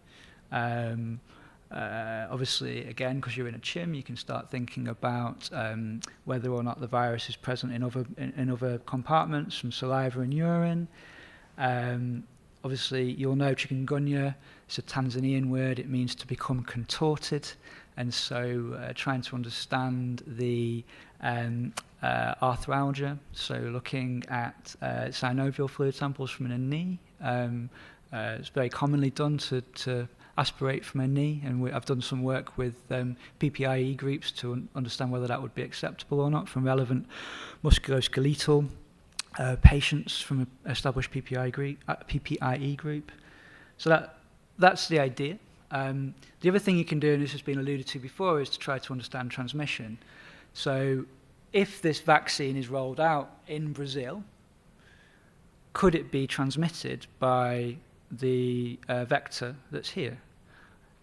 Obviously, again, because you're in a CHIM, you can start thinking about whether or not the virus is present in other compartments from saliva and urine. Obviously, you'll know chikungunya, it's a Tanzanian word, it means to become contorted, and so trying to understand the arthralgia, so looking at synovial fluid samples from a knee. It's very commonly done to aspirate from a knee, and I've done some work with PPIE groups to understand whether that would be acceptable or not from relevant musculoskeletal patients from an established PPIE group. So that's the idea. The other thing you can do, and this has been alluded to before, is to try to understand transmission. So if this vaccine is rolled out in Brazil, could it be transmitted by the vector that's here?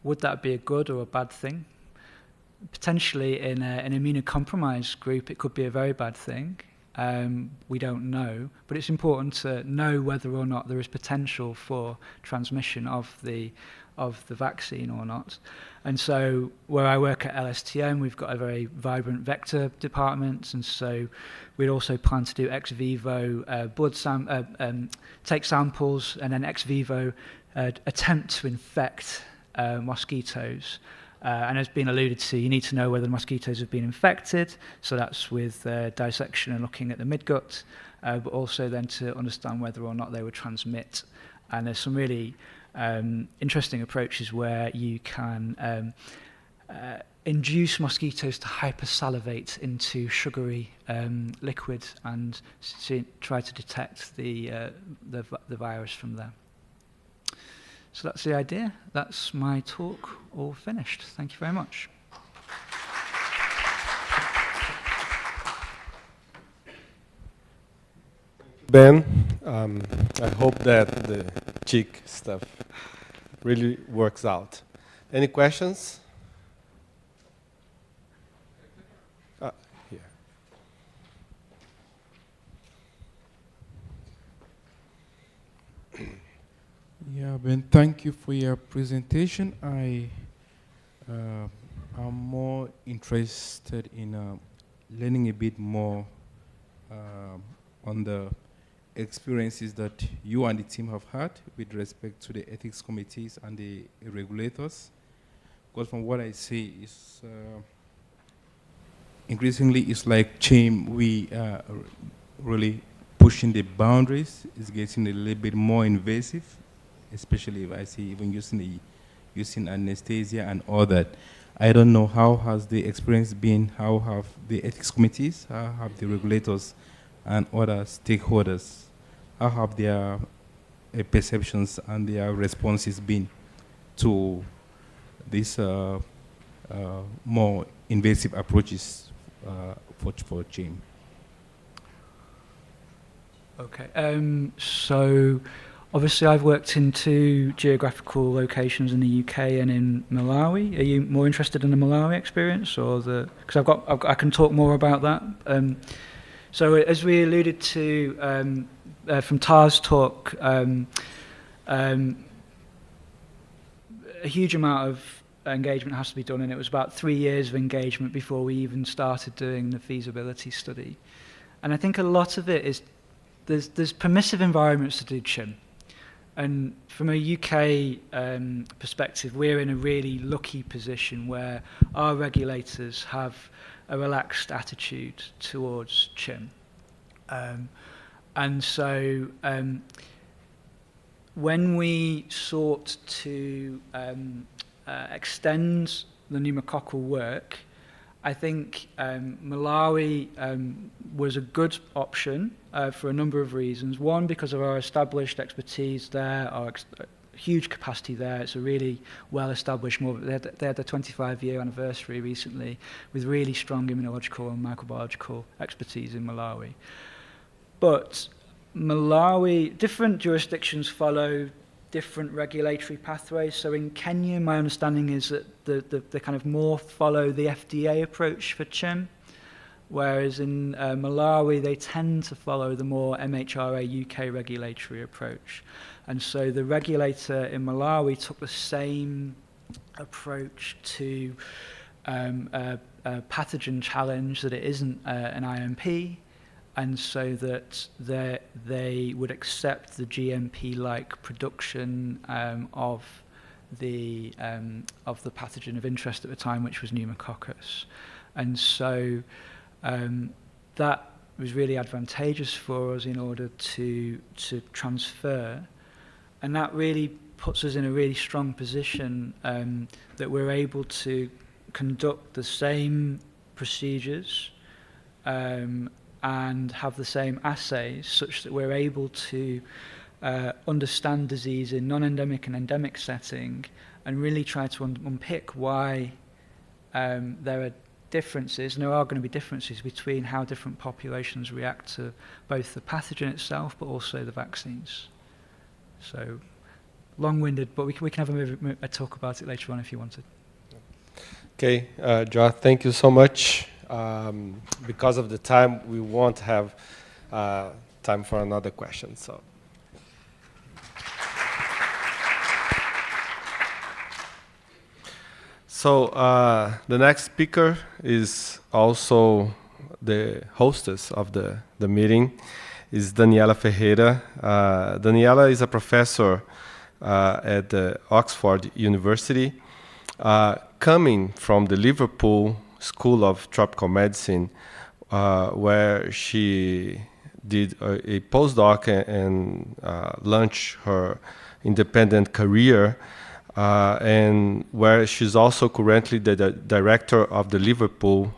Would that be a good or a bad thing? Potentially in an immunocompromised group, it could be a very bad thing. we don't know, but it's important to know whether or not there is potential for transmission of the vaccine or not. And so where I work at LSTM, we've got a very vibrant vector department, and so we'd also plan to do ex vivo take samples and then ex vivo attempt to infect mosquitoes. And as been alluded to, you need to know whether the mosquitoes have been infected, so that's with dissection and looking at the midgut, but also then to understand whether or not they would transmit. And there's some really interesting approaches where you can induce mosquitoes to hypersalivate into sugary liquid and try to detect the virus from there. So that's the idea. That's my talk all finished. Thank you very much. Ben, I hope that the chick stuff really works out. Any questions? Here. Yeah, Ben, thank you for your presentation. I am more interested in learning a bit more on the experiences that you and the team have had with respect to the ethics committees and the regulators. Because from what I see, is increasingly it's like CHIM, we are really pushing the boundaries. It's getting a little bit more invasive, especially if I see even using anesthesia and all that. I don't know, how has the experience been? How have the ethics committees, how have the regulators and other stakeholders, how have their perceptions and their responses been to these more invasive approaches for CHIM? Okay, so obviously I've worked in 2 geographical locations in the UK and in Malawi. Are you more interested in the Malawi experience, or because I can talk more about that. So as we alluded to from Tar's talk, a huge amount of engagement has to be done, and it was about 3 years of engagement before we even started doing the feasibility study. And I think a lot of it is there's permissive environments to do CHIM. And from a UK perspective, we're in a really lucky position where our regulators have a relaxed attitude towards CHIM. And so when we sought to extend the pneumococcal work, I think Malawi was a good option for a number of reasons. One, because of our established expertise there, our huge capacity there. It's a really well-established, they had their 25-year anniversary recently with really strong immunological and microbiological expertise in Malawi. But Malawi, different jurisdictions follow different regulatory pathways. So in Kenya, my understanding is that the kind of more follow the FDA approach for CHIM, whereas in Malawi, they tend to follow the more MHRA UK regulatory approach. And so the regulator in Malawi took the same approach to a pathogen challenge, that it isn't an IMP, and so that they would accept the GMP-like production of the pathogen of interest at the time, which was pneumococcus. And so that was really advantageous for us in order to transfer. And that really puts us in a really strong position that we're able to conduct the same procedures and have the same assays, such that we're able to understand disease in non-endemic and endemic setting, and really try to unpick why there are differences, and there are going to be differences between how different populations react to both the pathogen itself, but also the vaccines. So, long-winded, but we can have a talk about it later on if you wanted. Okay, Josh, thank you so much. Because of the time, we won't have time for another question. So the next speaker is also the hostess of the meeting, is Daniela Ferreira. Daniela is a professor at the Oxford University, coming from the Liverpool School of Tropical Medicine, where she did a postdoc and launched her independent career, and where she's also currently the director of the Liverpool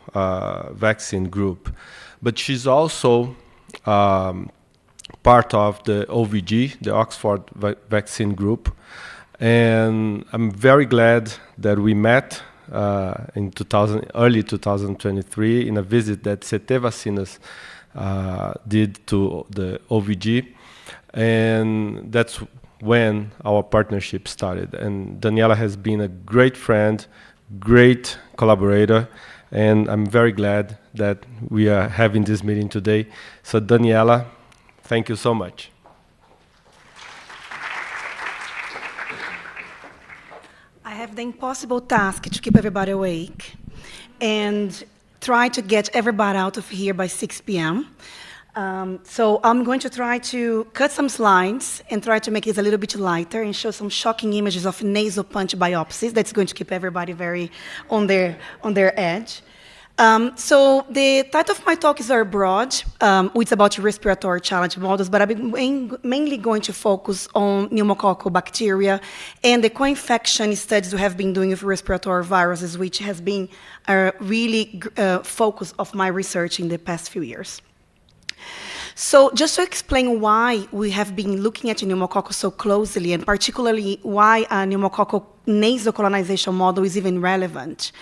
vaccine group. But she's also part of the OVG, the Oxford Vaccine Group. And I'm very glad that we met in early 2023 in a visit that CT Vacinas did to the OVG. And that's when our partnership started. And Daniela has been a great friend, great collaborator, and I'm very glad that we are having this meeting today. So Daniela, thank you so much. I have the impossible task to keep everybody awake and try to get everybody out of here by 6 p.m. So I'm going to try to cut some slides and try to make it a little bit lighter and show some shocking images of nasal punch biopsies. That's going to keep everybody very on their edge. So the title of my talk is very broad. It's about respiratory challenge models, but I've been mainly going to focus on pneumococcal bacteria and the co-infection studies we have been doing with respiratory viruses, which has been a really focus of my research in the past few years. So just to explain why we have been looking at pneumococcal so closely, and particularly why a pneumococcal nasal colonization model is even relevant,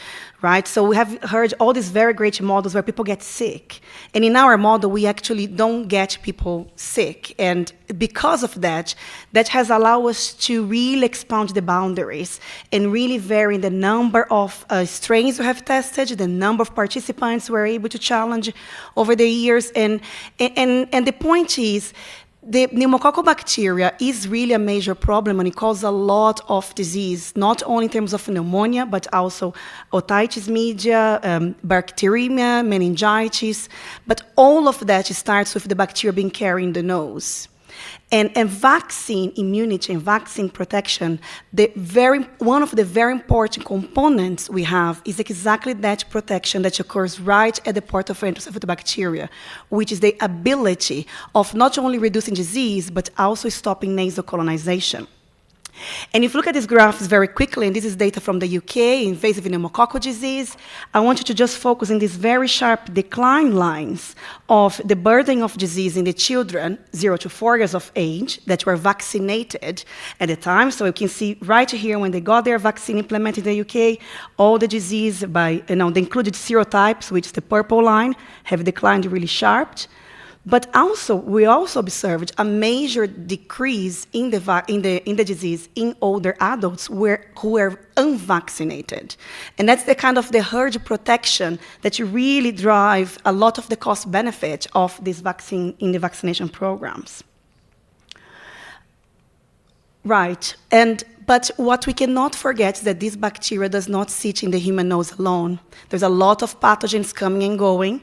right? So we have heard all these very great models where people get sick. And in our model, we actually don't get people sick. And because of that, that has allowed us to really expound the boundaries and really vary the number of strains we have tested, the number of participants we're able to challenge over the years. And the point is, the pneumococcal bacteria is really a major problem, and it causes a lot of disease, not only in terms of pneumonia, but also otitis media, bacteremia, meningitis. But all of that starts with the bacteria being carried in the nose. And vaccine immunity and vaccine protection, one of the very important components we have is exactly that protection that occurs right at the port of entry of the bacteria, which is the ability of not only reducing disease, but also stopping nasal colonization. And if you look at these graphs very quickly, and this is data from the UK, invasive pneumococcal disease, I want you to just focus on these very sharp decline lines of the burden of disease in the children 0 to 4 years of age that were vaccinated at the time. So you can see right here when they got their vaccine implemented in the UK, all the disease by, the included serotypes, which is the purple line, have declined really sharp. But also, we also observed a major decrease in the disease in older adults who were unvaccinated. And that's the kind of the herd protection that you really drive a lot of the cost benefit of this vaccine in the vaccination programs. Right, but what we cannot forget is that this bacteria does not sit in the human nose alone. There's a lot of pathogens coming and going.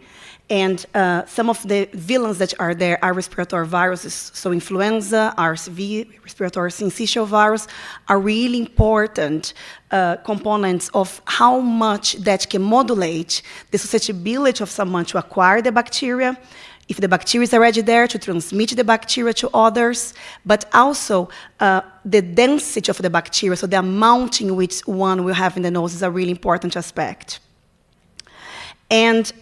And some of the villains that are there are respiratory viruses. So influenza, RSV, respiratory syncytial virus are really important components of how much that can modulate the susceptibility of someone to acquire the bacteria, if the bacteria is already there, to transmit the bacteria to others, but also the density of the bacteria, so the amount in which one will have in the nose is a really important aspect. And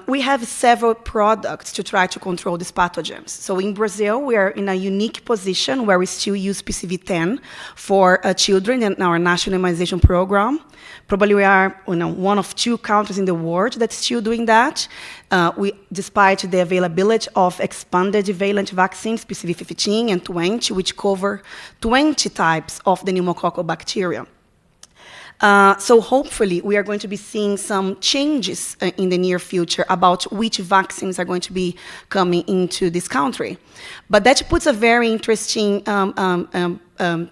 we have several products to try to control these pathogens. So in Brazil, we are in a unique position where we still use PCV10 for children in our national immunization program. Probably we are one of 2 countries in the world that's still doing that, despite the availability of expanded valent vaccines, PCV15 and 20, which cover 20 types of the pneumococcal bacteria. So hopefully we are going to be seeing some changes in the near future about which vaccines are going to be coming into this country. But that puts a very interesting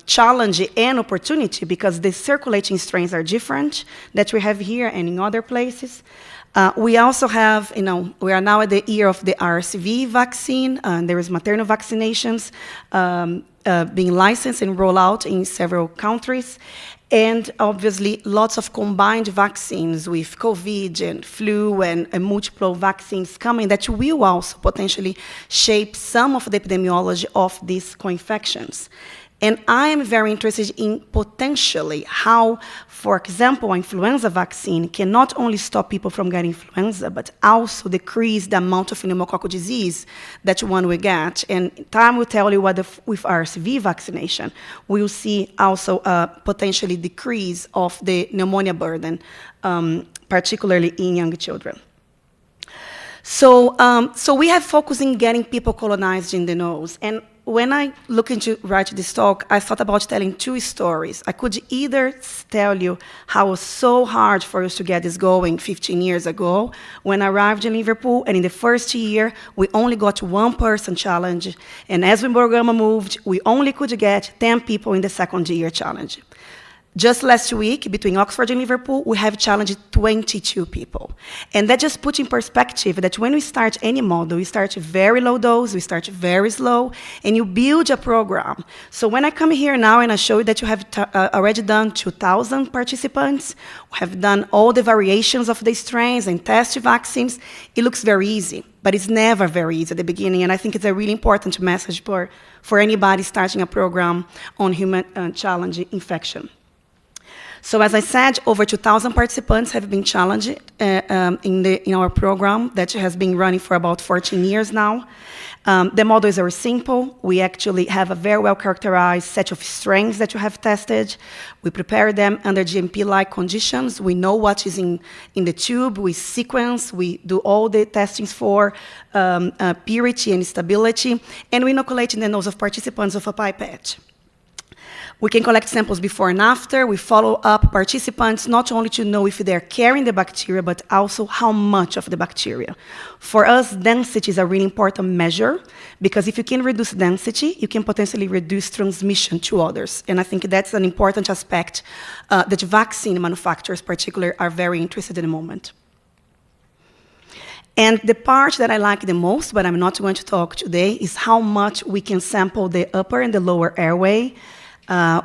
challenge and opportunity, because the circulating strains are different that we have here and in other places. We also have, we are now at the year of the RSV vaccine. There is maternal vaccinations being licensed and rolled out in several countries. And obviously, lots of combined vaccines with COVID and flu and multiple vaccines coming that will also potentially shape some of the epidemiology of these co-infections. And I am very interested in potentially how, for example, an influenza vaccine can not only stop people from getting influenza, but also decrease the amount of pneumococcal disease that one will get. And time will tell you whether with RSV vaccination, we will see also a potentially decrease of the pneumonia burden, particularly in young children. So we have focused in getting people colonized in the nose. And when I look into write this talk, I thought about telling two stories. I could either tell you how it was so hard for us to get this going 15 years ago when I arrived in Liverpool, and in the first year, we only got one person challenge. And as the program moved, we only could get 10 people in the second year challenge. Just last week, between Oxford and Liverpool, we have challenged 22 people. And that just puts in perspective that when we start any model, we start very low dose, we start very slow, and you build a program. So when I come here now and I show you that you have already done 2,000 participants, we have done all the variations of the strains and test vaccines, it looks very easy. But it's never very easy at the beginning, and I think it's a really important message for anybody starting a program on human challenge infection. So as I said, over 2,000 participants have been challenged in our program that has been running for about 14 years now. The model is very simple. We actually have a very well-characterized set of strains that you have tested. We prepare them under GMP-like conditions. We know what is in the tube. We sequence. We do all the testings for purity and stability. And we inoculate in the nose of participants with a pipette. We can collect samples before and after. We follow up participants not only to know if they're carrying the bacteria, but also how much of the bacteria. For us, density is a really important measure, because if you can reduce density, you can potentially reduce transmission to others. And I think that's an important aspect that vaccine manufacturers particularly are very interested in the moment. And the part that I like the most, but I'm not going to talk today, is how much we can sample the upper and the lower airway.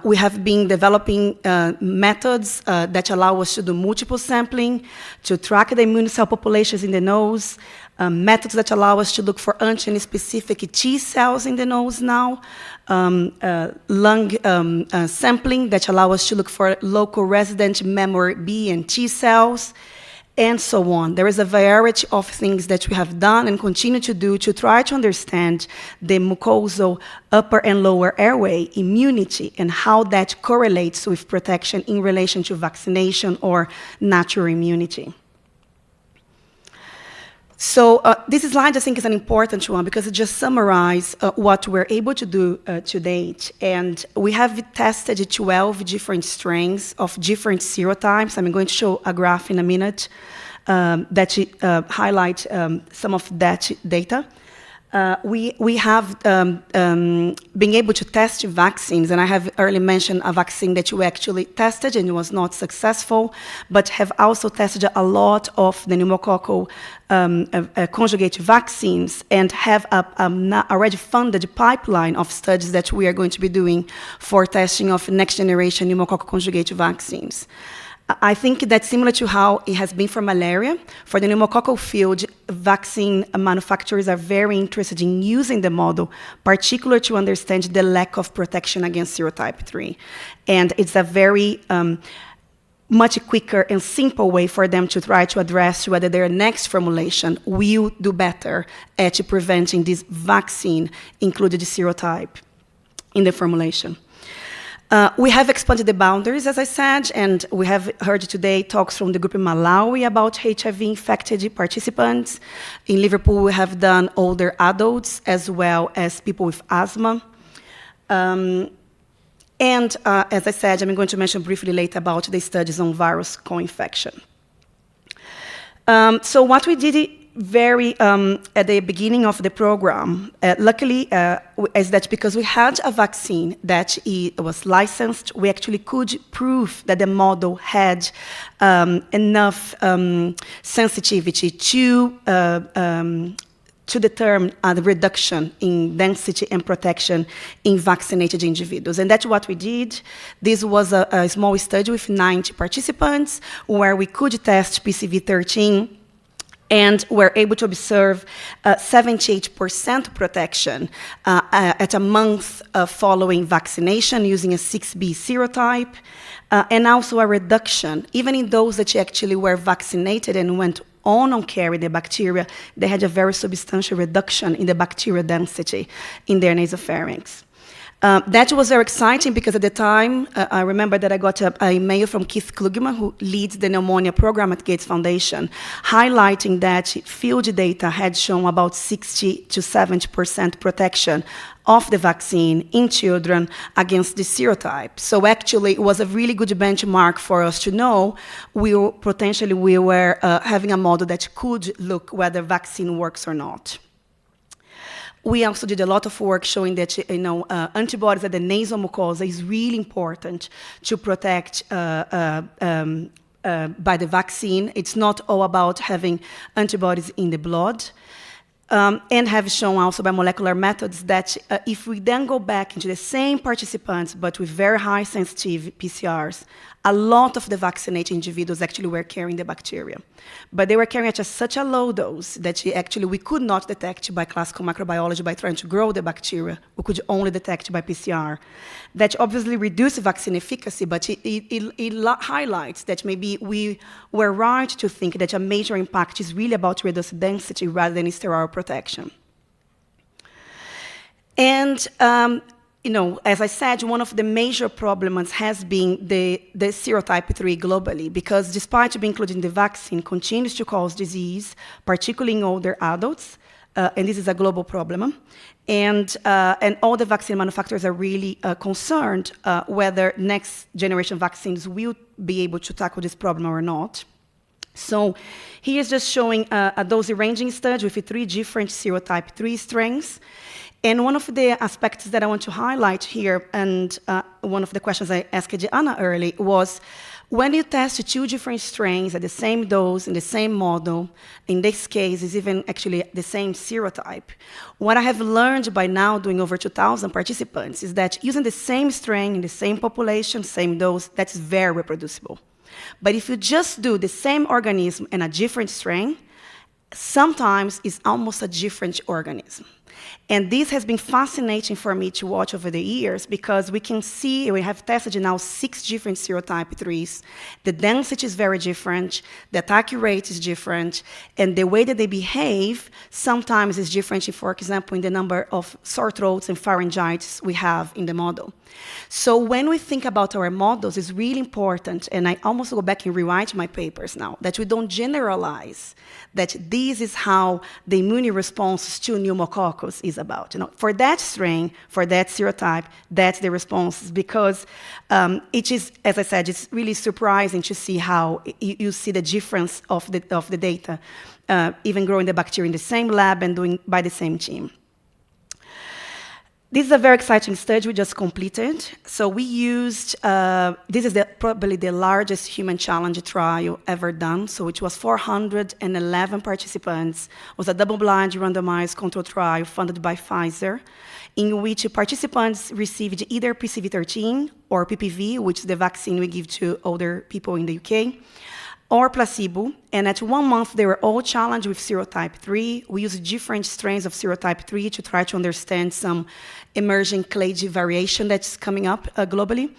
We have been developing methods that allow us to do multiple sampling, to track the immune cell populations in the nose, methods that allow us to look for antigen-specific T cells in the nose now, lung sampling that allow us to look for local resident memory B and T cells, and so on. There is a variety of things that we have done and continue to do to try to understand the mucosal upper and lower airway immunity and how that correlates with protection in relation to vaccination or natural immunity. So this slide, I think, is an important one because it just summarizes what we're able to do to date. And we have tested 12 different strains of different serotypes. I'm going to show a graph in a minute that highlights some of that data. We have been able to test vaccines, and I have earlier mentioned a vaccine that you actually tested and was not successful, but have also tested a lot of the pneumococcal conjugate vaccines and have already funded pipeline of studies that we are going to be doing for testing of next generation pneumococcal conjugate vaccines. I think that's similar to how it has been for malaria. For the pneumococcal field, vaccine manufacturers are very interested in using the model, particularly to understand the lack of protection against serotype 3. And it's a very much quicker and simple way for them to try to address whether their next formulation will do better at preventing this vaccine included serotype in the formulation. We have expanded the boundaries, as I said, and we have heard today talks from the group in Malawi about HIV-infected participants. In Liverpool, we have done older adults as well as people with asthma. And as I said, I'm going to mention briefly later about the studies on virus co-infection. So what we did very at the beginning of the program, luckily, is that because we had a vaccine that was licensed, we actually could prove that the model had enough sensitivity to determine the reduction in density and protection in vaccinated individuals. And that's what we did. This was a small study with 90 participants where we could test PCV13 and were able to observe 78% protection at a month following vaccination using a 6B serotype, and also a reduction, even in those that actually were vaccinated and went on carrying the bacteria, they had a very substantial reduction in the bacterial density in their nasopharynx. That was very exciting because at the time, I remember that I got a mail from Keith Klugman, who leads the pneumonia program at Gates Foundation, highlighting that field data had shown about 60 to 70% protection of the vaccine in children against the serotype. So actually, it was a really good benchmark for us to know we were having a model that could look whether vaccine works or not. We also did a lot of work showing that antibodies at the nasal mucosa is really important to protect by the vaccine. It's not all about having antibodies in the blood. And have shown also by molecular methods that if we then go back into the same participants but with very high sensitive PCRs, a lot of the vaccinated individuals actually were carrying the bacteria. But they were carrying at such a low dose that actually we could not detect by classical microbiology by trying to grow the bacteria. We could only detect by PCR. That obviously reduced vaccine efficacy, but it highlights that maybe we were right to think that a major impact is really about reduced density rather than sterile protection. And as I said, one of the major problems has been the serotype 3 globally, because despite being included in the vaccine, continues to cause disease, particularly in older adults, and this is a global problem. And all the vaccine manufacturers are really concerned whether next generation vaccines will be able to tackle this problem or not. So here's just showing a dose ranging study with 3 different serotype 3 strains. And one of the aspects that I want to highlight here, and one of the questions I asked Anna early, was when you test 2 different strains at the same dose in the same model, in this case, is even actually the same serotype. What I have learned by now doing over 2,000 participants is that using the same strain in the same population, same dose, that's very reproducible. But if you just do the same organism and a different strain, sometimes it's almost a different organism. And this has been fascinating for me to watch over the years because we can see, we have tested now 6 different serotype 3s. The density is very different, the attack rate is different, and the way that they behave sometimes is different, for example, in the number of sore throats and pharyngitis we have in the model. So when we think about our models, it's really important, and I almost go back and rewrite my papers now, that we don't generalize that this is how the immune response to pneumococcus is about. For that strain, for that serotype, that's the response, because it is, as I said, it's really surprising to see how you see the difference of the data, even growing the bacteria in the same lab and doing by the same team. This is a very exciting study we just completed. So we used, this is probably the largest human challenge trial ever done. So it was 411 participants. It was a double-blind randomized control trial funded by Pfizer, in which participants received either PCV13 or PPV, which is the vaccine we give to older people in the UK, or placebo, and at 1 month, they were all challenged with serotype 3. We used different strains of serotype 3 to try to understand some emerging clade variation that's coming up globally.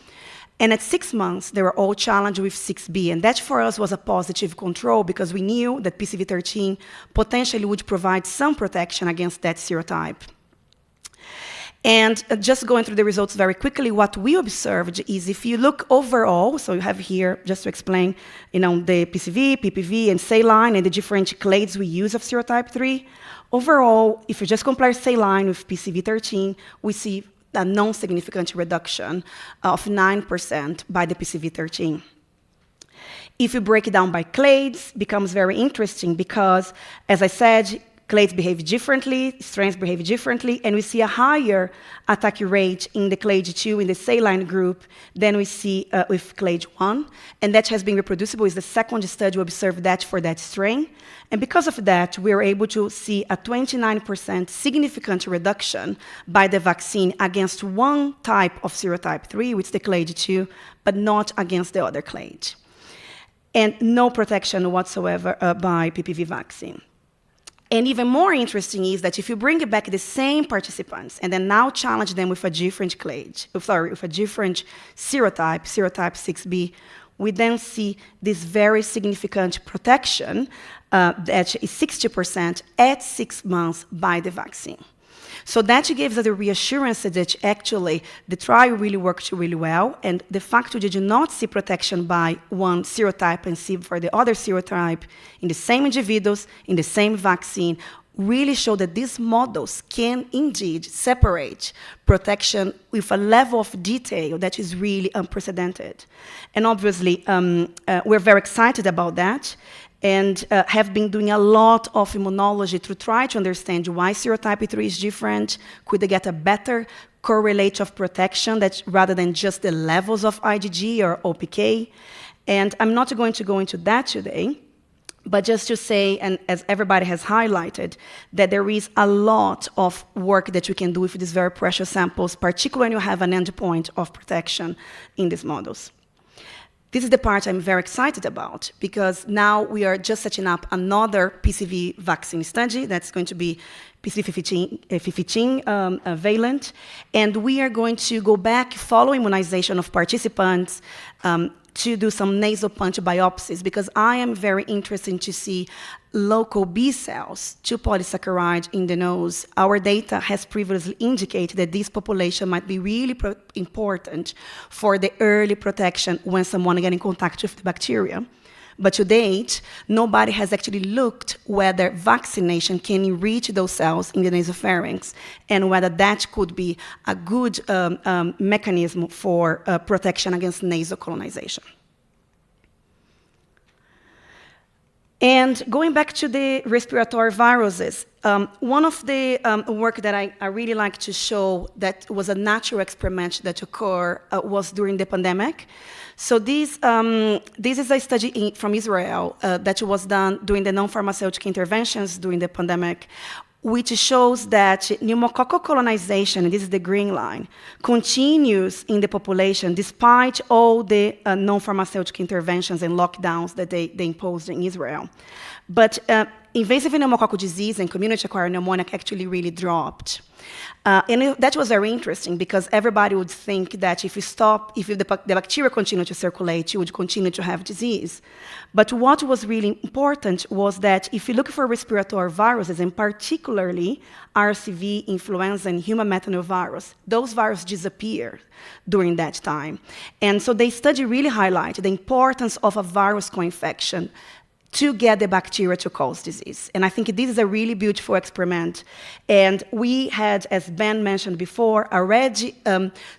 And at 6 months, they were all challenged with 6B, and that for us was a positive control because we knew that PCV13 potentially would provide some protection against that serotype. And just going through the results very quickly, what we observed is if you look overall, so you have here, just to explain, the PCV, PPV, and saline, and the different clades we use of serotype 3. Overall, if you just compare saline with PCV13, we see a non-significant reduction of 9% by the PCV13. If you break it down by clades, it becomes very interesting because, as I said, clades behave differently, strains behave differently, and we see a higher attack rate in the clade 2, in the saline group, than we see with clade 1. And that has been reproducible. It's the second study we observed that for that strain. And because of that, we were able to see a 29% significant reduction by the vaccine against one type of serotype 3, which is the clade 2, but not against the other clade. And no protection whatsoever by PPV vaccine. And even more interesting is that if you bring back the same participants and then now challenge them with a different clade, with a different serotype 6b, we then see this very significant protection that is 60% at 6 months by the vaccine. So that gives us the reassurance that actually the trial really worked really well, and the fact we did not see protection by one serotype and see for the other serotype in the same individuals, in the same vaccine, really show that these models can indeed separate protection with a level of detail that is really unprecedented. And obviously, we're very excited about that, and have been doing a lot of immunology to try to understand why serotype 3 is different. Could they get a better correlate of protection that rather than just the levels of IgG or OPK? And I'm not going to go into that today, but just to say, and as everybody has highlighted, that there is a lot of work that you can do with these very precious samples, particularly when you have an endpoint of protection in these models. This is the part I'm very excited about, because now we are just setting up another PCV vaccine study that's going to be PCV15 valent, and we are going to go back following immunization of participants to do some nasal punch biopsies, because I am very interested to see local B cells to polysaccharide in the nose. Our data has previously indicated that this population might be really important for the early protection when someone gets in contact with the bacteria. But to date, nobody has actually looked whether vaccination can reach those cells in the nasopharynx and whether that could be a good mechanism for protection against nasal colonization. And going back to the respiratory viruses, one of the work that I really like to show that was a natural experiment that occurred was during the pandemic. So this is a study from Israel that was done during the non-pharmaceutical interventions during the pandemic, which shows that pneumococcal colonization, and this is the green line, continues in the population despite all the non-pharmaceutical interventions and lockdowns that they imposed in Israel. But invasive pneumococcal disease and community-acquired pneumonia actually really dropped. And that was very interesting because everybody would think that if the bacteria continue to circulate, you would continue to have disease. But what was really important was that if you look for respiratory viruses, and particularly RSV, influenza, and human metapneumovirus, those viruses disappear during that time. And so the study really highlighted the importance of a virus co-infection to get the bacteria to cause disease. And I think this is a really beautiful experiment. And we had, as Ben mentioned before, already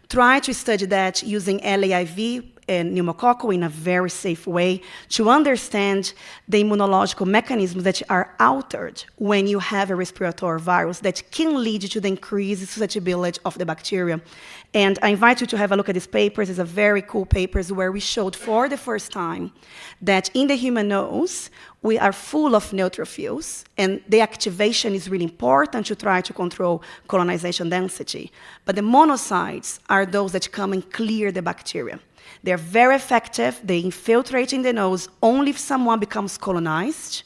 tried to study that using LAIV and pneumococcal in a very safe way to understand the immunological mechanisms that are altered when you have a respiratory virus that can lead to the increased susceptibility of the bacteria. And I invite you to have a look at these papers. It's a very cool papers where we showed for the first time that in the human nose, we are full of neutrophils, and the activation is really important to try to control colonization density. But the monocytes are those that come and clear the bacteria. They're very effective. They infiltrate in the nose only if someone becomes colonized,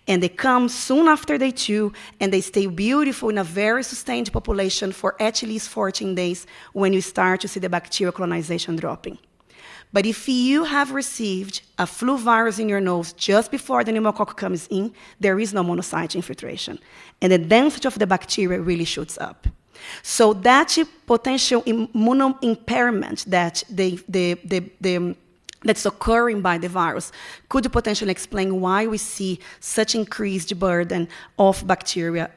and they come soon after day 2, and they stay beautiful in a very sustained population for at least 14 days when you start to see the bacterial colonization dropping. But if you have received a flu virus in your nose just before the pneumococcus comes in, there is no monocyte infiltration, and the density of the bacteria really shoots up. So that potential immuno impairment that the that's occurring by the virus could potentially explain why we see such increased burden of bacteria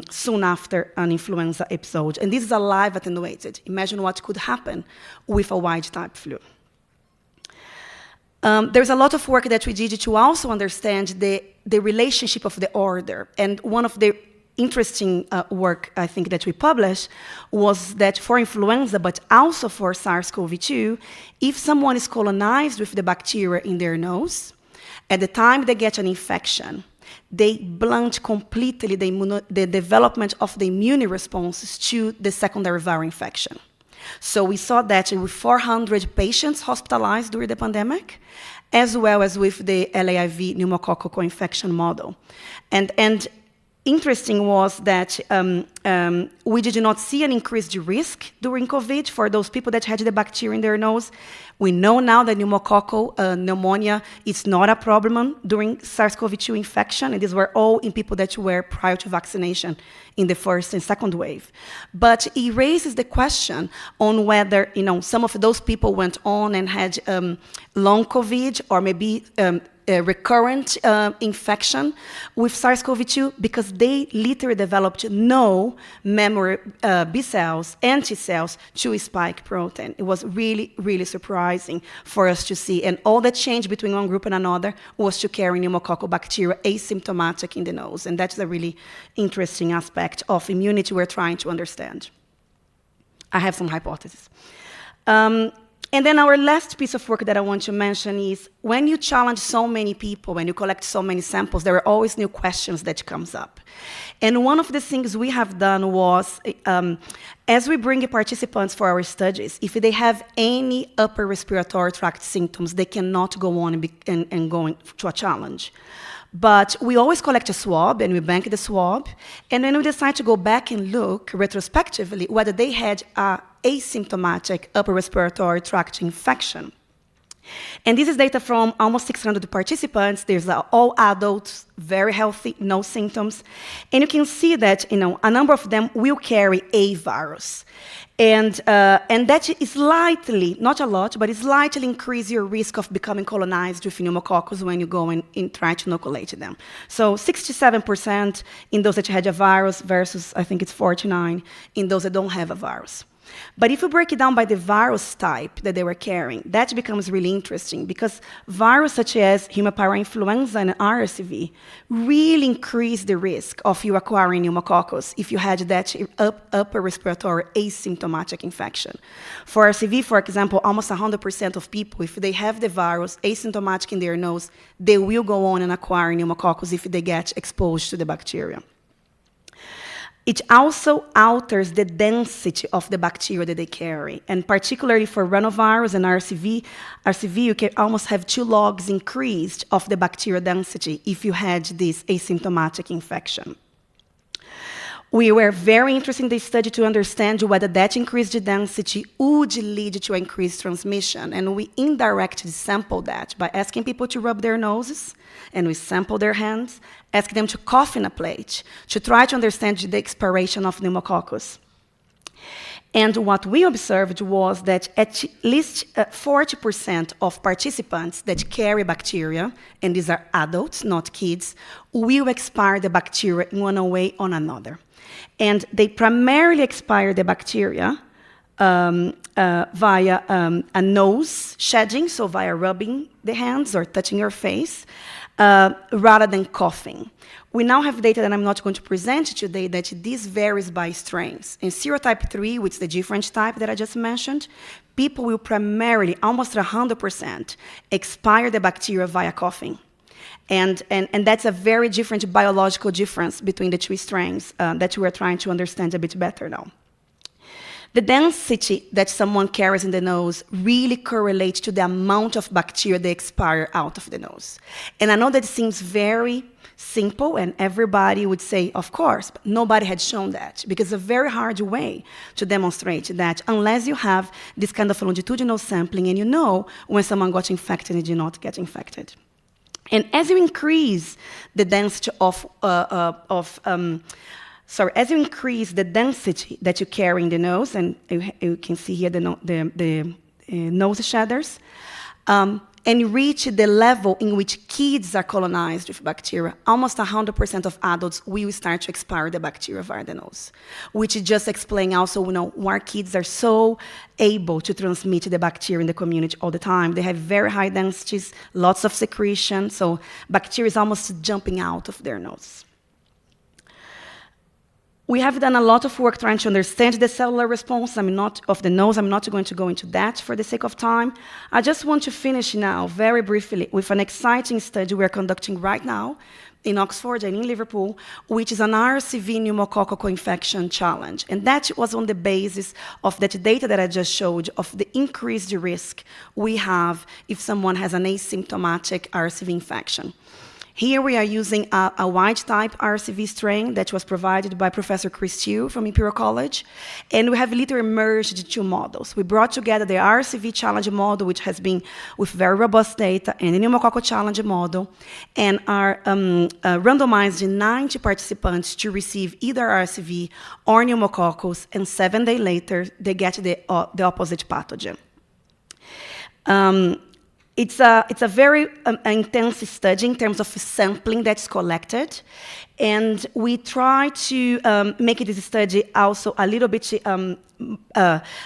soon after an influenza episode. And this is a live attenuated. Imagine what could happen with a wild-type flu. There's a lot of work that we did to also understand the relationship of the order. And one of the interesting work, I think, that we published was that for influenza, but also for SARS-CoV-2, if someone is colonized with the bacteria in their nose, at the time they get an infection, they blunt completely the development of the immune responses to the secondary viral infection. So we saw that with 400 patients hospitalized during the pandemic, as well as with the LAIV pneumococcal co-infection model. And interesting was that we did not see an increased risk during COVID for those people that had the bacteria in their nose. We know now that pneumococcal pneumonia is not a problem during SARS-CoV-2 infection, and these were all in people that were prior to vaccination in the first and second wave. But it raises the question on whether some of those people went on and had long COVID or maybe a recurrent infection with SARS-CoV-2 because they literally developed no memory B cells, anti-cells to spike protein. It was really, really surprising for us to see. And all that change between one group and another was to carry pneumococcal bacteria asymptomatic in the nose. And that's a really interesting aspect of immunity we're trying to understand. I have some hypotheses. And then our last piece of work that I want to mention is when you challenge so many people, when you collect so many samples, there are always new questions that comes up. And one of the things we have done was, as we bring participants for our studies, if they have any upper respiratory tract symptoms, they cannot go on and go to a challenge. But we always collect a swab, and we bank the swab, and then we decide to go back and look retrospectively whether they had a asymptomatic upper respiratory tract infection. And this is data from almost 600 participants. There's all adults, very healthy, no symptoms. And you can see that a number of them will carry a virus. And that is slightly, not a lot, but it slightly increase your risk of becoming colonized with pneumococcus when you go and try to inoculate them. So 67% in those that had a virus versus, I think it's 49% in those that don't have a virus. But if you break it down by the virus type that they were carrying, that becomes really interesting because viruses such as human parainfluenza and RSV really increase the risk of you acquiring pneumococcus if you had that upper respiratory asymptomatic infection. For RSV, for example, almost 100% of people, if they have the virus asymptomatic in their nose, they will go on and acquire pneumococcus if they get exposed to the bacteria. It also alters the density of the bacteria that they carry. And particularly for rhinovirus and RSV, you can almost have 2 logs increased of the bacterial density if you had this asymptomatic infection. We were very interested in this study to understand whether that increased density would lead to increased transmission. And we indirectly sampled that by asking people to rub their noses, and we sampled their hands, asking them to cough in a plate to try to understand the expiration of pneumococcus. And what we observed was that at least 40% of participants that carry bacteria, and these are adults, not kids, will expire the bacteria in one way or another. And they primarily expire the bacteria via a nose shedding, so via rubbing the hands or touching your face, rather than coughing. We now have data that I'm not going to present today that this varies by strains. In serotype 3, which is the different type that I just mentioned, people will primarily, almost 100%, expire the bacteria via coughing. And that's a very different biological difference between the 2 strains that we are trying to understand a bit better now. The density that someone carries in the nose really correlates to the amount of bacteria they expire out of the nose. And I know that seems very simple, and everybody would say, of course, but nobody had shown that, because it's a very hard way to demonstrate that unless you have this kind of longitudinal sampling and you know when someone got infected and did not get infected. And as you increase the density as you increase the density that you carry in the nose, and you can see here the nose shedders, and reach the level in which kids are colonized with bacteria, almost 100% of adults will start to expire the bacteria via the nose, which just explains also, why kids are so able to transmit the bacteria in the community all the time. They have very high densities, lots of secretion, so bacteria is almost jumping out of their nose. We have done a lot of work trying to understand the cellular response of the nose. I'm not going to go into that for the sake of time. I just want to finish now, very briefly, with an exciting study we're conducting right now in Oxford and in Liverpool, which is an RSV pneumococcal co-infection challenge. And that was on the basis of that data that I just showed of the increased risk we have if someone has an asymptomatic RSV infection. Here we are using a wild-type RSV strain that was provided by Professor Chris Tew from Imperial College, and we have literally merged two models. We brought together the RSV challenge model, which has been with very robust data, and the pneumococcal challenge model, and are randomized 90 participants to receive either RSV or pneumococcus, and 7 days later, they get the opposite pathogen. It's a very intense study in terms of sampling that's collected, and we try to make this study also a little bit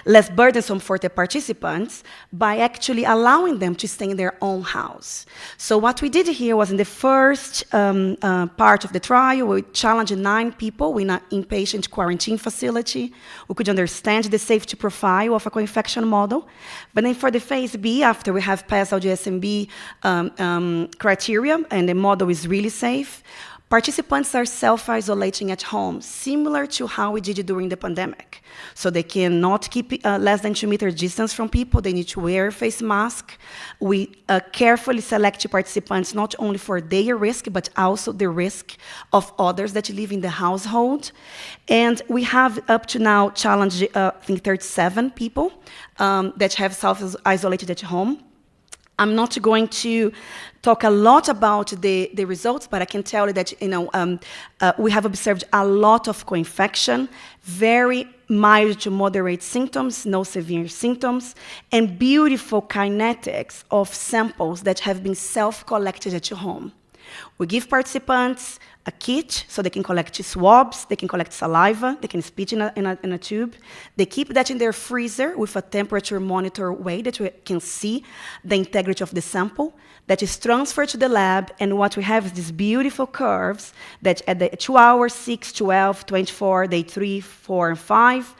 less burdensome for the participants by actually allowing them to stay in their own house. So what we did here was in the first part of the trial, we challenged 9 people in an inpatient quarantine facility. We could understand the safety profile of a co-infection model. But then for the phase B, after we have passed our GSMB criteria and the model is really safe, participants are self-isolating at home, similar to how we did it during the pandemic. So they cannot keep less than 2 meter distance from people. They need to wear a face mask. We carefully select participants not only for their risk, but also the risk of others that live in the household. And we have up to now challenged, I think, 37 people that have self-isolated at home. I'm not going to talk a lot about the results, but I can tell you that we have observed a lot of co-infection, very mild to moderate symptoms, no severe symptoms, and beautiful kinetics of samples that have been self-collected at home. We give participants a kit so they can collect swabs, they can collect saliva, they can spit in a tube. They keep that in their freezer with a temperature monitor way that we can see the integrity of the sample. That is transferred to the lab, and what we have is these beautiful curves that at the 2 hours, 6, 12, 24, day 3, 4, and 5,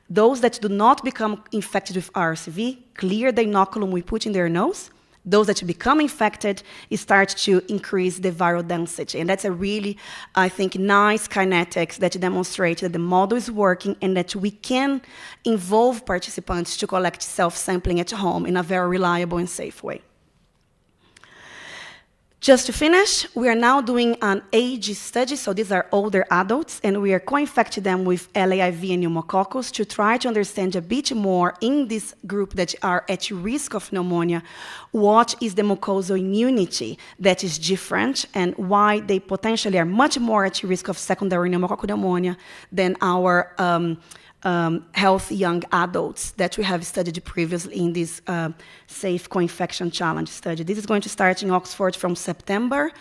those that do not become infected with RSV clear the inoculum we put in their nose. Those that become infected start to increase the viral density. And that's a really, I think, nice kinetics that demonstrates that the model is working and that we can involve participants to collect self-sampling at home in a very reliable and safe way. Just to finish, we are now doing an age study, so these are older adults, and we are co-infecting them with LAIV and pneumococcus to try to understand a bit more in this group that are at risk of pneumonia, what is the mucosal immunity that is different and why they potentially are much more at risk of secondary pneumococcal pneumonia than our healthy young adults that we have studied previously in this safe co-infection challenge study. This is going to start in Oxford from September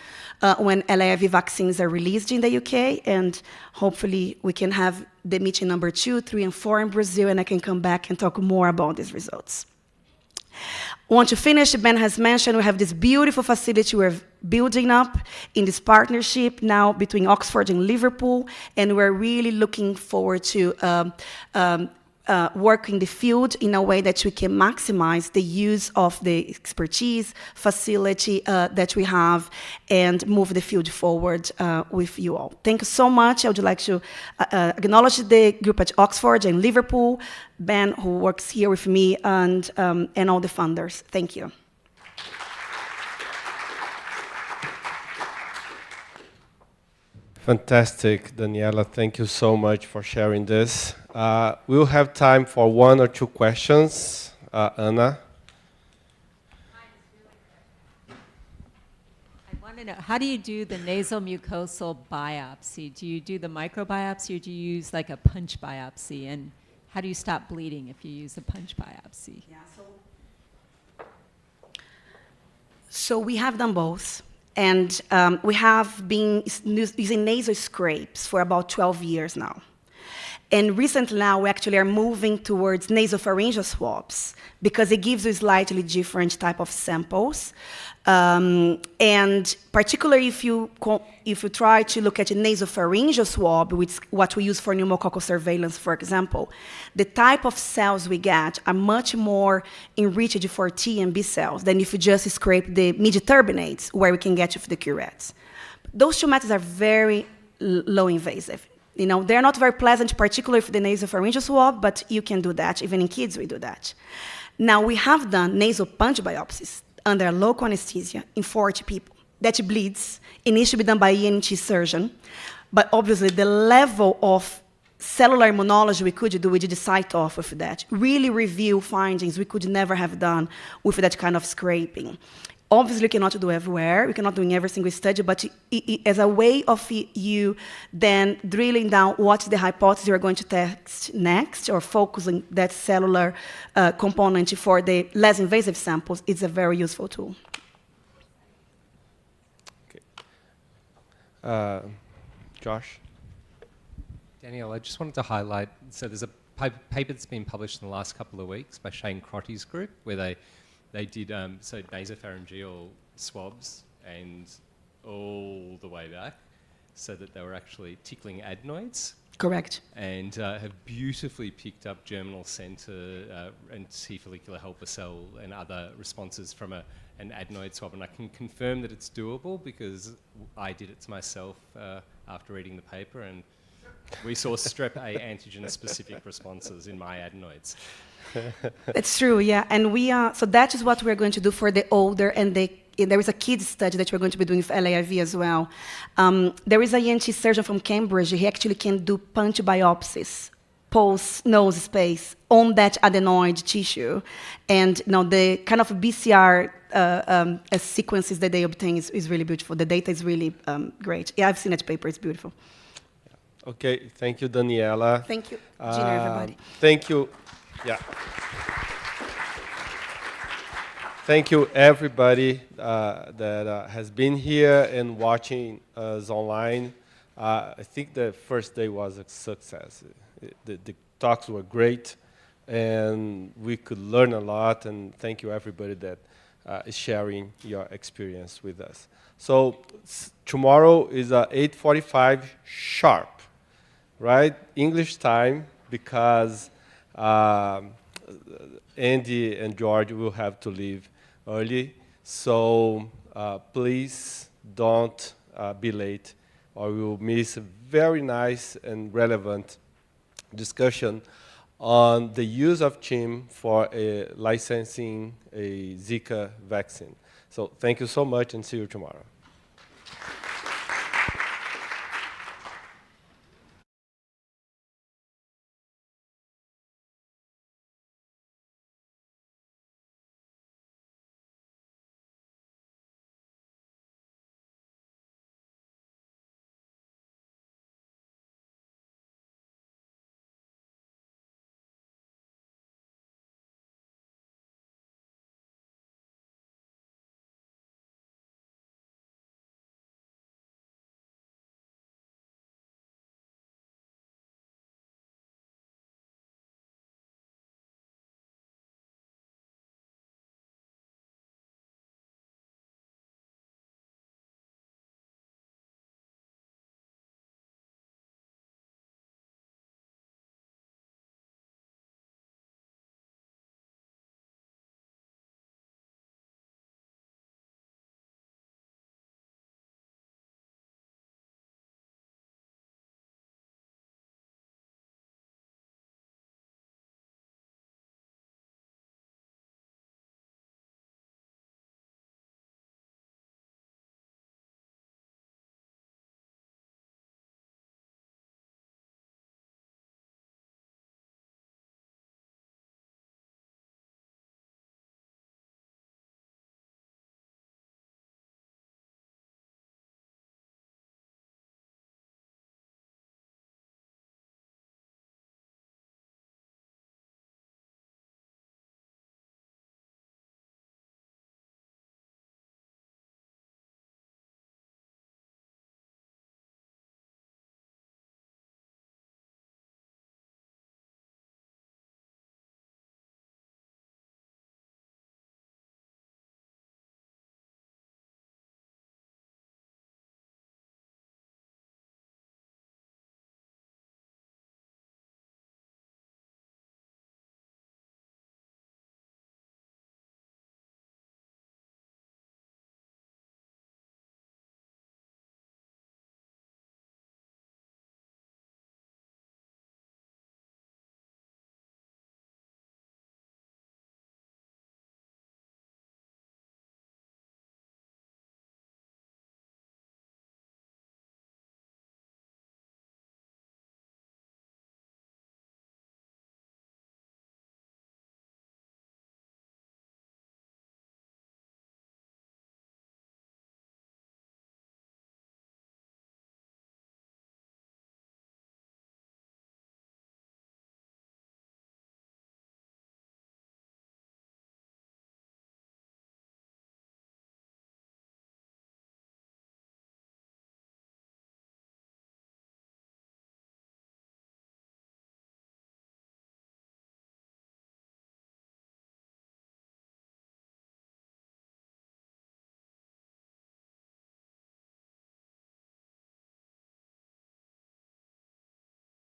when LAIV vaccines are released in the UK, and hopefully we can have the meeting number 2, 3, and 4 in Brazil, and I can come back and talk more about these results. I want to finish, Ben has mentioned, we have this beautiful facility we're building up in this partnership now between Oxford and Liverpool, and we're really looking forward to work in the field in a way that we can maximize the use of the expertise, facility that we have, and move the field forward with you all. Thank you so much. I would like to acknowledge the group at Oxford and Liverpool, Ben, who works here with me, and all the funders. Thank you. Fantastic, Daniela. Thank you so much for sharing this. We'll have time for 1 or 2 questions. Anna? I want to know, how do you do the nasal mucosal biopsy? Do you do the microbiopsy, or do you use like a punch biopsy? And how do you stop bleeding if you use a punch biopsy? Yeah, so So we have done both. And we have been using nasal scrapes for about 12 years now. And recently now, we actually are moving towards nasopharyngeal swabs because it gives you slightly different type of samples. And particularly if you try to look at a nasopharyngeal swab, which is what we use for pneumococcal surveillance, for example, the type of cells we get are much more enriched for T and B cells than if you just scrape the midi-turbinates, where we can get with the curettes. Those two methods are very low invasive. You know, they're not very pleasant, particularly for the nasopharyngeal swab, but you can do that. Even in kids, we do that. Now, we have done nasal punch biopsies under local anesthesia in 40 people. That bleeds. It needs to be done by an ENT surgeon. But obviously, the level of cellular immunology we could do, we did cite off with that, really reveal findings we could never have done with that kind of scraping. Obviously, we cannot do everywhere. We cannot do in every single study, but as a way of you then drilling down what's the hypothesis you're going to test next, or focusing that cellular component for the less invasive samples, it's a very useful tool. Okay. Josh? Danielle, I just wanted to highlight, so there's a paper that's been published in the last couple of weeks by Shane Crotty's group, where they did so nasopharyngeal swabs and all the way back, so that they were actually tickling adenoids. Correct. And have beautifully picked up germinal center and T follicular helper cell and other responses from an adenoid swab. And I can confirm that it's doable because I did it to myself after reading the paper, and we saw strep A antigen-specific responses in my adenoids. That's true, yeah. And so that is what we're going to do for the older, and there is a kids study that we're going to be doing with LAIV as well. There is a ENT surgeon from Cambridge. He actually can do punch biopsies, pulse, nose space, on that adenoid tissue. And the kind of BCR sequences that they obtain is really beautiful. The data is really great. Yeah, I've seen that paper. It's beautiful. Okay, thank you, Daniela. Thank you, Gina, everybody. Thank you. Yeah. Thank you, everybody that has been here and watching us online. I think the first day was a success. The talks were great, and we could learn a lot, and thank you, everybody that is sharing your experience with us. So tomorrow is 8:45 sharp, right? English time, because Andy and George will have to leave early. So please don't be late, or you will miss a very nice and relevant discussion on the use of CHIM for licensing a Zika vaccine. So thank you so much, and see you tomorrow.